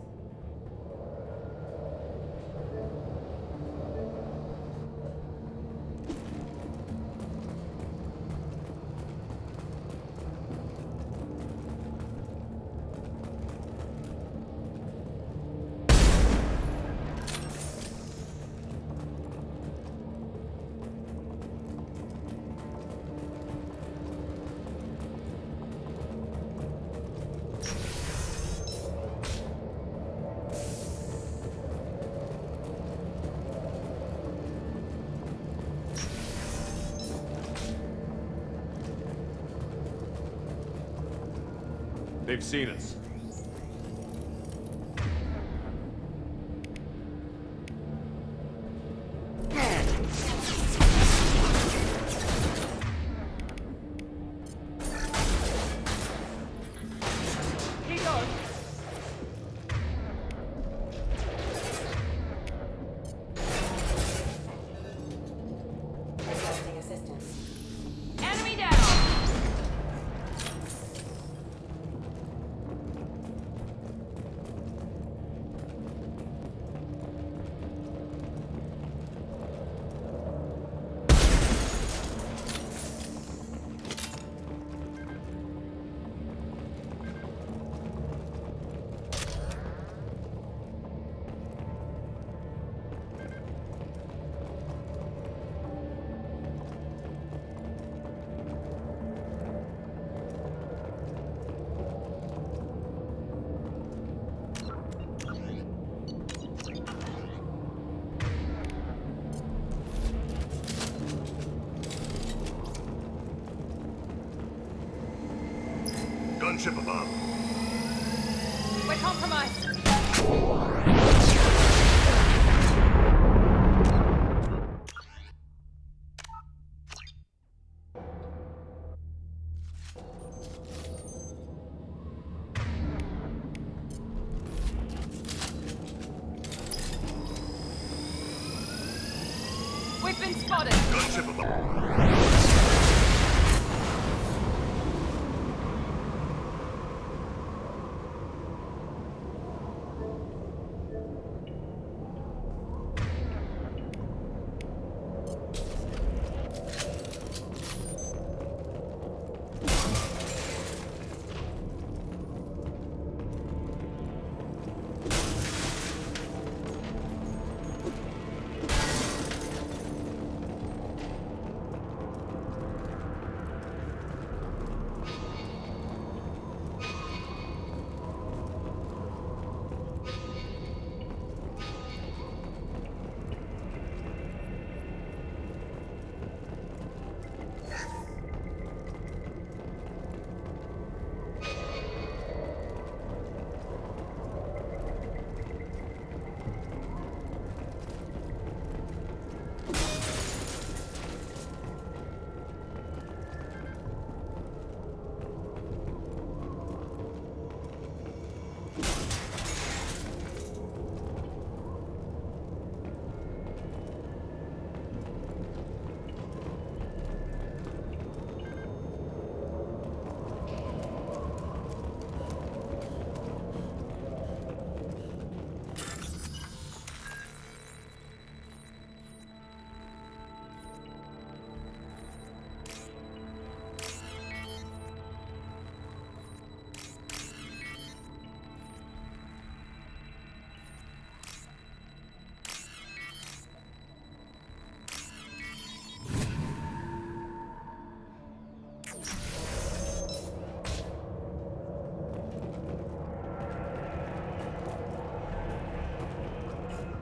They've seen us. Requesting assistance. Enemy down! Gunship above. We're compromised. We've been spotted. Gunship above.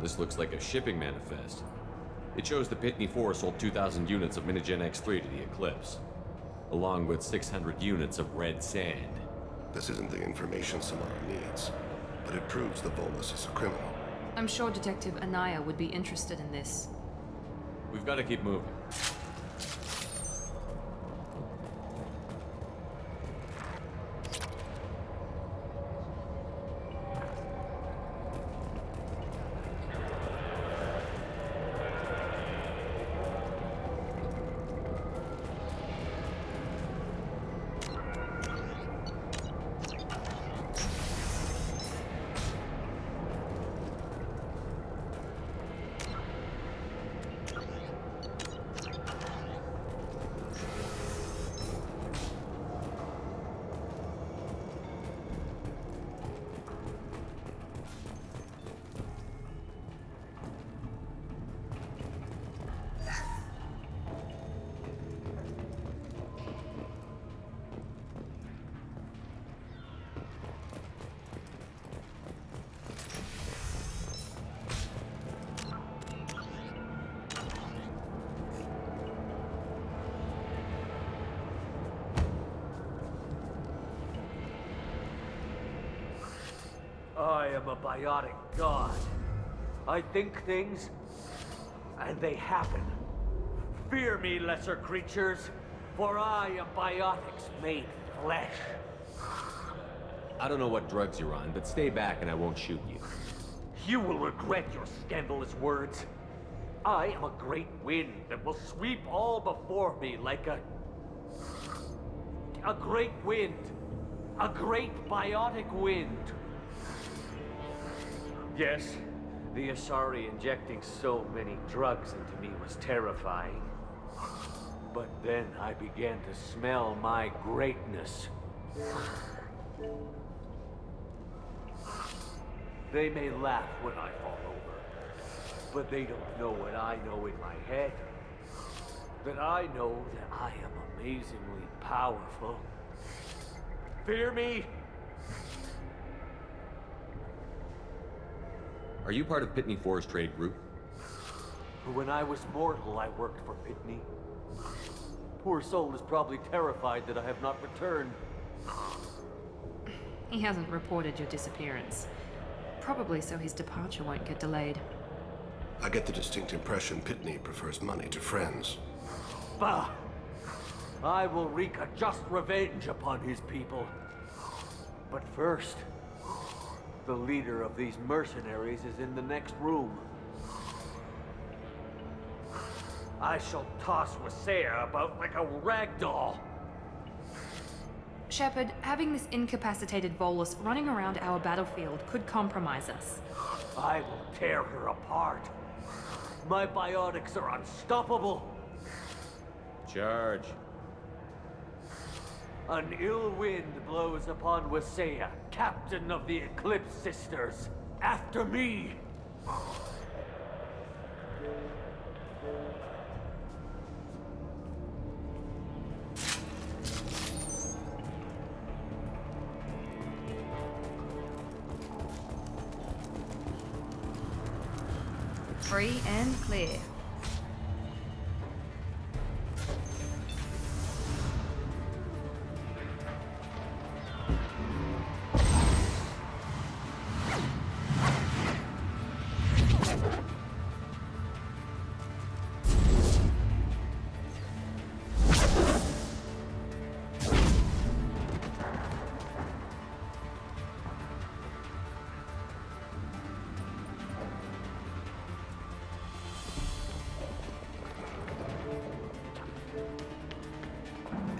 This looks like a shipping manifest. It shows the Pitney 4 sold 2,000 units of Minigen X3 to the Eclipse, along with 600 units of red sand. This isn't the information Samara needs, but it proves the Volus is a criminal. I'm sure Detective Anaya would be interested in this. We've got to keep moving. I am a biotic god. I think things, and they happen. Fear me, lesser creatures, for I am biotics made flesh. I don't know what drugs you're on, but stay back and I won't shoot you. You will regret your scandalous words. I am a great wind that will sweep all before me like a great wind. A great biotic wind. Yes, the Asari injecting so many drugs into me was terrifying. But then I began to smell my greatness. They may laugh when I fall over, but they don't know what I know in my head. That I know that I am amazingly powerful. Fear me? Are you part of Pitney 4's trade group? When I was mortal, I worked for Pitney. Poor soul is probably terrified that I have not returned. He hasn't reported your disappearance. Probably so his departure won't get delayed. I get the distinct impression Pitney prefers money to friends. Bah! I will wreak a just revenge upon his people. But first, the leader of these mercenaries is in the next room. I shall toss Wasea about like a rag doll. Shepard, having this incapacitated Volus running around our battlefield could compromise us. I will tear her apart. My biotics are unstoppable. Charge. An ill wind blows upon Wasea, captain of the Eclipse Sisters. After me! Free and clear.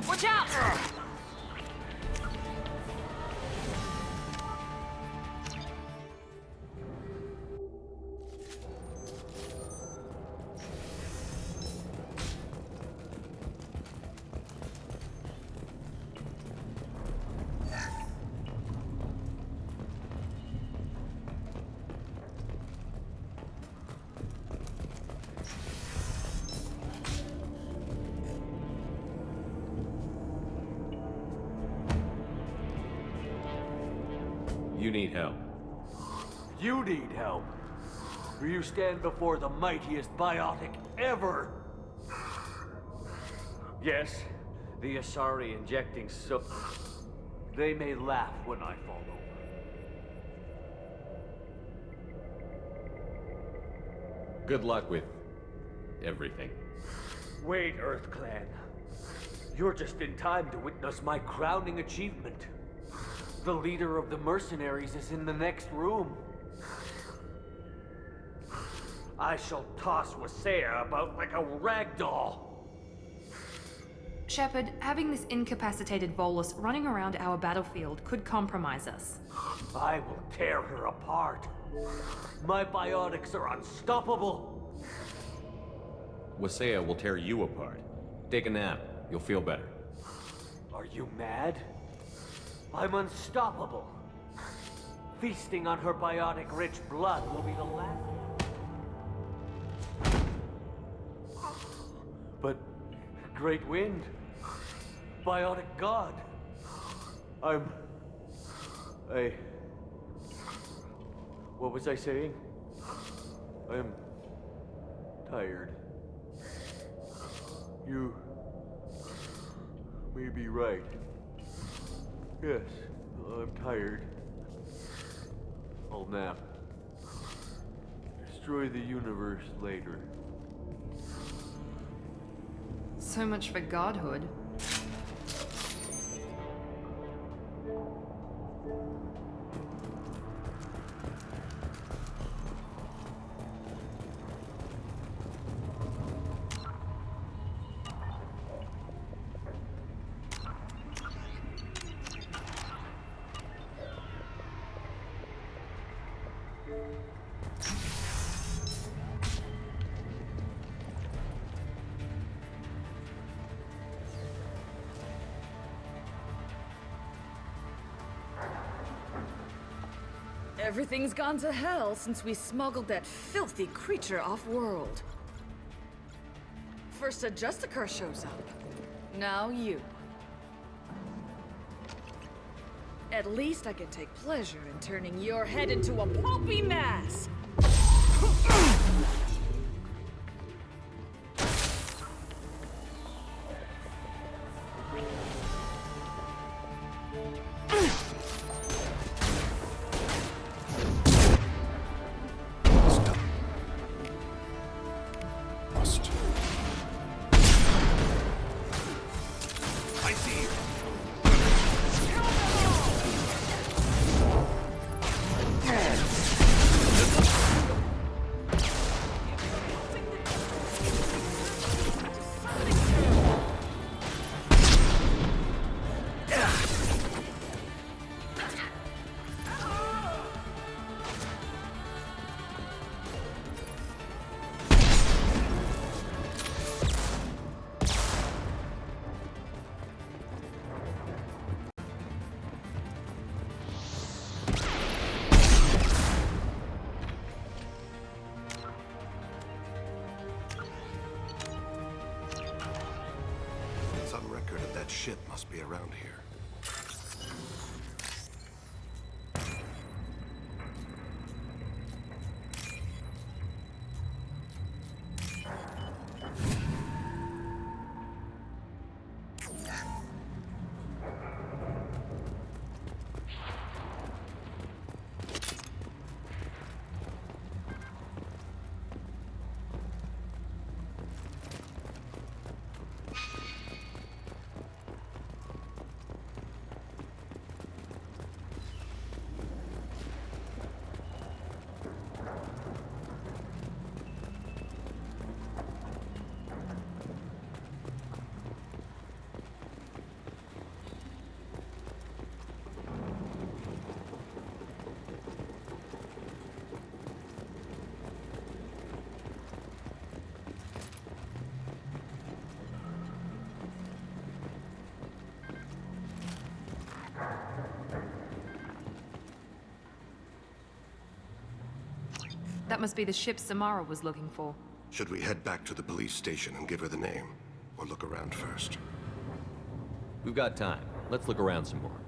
Watch out! You need help. You need help. For you stand before the mightiest biotic ever. Yes, the Asari injecting so... They may laugh when I fall over. Good luck with everything. Wait, Earth Clan. You're just in time to witness my crowning achievement. The leader of the mercenaries is in the next room. I shall toss Wasea about like a rag doll. Shepard, having this incapacitated Volus running around our battlefield could compromise us. I will tear her apart. My biotics are unstoppable. Wasea will tear you apart. Take a nap. You'll feel better. Are you mad? I'm unstoppable. Feasting on her biotic-rich blood will be the last. But, Great Wind, biotic god, what was I saying? I am tired. You may be right. Yes, I'm tired. I'll nap. Destroy the universe later. So much for godhood. Everything's gone to hell since we smuggled that filthy creature off-world. First a Justicar shows up. Now you. At least I can take pleasure in turning your head into a pulpy mass! That ship must be around here. That must be the ship Samara was looking for. Should we head back to the police station and give her the name? Or look around first? We've got time. Let's look around some more.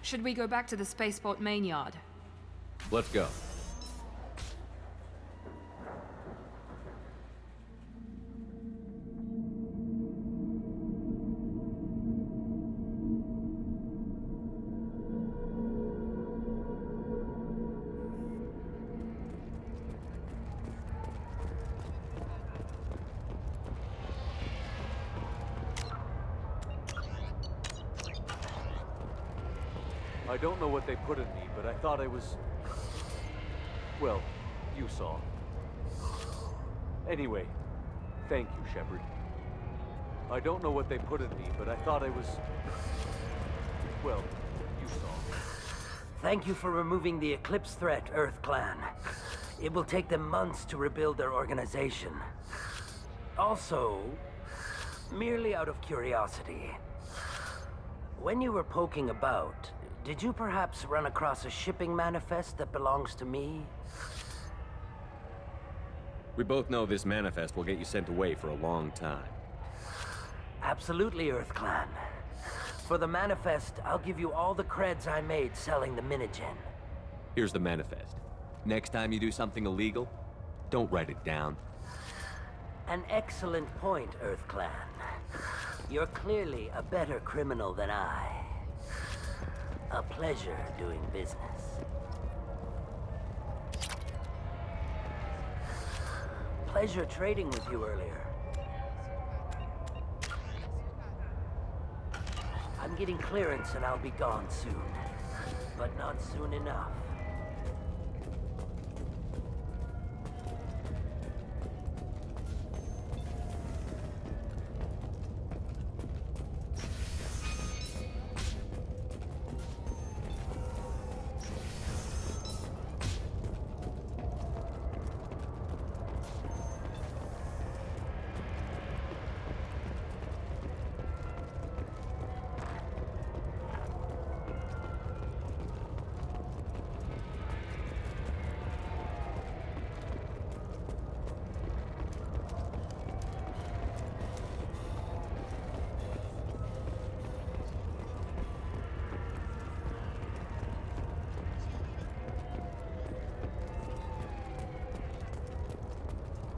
Should we go back to the spaceport main yard? Let's go. I don't know what they put in me, but I thought I was... Well, you saw. Anyway, thank you, Shepard. I don't know what they put in me, but I thought I was... Well, you saw. Thank you for removing the Eclipse threat, Earth Clan. It will take them months to rebuild their organization. Also, merely out of curiosity, when you were poking about, did you perhaps run across a shipping manifest that belongs to me? We both know this manifest will get you sent away for a long time. Absolutely, Earth Clan. For the manifest, I'll give you all the creds I made selling the Minigen. Here's the manifest. Next time you do something illegal, don't write it down. An excellent point, Earth Clan. You're clearly a better criminal than I. A pleasure doing business. Pleasure trading with you earlier. I'm getting clearance and I'll be gone soon. But not soon enough.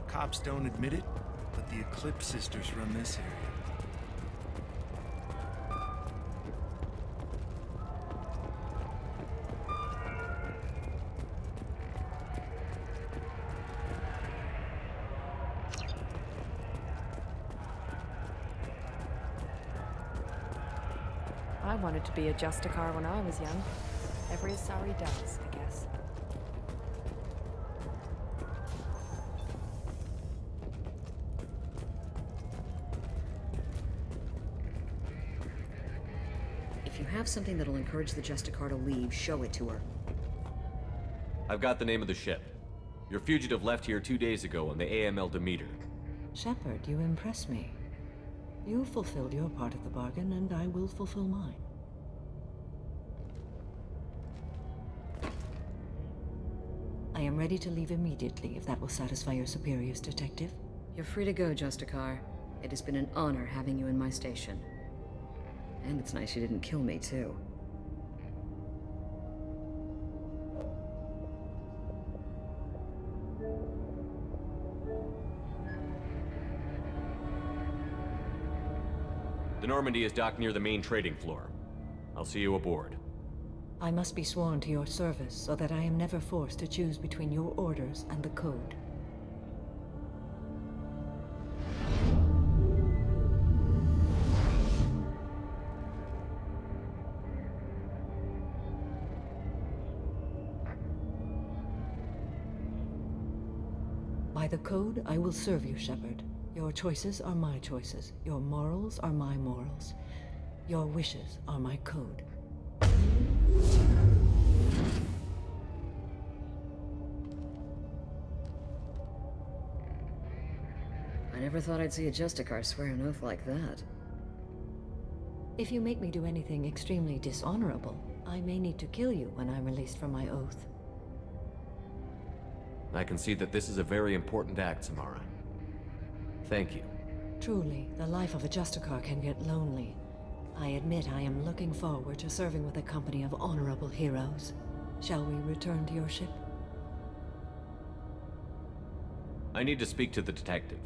Cops don't admit it, but the Eclipse sisters run this area. I wanted to be a Justicar when I was young. Every sorry does, I guess. If you have something that'll encourage the Justicar to leave, show it to her. I've got the name of the ship. Your fugitive left here 2 days ago on the AML Demeter. Shepard, you impress me. You fulfilled your part of the bargain, and I will fulfill mine. I am ready to leave immediately, if that will satisfy your superiors, Detective. You're free to go, Justicar. It has been an honor having you in my station. And it's nice you didn't kill me, too. The Normandy is docked near the main trading floor. I'll see you aboard. I must be sworn to your service so that I am never forced to choose between your orders and the Code. By the Code, I will serve you, Shepard. Your choices are my choices. Your morals are my morals. Your wishes are my code. I never thought I'd see a Justicar swear an oath like that. If you make me do anything extremely dishonorable, I may need to kill you when I'm released from my oath. I can see that this is a very important act, Samara. Thank you. Truly, the life of a Justicar can get lonely. I admit I am looking forward to serving with a company of honorable heroes. Shall we return to your ship? I need to speak to the detective.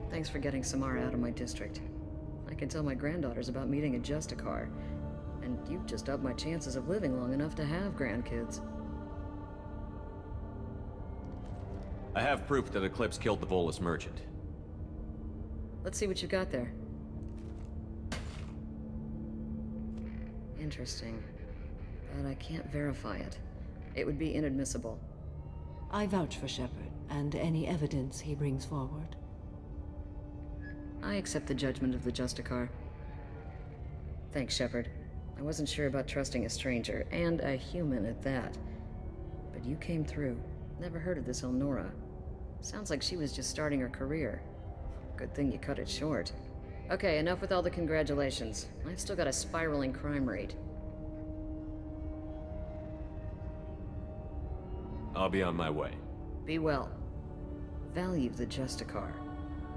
Thanks for getting Samara out of my district. I can tell my granddaughters about meeting a Justicar, and you've just upped my chances of living long enough to have grandkids. I have proof that Eclipse killed the Volus merchant. Let's see what you got there. Interesting. But I can't verify it. It would be inadmissible. I vouch for Shepard, and any evidence he brings forward. I accept the judgment of the Justicar. Thanks, Shepard. I wasn't sure about trusting a stranger, and a human at that. But you came through. Never heard of this Elnora. Sounds like she was just starting her career. Good thing you cut it short. Okay, enough with all the congratulations. I've still got a spiraling crime rate. I'll be on my way. Be well. Value the Justicar.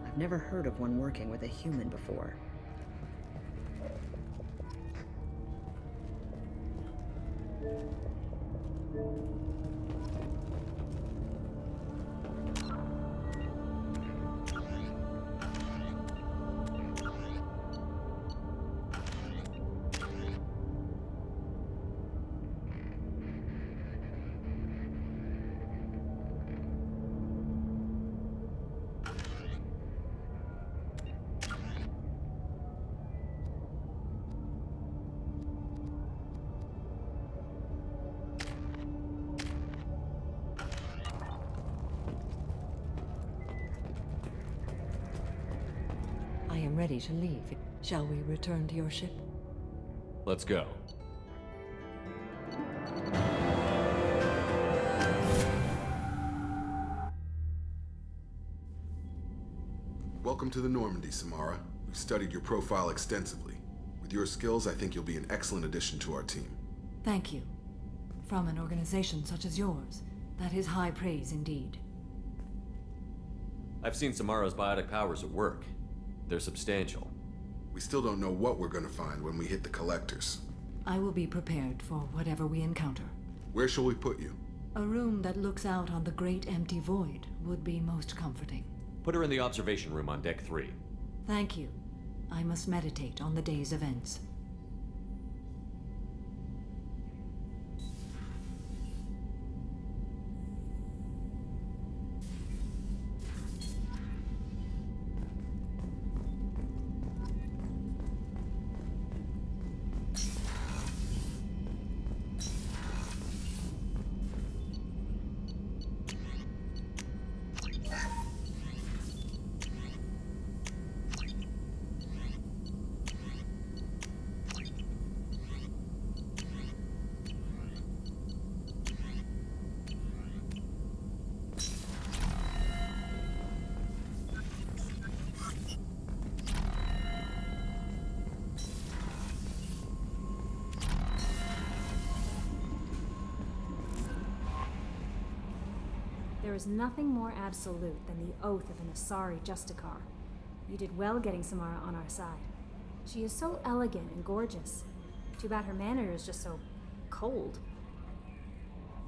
I've never heard of one working with a human before. I am ready to leave. Shall we return to your ship? Let's go. Welcome to the Normandy, Samara. We've studied your profile extensively. With your skills, I think you'll be an excellent addition to our team. Thank you. From an organization such as yours, that is high praise indeed. I've seen Samara's biotic powers at work. They're substantial. We still don't know what we're gonna find when we hit the collectors. I will be prepared for whatever we encounter. Where shall we put you? A room that looks out on the great empty void would be most comforting. Put her in the observation room on deck 3. Thank you. I must meditate on the day's events. There is nothing more absolute than the oath of an Asari Justicar. You did well getting Samara on our side. She is so elegant and gorgeous. Too bad her manner is just so cold.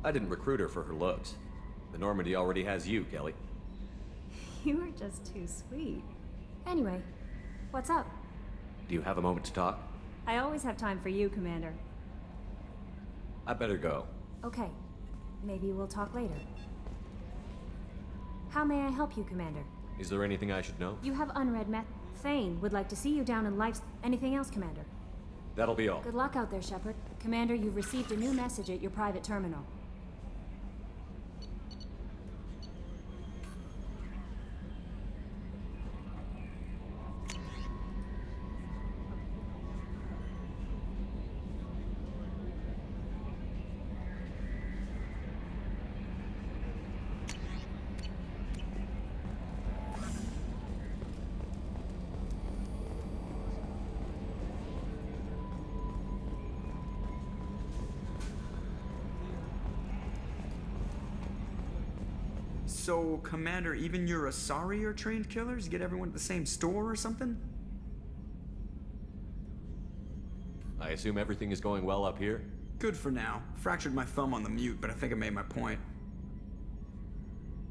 I didn't recruit her for her looks. The Normandy already has you, Kelly. You are just too sweet. Anyway, what's up? Do you have a moment to talk? I always have time for you, Commander. I better go. Okay, maybe we'll talk later. How may I help you, Commander? Is there anything I should know? You have unread Thane would like to see you down in Life. Anything else, Commander? That'll be all. Good luck out there, Shepard. Commander, you've received a new message at your private terminal. So, Commander, even your Asari are trained killers? Get everyone at the same store or something? I assume everything is going well up here? Good for now. Fractured my thumb on the mute, but I think I made my point.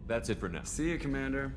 That's it for now. See you, Commander.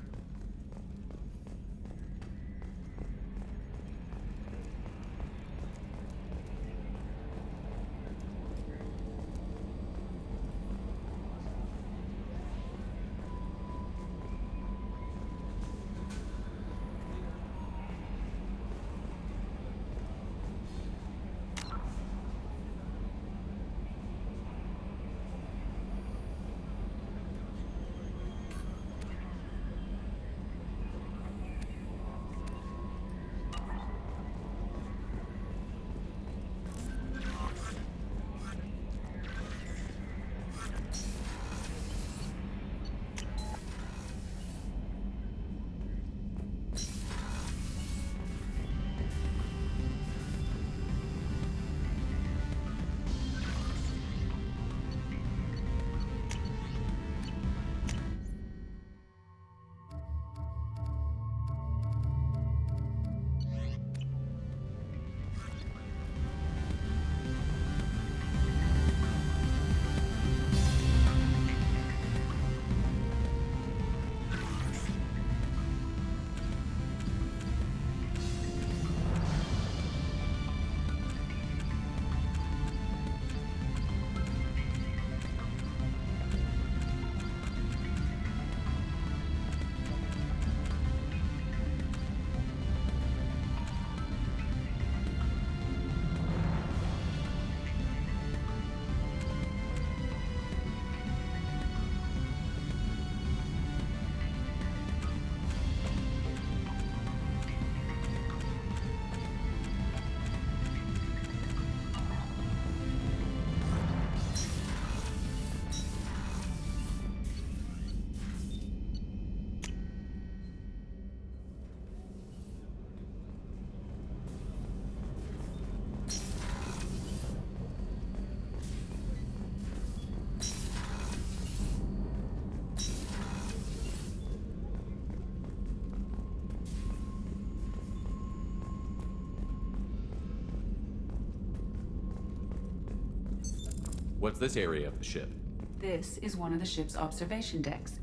What's this area of the ship? This is one of the ship's observation decks.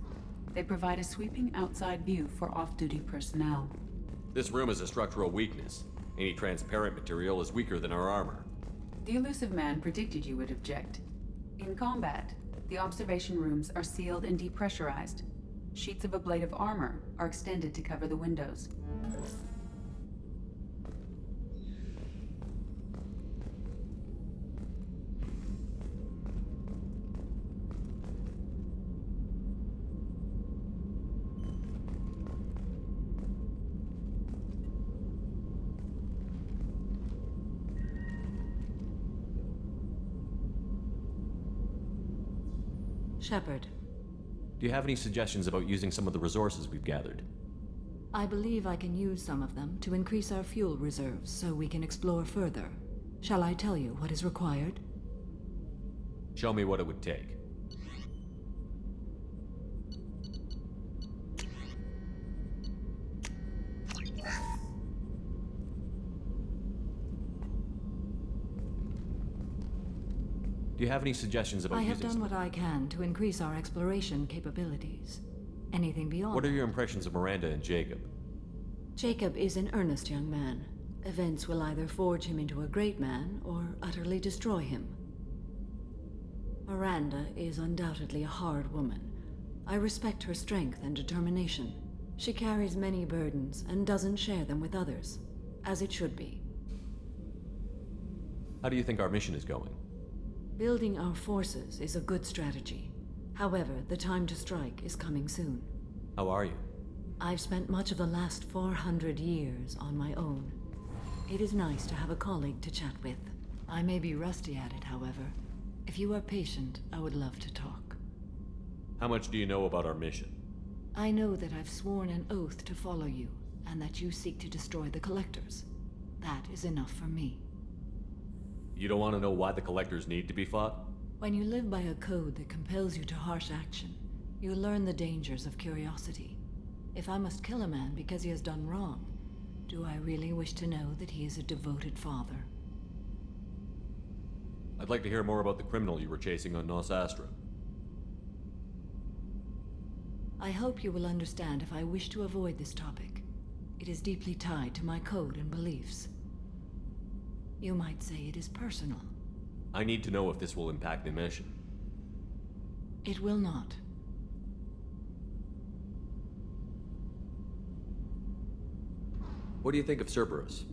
They provide a sweeping outside view for off-duty personnel. This room is a structural weakness. Any transparent material is weaker than our armor. The elusive man predicted you would object. In combat, the observation rooms are sealed and depressurized. Sheets of ablative armor are extended to cover the windows. Shepard, Do you have any suggestions about using some of the resources we've gathered? I believe I can use some of them to increase our fuel reserves so we can explore further. Shall I tell you what is required? Show me what it would take. Do you have any suggestions about I have using done some- what I can to increase our exploration capabilities. Anything beyond What are that? your impressions of Miranda and Jacob? Jacob is an earnest young man. Events will either forge him into a great man or utterly destroy him. Miranda is undoubtedly a hard woman. I respect her strength and determination. She carries many burdens and doesn't share them with others, as it should be. How do you think our mission is going? Building our forces is a good strategy. However, the time to strike is coming soon. How are you? I've spent much of the last 400 years on my own. It is nice to have a colleague to chat with. I may be rusty at it, however. If you are patient, I would love to talk. How much do you know about our mission? I know that I've sworn an oath to follow you, and that you seek to destroy the Collectors. That is enough for me. You don't want to know why the Collectors need to be fought? When you live by a code that compels you to harsh action, you learn the dangers of curiosity. If I must kill a man because he has done wrong, do I really wish to know that he is a devoted father? I'd like to hear more about the criminal you were chasing on Nos Astra. I hope you will understand if I wish to avoid this topic. It is deeply tied to my code and beliefs. You might say it is personal. I need to know if this will impact the mission. It will not. What do you think of Cerberus?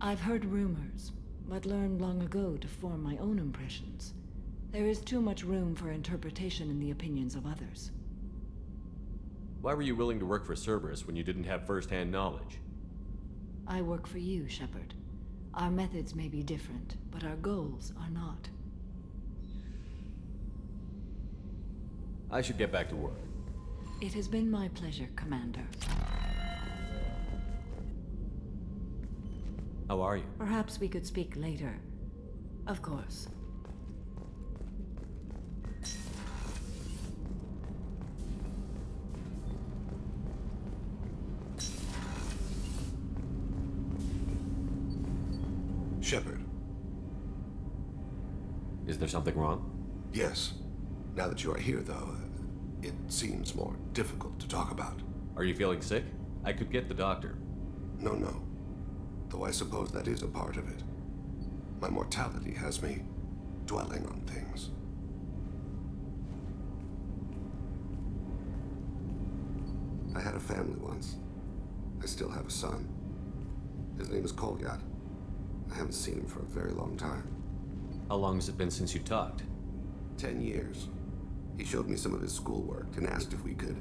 I've heard rumors, but learned long ago to form my own impressions. There is too much room for interpretation in the opinions of others. Why were you willing to work for Cerberus when you didn't have first-hand knowledge? I work for you, Shepard. Our methods may be different, but our goals are not. I should get back to work. It has been my pleasure, Commander. How are you? Perhaps we could speak later. Of course. Shepard. Is there something wrong? Yes. Now that you are here, though, it seems more difficult to talk about. Are you feeling sick? I could get the doctor. No. Though I suppose that is a part of it. My mortality has me dwelling on things. I had a family once. I still have a son. His name is Kolyat. I haven't seen him for a very long time. How long has it been since you talked? 10 years. He showed me some of his schoolwork and asked if we could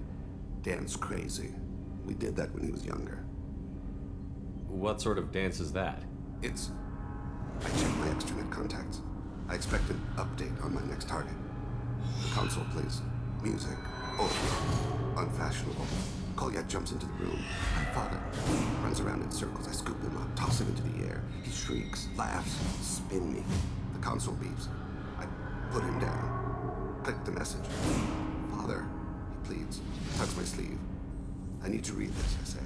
dance crazy. We did that when he was younger. What sort of dance is that? I checked my extranet contacts. I expect an update on my next target. The console plays music. Unfashionable. Kolyat jumps into the room. My father runs around in circles. I scoop him up, toss him into the air. He shrieks, laughs, spin me. The console beeps. I put him down. Click the message. Father, he pleads. Tugs my sleeve. I need to read this, I say.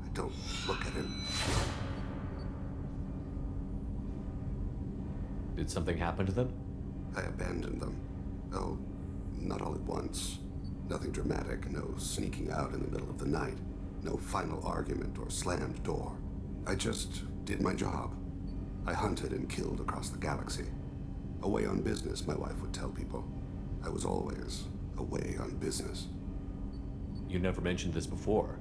I don't look at him. Did something happen to them? I abandoned them. Oh, not all at once. Nothing dramatic, no sneaking out in the middle of the night, no final argument or slammed door. I just did my job. I hunted and killed across the galaxy. Away on business, my wife would tell people. I was always away on business. You never mentioned this before.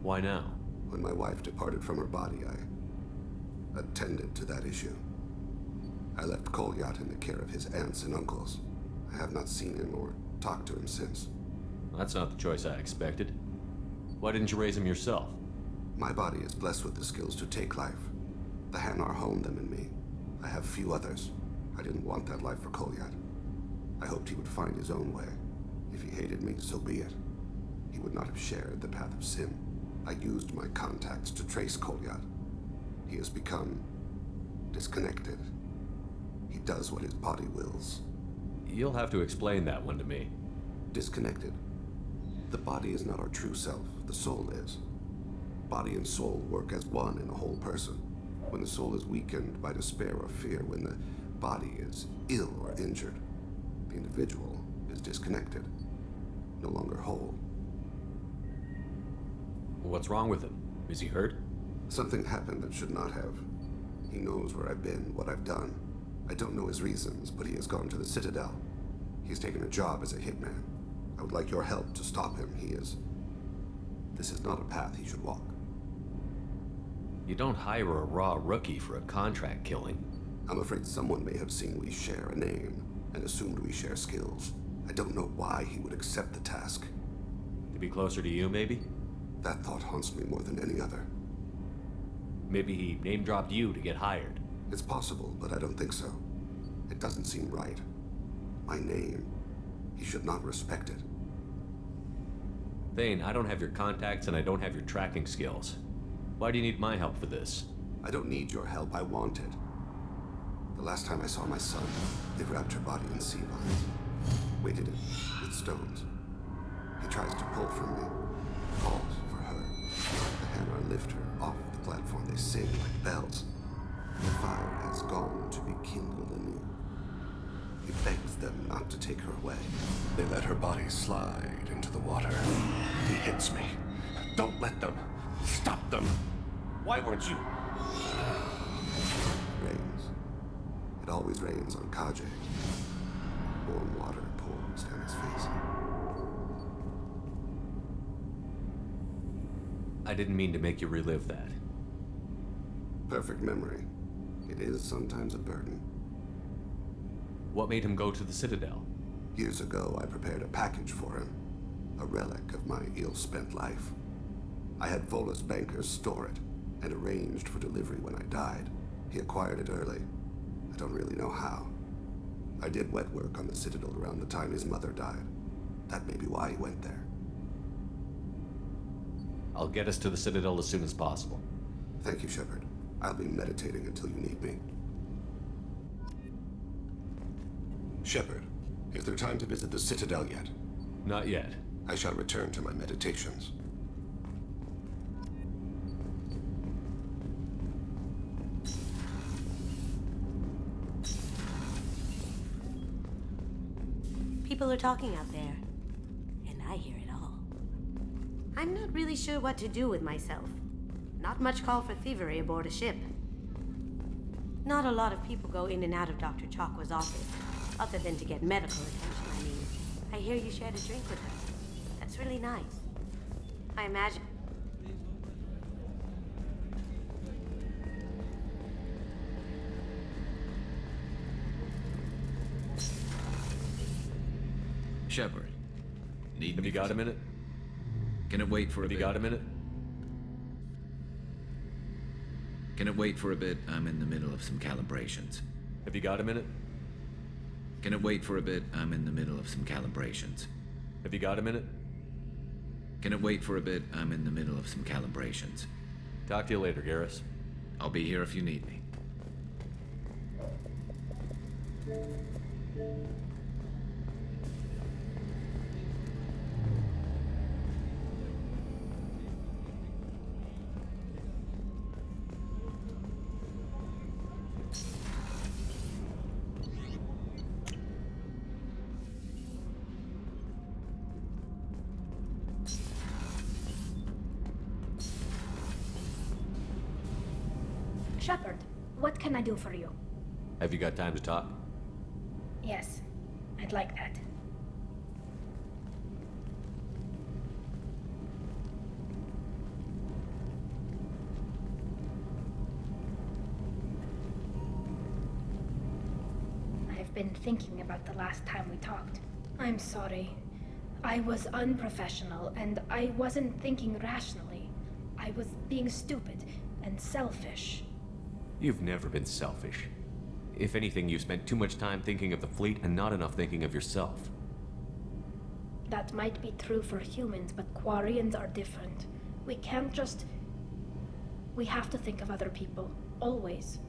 Why now? When my wife departed from her body, I attended to that issue. I left Kolyat in the care of his aunts and uncles. I have not seen him or talked to him since. That's not the choice I expected. Why didn't you raise him yourself? My body is blessed with the skills to take life. The Hanar honed them in me. I have few others. I didn't want that life for Kolyat. I hoped he would find his own way. If he hated me, so be it. He would not have shared the path of sin. I used my contacts to trace Kolyat. He has become disconnected. He does what his body wills. You'll have to explain that one to me. Disconnected. The body is not our true self, the soul is. Body and soul work as one in a whole person. When the soul is weakened by despair or fear, when the body is ill or injured, the individual is disconnected, no longer whole. What's wrong with him? Is he hurt? Something happened that should not have. He knows where I've been, what I've done. I don't know his reasons, but he has gone to the Citadel. He's taken a job as a hitman. I would like your help to stop him. This is not a path he should walk. You don't hire a raw rookie for a contract killing. I'm afraid someone may have seen we share a name and assumed we share skills. I don't know why he would accept the task. To be closer to you, maybe? That thought haunts me more than any other. Maybe he name-dropped you to get hired. It's possible, but I don't think so. It doesn't seem right. My name. He should not respect it. Thane, I don't have your contacts and I don't have your tracking skills. Why do you need my help for this? I don't need your help. I want it. The last time I saw my son, they wrapped her body in sea vines, weighted it with stones. He tries to pull from me, calls for her. The Hanar lift her off the platform. They sing like bells. The fire has gone to be kindled anew. He begs them not to take her away. They let her body slide into the water. He hits me. Don't let them. Stop them. Why weren't you? Rains. It always rains on Kaje. Warm water pours down his face. I didn't mean to make you relive that. Perfect memory. It is sometimes a burden. What made him go to the Citadel? Years ago, I prepared a package for him. A relic of my ill-spent life. I had Volus bankers store it, and arranged for delivery when I died. He acquired it early. I don't really know how. I did wet work on the Citadel around the time his mother died. That may be why he went there. I'll get us to the Citadel as soon as possible. Thank you, Shepard. I'll be meditating until you need me. Shepard, is there time to visit the Citadel yet? Not yet. I shall return to my meditations. People are talking out there, and I hear it all. I'm not really sure what to do with myself. Not much call for thievery aboard a ship. Not a lot of people go in and out of Dr. Chakwa's office, other than to get medical attention, I mean. I hear you shared a drink with her. That's really nice. I imagine... Shepard, need Have me you got a minute? Can it wait for a bit? Have you got a minute? Can it wait for a bit? I'm in the middle of some calibrations. Have you got a minute? Can it wait for a bit? I'm in the middle of some calibrations. Have you got a minute? Can it wait for a bit? I'm in the middle of some calibrations. Talk to you later, Garrus. I'll be here if you need me. Shepard, what can I do for you? Have you got time to talk? Yes, I'd like that. I've been thinking about the last time we talked. I'm sorry. I was unprofessional, and I wasn't thinking rationally. I was being stupid and selfish. You've never been selfish. If anything, you spent too much time thinking of the fleet and not enough thinking of yourself. That might be true for humans, but Quarians are different. We can't just... We have to think of other people, always.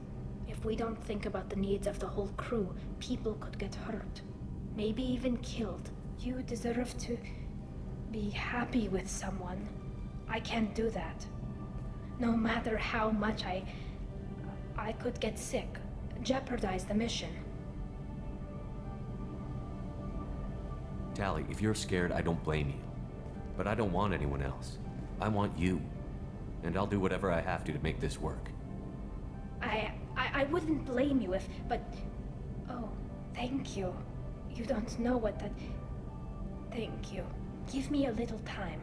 If we don't think about the needs of the whole crew, people could get hurt. Maybe even killed. You deserve to be happy with someone. I can't do that. No matter how much I could get sick, jeopardize the mission. Tali, if you're scared, I don't blame you. But I don't want anyone else. I want you. And I'll do whatever I have to make this work. I wouldn't blame you if, but... Oh, thank you. You don't know what that... Thank you. Give me a little time.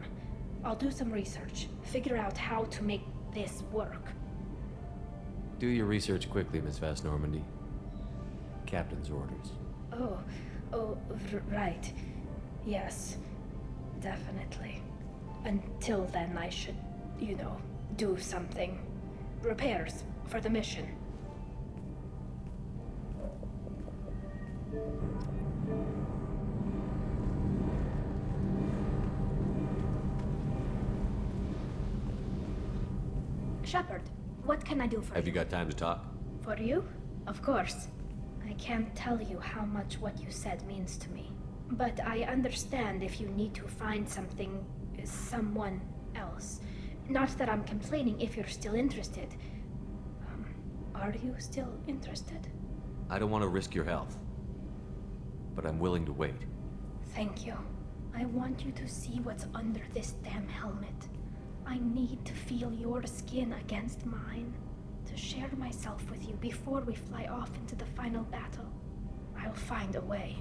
I'll do some research, figure out how to make this work. Do your research quickly, Miss Vast Normandy. Captain's orders. Right. Yes, definitely. Until then, I should, do something. Repairs for the mission. Shepard, what can I do for you? Have you got time to talk? For you? Of course. I can't tell you how much what you said means to me. But I understand if you need to find someone else. Not that I'm complaining if you're still interested. Are you still interested? I don't want to risk your health. but I'm willing to wait. Thank you. I want you to see what's under this damn helmet. I need to feel your skin against mine, to share myself with you before we fly off into the final battle. I'll find a way.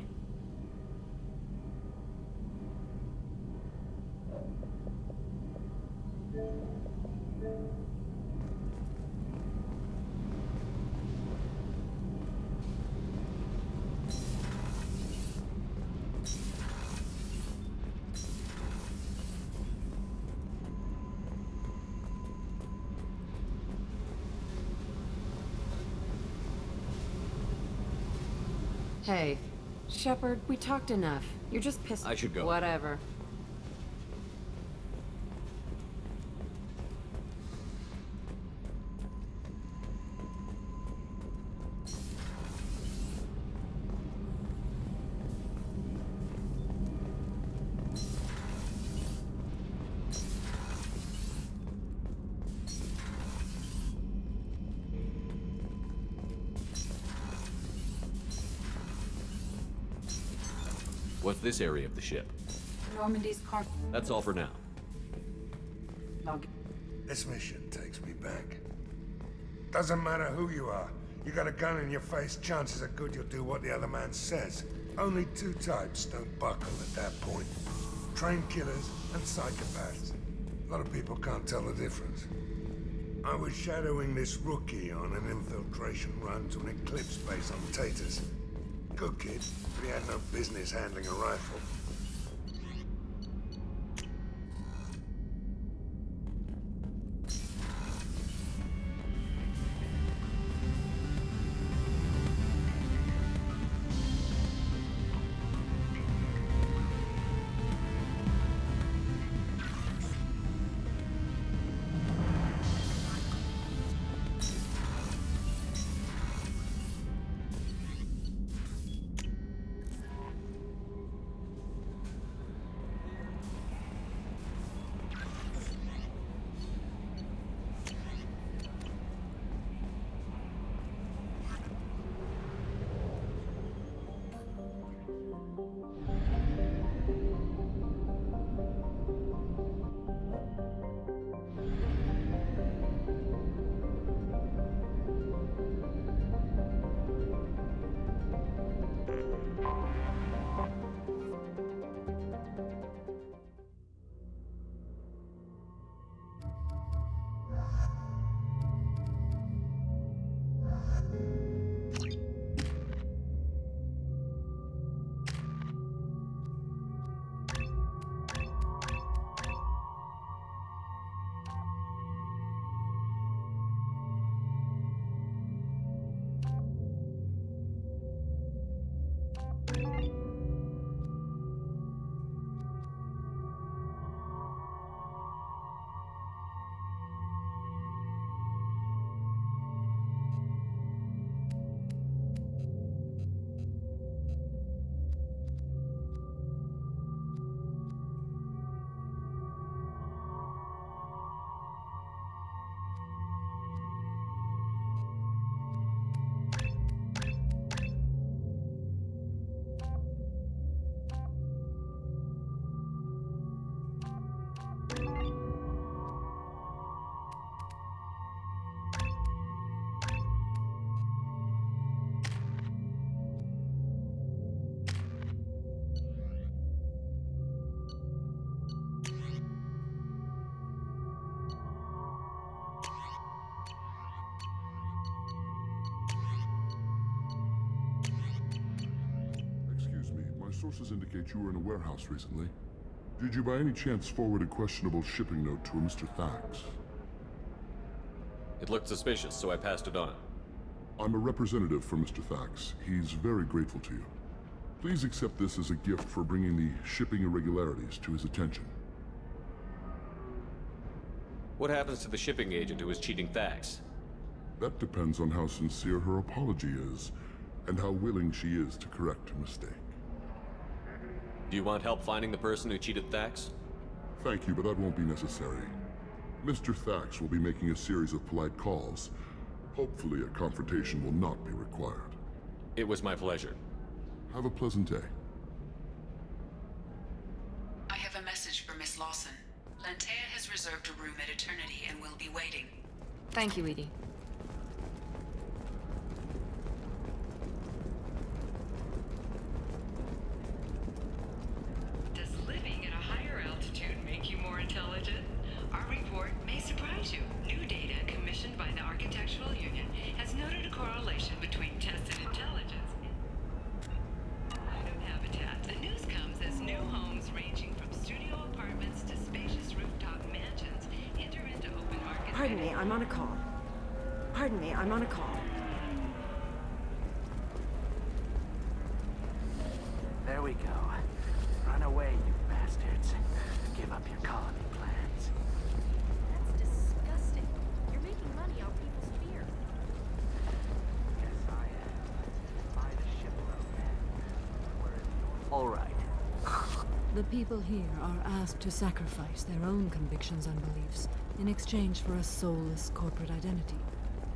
Hey, Shepard, we talked enough. You're just pissed. I should go. Whatever. What's this area of the ship? Normandy's car. That's all for now. This mission takes me back. Doesn't matter who you are. You got a gun in your face, chances are good you'll do what the other man says. Only two types don't buckle at that point. Trained killers and psychopaths. A lot of people can't tell the difference. I was shadowing this rookie on an infiltration run to an Eclipse base on Tatus. Good kid, but he had no business handling a rifle. Sources indicate you were in a warehouse recently. Did you by any chance forward a questionable shipping note to a Mr. Thax? It looked suspicious, so I passed it on. I'm a representative for Mr. Thax. He's very grateful to you. Please accept this as a gift for bringing the shipping irregularities to his attention. What happens to the shipping agent who was cheating Thax? That depends on how sincere her apology is, and how willing she is to correct a mistake. Do you want help finding the person who cheated Thax? Thank you, but that won't be necessary. Mr. Thax will be making a series of polite calls. Hopefully a confrontation will not be required. It was my pleasure. Have a pleasant day. I have a message for Miss Lawson. Lantea has reserved a room at Eternity and will be waiting. Thank you, Edie. Does living at a higher altitude make you more intelligent? Our report may surprise you. New data commissioned by the Architectural Union has noted a correlation between tested intelligence and habitat. The news comes as new homes ranging from studio apartments to spacious rooftop mansions enter into open market. Pardon me, I'm on a call. Pardon me, I'm on a call. There we go. Run away, you bastards. Give up your colony plans. That's disgusting. You're making money off people's fear. Yes, I am. Buy the shipload, man. All right. The people here are asked to sacrifice their own convictions and beliefs in exchange for a soulless corporate identity.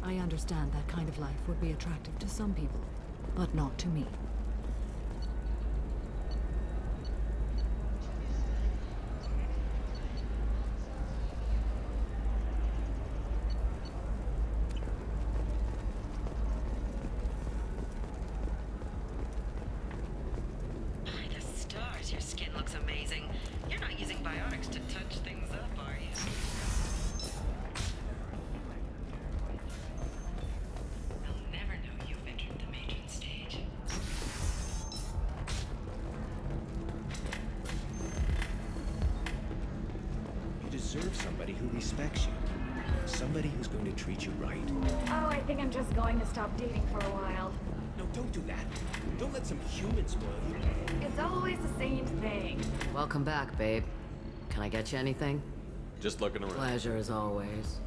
I understand that kind of life would be attractive to some people, but not to me. By the stars, your skin looks amazing. You're not using biotics to touch things up, are you? They'll never know you've entered the matron stage. You deserve somebody who respects you. Somebody who's going to treat you right. Oh, I think I'm just going to stop dating for a while. No, don't do that. Don't let some human spoil you. It's always the same thing. Welcome back, babe. Can I get you anything? Just looking around. Pleasure as always.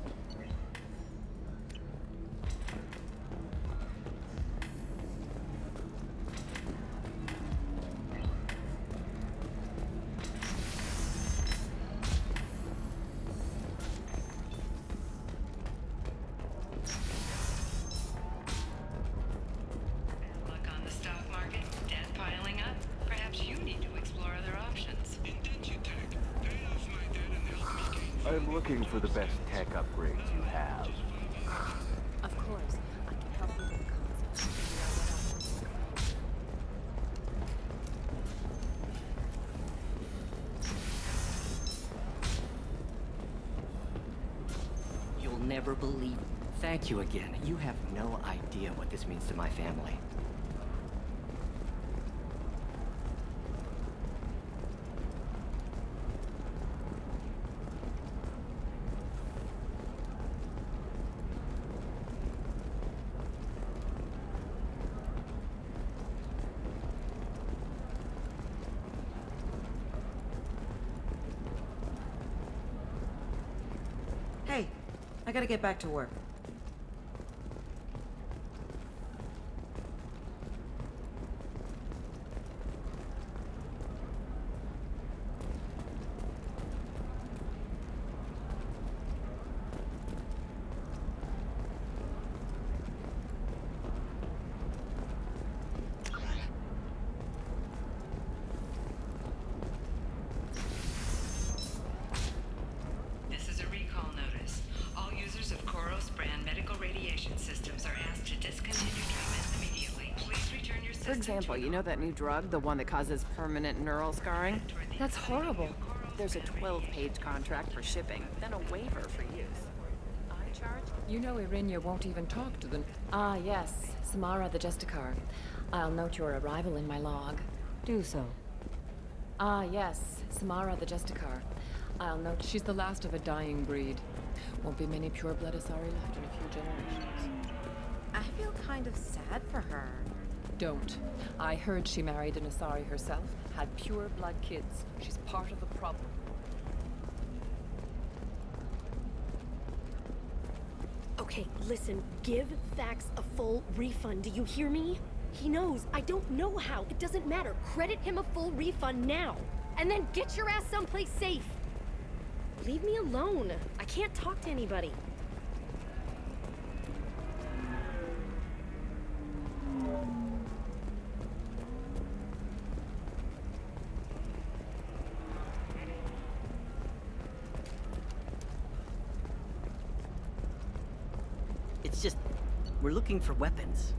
Luck on the stock market, debt piling up. Perhaps you need to explore other options. I'm looking for the best tech upgrades you have. Of course, I can help you with the concepts. You'll never believe. Thank you again. You have no idea what this means to my family. Hey, I gotta get back to work. This is a recall notice. All users of Koros brand medical radiation systems are asked to discontinue treatment immediately. Please return your For system example, you know that new drug, the one that causes permanent neural scarring? That's horrible. There's a 12-page contract for shipping, then a waiver for use. I charge? You know Irinia won't even talk to them. Ah, yes. Samara the Justicar. I'll note your arrival in my log. Do so. Ah, yes. Samara the Justicar. I'll note... She's the last of a dying breed. Won't be many pure-blood Asari left in a few generations. I feel kind of sad for her. Don't. I heard she married an Asari herself, had pure-blood kids. She's part of the problem. Okay, listen, give Thax a full refund, do you hear me? He knows, I don't know how, it doesn't matter. Credit him a full refund now, and then get your ass someplace safe. Leave me alone, I can't talk to anybody. It's just, we're looking for weapons.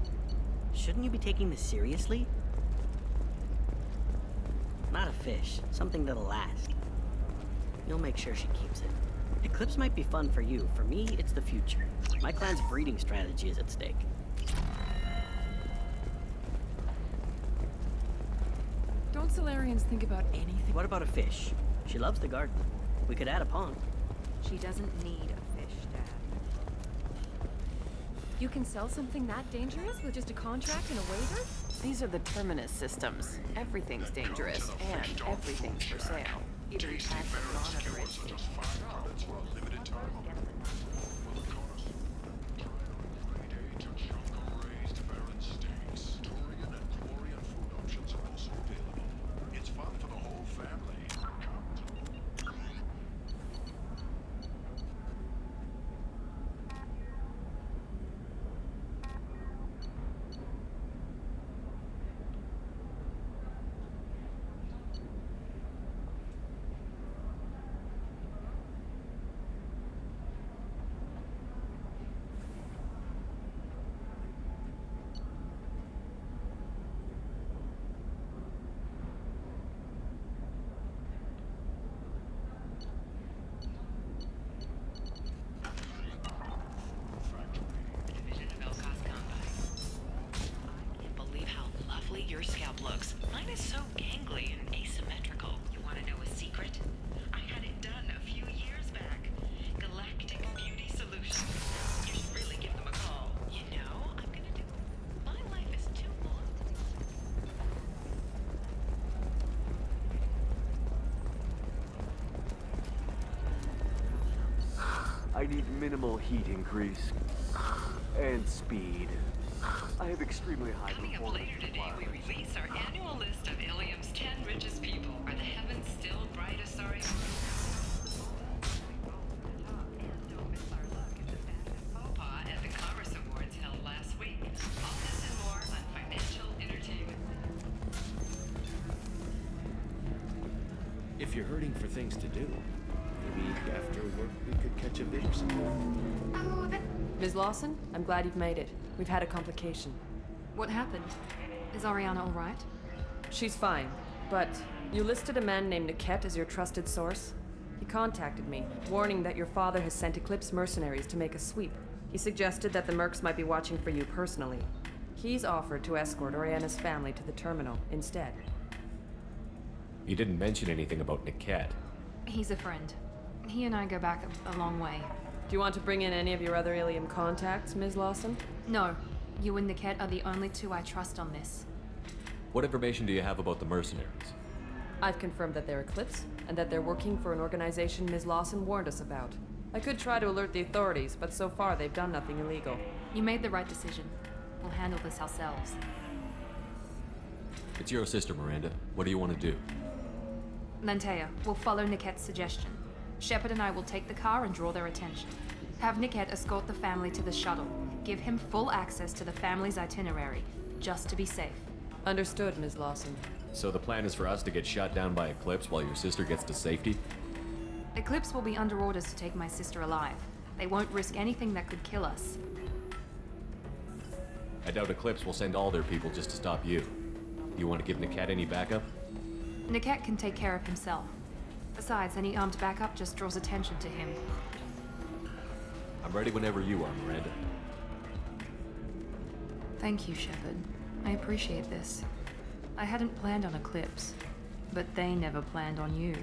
Shouldn't you be taking this seriously? Not a fish, something that'll last. You'll make sure she keeps it. Eclipse might be fun for you. For me, it's the future. My clan's breeding strategy is at stake. Don't Solarians think about anything? What about a fish? She loves the garden. We could add a pond. She doesn't need a fish, Dad. You can sell something that dangerous with just a contract and a waiver? These are the Terminus systems. Everything's dangerous, and everything's for sale. Even tax and monitor it. Your scalp looks. Mine is so gangly and asymmetrical. You want to know a secret? I had it done a few years back. Galactic Beauty Solutions. You should really give them a call. You know, I'm gonna do... My life is too long. I need minimal heat increase. And speed. I have extremely high Coming up later today, we release our annual list of Ilium's 10 richest people. Are the heavens still bright, Asari? At the Commerce Awards held last week. All this and more on Financial Entertainment. If you're hurting for things to do, maybe after work we could catch a vid or something. Ms. Lawson, I'm glad you've made it. We've had a complication. What happened? Is Ariana all right? She's fine, but you listed a man named Niket as your trusted source. He contacted me, warning that your father has sent Eclipse mercenaries to make a sweep. He suggested that the mercs might be watching for you personally. He's offered to escort Ariana's family to the terminal instead. He didn't mention anything about Niket. He's a friend. He and I go back a long way. Do you want to bring in any of your other Ilium contacts, Ms. Lawson? No. You and Niket are the only two I trust on this. What information do you have about the mercenaries? I've confirmed that they're Eclipse, and that they're working for an organization Ms. Lawson warned us about. I could try to alert the authorities, but so far they've done nothing illegal. You made the right decision. We'll handle this ourselves. It's your sister, Miranda. What do you want to do? Lantea, we'll follow Niket's suggestion. Shepard and I will take the car and draw their attention. Have Niket escort the family to the shuttle. Give him full access to the family's itinerary, just to be safe. Understood, Ms. Lawson. So the plan is for us to get shot down by Eclipse while your sister gets to safety? Eclipse will be under orders to take my sister alive. They won't risk anything that could kill us. I doubt Eclipse will send all their people just to stop you. You want to give Niket any backup? Niket can take care of himself. Besides, any armed backup just draws attention to him. I'm ready whenever you are, Miranda. Thank you, Shepard. I appreciate this. I hadn't planned on Eclipse, but they never planned on you.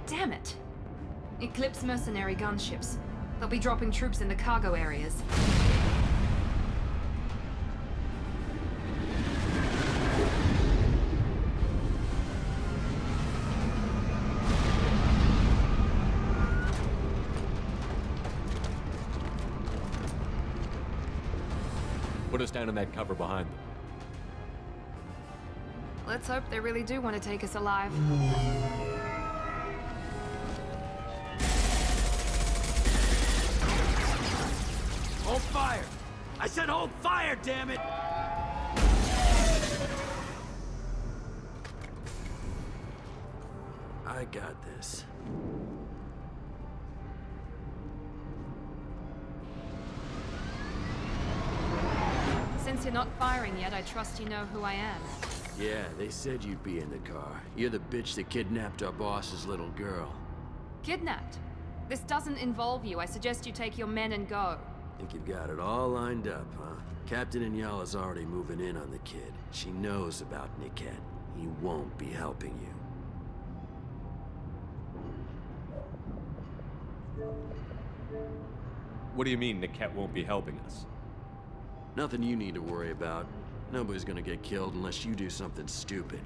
Damn it! Eclipse mercenary gunships. They'll be dropping troops in the cargo areas. Put us down in that cover behind them. Let's hope they really do want to take us alive. said hold fire, damn it! I got this. Since you're not firing yet, I trust you know who I am. Yeah, they said you'd be in the car. You're the bitch that kidnapped our boss's little girl. Kidnapped? This doesn't involve you. I suggest you take your men and go. Think you've got it all lined up, huh? Captain Inyala's already moving in on the kid. She knows about Niket. He won't be helping you. What do you mean Niket won't be helping us? Nothing you need to worry about. Nobody's gonna get killed unless you do something stupid.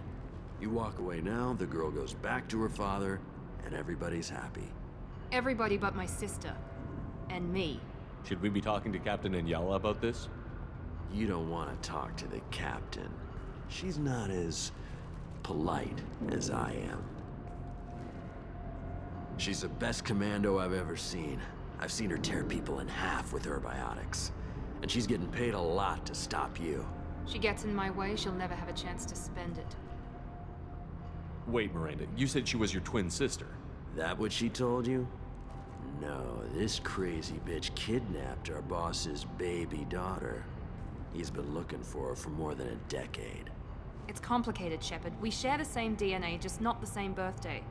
You walk away now, the girl goes back to her father, and everybody's happy. Everybody but my sister. And me. Should we be talking to Captain Inyala about this? You don't want to talk to the captain. She's not as polite as I am. She's the best commando I've ever seen. I've seen her tear people in half with her biotics. And she's getting paid a lot to stop you. She gets in my way, she'll never have a chance to spend it. Wait, Miranda, you said she was your twin sister. That what she told you? No, this crazy bitch kidnapped our boss's baby daughter. He's been looking for her for more than a decade. It's complicated, Shepard. We share the same DNA, just not the same birthday.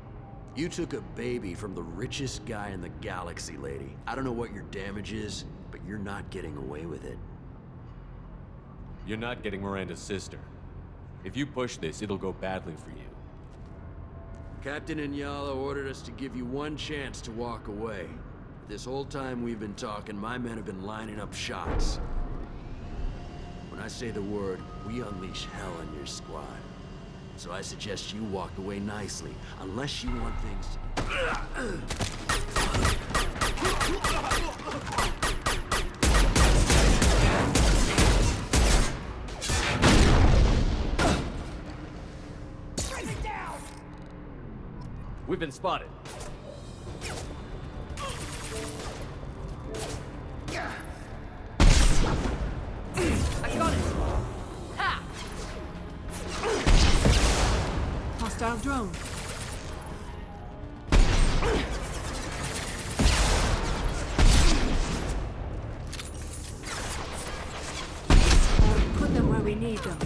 You took a baby from the richest guy in the galaxy, lady. I don't know what your damage is, but you're not getting away with it. You're not getting Miranda's sister. If you push this, it'll go badly for you. Captain Inyala ordered us to give you one chance to walk away. This whole time we've been talking, my men have been lining up shots. When I say the word, we unleash hell on your squad. So I suggest you walk away nicely, unless you want things to... We've been spotted. I got it! Ha! Hostile drone. Put them where we need them.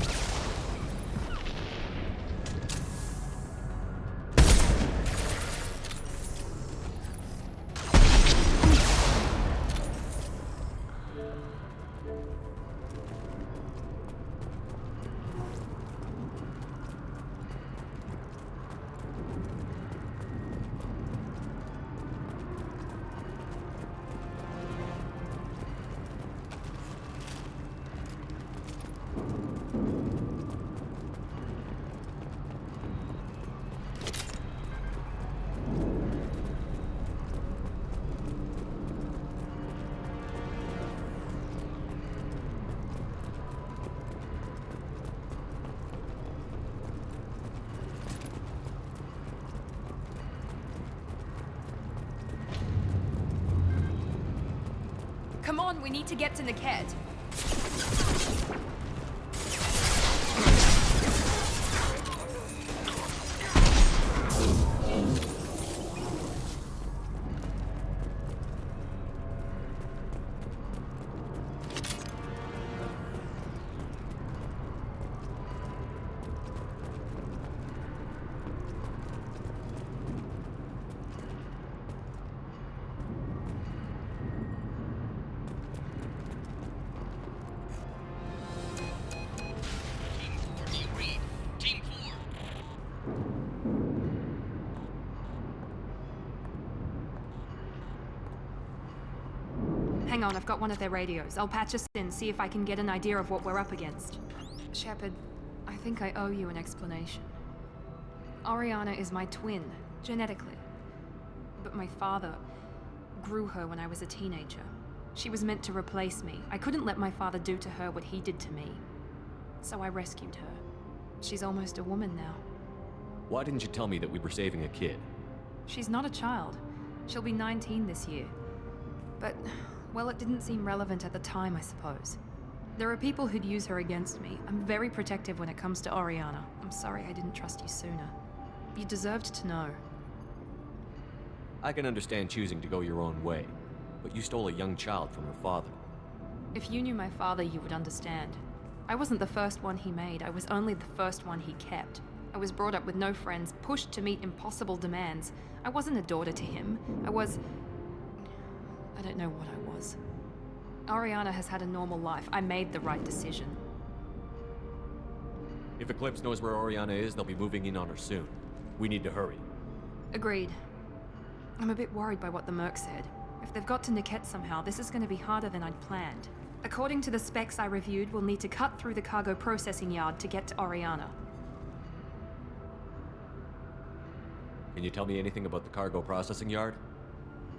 Come on, we need to get to Niket. Hang on, I've got one of their radios. I'll patch us in, see if I can get an idea of what we're up against. Shepard, I think I owe you an explanation. Oriana is my twin, genetically. But my father grew her when I was a teenager. She was meant to replace me. I couldn't let my father do to her what he did to me. So I rescued her. She's almost a woman now. Why didn't you tell me that we were saving a kid? She's not a child. She'll be 19 this year. But, well, it didn't seem relevant at the time, I suppose. There are people who'd use her against me. I'm very protective when it comes to Oriana. I'm sorry I didn't trust you sooner. You deserved to know. I can understand choosing to go your own way, but you stole a young child from her father. If you knew my father, you would understand. I wasn't the first one he made. I was only the first one he kept. I was brought up with no friends, pushed to meet impossible demands. I wasn't a daughter to him. I don't know what I was. Oriana has had a normal life. I made the right decision. If Eclipse knows where Oriana is, they'll be moving in on her soon. We need to hurry. Agreed. I'm a bit worried by what the Merc said. If they've got to Niket somehow, this is going to be harder than I'd planned. According to the specs I reviewed, we'll need to cut through the cargo processing yard to get to Oriana. Can you tell me anything about the cargo processing yard?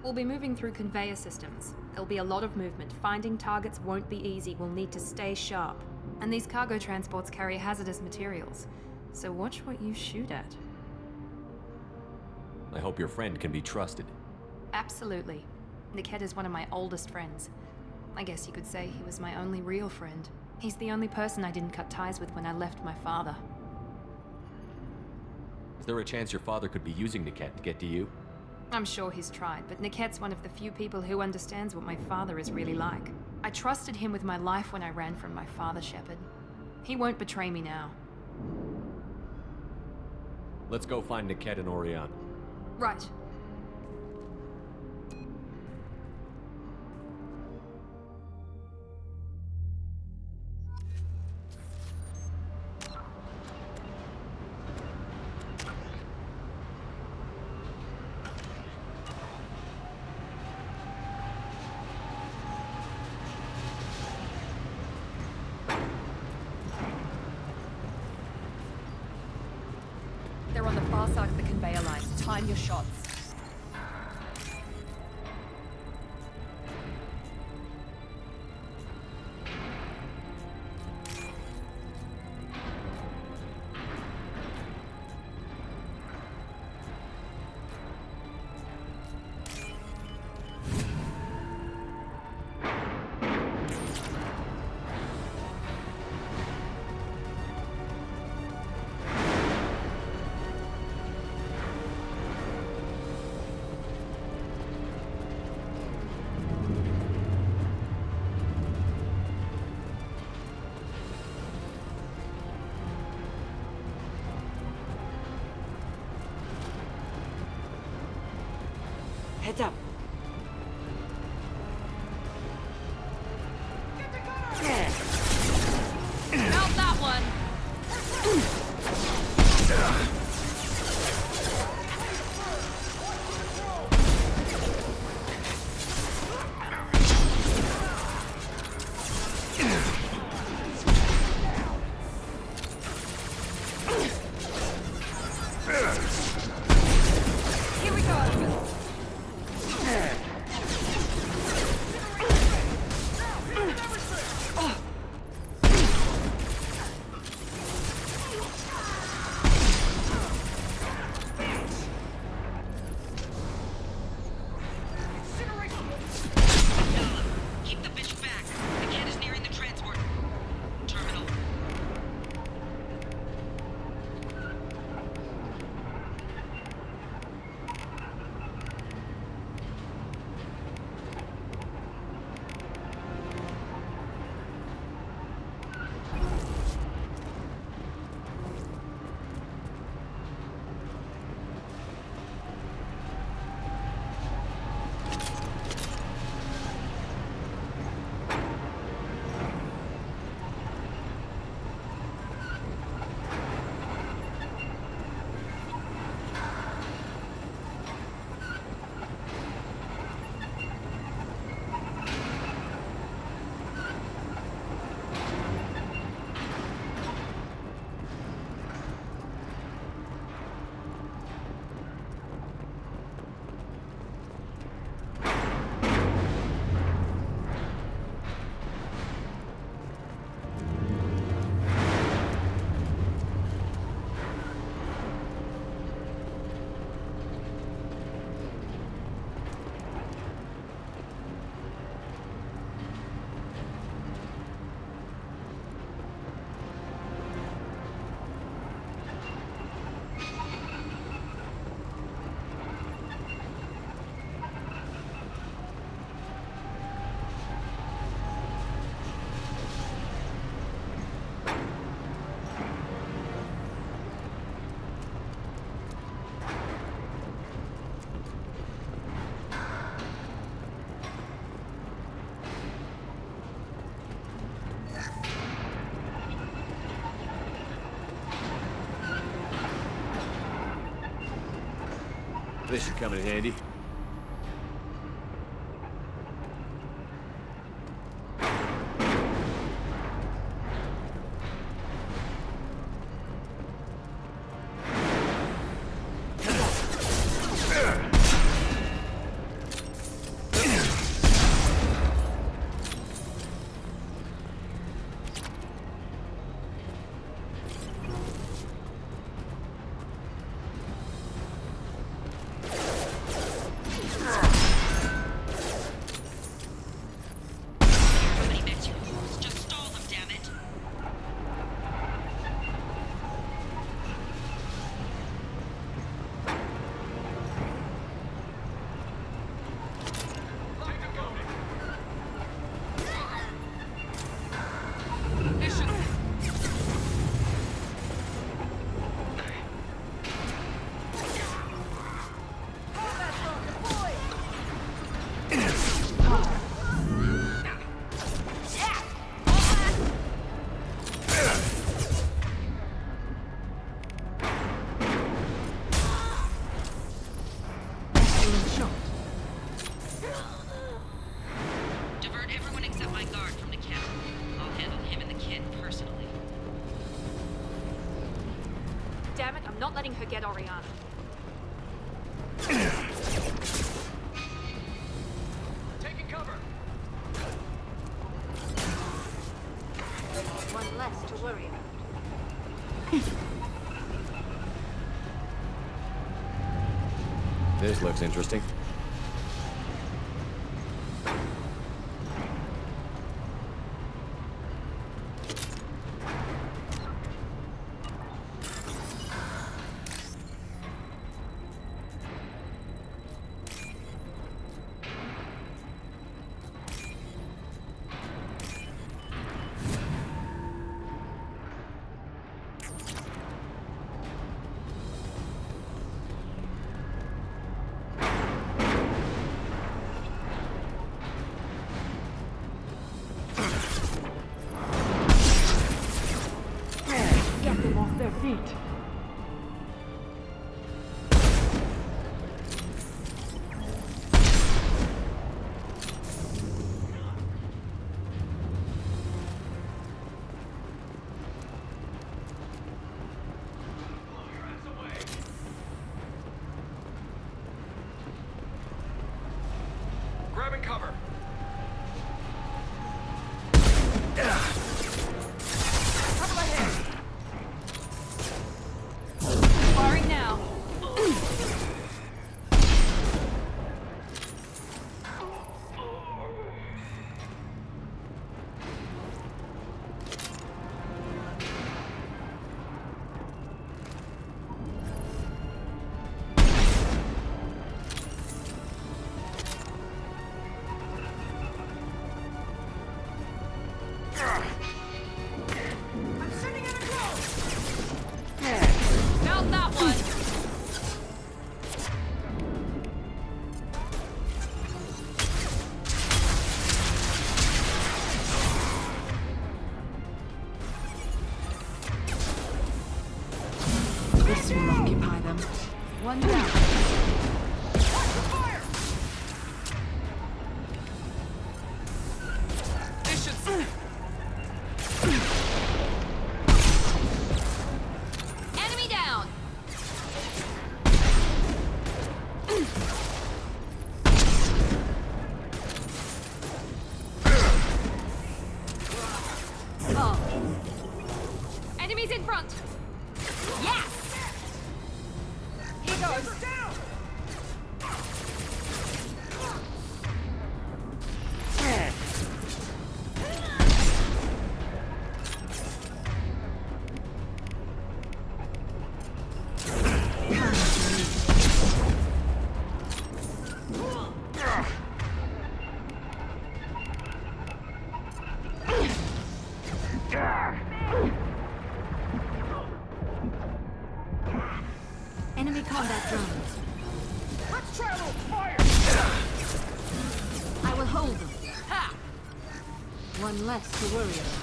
We'll be moving through conveyor systems. There'll be a lot of movement. Finding targets won't be easy. We'll need to stay sharp. And these cargo transports carry hazardous materials. So watch what you shoot at. I hope your friend can be trusted. Absolutely. Niket is one of my oldest friends. I guess you could say he was my only real friend. He's the only person I didn't cut ties with when I left my father. Is there a chance your father could be using Niket to get to you? I'm sure he's tried, but Niket's one of the few people who understands what my father is really like. I trusted him with my life when I ran from my father, Shepard. He won't betray me now. Let's go find Niket and Oriana. Right. They're on the far side of the conveyor line. Time your shots. Heads up. Not that one! Here we go! this should come in handy. Damn it, I'm not letting her get Oriana. Taking cover. One less to worry about. This looks interesting. Get them off their feet. Grabbing cover. Firing now. Found that one. This will occupy them. One down. Enemy down. Oh. Enemies in front. Yes. Here goes. Enemy combat drones. Let's try a little fire. I will hold them. Ha! One less to worry about.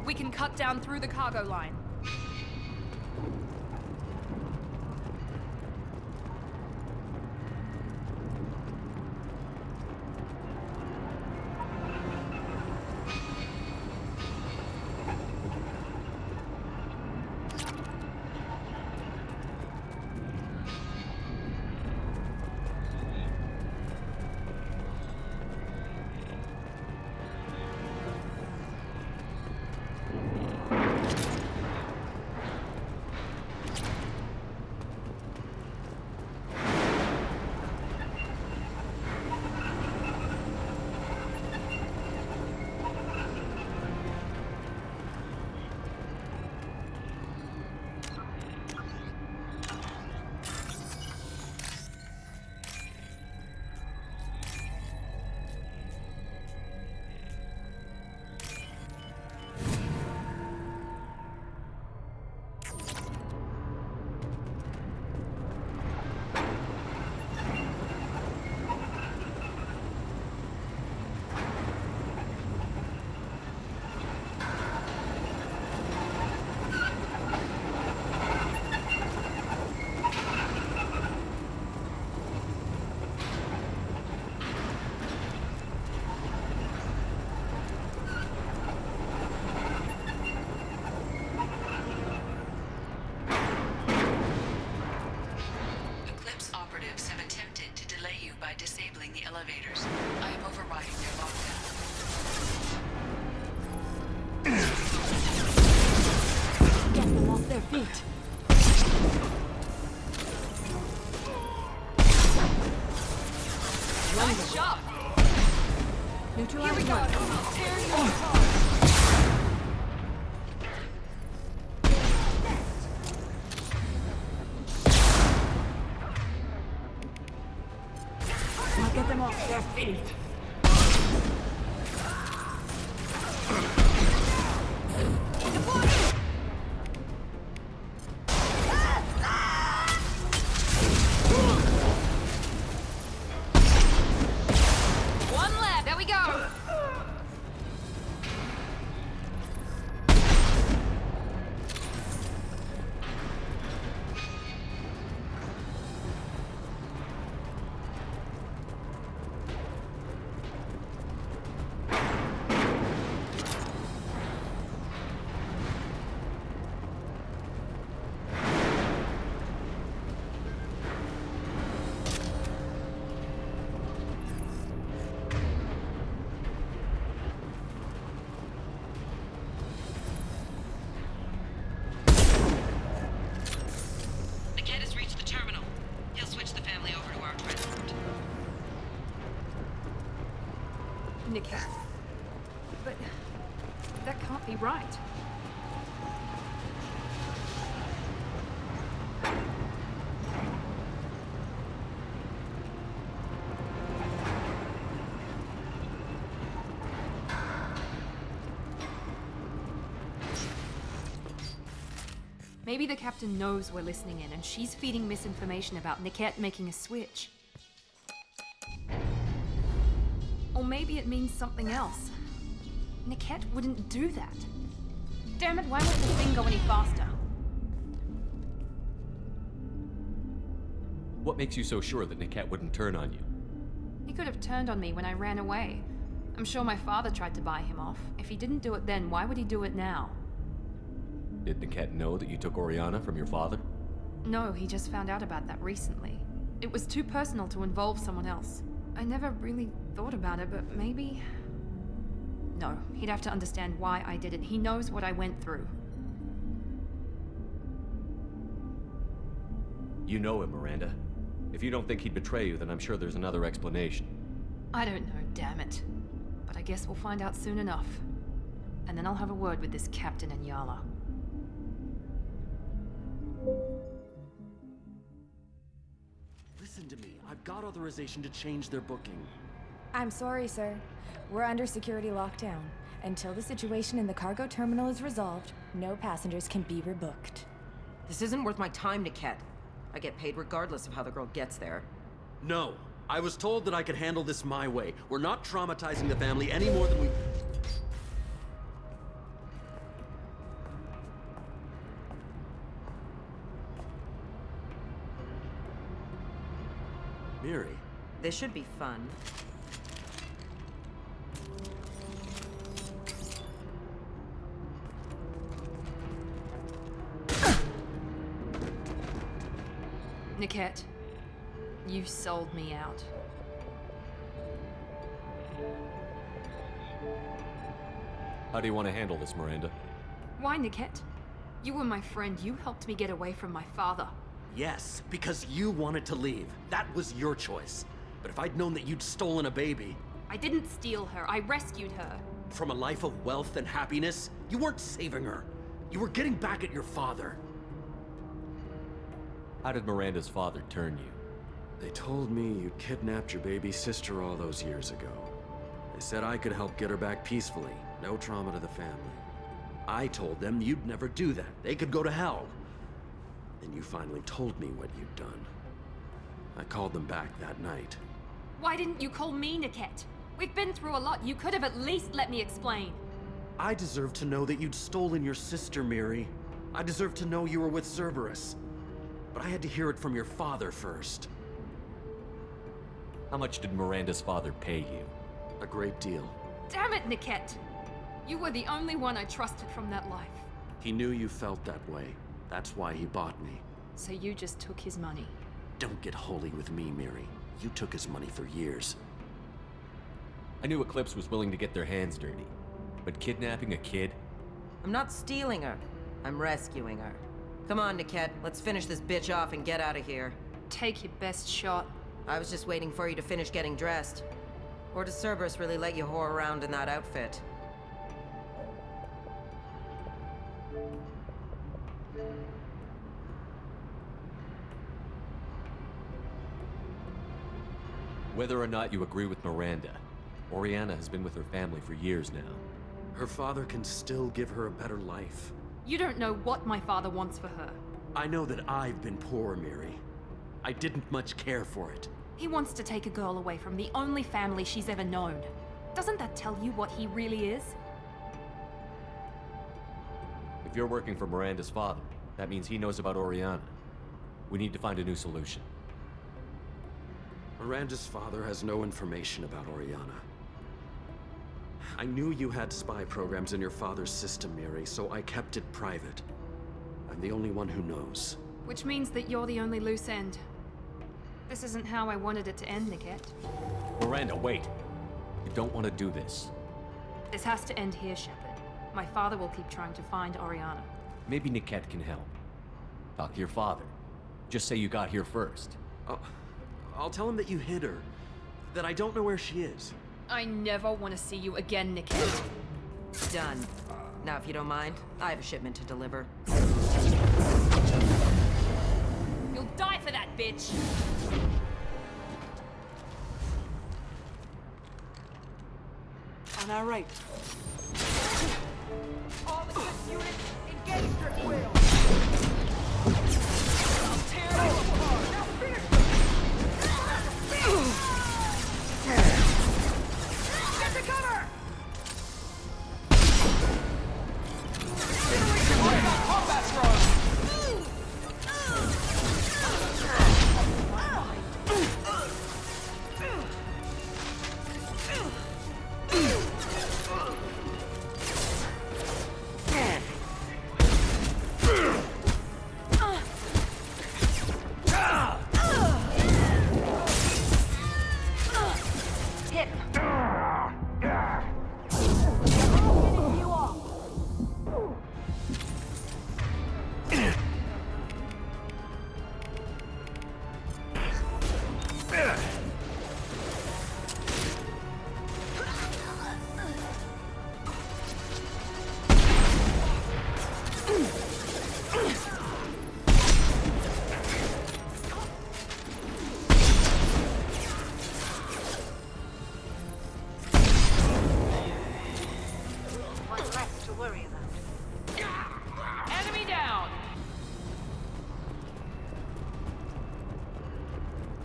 We can cut down through the cargo line. Disabling the elevators. I am overriding their lockdown. Get them off their feet. Nice job! Neutralize. Here we go! Tear you apart! Get them off their feet. One left. There we go. Niket. But that can't be right. Maybe the captain knows we're listening in and she's feeding misinformation about Niket making a switch. Or maybe it means something else. Niket wouldn't do that. Damn it, why won't the thing go any faster? What makes you so sure that Niket wouldn't turn on you? He could have turned on me when I ran away. I'm sure my father tried to buy him off. If he didn't do it then, why would he do it now? Did Niket know that you took Oriana from your father? No, he just found out about that recently. It was too personal to involve someone else. I never really thought about it, but maybe... No, he'd have to understand why I did it. He knows what I went through. You know him, Miranda. If you don't think he'd betray you, then I'm sure there's another explanation. I don't know, damn it. But I guess we'll find out soon enough. And then I'll have a word with this captain and Yala. Listen to me. I've got authorization to change their booking. I'm sorry, sir. We're under security lockdown. Until the situation in the cargo terminal is resolved, no passengers can be rebooked. This isn't worth my time, Niket. I get paid regardless of how the girl gets there. No. I was told that I could handle this my way. We're not traumatizing the family any more than we... Miri. This should be fun. Niket, you sold me out. How do you want to handle this, Miranda? Why, Niket? You were my friend. You helped me get away from my father. Yes, because you wanted to leave. That was your choice. But if I'd known that you'd stolen a baby... I didn't steal her. I rescued her. From a life of wealth and happiness, you weren't saving her. You were getting back at your father. How did Miranda's father turn you? They told me you'd kidnapped your baby sister all those years ago. They said I could help get her back peacefully. No trauma to the family. I told them you'd never do that. They could go to hell. Then you finally told me what you'd done. I called them back that night. Why didn't you call me, Niket? We've been through a lot. You could have at least let me explain. I deserve to know that you'd stolen your sister, Miri. I deserve to know you were with Cerberus. But I had to hear it from your father first. How much did Miranda's father pay you? A great deal. Damn it, Niket! You were the only one I trusted from that life. He knew you felt that way. That's why he bought me. So you just took his money. Don't get holy with me, Miri. You took his money for years. I knew Eclipse was willing to get their hands dirty. But kidnapping a kid? I'm not stealing her. I'm rescuing her. Come on, Niket. Let's finish this bitch off and get out of here. Take your best shot. I was just waiting for you to finish getting dressed. Or does Cerberus really let you whore around in that outfit? Whether or not you agree with Miranda, Oriana has been with her family for years now. Her father can still give her a better life. You don't know what my father wants for her. I know that I've been poor, Miri. I didn't much care for it. He wants to take a girl away from the only family she's ever known. Doesn't that tell you what he really is? If you're working for Miranda's father, that means he knows about Oriana. We need to find a new solution. Miranda's father has no information about Oriana. I knew you had spy programs in your father's system, Miri, so I kept it private. I'm the only one who knows. Which means that you're the only loose end. This isn't how I wanted it to end, Niket. Miranda, wait! You don't want to do this. This has to end here, Shepard. My father will keep trying to find Oriana. Maybe Niket can help. Talk to your father. Just say you got here first. I'll tell him that you hid her. That I don't know where she is. I never want to see you again, Niket. Done. Now, if you don't mind, I have a shipment to deliver. You'll die for that, bitch! On our right. All the good units, engage their wheel! I'll tear you apart! Now finish Get to cover! Combat thrust!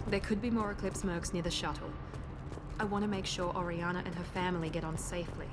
There could be more Eclipse mercs near the shuttle. I want to make sure Oriana and her family get on safely.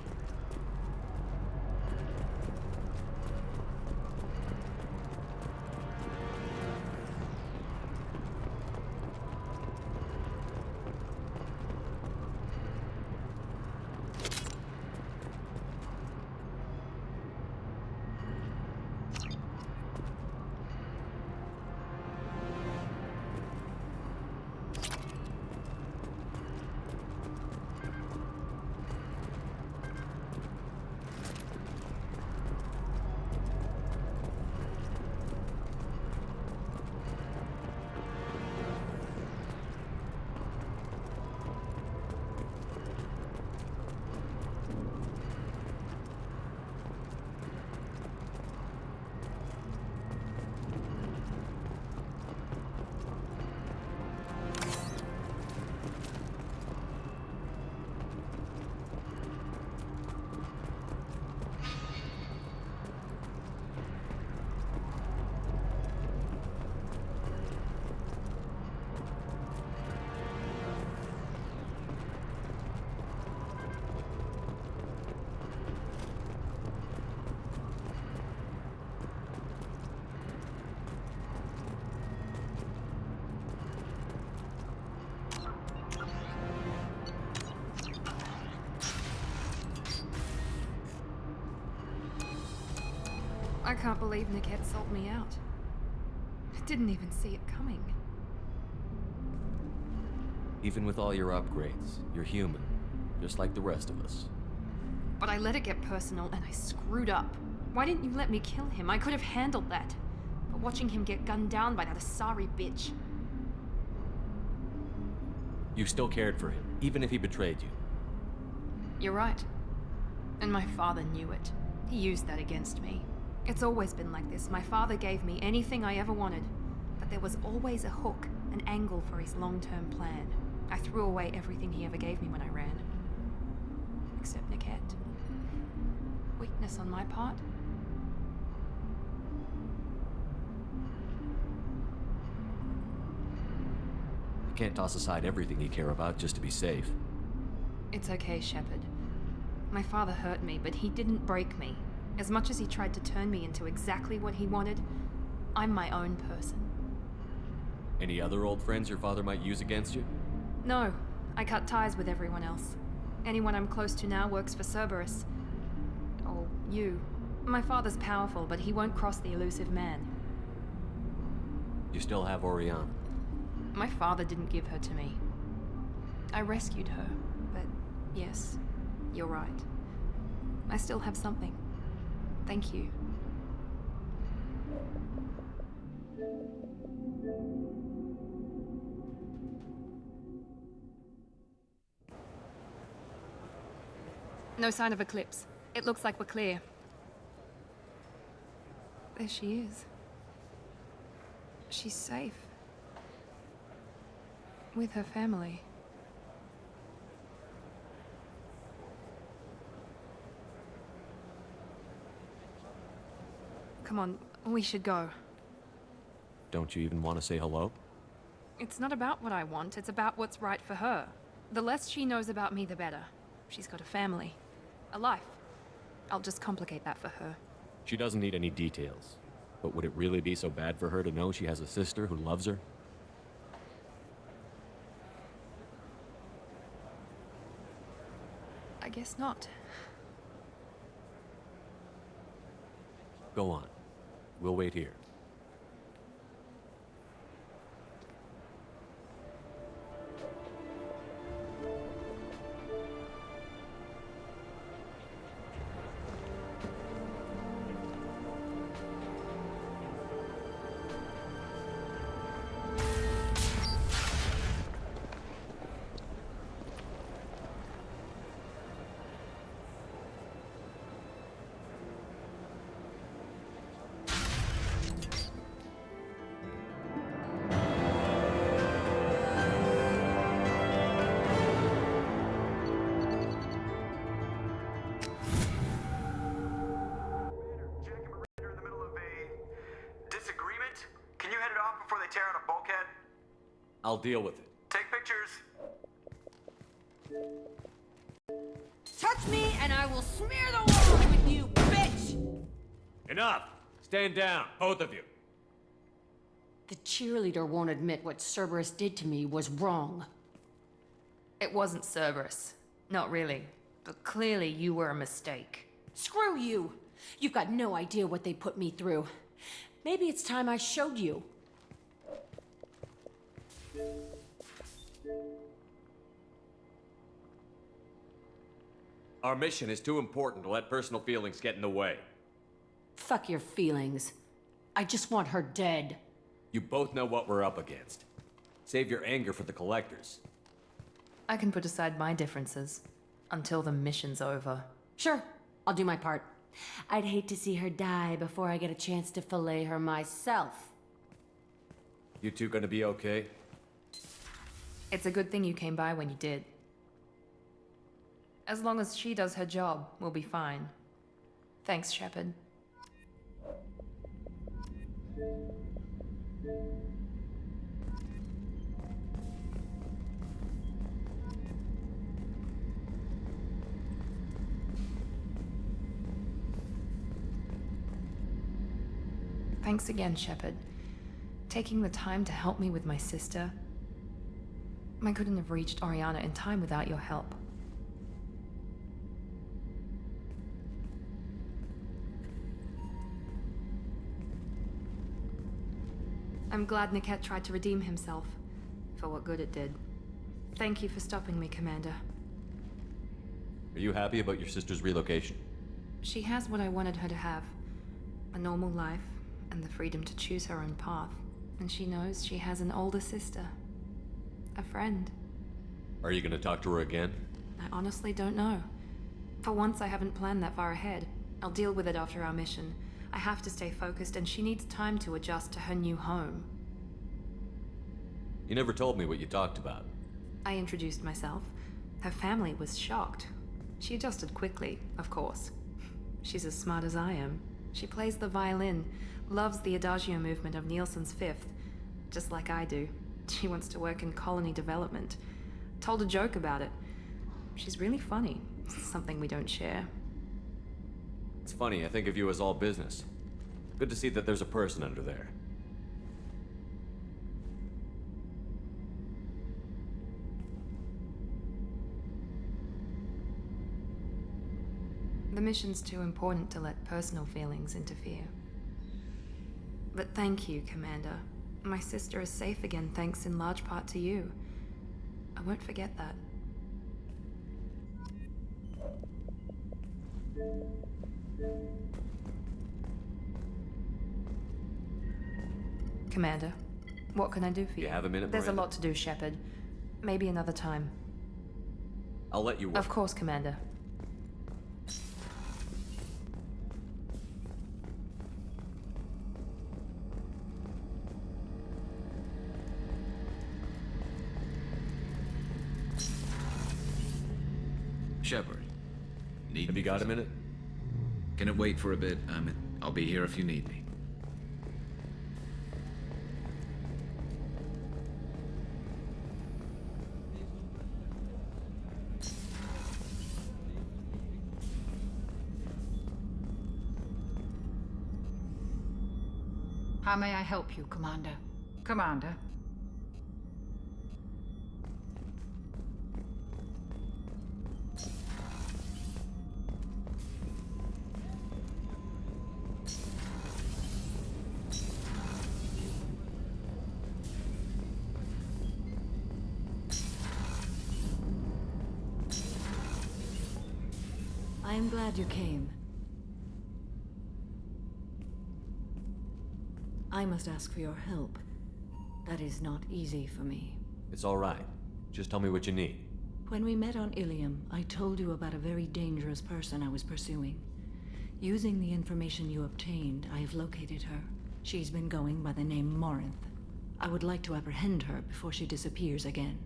I can't believe Niket sold me out. I didn't even see it coming. Even with all your upgrades, you're human, just like the rest of us. But I let it get personal and I screwed up. Why didn't you let me kill him? I could have handled that. But watching him get gunned down by that Asari bitch. You still cared for him, even if he betrayed you. You're right. And my father knew it. He used that against me. It's always been like this. My father gave me anything I ever wanted. But there was always a hook, an angle for his long-term plan. I threw away everything he ever gave me when I ran. Except Niket. Weakness on my part. You can't toss aside everything you care about just to be safe. It's okay, Shepard. My father hurt me, but he didn't break me. As much as he tried to turn me into exactly what he wanted, I'm my own person. Any other old friends your father might use against you? No, I cut ties with everyone else. Anyone I'm close to now works for Cerberus. Or you. My father's powerful, but he won't cross the elusive man. You still have Oriana. My father didn't give her to me. I rescued her, but yes, you're right. I still have something. Thank you. No sign of Eclipse. It looks like we're clear. There she is. She's safe. With her family. Come on, we should go. Don't you even want to say hello? It's not about what I want, it's about what's right for her. The less she knows about me, the better. She's got a family. A life. I'll just complicate that for her. She doesn't need any details. But would it really be so bad for her to know she has a sister who loves her? I guess not. Go on. We'll wait here. I'll deal with it. Take pictures. Touch me and I will smear the walls with you, bitch! Enough! Stand down, both of you. The cheerleader won't admit what Cerberus did to me was wrong. It wasn't Cerberus. Not really. But clearly you were a mistake. Screw you! You've got no idea what they put me through. Maybe it's time I showed you. Our mission is too important to let personal feelings get in the way. Fuck your feelings. I just want her dead. You both know what we're up against. Save your anger for the collectors. I can put aside my differences until the mission's over. Sure, I'll do my part. I'd hate to see her die before I get a chance to fillet her myself. You two gonna be okay? It's a good thing you came by when you did. As long as she does her job, we'll be fine. Thanks, Shepard. Thanks again, Shepard. Taking the time to help me with my sister. I couldn't have reached Oriana in time without your help. I'm glad Niket tried to redeem himself, for what good it did. Thank you for stopping me, Commander. Are you happy about your sister's relocation? She has what I wanted her to have. A normal life, and the freedom to choose her own path. And she knows she has an older sister. A friend. Are you gonna talk to her again? I honestly don't know. For once, I haven't planned that far ahead. I'll deal with it after our mission. I have to stay focused, and she needs time to adjust to her new home. You never told me what you talked about. I introduced myself. Her family was shocked. She adjusted quickly, of course. She's as smart as I am. She plays the violin, loves the adagio movement of Nielsen's Fifth, just like I do. She wants to work in colony development. Told a joke about it. She's really funny. Something we don't share. It's funny, I think of you as all business. Good to see that there's a person under there. The mission's too important to let personal feelings interfere. But thank you, Commander. My sister is safe again thanks in large part to you. I won't forget that. Commander, what can I do for you? You have a minute, There's Miranda? a lot to do, Shepard. Maybe another time. I'll let you work. Of course, Commander. Shepard, Have you got a minute? Can it wait for a bit? I'll be here if you need me. How may I help you, Commander? Commander? I am glad you came. I must ask for your help. That is not easy for me. It's all right. Just tell me what you need. When we met on Ilium, I told you about a very dangerous person I was pursuing. Using the information you obtained, I have located her. She's been going by the name Morinth. I would like to apprehend her before she disappears again.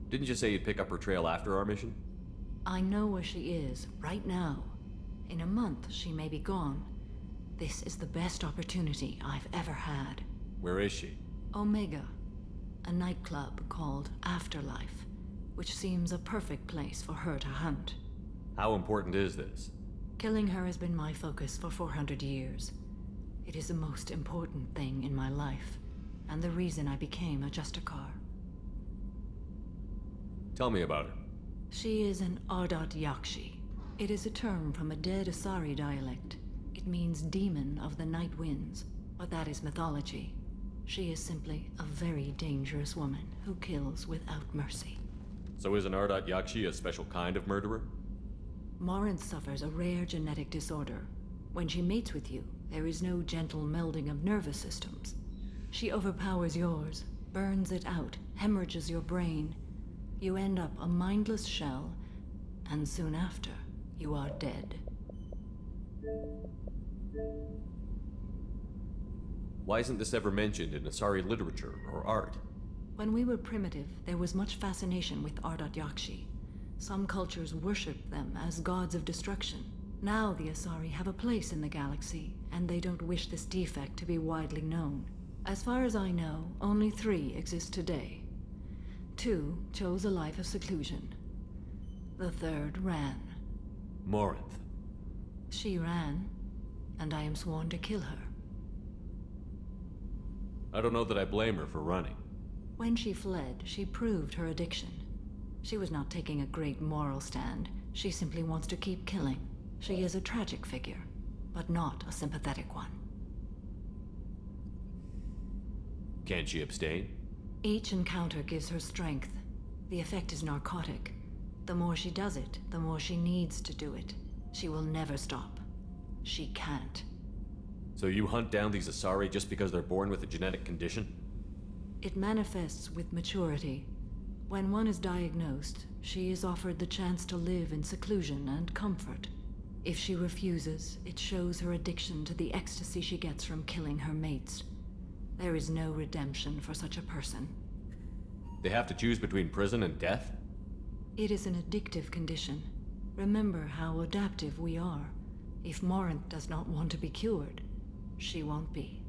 Didn't you say you'd pick up her trail after our mission? I know where she is, right now. In a month, she may be gone. This is the best opportunity I've ever had. Where is she? Omega, a nightclub called Afterlife, which seems a perfect place for her to hunt. How important is this? Killing her has been my focus for 400 years. It is the most important thing in my life, and the reason I became a Justicar. Tell me about her. She is an Ardat Yakshi. It is a term from a dead Asari dialect. It means demon of the night winds, but that is mythology. She is simply a very dangerous woman who kills without mercy. So is an Ardat Yakshi a special kind of murderer? Morinth suffers a rare genetic disorder. When she mates with you, there is no gentle melding of nervous systems. She overpowers yours, burns it out, hemorrhages your brain. You end up a mindless shell, and soon after, you are dead. Why isn't this ever mentioned in Asari literature or art? When we were primitive, there was much fascination with Ardat Yakshi. Some cultures worshipped them as gods of destruction. Now the Asari have a place in the galaxy, and they don't wish this defect to be widely known. As far as I know, only 3 exist today. 2 chose a life of seclusion. The 3rd ran. Morinth. She ran, and I am sworn to kill her. I don't know that I blame her for running. When she fled, she proved her addiction. She was not taking a great moral stand. She simply wants to keep killing. She is a tragic figure, but not a sympathetic one. Can't she abstain? Each encounter gives her strength. The effect is narcotic. The more she does it, the more she needs to do it. She will never stop. She can't. So you hunt down these Asari just because they're born with a genetic condition? It manifests with maturity. When one is diagnosed, she is offered the chance to live in seclusion and comfort. If she refuses, it shows her addiction to the ecstasy she gets from killing her mates. There is no redemption for such a person. They have to choose between prison and death? It is an addictive condition. Remember how adaptive we are. If Morinth does not want to be cured, she won't be.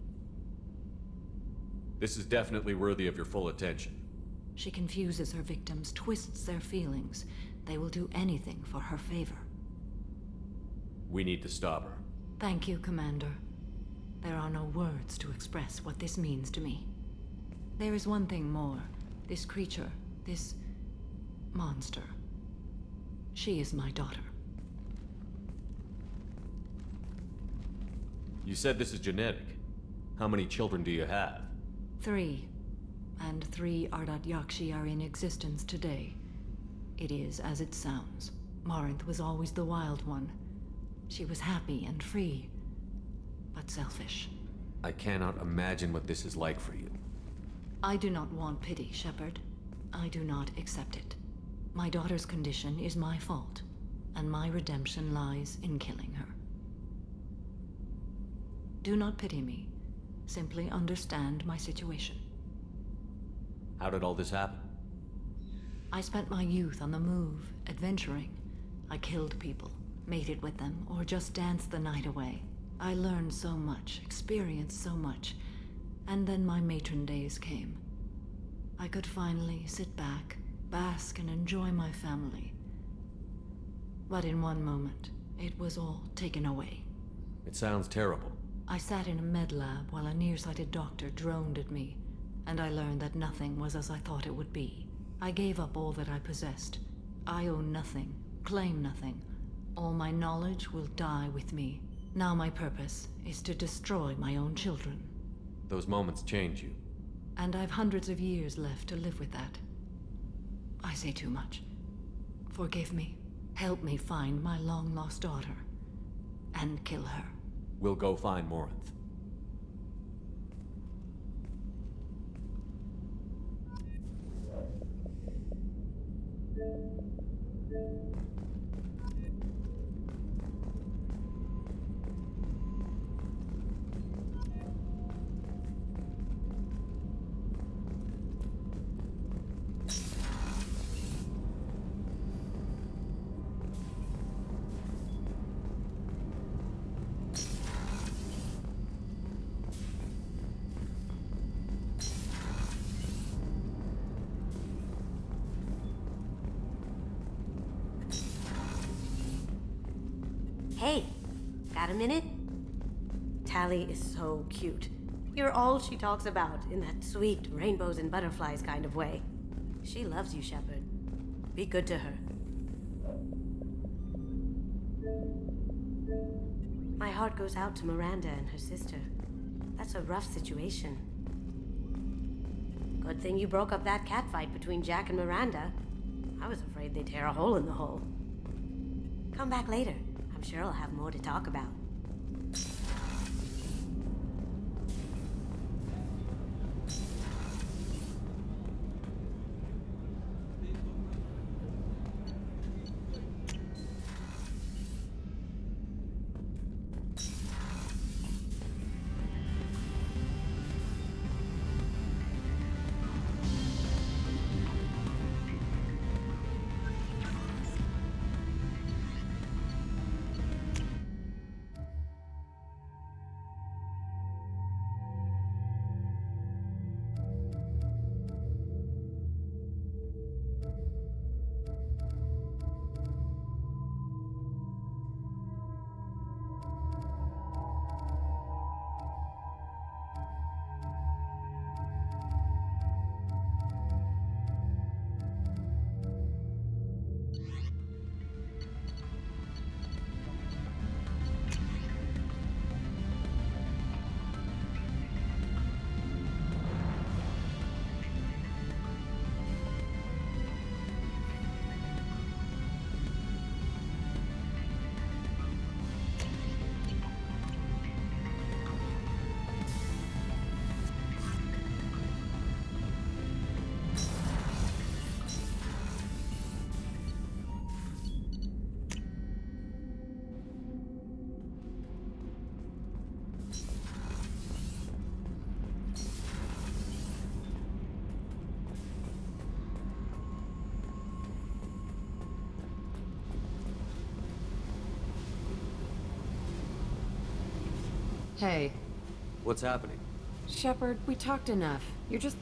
This is definitely worthy of your full attention. She confuses her victims, twists their feelings. They will do anything for her favor. We need to stop her. Thank you, Commander. There are no words to express what this means to me. There is one thing more. This creature, this monster. She is my daughter. You said this is genetic. How many children do you have? 3. And 3 Ardat Yakshi are in existence today. It is as it sounds. Morinth was always the wild one. She was happy and free, but selfish. I cannot imagine what this is like for you. I do not want pity, Shepard. I do not accept it. My daughter's condition is my fault, and my redemption lies in killing her. Do not pity me. Simply understand my situation. How did all this happen? I spent my youth on the move, adventuring. I killed people, mated with them, or just danced the night away. I learned so much, experienced so much, and then my matron days came. I could finally sit back, bask and enjoy my family. But in one moment, it was all taken away. It sounds terrible. I sat in a med lab while a nearsighted doctor droned at me, and I learned that nothing was as I thought it would be. I gave up all that I possessed. I own nothing, claim nothing. All my knowledge will die with me. Now my purpose is to destroy my own children. Those moments change you. And I've hundreds of years left to live with that. I say too much. Forgive me. Help me find my long-lost daughter. And kill her. We'll go find Morinth. Hey, got a minute? Tally is so cute. You're all she talks about in that sweet rainbows and butterflies kind of way. She loves you, Shepard. Be good to her. My heart goes out to Miranda and her sister. That's a rough situation. Good thing you broke up that catfight between Jack and Miranda. I was afraid they'd tear a hole in the hull. Come back later. I'm sure I'll have more to talk about. Hey, What's happening? Shepard, we talked enough. You're just...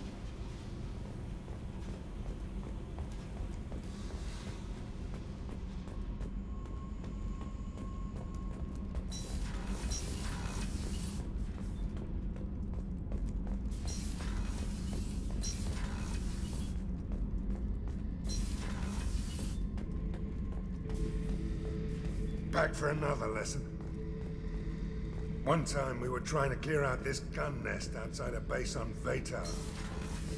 Back for another lesson. One time we were trying to clear out this gun nest outside a base on Vatar.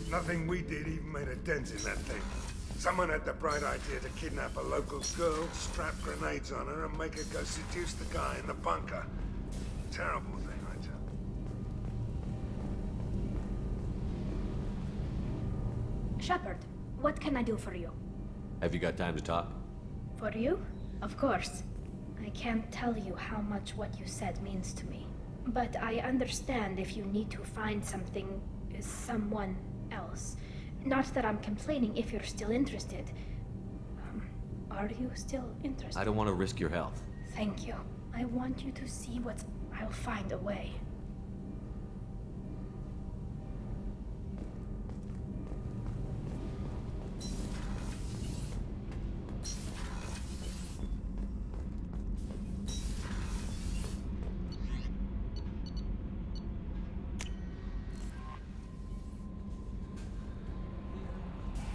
Nothing we did even made a dent in that thing. Someone had the bright idea to kidnap a local girl, strap grenades on her, and make her go seduce the guy in the bunker. Terrible thing, I tell you. Shepard, what can I do for you? Have you got time to talk? For you? Of course. I can't tell you how much what you said means to me. But I understand if you need to find something, someone else. Not that I'm complaining if you're still interested. Are you still interested? I don't want to risk your health. Thank you. I want you to see what's... I'll find a way.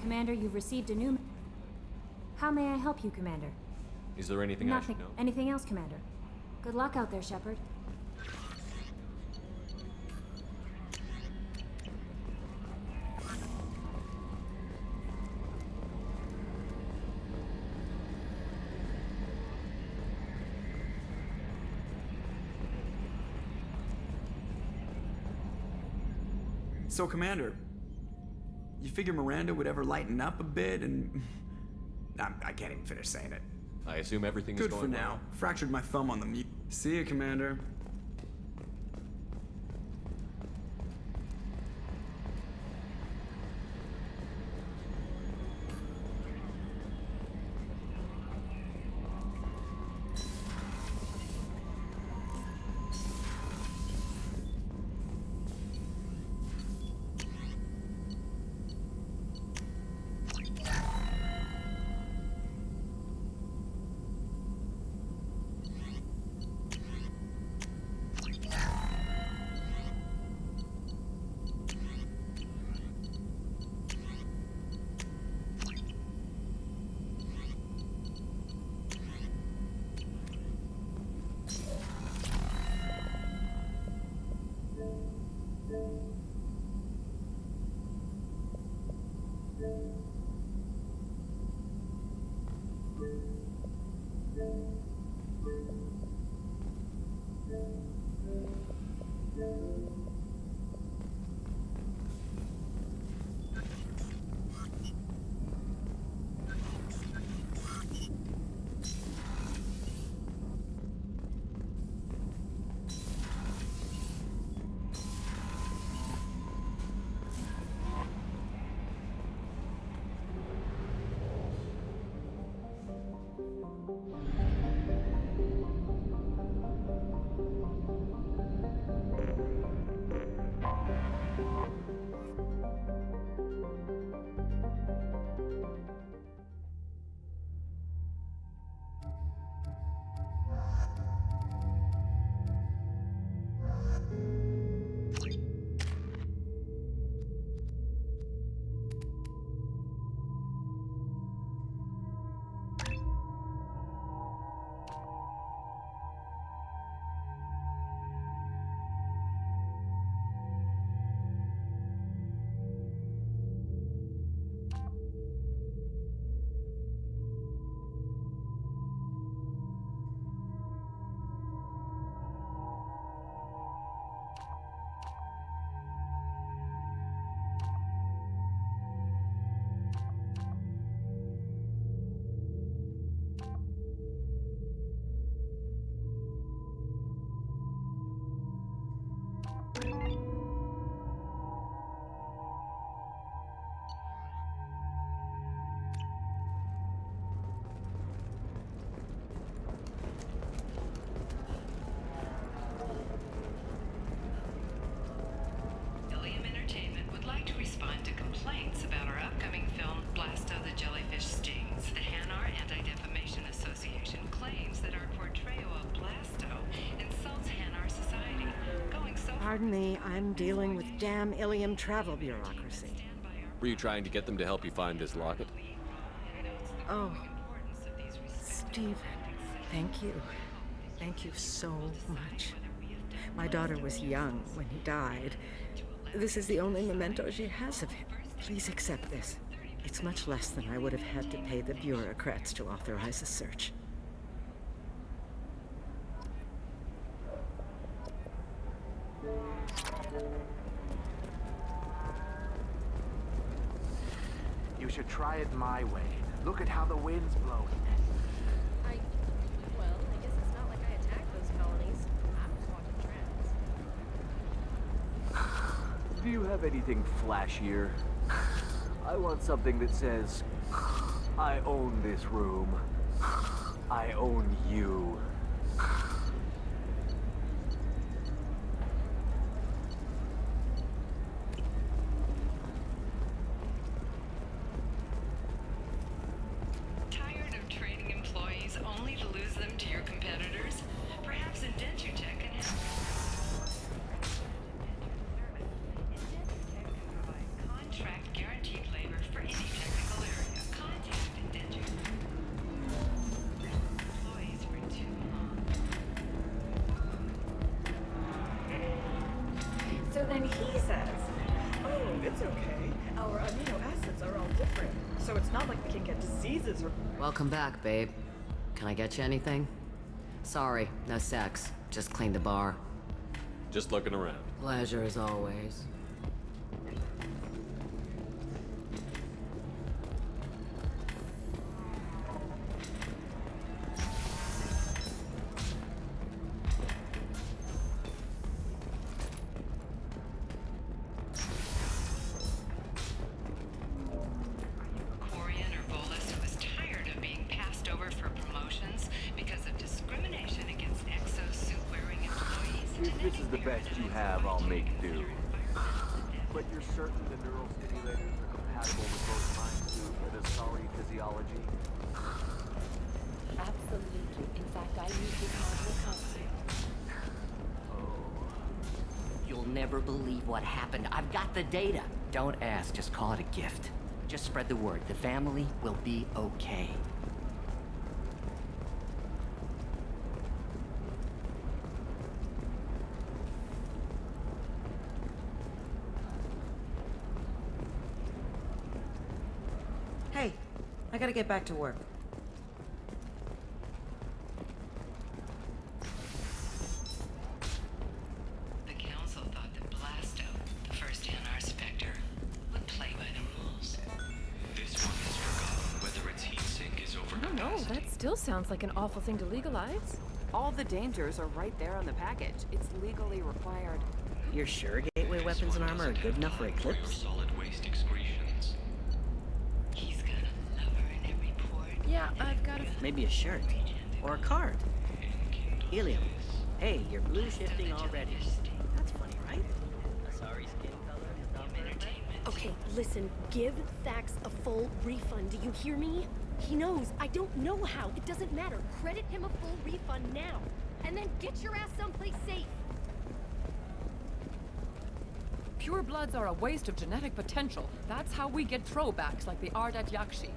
Commander, you've received a new... How may I help you, Commander? Is there anything I should know? Anything else, Commander? Good luck out there, Shepard. So, Commander, you figure Miranda would ever lighten up a bit and... I can't even finish saying it. I assume everything is Good going for well. now. Fractured my thumb on the mute. See you, Commander. Pardon me, I'm dealing with damn Ilium travel bureaucracy. Were you trying to get them to help you find this locket? Oh, Stephen, thank you. Thank you so much. My daughter was young when he died. This is the only memento she has of him. Please accept this. It's much less than I would have had to pay the bureaucrats to authorize a search. You should try it my way. Look at how the wind's blowing. Well, I guess it's not like I attacked those colonies. I was watching trends. Do you have anything flashier? I want something that says, I own this room. I own you. Tired of trading employees only to lose them to your competitors? Perhaps IndentureTech can help. Contract guaranteed labor for any technical area. Contact Indenture. Employees for too long. So then he says, oh, it's okay. Our amino acids are all different. So it's not like we can get diseases or... Welcome back, babe. Can I get you anything? Sorry, no sex. Just cleaned the bar. Just looking around. Pleasure as always. Quarian or Volus who is tired of being passed over for promotions because of discrimination against exosuit-wearing employees. If this is the best you have, I'll make do. But you're certain the neural stimulators are compatible with both my suit and Asari physiology? Absolutely. In fact, I use this module constantly. You'll never believe what happened. I've got the data. Don't ask, just call it a gift. Just spread the word. The family will be okay. Hey, I gotta get back to work. The council thought that Blasto, the first NR Spectre, would play by the rules. This one has forgotten whether its heatsink is over. I don't know, that still sounds like an awful thing to legalize. All the dangers are right there on the package. It's legally required. You're sure gateway weapons and armor are good enough for Eclipse? Solid waste excretions. He's got a lover in every port. Yeah, I've got a... Maybe a shirt. Or a card. Helium. Hey, you're blue shifting already. That's funny, right? Asari skin color is not perfect. Okay, listen, give Thax a full refund. Do you hear me? He knows. I don't know how. It doesn't matter. Credit him a full refund now. And then get your ass someplace safe. Pure bloods are a waste of genetic potential. That's how we get throwbacks like the Ardat Yakshi.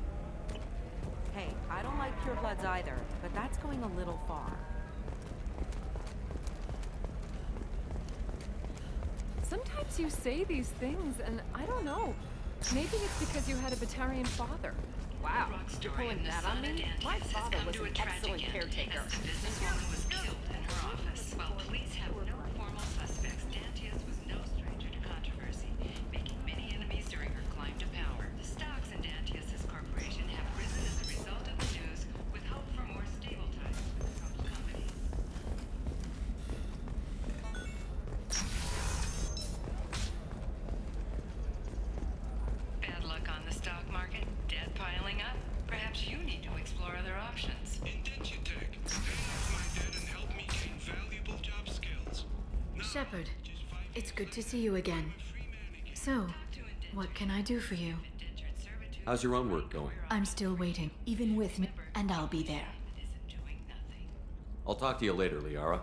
Hey, I don't like purebloods either, but that's going a little far. Sometimes you say these things, and I don't know. Maybe it's because you had a Batarian father. Wow, you're pulling that on me? My father was an excellent caretaker. The businesswoman was killed in her office. While police have no formal suspects, Dantius was no stranger to controversy, making many enemies during her climb to power. The stocks in Dantius' corporation have risen as a result of the news, with hope for more stable ties with the troubled company. Bad luck on the stock market, debt piling up. Perhaps you need to explore other options. IndentureTech, pay off my debt and help me gain valuable job skills. Shepard, it's good to see you again. So, what can I do for you? How's your own work going? I'm still waiting, even with me, and I'll be there. I'll talk to you later, Liara.